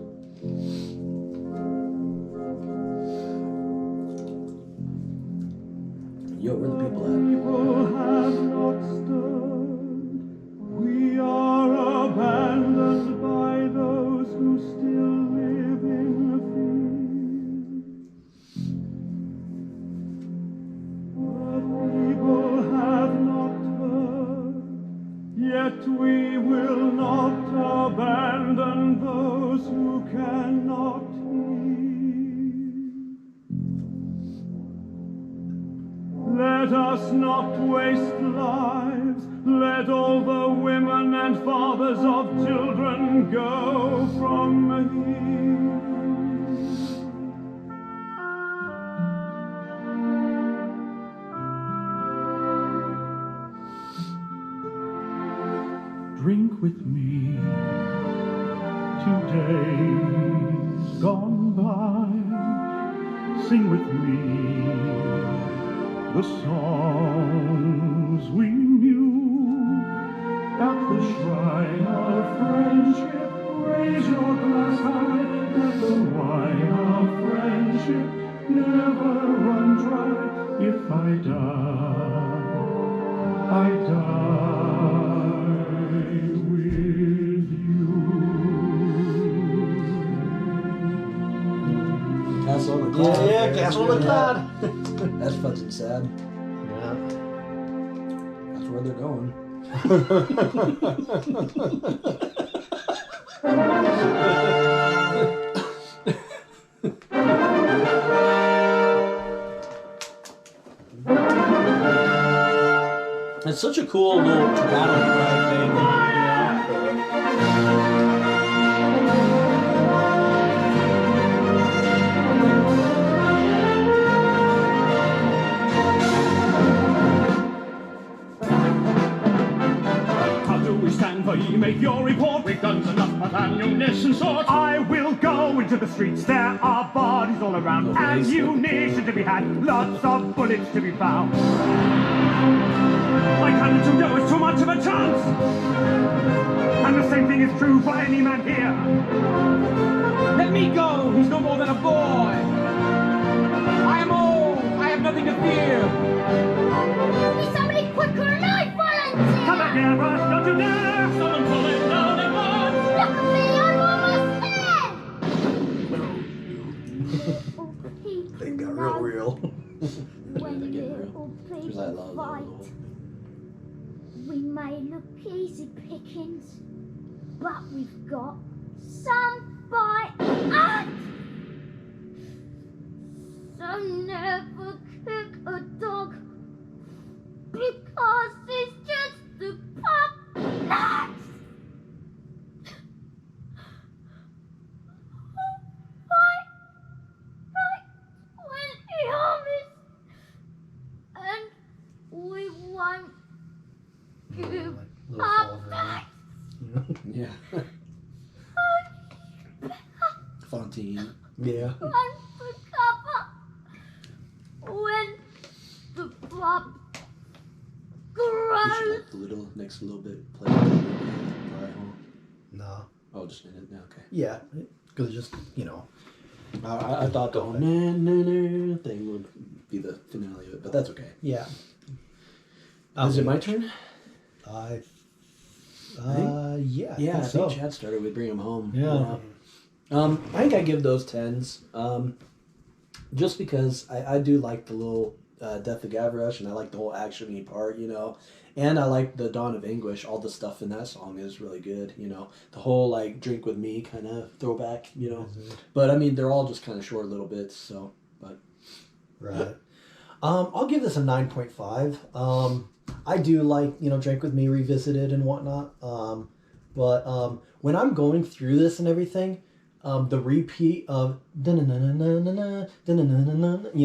Yo, where the people at? People have not stirred. We are abandoned by those who still live in fear. The people have not heard, yet we will not abandon those who cannot hear. Let us not waste lives. Let all the women and fathers of children go from here. Drink with me to days gone by. Sing with me the songs we knew. At the shrine of friendship, raise your glass high. Castle on the Cloud. Yeah, Castle on the Cloud. That's fucking sad. Yeah. That's where they're going. It's such a cool little battle cry thing. How do we stand for ye? Make your report with guns and lost ammunition swords. I will go into the streets. There are bodies all around. Ammunition to be had. Lots of bullets to be found. I can't to go, it's too much of a chance. And the same thing is true for any man here. Let me go, he's no more than a boy. I am old, I have nothing to fear. Be somebody quicker than I volunteer! Come back here, Rush, don't you dare! Someone pull it down at once! Look at me, I'm almost there! They got real. When little people fight, we may look easy pickings, but we've got some bite. So never kick a dog, because it's just the pup nuts. Fight when he harms, and we won't give up. Yeah. Fontaine. Yeah. Run for cover when the flop We should grows. like the little next little bit play. Alright, No. oh, just in it. Yeah, okay. Yeah. Because just, you know. I thought the whole na thing would be the finale of it, but that's okay. Yeah. Is it my turn? Yeah. Yeah, I so. think Chad started with Bring 'Em Home. Yeah. I think I give those 10s. Just because I do like the little Death of Gavroche, and I like the whole action-y part, you know. And I like the Dawn of Anguish. All the stuff in that song is really good, you know. The whole, like, Drink With Me kind of throwback, you know. Mm-hmm. But, I mean, they're all just kind of short little bits, so, but... Right. I'll give this a 9.5. I do like, you know, Drink With Me revisited and whatnot. But when I'm going through this and everything, the repeat of you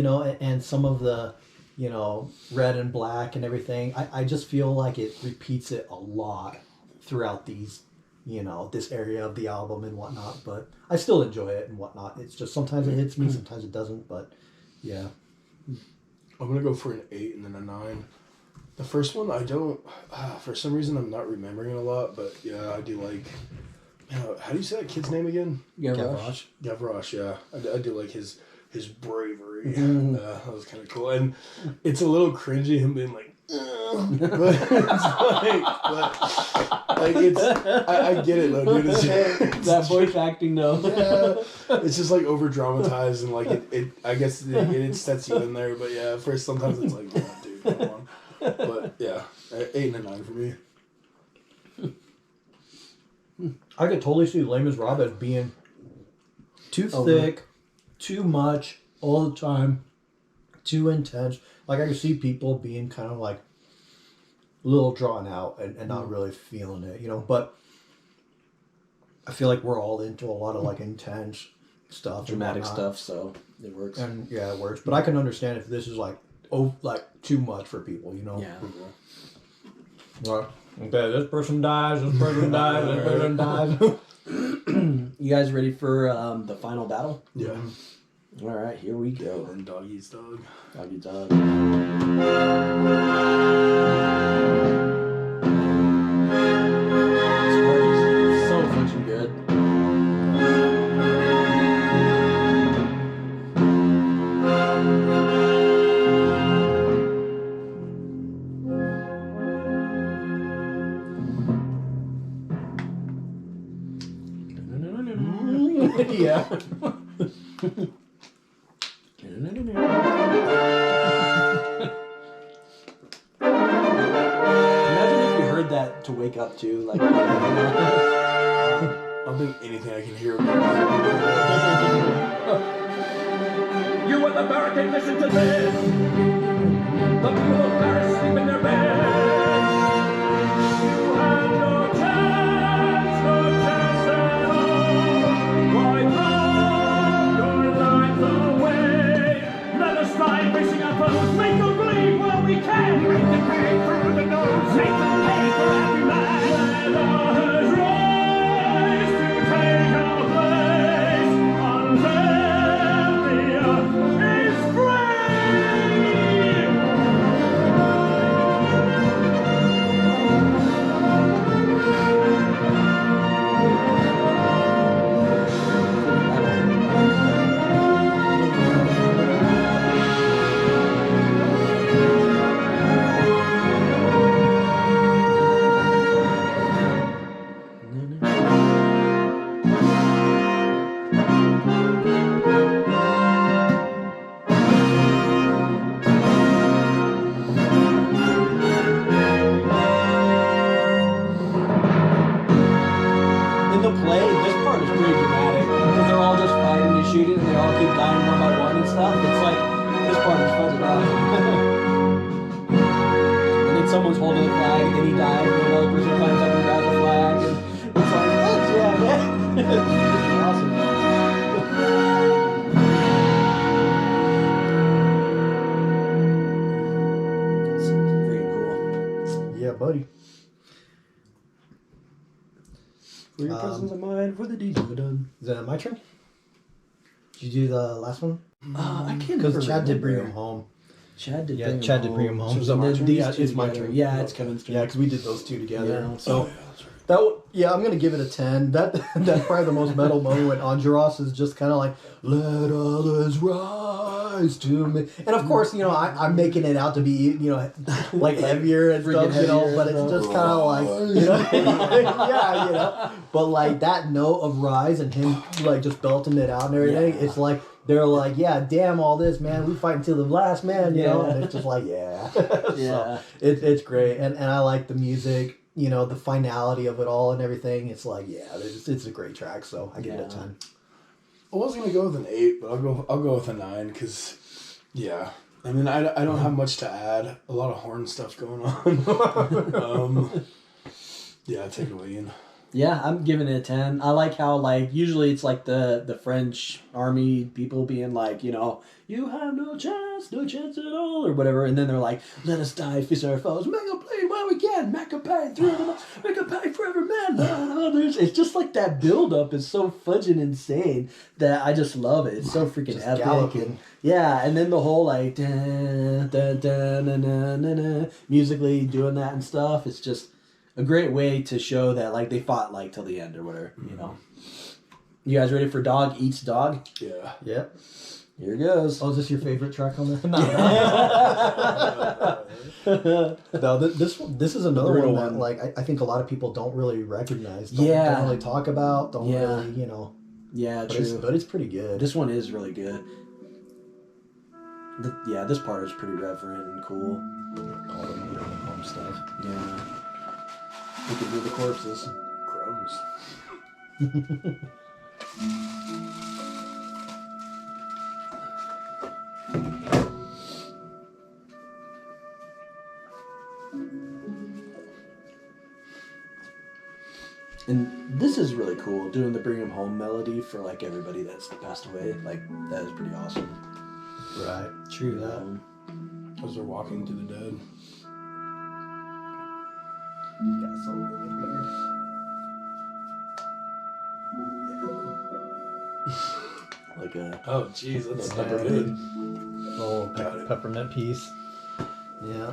know, and some of the, you know, red and black and everything, I just feel like it repeats it a lot throughout these, you know, this area of the album and whatnot. But I still enjoy it and whatnot. It's just sometimes it hits me, sometimes it doesn't. But yeah. I'm going to go for an 8 and then a 9. The first one, I don't, for some reason, I'm not remembering it a lot, but yeah, I do like, how do you say that kid's name again? Gavroche. Gavroche, yeah. I do like his bravery. Mm-hmm. That was kind of cool. And it's a little cringy, him being like, but it's I get it though, dude. It's that voice acting though. Yeah, it's just like over dramatized and like it I guess it sets you in there. But yeah, at first sometimes it's like, oh, dude, come on. But yeah, 8 and a 9 for me. I could totally see Les Misérables as being too thick, too much all the time, too intense. Like I could see people being kind of like a little drawn out and not really feeling it, you know. But I feel like we're all into a lot of like intense stuff, dramatic stuff, so it works. And yeah, it works. But I can understand if this is like too much for people, you know. Yeah. Right. Okay, this person dies, this person dies, this person dies. You guys ready for the final battle? Yeah. All right, here we go. And dog eats dog. Dog eats dog. This part is so fucking good. Yeah. Imagine if you heard that to wake up to, like. I don't think anything I can hear. You at the barricade, listen to this. The people of Paris sleep in their beds. You have no chance at all. Why throw your lives away? Let us fly, facing our foes. Make them bleed while we can. Make them pay through the nose. Make them pay for every man. Let us rise to take our place. Until the earth is free. In the play, this part is pretty dramatic because they're all just fighting and shooting and they all keep dying one by one and stuff. It's like, this part is fun enough. And then someone's holding the flag and then he dies and another person climbs up and grabs the flag and it's like, oh, yeah, man. It's awesome. It's freaking cool. Yeah, buddy. For your presence of mind, for the deeds we've done. Is that my turn? Did you do the last one? I can't Because Chad did bring remember. him home. Chad did Yeah, bring Chad him did bring him home. So is that my And then turn? these Yeah, two it's my together. turn. Yeah, it's Kevin's turn. Yeah, because we did those two together. Yeah. So I'm gonna give it a 10. That's probably the most metal moment when Angeros is just kind of like, let others rise to me. And of course, I'm making it out to be, like heavier and stuff, heavier but and it's stuff. just kind of like, yeah. But like that note of rise and him like just belting it out and everything, it's like, they're like, yeah, damn all this, man. We fight until the last man, you know? And it's just like, yeah. Yeah. So it's great. And I like the music, the finality of it all and everything. It's like, yeah, it's a great track. So I give it a 10. I was gonna go with an 8, but I'll go with a 9 because, yeah. I mean, I don't have much to add. A lot of horn stuff going on. Yeah, take it away, Ian. Yeah, I'm giving it a 10. I like how, like, usually it's like the French army people being like, you have no chance at all, or whatever. And then they're like, let us die, feast our foes, make a play while we can, make a pay through the make a pay for every man. It's just like that build up is so fudging insane that I just love it. It's so freaking Just epic. galloping. And, yeah, and then the whole like dun, dun, dun, dun, dun, dun, dun, musically doing that and stuff. It's just a great way to show that like they fought like till the end or whatever, You guys ready for Dog Eats Dog? Yeah. Yep. Here goes. Oh, is this your favorite track on there? No, this is another Brutal one that one. like I think a lot of people don't really recognize. Don't really talk about. Don't really, Yeah, But true. it's pretty good. This one is really good. This part is pretty reverent and cool. All the home stuff. Yeah. We can do the corpses. Gross. And this is really cool, doing the Bring 'Em Home melody for like everybody that's passed away. Like that is pretty awesome. Right. True that. As they're walking to the dead. Got something in your beard. Like a Oh, jeez, that's Yeah. never good. Oh, Got it. peppermint piece. Yeah.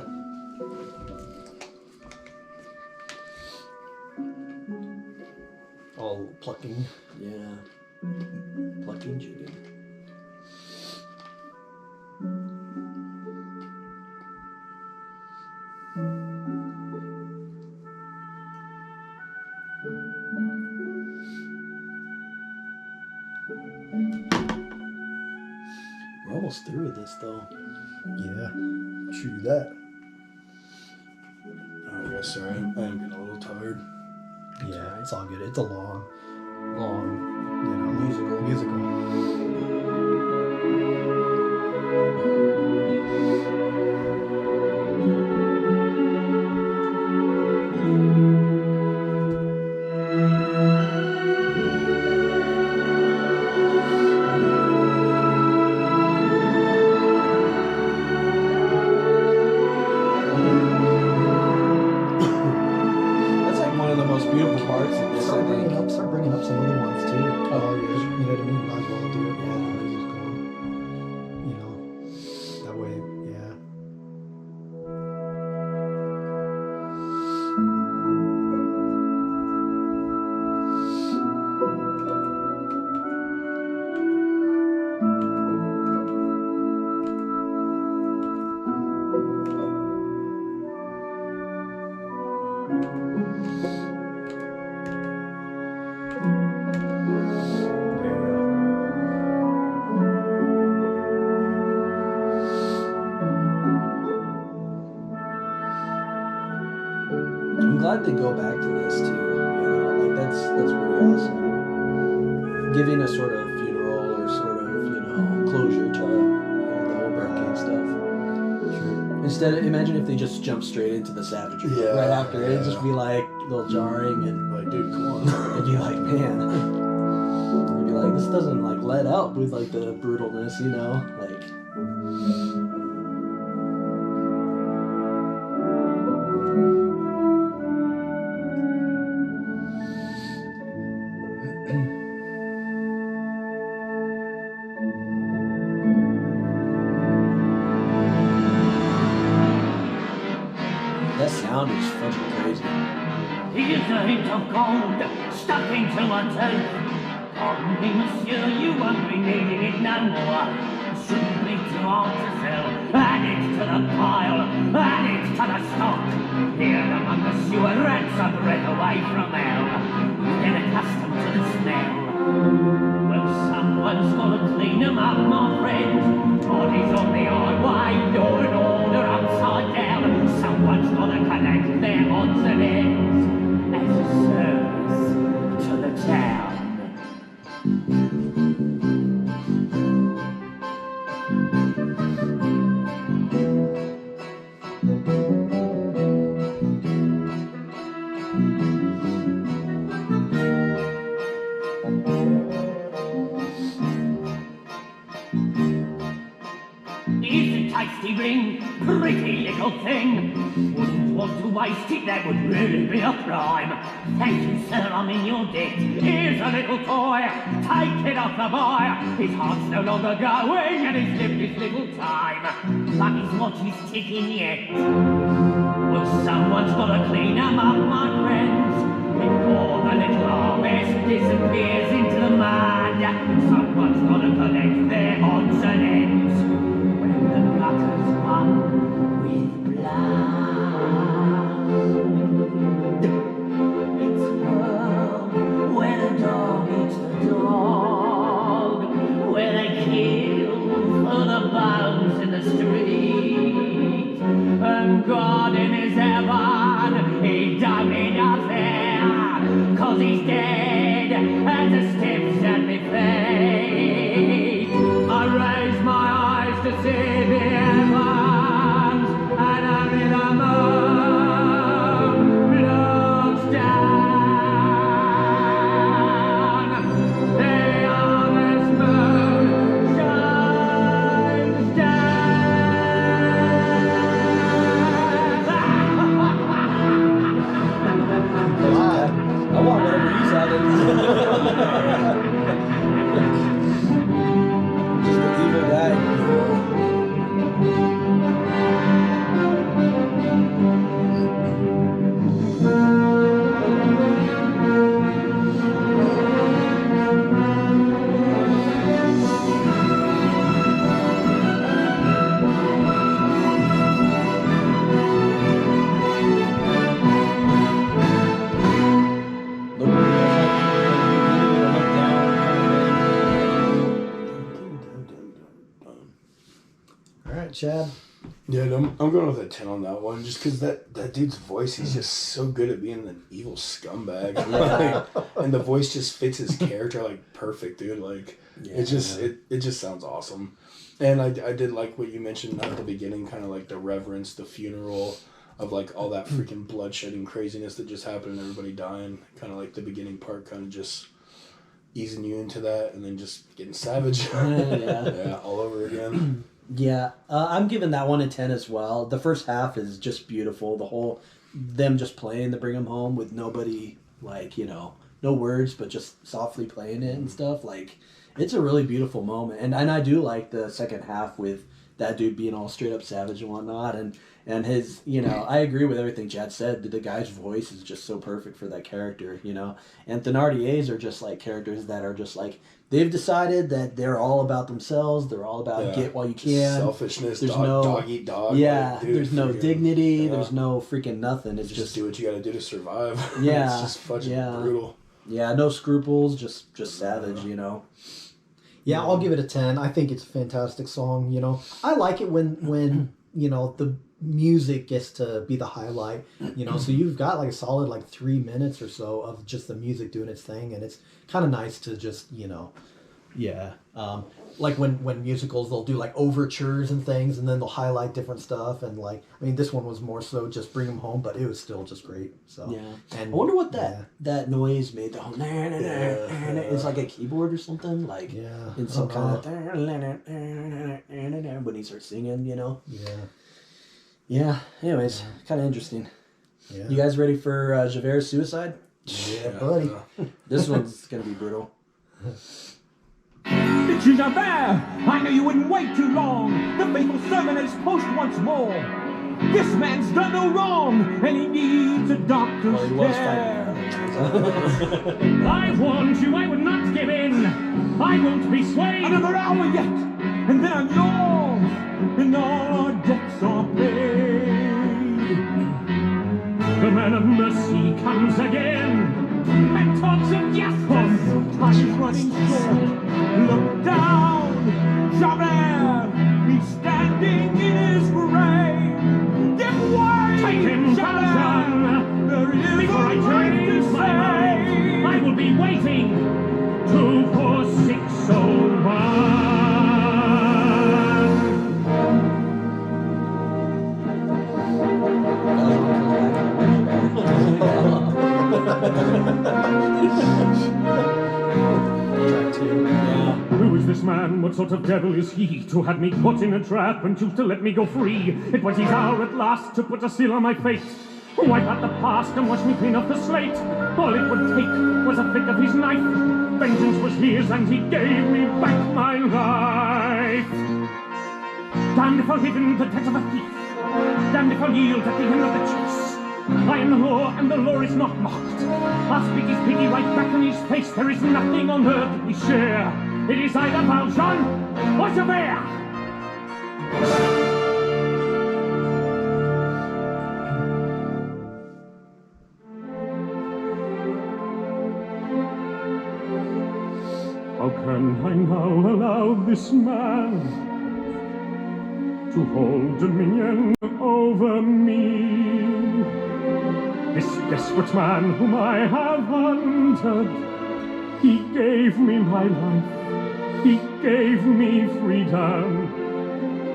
All plucking. yeah. Plucking chicken. We're almost through with this, though. Yeah, true that. Oh, yeah, sorry. I am getting a little tired. Yeah, it's all good. It's a long, musical. Start bringing up some other ones too. Oh, yeah. You know what I mean? You might as well do it while the music's going. You know, that way, yeah. I'm glad they go back to this too. Like that's pretty awesome. Giving a sort of funeral or sort of closure to the whole Hurricane stuff. Sure. Instead, imagine if they just jump straight into the savagery right after it. It'd just be like a little jarring and like, dude, come on. It'd be like, man. It'd be like, this doesn't like let out with like the brutalness, like. That sound is fucking crazy. Here's a hint of gold stuck into my tooth. Pardon me, monsieur, you won't be needing it no more. Shouldn't be too hard to sell. Add it to the pile, add it to the stock. Here among the sewer rats I breath away from hell. Get accustomed to the smell. Well, someone's gotta clean 'em up, my friend. Bodies on the highway, law and order upside down. Someone's gotta collect their odds and ends as a service to the town. Here's a tasty ring, pretty little thing. Wouldn't want to waste it, that would really be a crime. Thank you, sir, I'm in your debt. Here's a little toy, take it off the boy. His heart's no longer going and he's lived his little time. But his watch is ticking yet. Well, someone's gotta clean 'em up, my friends, before the little harvest disappears into the mud. Someone's gotta collect their odds and ends when the gutters run with blood. It's hell where the dog eats the dog, where they kill for the bones in the street. And God in his heaven, he don't need us there, 'cause he's dead at the steps at me feet. I raise my eyes to see the heavens, and only the moon looks down. The honest moon shines down. All right, Chad. Yeah, I'm going with a 10 on that one, just because that dude's voice, he's just so good at being an evil scumbag. Yeah. And the voice just fits his character like perfect, dude. Like it just sounds awesome. And I did like what you mentioned at the beginning, kind of like the reverence, the funeral of like all that freaking bloodshedding craziness that just happened and everybody dying. Kind of like the beginning part, kind of just easing you into that, and then just getting savage. Yeah, all over again. Yeah, I'm giving that one a 10 as well. The first half is just beautiful. The whole, them just playing the Bring 'Em Home with nobody, like, you know, no words, but just softly playing it and stuff. Like, it's a really beautiful moment. And I do like the second half with that dude being all straight up savage and whatnot. And his, you know, I agree with everything Chad said. The guy's voice is just so perfect for that character, you know. And Thenardiers are just like characters that are just like, they've decided that they're all about themselves. They're all about get while you can. Selfishness, there's dog eat dog. Yeah, like, dude, there's no dignity. There's no freaking nothing. It's just do what you gotta do to survive. Yeah. It's just fucking brutal. Yeah, no scruples, just savage, you know. Yeah, I'll give it a 10. I think it's a fantastic song, you know. I like it when you know, the music gets to be the highlight, you know. So you've got like a solid like 3 minutes or so of just the music doing its thing, and it's kind of nice to just, you know, like when musicals, they'll do like overtures and things, and then they'll highlight different stuff, and like, I mean, this one was more so just Bring 'Em Home, but it was still just great. So and I wonder what that noise made. The whole it's like a keyboard or something, like in some kind of when he starts singing, you know. Yeah. Anyways, kind of interesting. Yeah. You guys ready for Javert's suicide? Yeah, buddy. This one's gonna be brutal. It's Javert! I knew you wouldn't wait too long. The faithful servant is post once more. This man's done no wrong, and he needs a doctor's care. I warned you I would not give in. I won't be swayed. Another hour yet, and then I'm yours, and all our debts are paid. The man of mercy comes again and talks of justice. Time is running short. Look down, Javert. He's standing in his grave. Give way, Take him, Javert. There is before I a turn right to my mouth. I will be waiting. 24601. Who is this man? What sort of devil is he? To have me caught in a trap and choose to let me go free. It was his hour at last to put a seal on my fate. Wipe out the past and wash me clean off the slate. All it would take was a flick of his knife. Vengeance was his and he gave me back my life. Damned if I'll give in the debt of a thief. Damned if I'll yield at the end of the chase. I am the law, and the law is not mocked. I'll speak his pity right back in his face. There is nothing on earth we share. It is either Faljean or Javert. How can I now allow this man to hold dominion over me? This desperate man whom I have hunted, he gave me my life, he gave me freedom.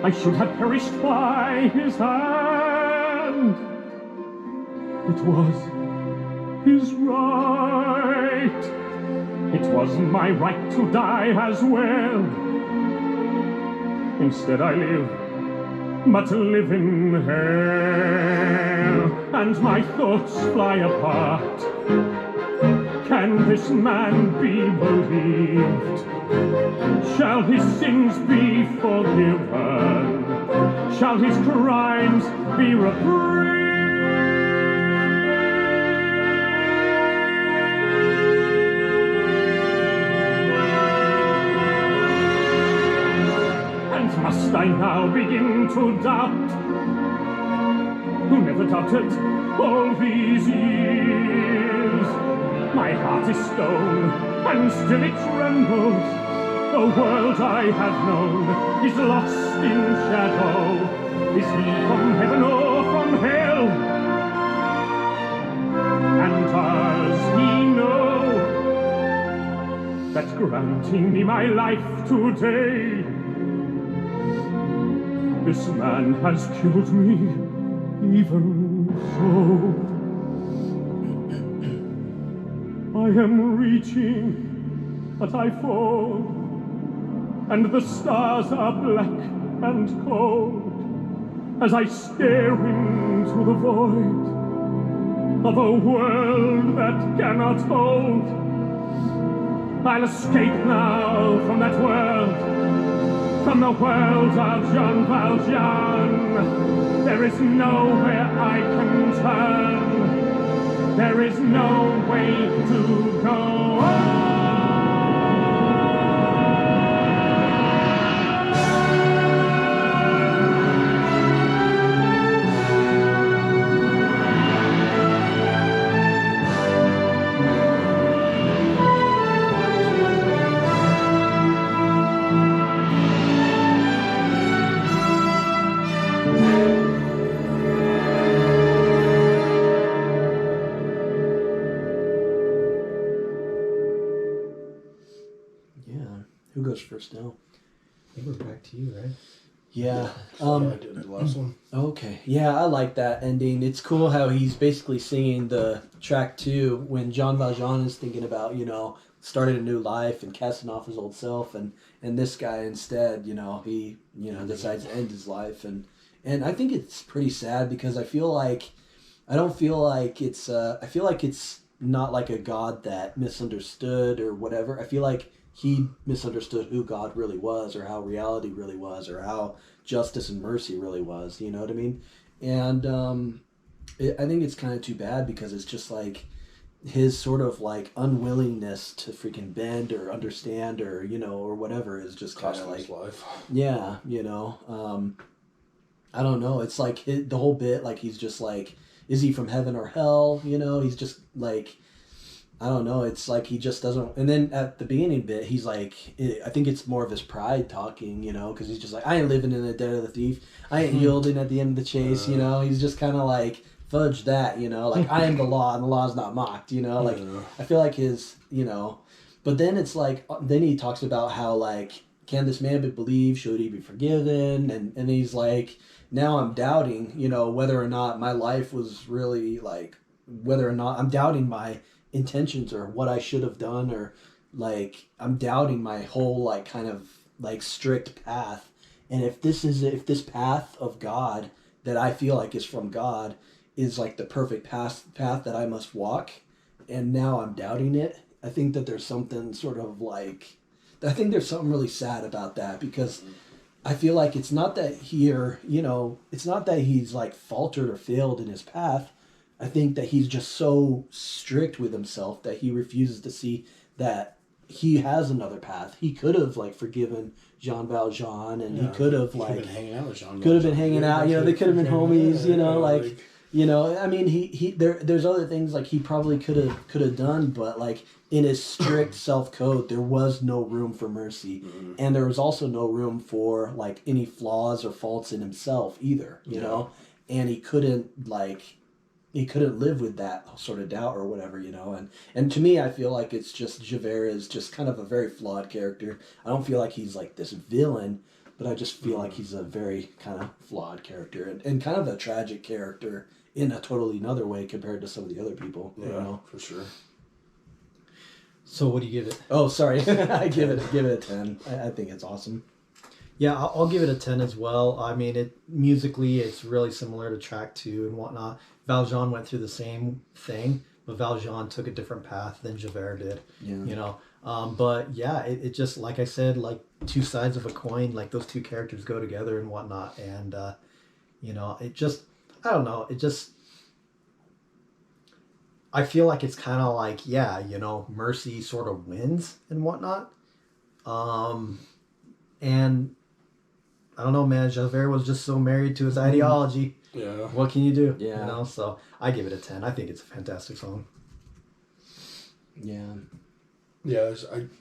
I should have perished by his hand. It was his right. It was my right to die as well. Instead I live, but live in hell, and my thoughts fly apart. Can this man be believed? Shall his sins be forgiven? Shall his crimes be reprieved? And must I now begin to doubt? Who never doubted all these years? My heart is stone, and still it trembles. The world I had known is lost in shadow. Is he from heaven or from hell? And does he know that granting me my life today, this man has killed me even so? I am reaching, but I fall, and the stars are black and cold as I stare into the void of a world that cannot hold. I'll escape now from that world, from the world of Jean Valjean. There is nowhere I can turn. There is no way to go. First now. I think we're back to you, right? Yeah. I did the last one. Okay. Yeah, I like that ending. It's cool how he's basically singing the track 2 when Jean Valjean is thinking about, starting a new life and casting off his old self, and this guy instead, he decides to end his life, and I think it's pretty sad because I feel like it's not like a God that misunderstood or whatever. I feel like he misunderstood who God really was, or how reality really was, or how justice and mercy really was. You know what I mean? And I think it's kind of too bad because it's just like his sort of like unwillingness to freaking bend or understand or or whatever is just kind of like life. Yeah, I don't know. It's like the whole bit, like he's just like, is he from heaven or hell? He's just like, I don't know. It's like he just doesn't. And then at the beginning bit, he's like, I think it's more of his pride talking, because he's just like, I ain't living in the debt of the thief. I ain't yielding at the end of the chase, He's just kind of like, fudge that, like I am the law and the law is not mocked, Like I feel like his, But then it's like, then he talks about how like, can this man be believed? Should he be forgiven? And he's like, now I'm doubting, whether or not my life was really like, whether or not I'm doubting my intentions or what I should have done, or like I'm doubting my whole like kind of like strict path. And if this path of God that I feel like is from God is like the perfect path that I must walk, and now I'm doubting it, I think that there's something sort of like, I think there's something really sad about that, because I feel like it's not that it's not that he's like faltered or failed in his path. I think that he's just so strict with himself that he refuses to see that he has another path. He could have like forgiven Jean Valjean, and he could have like been hanging out with Jean. Could have been hanging out. They could have been homies. I mean, there's other things like he probably could have done, but like in his strict self code, there was no room for mercy, and there was also no room for like any flaws or faults in himself either. You know, and he couldn't live with that sort of doubt or whatever, and to me, I feel like it's just Javert is just kind of a very flawed character. I don't feel like he's like this villain, but I just feel like he's a very kind of flawed character and kind of a tragic character in a totally another way compared to some of the other people. Yeah, for sure. So what do you give it? Oh, sorry. I give it a 10. I think it's awesome. Yeah, I'll give it a 10 as well. I mean, musically, it's really similar to track 2 and whatnot. Valjean went through the same thing, but Valjean took a different path than Javert did. Yeah. But yeah, it just, like I said, like two sides of a coin, like those two characters go together and whatnot. And, it just, I don't know, I feel like it's kind of like, mercy sort of wins and whatnot. And I don't know, man, Javert was just so married to his ideology. Yeah. What can you do? Yeah. So I give it a 10. I think it's a fantastic song. Yeah. Yeah,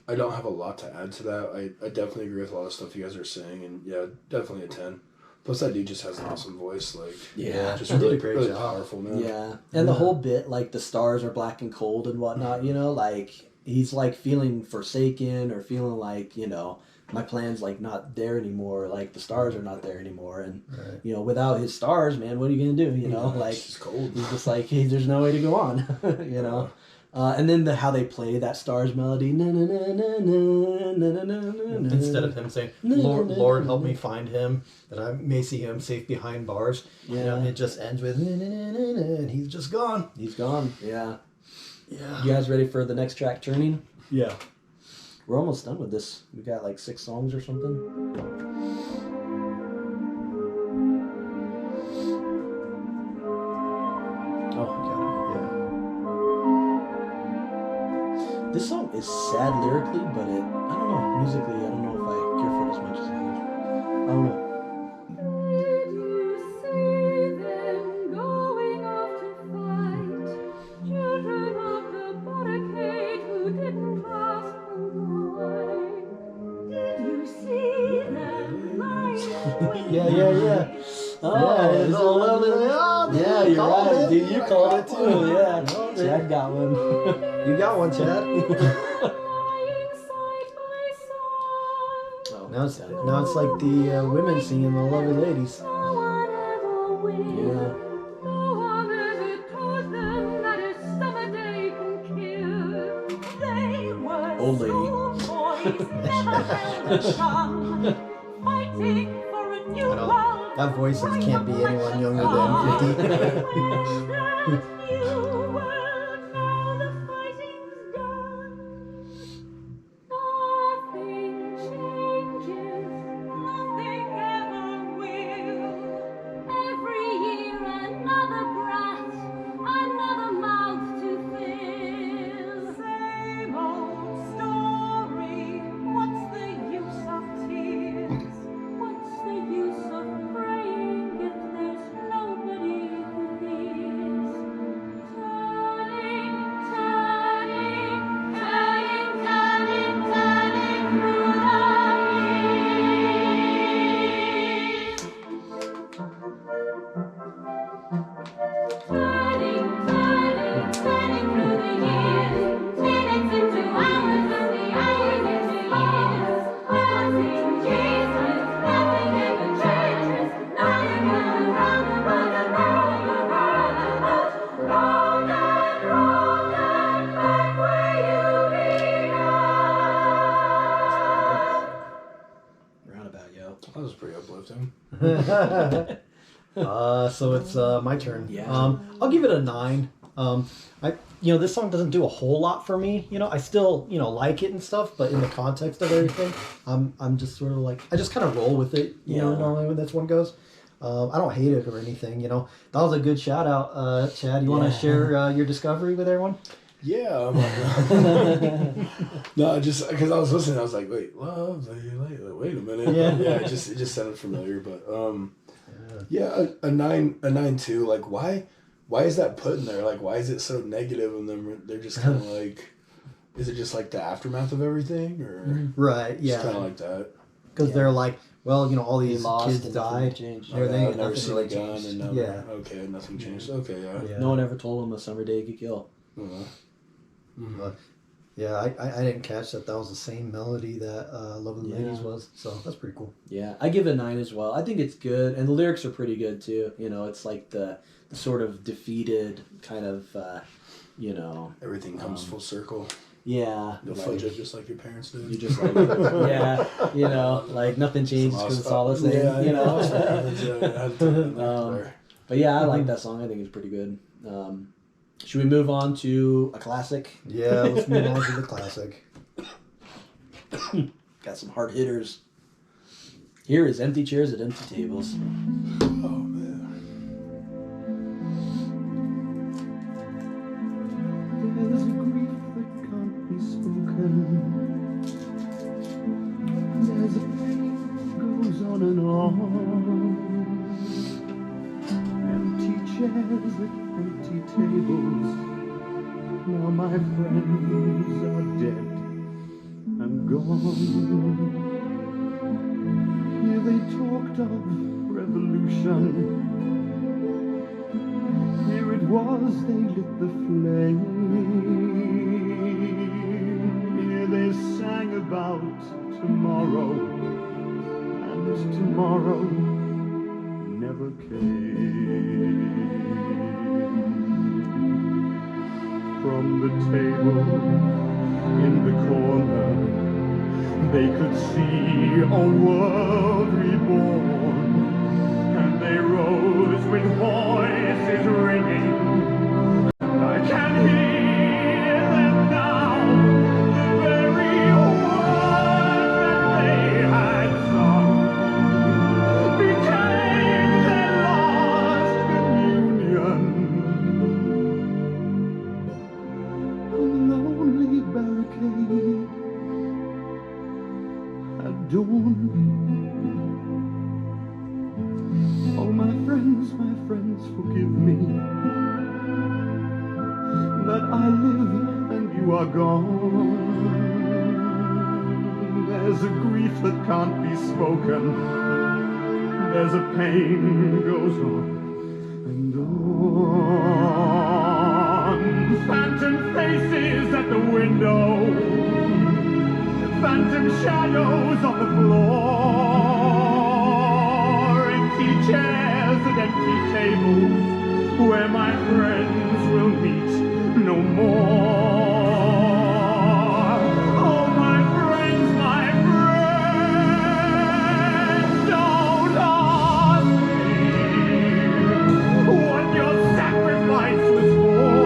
I don't have a lot to add to that. I definitely agree with a lot of stuff you guys are saying, and yeah, definitely a 10. Plus, that dude just has an awesome voice, like just he did really, a great really job. powerful, man. Yeah, and the whole bit, like the stars are black and cold and whatnot, you know, like he's like feeling forsaken or feeling like, you know, my plan's like not there anymore, like the stars are not there anymore, and you know, without his stars, man, what are you gonna do? You know, like it's cold. He's just like, hey, there's no way to go on, you know. And then how they play that stars melody, instead of him saying, Lord, help me find him, that I may see him safe behind bars. Yeah. You know, it just ends with, and he's just gone. He's gone, yeah. Yeah. You guys ready for the next track, Turning? Yeah. We're almost done with this. We got like 6 songs or something. This song is sad lyrically, but I don't know, musically, I don't know if I care for it as much as others. I don't know. Did you see them going off to fight? Children of the barricade who didn't ask why? Did you see them lying? Yeah. Oh, it's a lovely. yeah, you're called right. it. Dude, you called it too. Yeah, Chad got one. You got one, Chad. Lying side by side. Now it's like the women singing the lovely ladies. No one ever will. Yeah. No one ever told them that a summer day can kill. They were Old lady. schoolboys, never held a tongue, fighting for a new I know. world. That voice can't be anyone younger than 50. When that new world, now the fighting's done. Nothing changes, nothing ever will. Every year another brat, another mouth to fill. Same old story, what's the use of tears? What's the use of praying if there's nobody who hears? Turning, turning, turning, turning, turning through the years. Turning, turning, turning through the years. Minutes into hours and the hours into years. Passing Jesus, nothing ever changes. Nothing ever round about and round about. Round and back where you began. Roundabout, yo. That was pretty uplifting. So it's my turn. Yeah. I'll give it a 9. This song doesn't do a whole lot for me. You know, I still, like it and stuff, but in the context of everything, I'm just sort of like, I just kind of roll with it. You know, normally when this one goes. I don't hate it or anything. You know, that was a good shout out, Chad. You want to share your discovery with everyone? Yeah. No, just because I was listening, I was like, wait, love, wait a minute. Yeah, it just sounded familiar, but a 9 too. Like, why is that put in there? Like, why is it so negative? And then they're just kind of like, is it just like the aftermath of everything, or right? Yeah, just kind of like that. Because they're like, well, all these kids and died. changed. Everything, I've never nothing seen really a gun, changed. and never, Yeah. okay, nothing changed. Okay, yeah. No one ever told him a summer day could kill. Yeah, I didn't catch that was the same melody that Lovely Ladies was, so that's pretty cool. Yeah, I give it a 9 as well. I think it's good, and the lyrics are pretty good too. You know, it's like the sort of defeated kind of, Everything comes full circle. Yeah. You'll fudge it just like your parents did. You just like, like nothing changes because it's all the same, But yeah, I like that song. I think it's pretty good. Should we move on to a classic? Yeah, let's move on to the classic. Got some hard hitters. Here is Empty Chairs at Empty Tables. Oh, man. There's a grief that can't be spoken. There's a pain that goes on and on. Empty chairs at empty tables. Now my friends are dead. gone. Here they talked of revolution. Here it was they lit the flame. Here they sang about tomorrow, and tomorrow never came. From the table in the corner, they could see a world reborn, and they rose with voices ringing. And I can hear them now, the very words that they had sung became their last communion. On the lonely barricade at dawn. Oh, my friends, forgive me that I live and you are gone. There's a grief that can't be spoken. There's a pain goes on and on. Phantom faces at the window, phantom shadows on the floor, empty chairs and empty tables where my friends will meet no more. Oh, my friends, don't ask me what your sacrifice was for.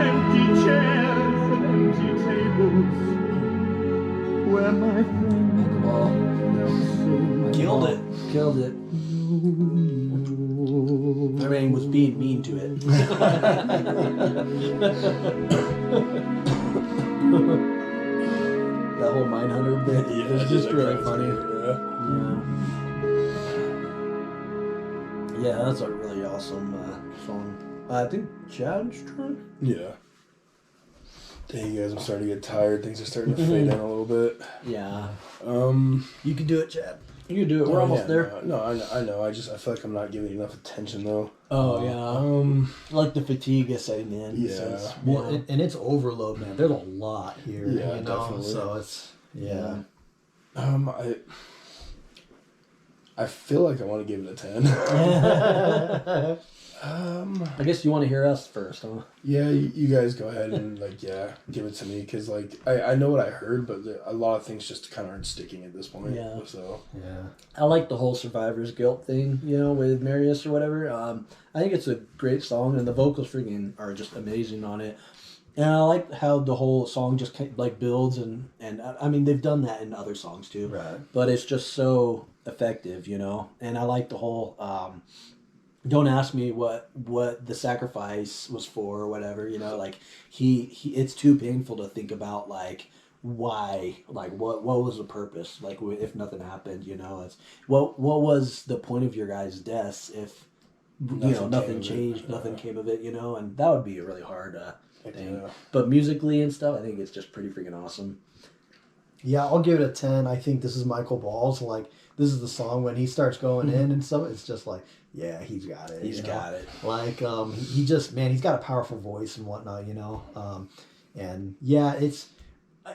Empty chairs and empty tables where my friends will sing. Killed it. I mean, was being mean to it. That whole Mindhunter bit is just really funny. Yeah, that's a really awesome song. I think Chad's trying. Yeah. Hey, you guys, I'm starting to get tired. Things are starting to fade in a little bit. Yeah. You can do it, Chad. You can do it. We're almost there. No, I know. I feel like I'm not giving enough attention though. Oh yeah. Like the fatigue is setting in. Yeah. So Well, and it's overload, man. There's a lot here. Yeah, you know? definitely. So it's I feel like I want to give it a 10. I guess you want to hear us first, huh? Yeah, you guys go ahead and give it to me because I know what I heard, but a lot of things just kind of aren't sticking at this point. Yeah. So I like the whole survivor's guilt thing, with Marius or whatever. I think it's a great song, and the vocals freaking are just amazing on it. And I like how the whole song just builds, and I mean they've done that in other songs too. Right. But it's just so effective, And I like the whole. Don't ask me what the sacrifice was for or whatever, he it's too painful to think about why, what was the purpose, if nothing happened, it's what was the point of your guys' deaths if nothing changed, nothing came of it, and that would be a really hard thing. Yeah. But musically and stuff, I think it's just pretty freaking awesome. Yeah, I'll give it a 10. I think this is Michael Ball's. This is the song when he starts going in and stuff. It's just yeah, he's got it. He's got it. He just, man, he's got a powerful voice and whatnot, and yeah, it's,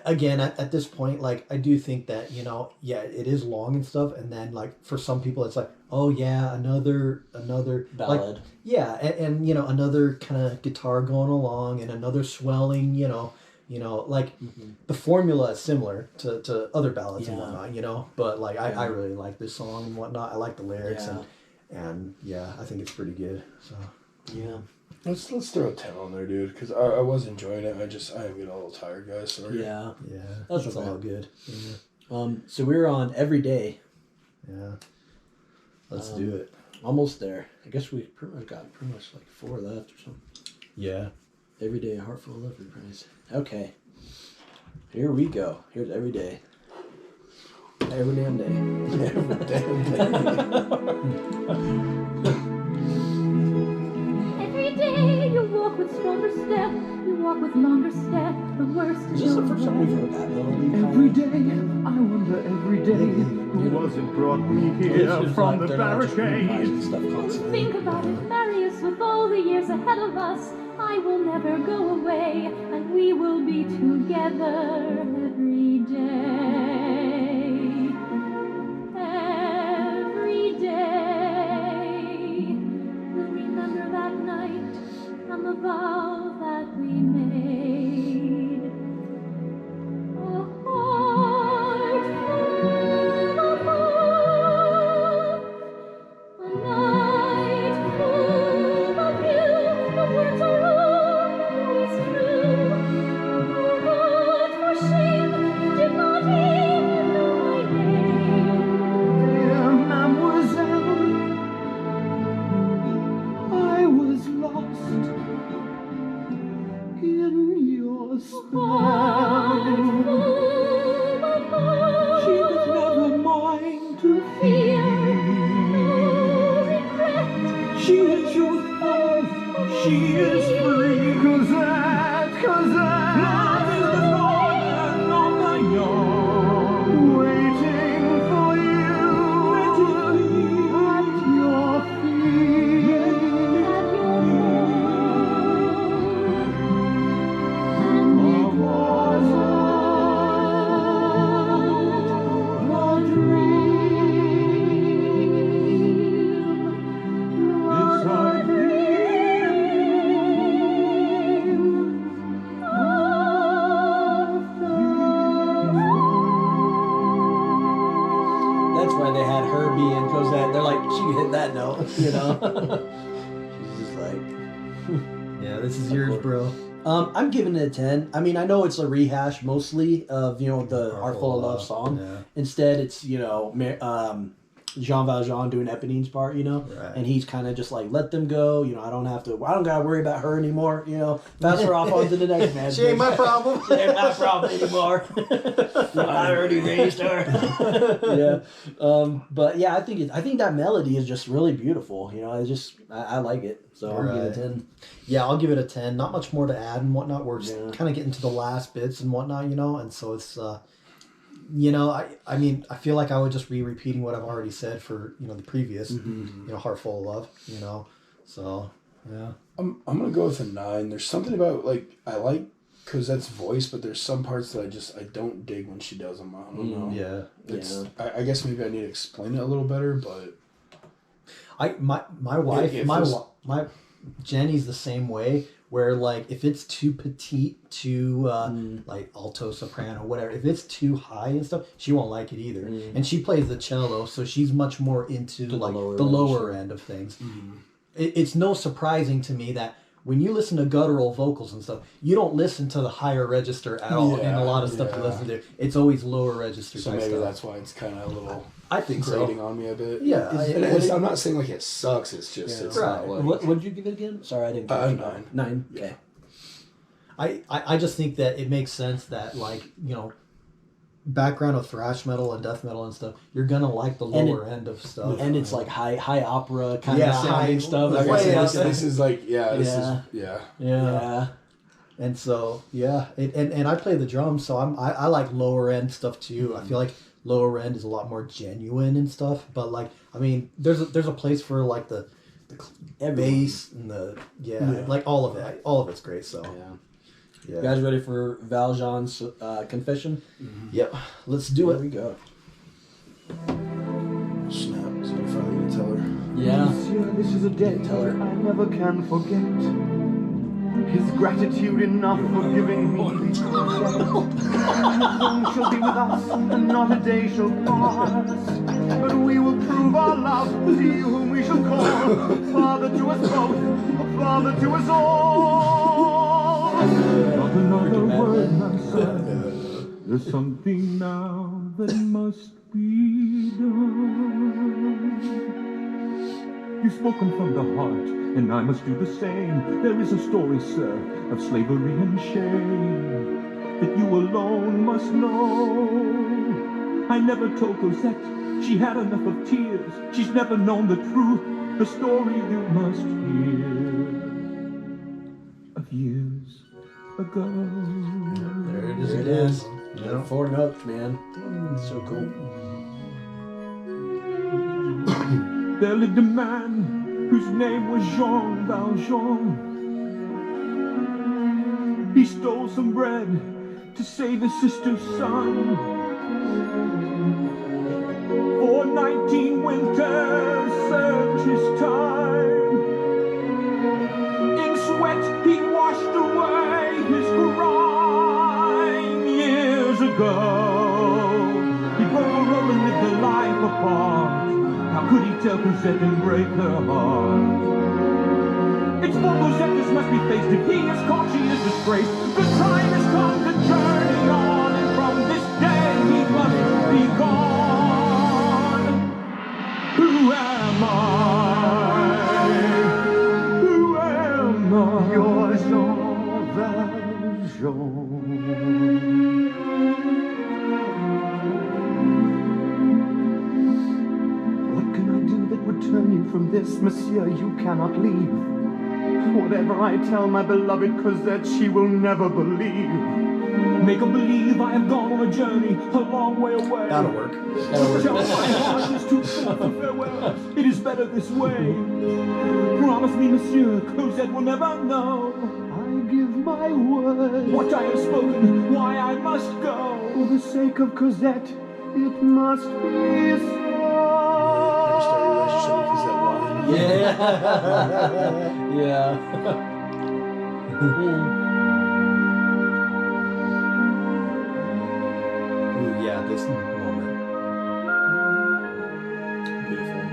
again, at this point, I do think that, it is long and stuff. And then for some people, it's oh yeah, another Ballad. And another kind of guitar going along and another swelling, the formula is similar to other ballads and whatnot, but I really like this song and whatnot. I like the lyrics and I think it's pretty good. So yeah, let's throw a 10 on there, dude, because I was enjoying it. I am getting a little tired, guys. Sorry. Yeah, that's all good. Yeah. So we're on Every Day. Yeah, let's do it. Almost there. I guess we pretty much got 4 left or something. Yeah. Every Day, a Heart Full of Love reprise. Okay. Here we go. Here's Every Day. Every damn day. Every damn day. Every day you walk with stronger step. You walk with longer step, the worst Is this the first time we've heard that melody? Every day, I wonder every day, who was it brought me here from the barricade? Think about it, marry us with all the years ahead of us. I will never go away, and we will be together every day. Every day. We'll remember that night and the vow that we made. A heart full of hope, a night full of you. The words are always true. But for shame, did not even know my name. Dear Mademoiselle, I was lost in your spell. She was never mine to Fear, fear. She is your love, she is free. Cosette, love is the garden on the yard, waiting for you at your feet. at your And because of the dream, this I That's why they had Herbie and Cosette. They're like, she hit that note, you know? She's just like... Yeah, this is yours, bro. I'm giving it a 10. I mean, I know it's a rehash mostly of, you know, the Heartful of Love song. Yeah. Instead, it's, you know, Jean Valjean doing Eponine's part, you know? Right. And he's kind of just like, let them go. You know, I don't got to worry about her anymore, you know? Pass her off on to the next man. She ain't my problem. She ain't my problem anymore. I already raised her. Yeah. But yeah, I think that melody is just really beautiful. You know, I like it. So I'm giving it a 10. Yeah, I'll give it a 10. Not much more to add and whatnot. We're just Yeah. kind of getting to the last bits and whatnot, you know? And so it's, you know, I mean, I feel like I would just be repeating what I've already said for, you know, the previous, you know, Heartful of Love, you know? So, yeah. I'm gonna go with a 9. There's something about, like, I like Cosette's voice, but there's some parts that I don't dig when she does them. I don't know. Yeah. I guess maybe I need to explain it a little better, but My wife, If my this- my Jenny's the same way. Where like if it's too petite, too like alto, soprano, whatever, if it's too high and stuff, she won't like it either. And she plays the cello, so she's much more into the like lower the range. lower end of things. It's no surprising to me that when you listen to guttural vocals and stuff, you don't listen to the higher register at all in a lot of stuff you listen to. It's always lower register so type maybe stuff. that's why it's kind of a little I think grating so. on me a bit. Yeah, I'm not saying like it sucks. It's just it's not like What did you give it again? Sorry, I didn't catch it. 9. 9? Okay. I just think that it makes sense that, like, you know, background of thrash metal and death metal and stuff, you're gonna like the And lower end of stuff. And it's like high opera kind Yeah, of sounding high- stuff. Like I Way said, up this is like Yeah. yeah. Yeah. And so and I play the drums, so I like lower end stuff too. I feel like lower end is a lot more genuine and stuff. But like, I mean, there's a place for like the bass and the like all of it. All of it's great. So You guys ready for Valjean's confession? Yep, let's do Here it. we go. Snap. So you're finally gonna tell her. Yeah. Monsieur, this is a day Tell her. I never can forget. His gratitude enough for giving me the Nothing shall be with us, and not a day shall pass. But we will prove our love to you whom we shall call Father to us both, Father to us all. Not another word, my son. There's something now that must be done. You've spoken from the heart, and I must do the same. There is a story, sir, of slavery and shame that you alone must know. I never told Cosette she had enough of tears. She's never known the truth, the story you must hear of years ago. There it is. There it is. Yeah. 4 notes, man. It's so cool. There lived a man whose name was Jean Valjean. He stole some bread to save his sister's son. For 19 winters served his time. In sweat he washed away his crime. Years ago, he broke a rule and lived a life apart. How could he tell Cosette and break her heart? It's for Cosette this must be faced. If he is caught, she is disgraced. The time has come to journey on, and from this day he must be gone. Who am I? Who am I? You're Jean Valjean. Turn you from this, monsieur, you cannot leave. Whatever I tell my beloved Cosette, she will never believe. Make her believe I have gone on a journey a long way away. That'll work. Tell my heart is too full for farewell. It is better this way. Promise me, monsieur, Cosette will never know. I give my word. What I have spoken, why I must go. For the sake of Cosette, it must be so. Yeah. Yeah. Ooh, yeah, this moment. Beautiful.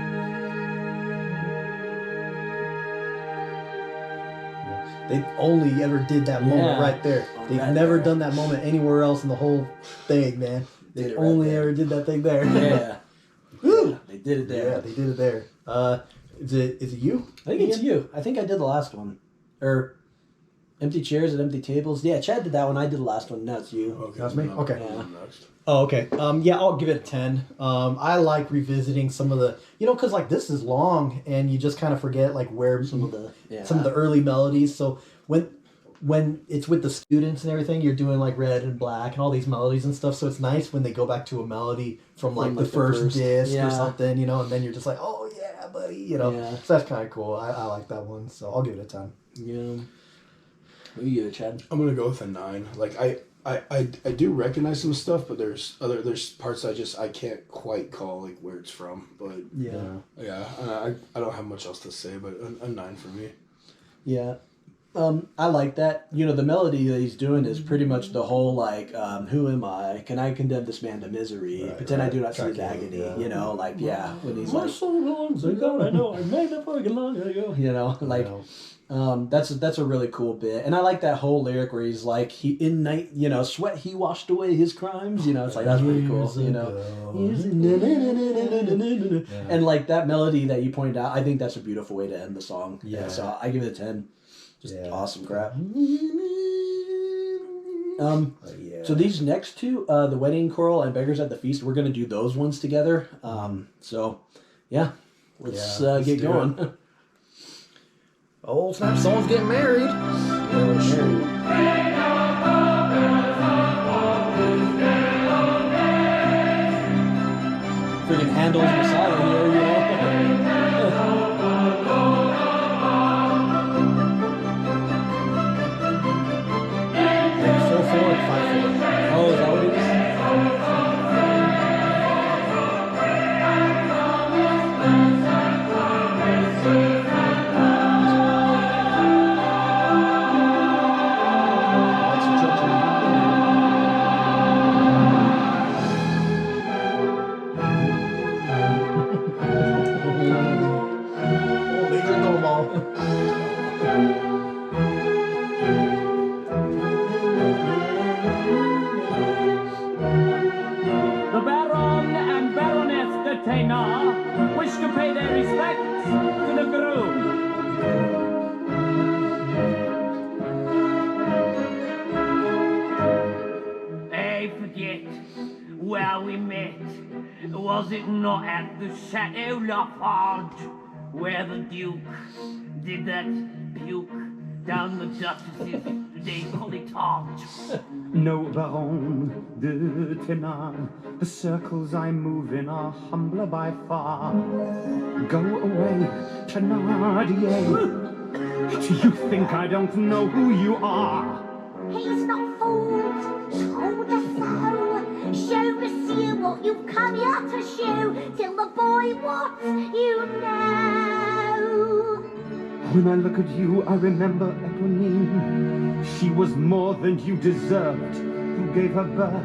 They only ever did that moment right there. They've never done that moment anywhere else in the whole thing, man. They only ever did that thing there. Yeah. Woo! They did it there. Yeah, they did it there. Is it you? I think it's you. I think I did the last one. Or empty chairs and empty tables. Yeah, Chad did that one. I did the last one. Now it's you. Okay, That's me? Okay. Yeah. Oh, okay. Yeah, I'll give it a 10. I like revisiting some of the, because like this is long and you just kind of forget like where some of the early melodies. So when it's with the students and everything, you're doing like Red and Black and all these melodies and stuff. So it's nice when they go back to a melody from like the first disc or something, and then you're just like, oh yeah, buddy, So that's kind of cool. I like that one. So I'll give it a 10. Yeah. What do you give it, Chad? I'm gonna go with a 9. Like I do recognize some stuff, but there's parts I can't quite call like where it's from. But I don't have much else to say, but a 9 for me. Yeah. I like that. The melody that he's doing is pretty much the whole like, who am I? Can I condemn this man to misery? Pretend I do not see his agony. When he's like, so long ago, I know I made that fucking long ago. That's a really cool bit, and I like that whole lyric where he's like, sweat he washed away his crimes. It's like that's pretty cool. And like that melody that you pointed out, I think that's a beautiful way to end the song. Yeah, so I give it a 10. Just awesome crap. So these next two, the Wedding Choral and Beggars at the Feast, we're gonna do those ones together. Let's get going. Oh snap! Someone's getting married. Freaking Handel's Messiah here, Oh, is that what it is? Wish to pay their respects to the groom. I forget where we met. Was it not at the Chateau Lafarge, where the Duke did that puke down the Duchess's des collitantes. No, Baron de Thénard, the circles I move in are humbler by far. Go away, Thénardier. Do you think I don't know who you are? He's not fooled, told us so. Show Monsieur what you've come here to show. Till the boy what you know. When I look at you, I remember Eponine. She was more than you deserved, who gave her birth.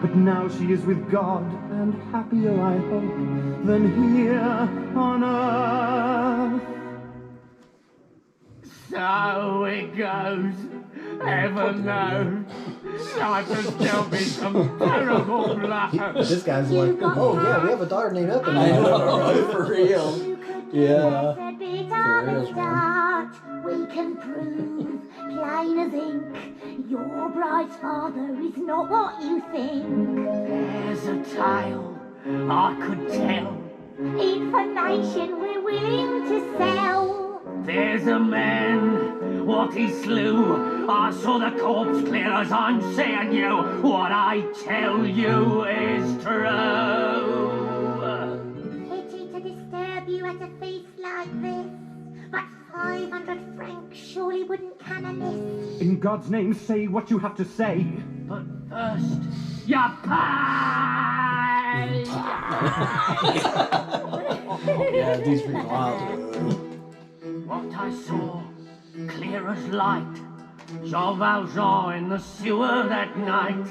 But now she is with God, and happier, I hope, than here on earth. So it goes. Heaven knows. Cyprus dealt me some terrible blows. This guy's like, oh yeah, we have a daughter named Eponine. I know, for real. Yeah. A bit of a start. We can prove, plain as ink, your bride's father is not what you think. There's a tale I could tell. Information we're willing to sell. There's a man, what he slew. I saw the corpse clear as I'm saying you. What I tell you is true. Pity to disturb you at a feast like this. But 500 francs surely wouldn't can a miss. In God's name, say what you have to say. But first, you pay! Yeah, these pretty wild. What I saw, clear as light, Jean Valjean in the sewer that night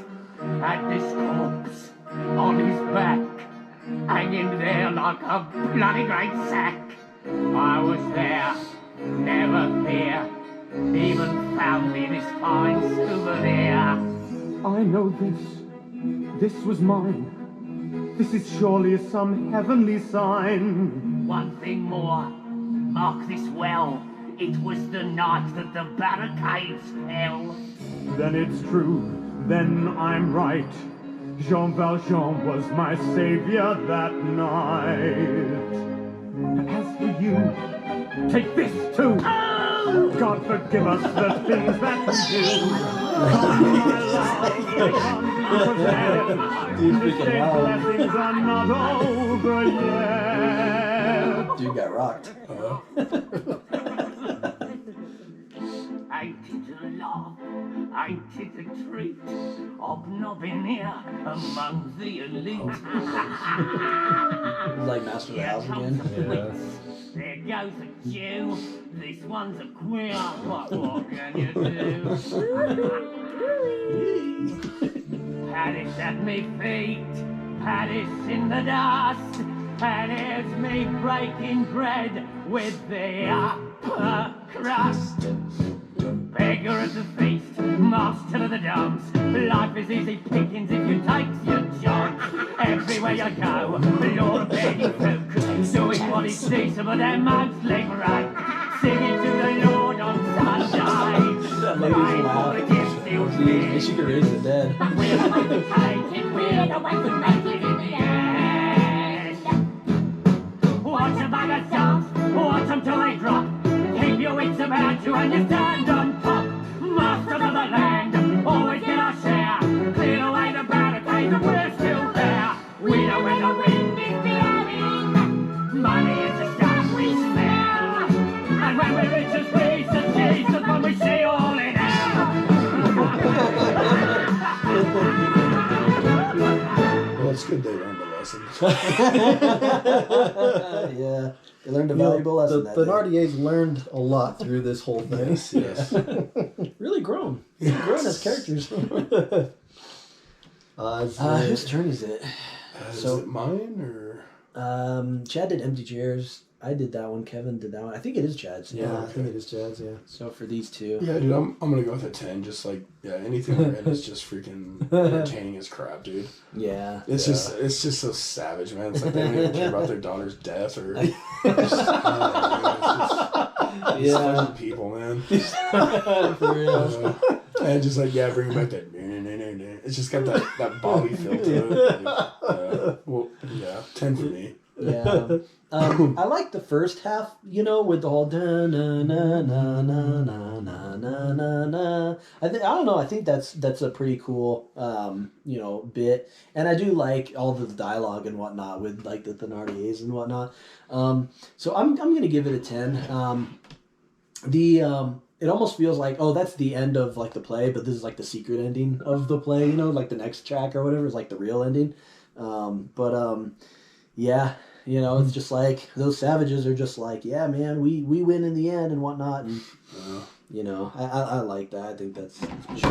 had this corpse on his back, hanging there like a bloody great sack. I was there, never fear, even found me this fine souvenir. I know this. This was mine. This is surely some heavenly sign. One thing more, mark this well. It was the night that the barricades fell. Then it's true, then I'm right. Jean Valjean was my savior that night. As for you, take this too. Oh! God forgive us the things that we do. Come, my love, Dude, the freaking same wild. blessings are not over yet. Dude got rocked. Ain't it a laugh? Ain't it a treat? Hobnobbing here among the elite. He's like Master of the House again. There goes a Jew. This one's a queer. What can you do? Paris at me feet, Paris in the dust. Paris me breaking bread with the upper crust. Beggar at the feast, master of the dance. Life is easy pickings if you take your chance. Everywhere you go, Lord of Betty Folk, doing what is decent for their mostly right. Singing to the Lord on Sunday. That lady's loud. She could raise the dead. But we're the ones who take it, we're the ones who make it in the end. Watch a bag of dance, watch them till they drop. Keep your wits about you and you stand on top. Masters of the land, always get our share. Clear away the barricades and we're still there. We know where the wind is blowing. Money is the stuff we smell. And when we're rich as peace and Jesus, when we see all in hell. Well, it's good they learned a lesson. Yeah, they learned a valuable lesson. The Thénardiers learned a lot through this whole thing. Yes. Really grown. Grown as characters. Whose turn is it? Is it mine or? Chad did Empty Chairs. I did that one. Kevin did that one. I think it is Chad's. Yeah, I think it is Chad's, yeah. So for these two. Yeah, dude, I'm gonna go with a 10. Just like, yeah, anything we're in is just freaking entertaining as crap, dude. Yeah. It's just so savage, man. It's like they don't even care about their daughter's death or. It's fucking people, man. For real. And just like, yeah, bring back that. It's just got that Bobby feel to it. Like, well, yeah, 10 for me. Yeah. I like the first half, you know, with the whole da na na na na na na na na na. I don't know. I think that's a pretty cool, you know, bit, and I do like all the dialogue and whatnot with like the Thénardiers and whatnot. So I'm gonna give it a 10. It almost feels like, oh, that's the end of like the play, but this is like the secret ending of the play, you know, like the next track or whatever is like the real ending. Yeah, you know, it's just like those savages are just like, yeah, man, we win in the end and whatnot, and you know, I like that. I think that's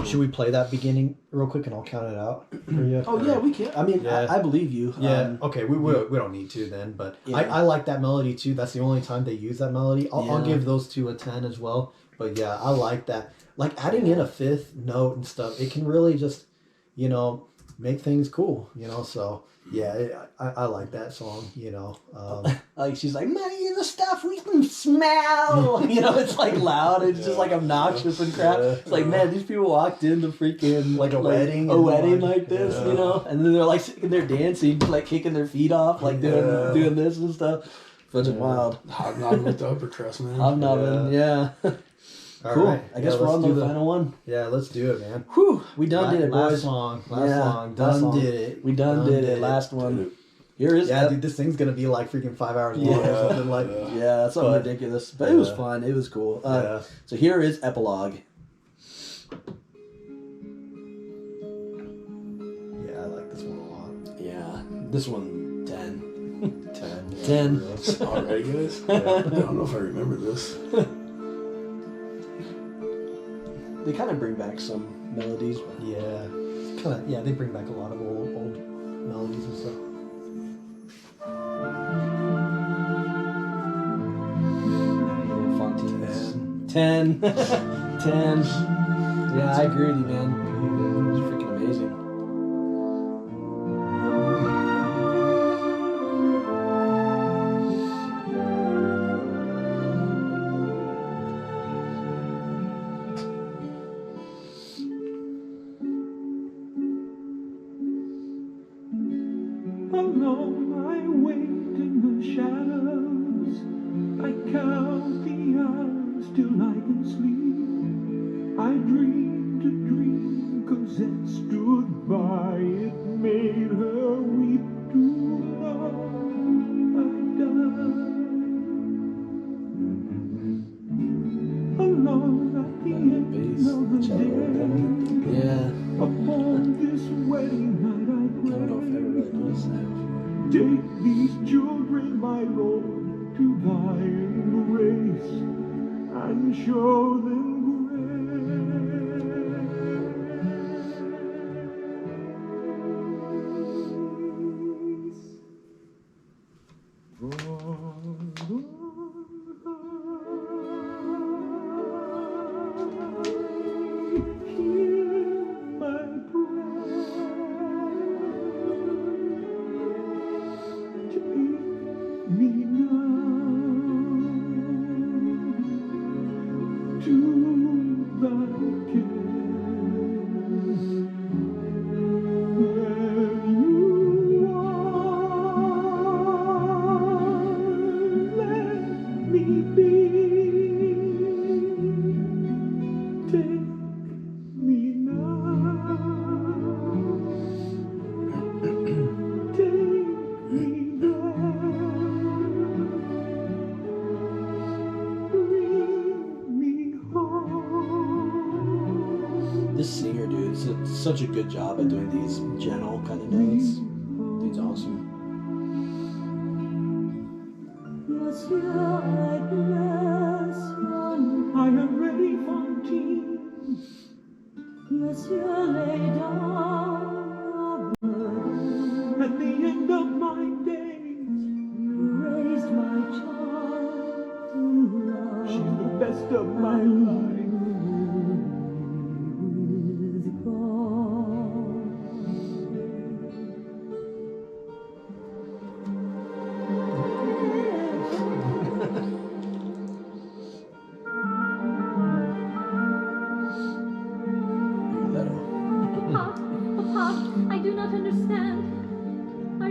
Should we play that beginning real quick and I'll count it out for you? Oh yeah, we can. I mean, yeah. I believe you. Yeah. Okay. We don't need to then, but yeah. I like that melody too. That's the only time they use that melody. I'll give those two a 10 as well. But yeah, I like that. Like adding in a fifth note and stuff, it can really just, you know, make things cool. You know, so. Yeah, I like that song, you know. Like she's like, money in the stuff we can smell. You know, it's like loud. It's just like obnoxious and crap. It's like, man, these people walked into freaking like a wedding like this, you know, and then they're like sitting there dancing, like kicking their feet off, like doing this and stuff. Bunch of wild. Hobnobbing with the upper crust, man. Hobnobbing, yeah. Cool. Right. I guess we're on the final one. Yeah, let's do it, man. Whew. We done did it, boys. Last song. Did it. We done did it. Last one. Here is dude, this thing's gonna be like freaking 5 hours long or something like. Yeah, it's so ridiculous, but it was fun. It was cool. So here is Epilogue. Yeah, I like this one a lot. Yeah, this one 10. 10. All right, guys. I don't know if I remember this. They kind of bring back some melodies. But They bring back a lot of old melodies and stuff. Fontaine's 10. 10. Yeah, I agree with you, man. It's freaking amazing. Such a good job at doing these gentle kind of notes. Dude's awesome. I am ready, Fontaine. Monsieur, lay down. At the end of my days, you raised my child to love. She's the best of my life.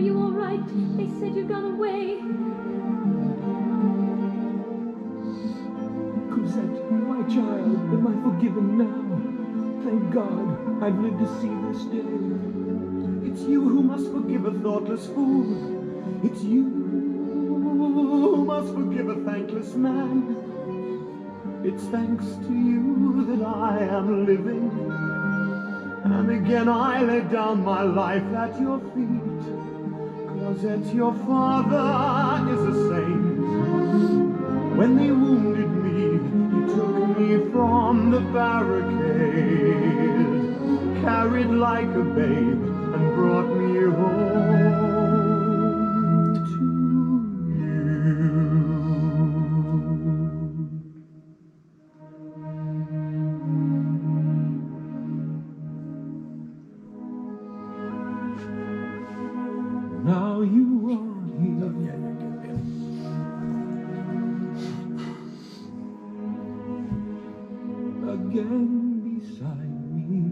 you all right? They said you'd gone away. Cosette, my child, am I forgiven now? Thank God, I've lived to see this day. It's you who must forgive a thoughtless fool. It's you who must forgive a thankless man. It's thanks to you that I am living. And again I lay down my life at your feet. Cosette, your father is a saint. When they wounded me, he took me from the barricade, carried like a babe, and brought me home to you. Now you are here. Oh, yeah, you're good, man. Again beside me.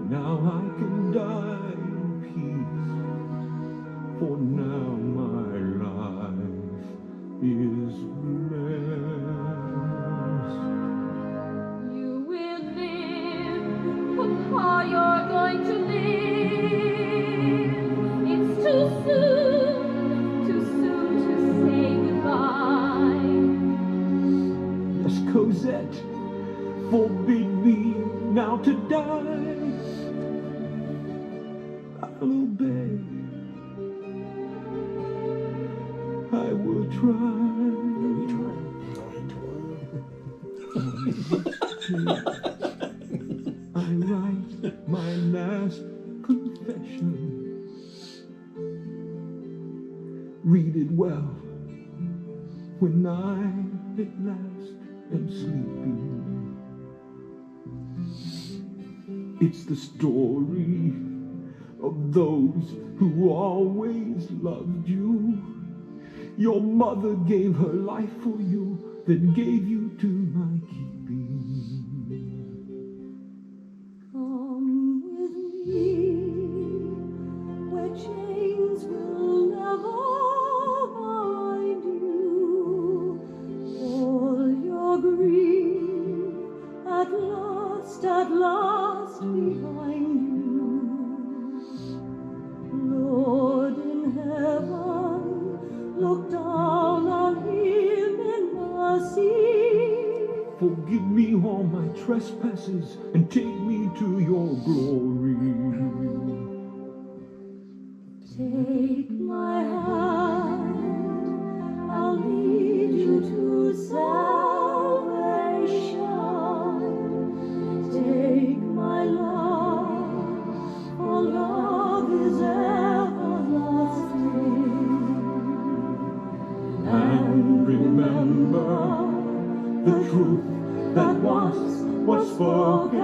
Now I can die in peace, for now my life is blessed. You will live, Papa, you're going to live. It's too soon to say goodbye. Yes, Cosette, forbid me now to die. I'll obey. I will try. I write my last confession. Read it well when I at last am sleeping. It's the story of those who always loved you. Your mother gave her life for you, then gave you to my keeping. Come with me, where chains will never bind you. All your grief at last behind you. Lord in heaven, look down on him in mercy. Forgive me all my trespasses and take me to your glory. Take my hand, I'll lead you to salvation. Take my love, for love is everlasting. And remember the truth that once was spoken.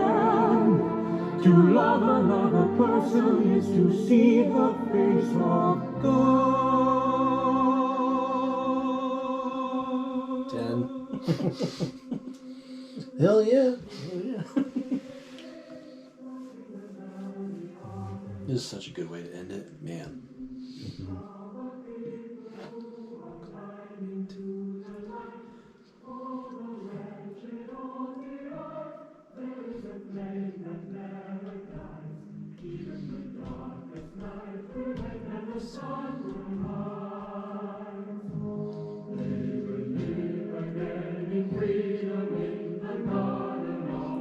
To love another person is to see the face of God. 10. Hell yeah. This is such a good way to end it, man.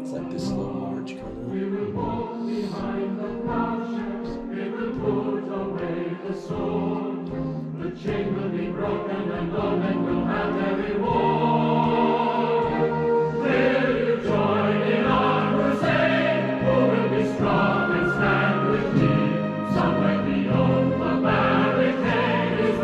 It's like this slow march kind of. The chain will be broken and all men will have their reward. Will you join in our crusade? Who will be strong and stand with me? Somewhere beyond the barricade is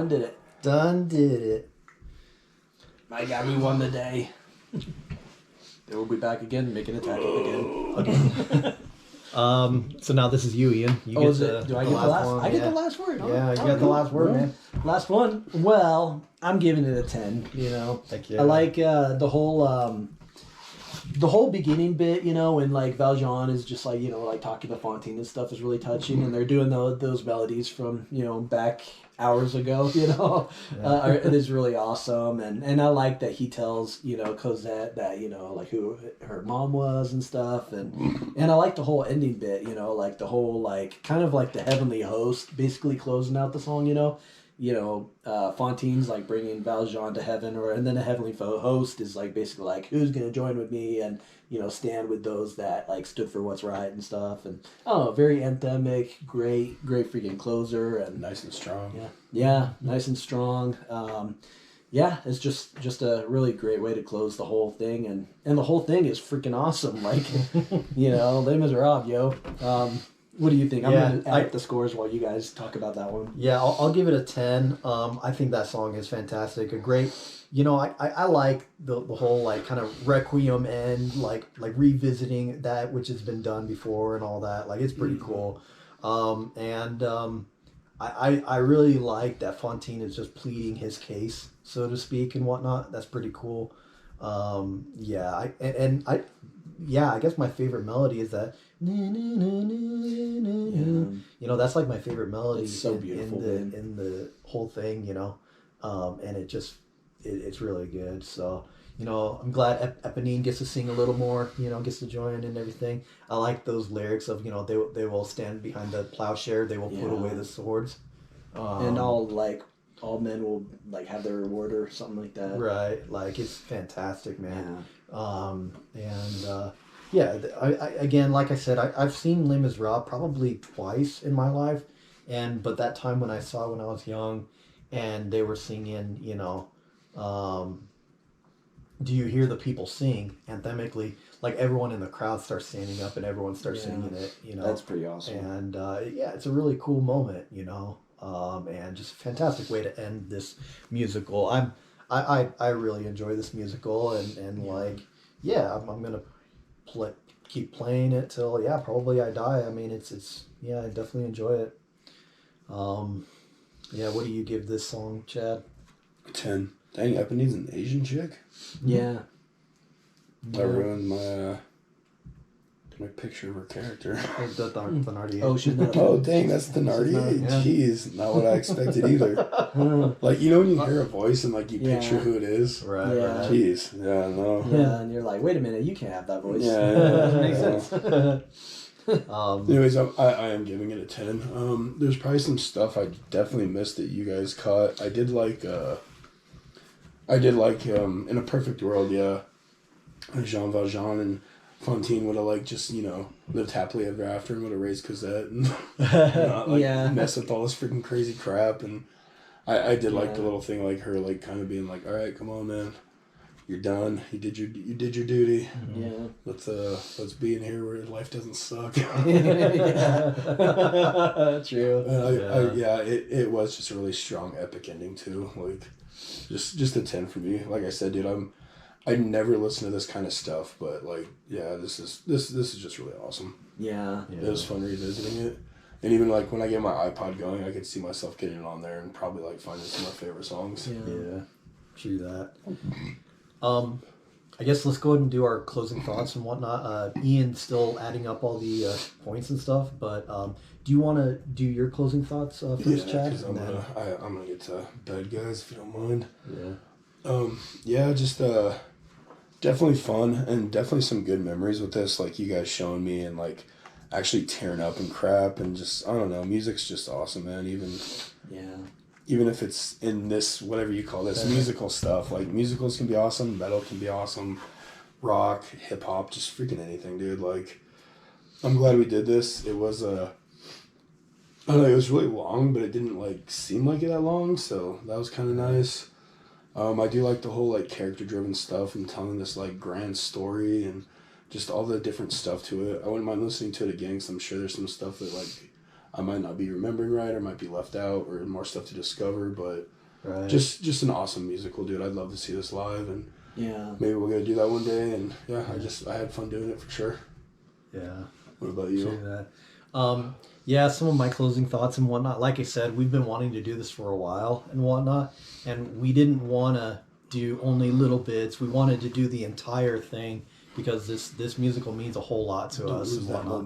Done did it. Done did it. My God, we won the day. They will be back again, making a tackle again. So now this is you, Ian. You Do I get the last one? I get the last word. Yeah, you got the last word, man. Last one. Well, I'm giving it a 10. You know, Heck yeah. I like the whole beginning bit. You know, when like Valjean is just like like talking to Fantine and stuff is really touching, and they're doing those melodies from back hours ago. It is really awesome, and I like that he tells Cosette that like who her mom was and stuff, and I like the whole ending bit. Like the whole like kind of like the heavenly host basically closing out the song. Fantine's like bringing Valjean to heaven, and then the heavenly host is like basically like who's gonna join with me and stand with those that like stood for what's right and stuff, and very anthemic, great freaking closer, and nice and strong. Yeah, nice and strong. It's just a really great way to close the whole thing, and the whole thing is freaking awesome. Like Les Misérables, yo. What do you think? I'm going to add the scores while you guys talk about that one. Yeah, I'll give it a 10. I think that song is fantastic. A great, I like the whole like kind of requiem end, like revisiting that which has been done before and all that. Like it's pretty cool. I really like that Fantine is just pleading his case, so to speak, and whatnot. That's pretty cool. I guess my favorite melody is that. That's like my favorite melody. It's so beautiful in the whole thing, and it's really good. So I'm glad Eponine gets to sing a little more, gets to join and everything. I like those lyrics of they will stand behind the plowshare, they will put away the swords, and all men will like have their reward or something like that. Right, like it's fantastic, man. Again, like I said, I've seen Les Misérables probably twice in my life, but that time when I saw it when I was young, and they were singing, do you hear the people sing anthemically? Like everyone in the crowd starts standing up and everyone starts singing it. That's pretty awesome. And it's a really cool moment, and just a fantastic way to end this musical. I really enjoy this musical, and I'm gonna keep playing it till probably I die. I mean it's I definitely enjoy it. What do you give this song, Chad? 10. Dang, Eponine's an Asian chick? Yeah. I ruined my picture of her character. Thenardier. Oh, she's not. Oh, dang, that's Thenardier. Jeez, not what I expected either. Like, when you hear a voice and like you picture who it is. Right. Yeah. Jeez. Yeah, no. Yeah, and you're like, wait a minute, you can't have that voice. Yeah. Makes sense. Anyways, I am giving it a 10. There's probably some stuff I definitely missed that you guys caught. I did like In a Perfect World, Jean Valjean and Fantine would have just lived happily ever after and would have raised Cosette and not mess with all this freaking crazy crap. And I did like the little thing like her kind of being like, all right, come on, man, you're done. You did your duty. Yeah. Let's be in here where life doesn't suck. True. It was just a really strong epic ending too. Like just a 10 for me. Like I said, dude, I never listen to this kind of stuff, but this is just really awesome. Yeah. It was fun revisiting it. And even when I get my iPod going, I could see myself getting it on there and probably finding some of my favorite songs. Yeah. True that. I guess let's go ahead and do our closing thoughts and whatnot. Ian's still adding up all the points and stuff, but do you want to do your closing thoughts first, Chad? I'm gonna get to bed, guys, if you don't mind. Yeah. Just definitely fun and definitely some good memories with this. Like you guys showing me and actually tearing up and crap and just I don't know. Music's just awesome, man. Even if it's in this, whatever you call this, musical stuff. Musicals can be awesome, metal can be awesome, rock, hip-hop, just freaking anything, dude. I'm glad we did this. It was, I don't know, it was really long, but it didn't, seem like it that long, so that was kind of nice. I do like the whole, character-driven stuff and telling this, grand story and just all the different stuff to it. I wouldn't mind listening to it again because I'm sure there's some stuff that, I might not be remembering right or might be left out or more stuff to discover, but Right. Just an awesome musical, dude. I'd love to see this live, and maybe we're gonna do that one day. And I had fun doing it for sure. Yeah. What about you? Some of my closing thoughts and whatnot. Like I said, we've been wanting to do this for a while and whatnot, and we didn't want to do only little bits. We wanted to do the entire thing because this musical means a whole lot to us and whatnot.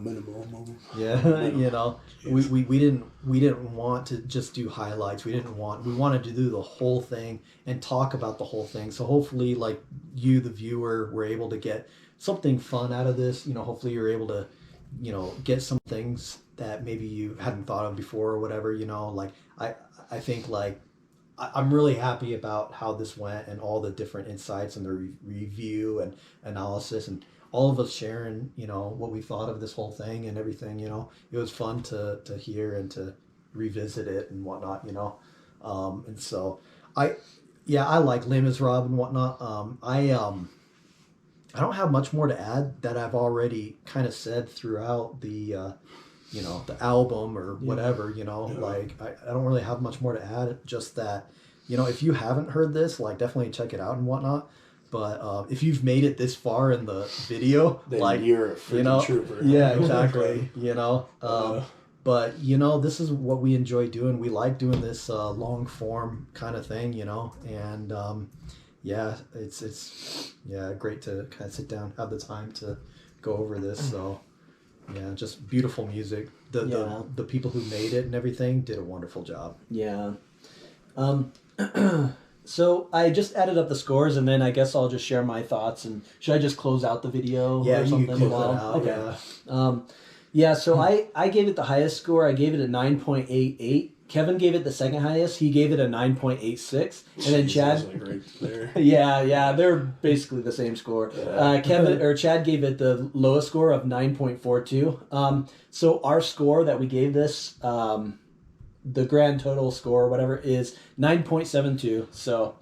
Yeah, you know, we didn't want to just do highlights. We wanted to do the whole thing and talk about the whole thing. So hopefully, like you, the viewer, were able to get something fun out of this. You know, hopefully you're able to, you know, get some things that maybe you hadn't thought of before or whatever. You know, like I think like I'm really happy about how this went and all the different insights and the review and analysis and all of us sharing, you know, what we thought of this whole thing and everything. You know, it was fun to hear and to revisit it and whatnot, you know. And so I like Les Misérables and whatnot. I don't have much more to add that I've already kind of said throughout the you know, the album or whatever, you know, like I don't really have much more to add. Just that, you know, if you haven't heard this, like definitely check it out and whatnot. But if you've made it this far in the video, then like you're a freaking you know, trooper. Yeah, exactly. You know, but you know, this is what we enjoy doing. We like doing this long form kind of thing, you know, and it's great to kind of sit down, have the time to go over this. So. Yeah, just beautiful music. The people who made it and everything did a wonderful job. Yeah. So I just added up the scores, and then I guess I'll just share my thoughts. And should I just close out the video or something? You close it out. Okay. So I gave it the highest score. I gave it a 9.88. Kevin gave it the second highest. He gave it a 9.86, and then Chad. Like right there. Yeah, they're basically the same score. Yeah. Chad gave it the lowest score of 9.42. So our score that we gave this, the grand total score, whatever, is 9.72. So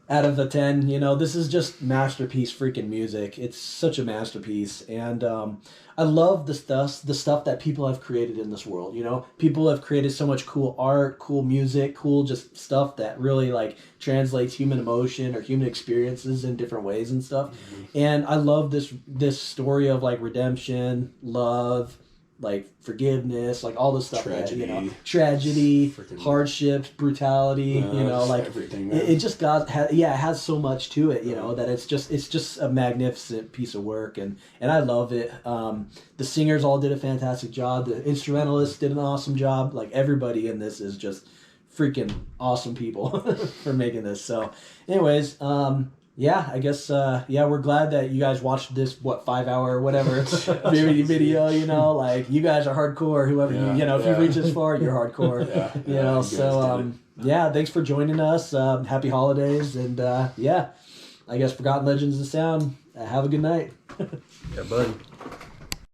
out of the 10, you know, this is just masterpiece freaking music. It's such a masterpiece, and I love the stuff that people have created in this world. You know, people have created so much cool art, cool music, cool just stuff that really like translates human emotion or human experiences in different ways and stuff. Mm-hmm. And I love this story of like redemption, love, like forgiveness, like all the stuff tragedy, that, you know, tragedy, freaking hardships, brutality, you know, like everything. It just it has so much to it, you know, that it's just a magnificent piece of work, and I love it. The singers all did a fantastic job. The instrumentalists did an awesome job. Like everybody in this is just freaking awesome people for making this. So, anyways, I guess we're glad that you guys watched this 5-hour or whatever video, you know, like you guys are hardcore, whoever if you reach this far, you're hardcore. You know, so thanks for joining us. Happy holidays, and I guess Forgotten Legends of Sound. Have a good night. Yeah, buddy.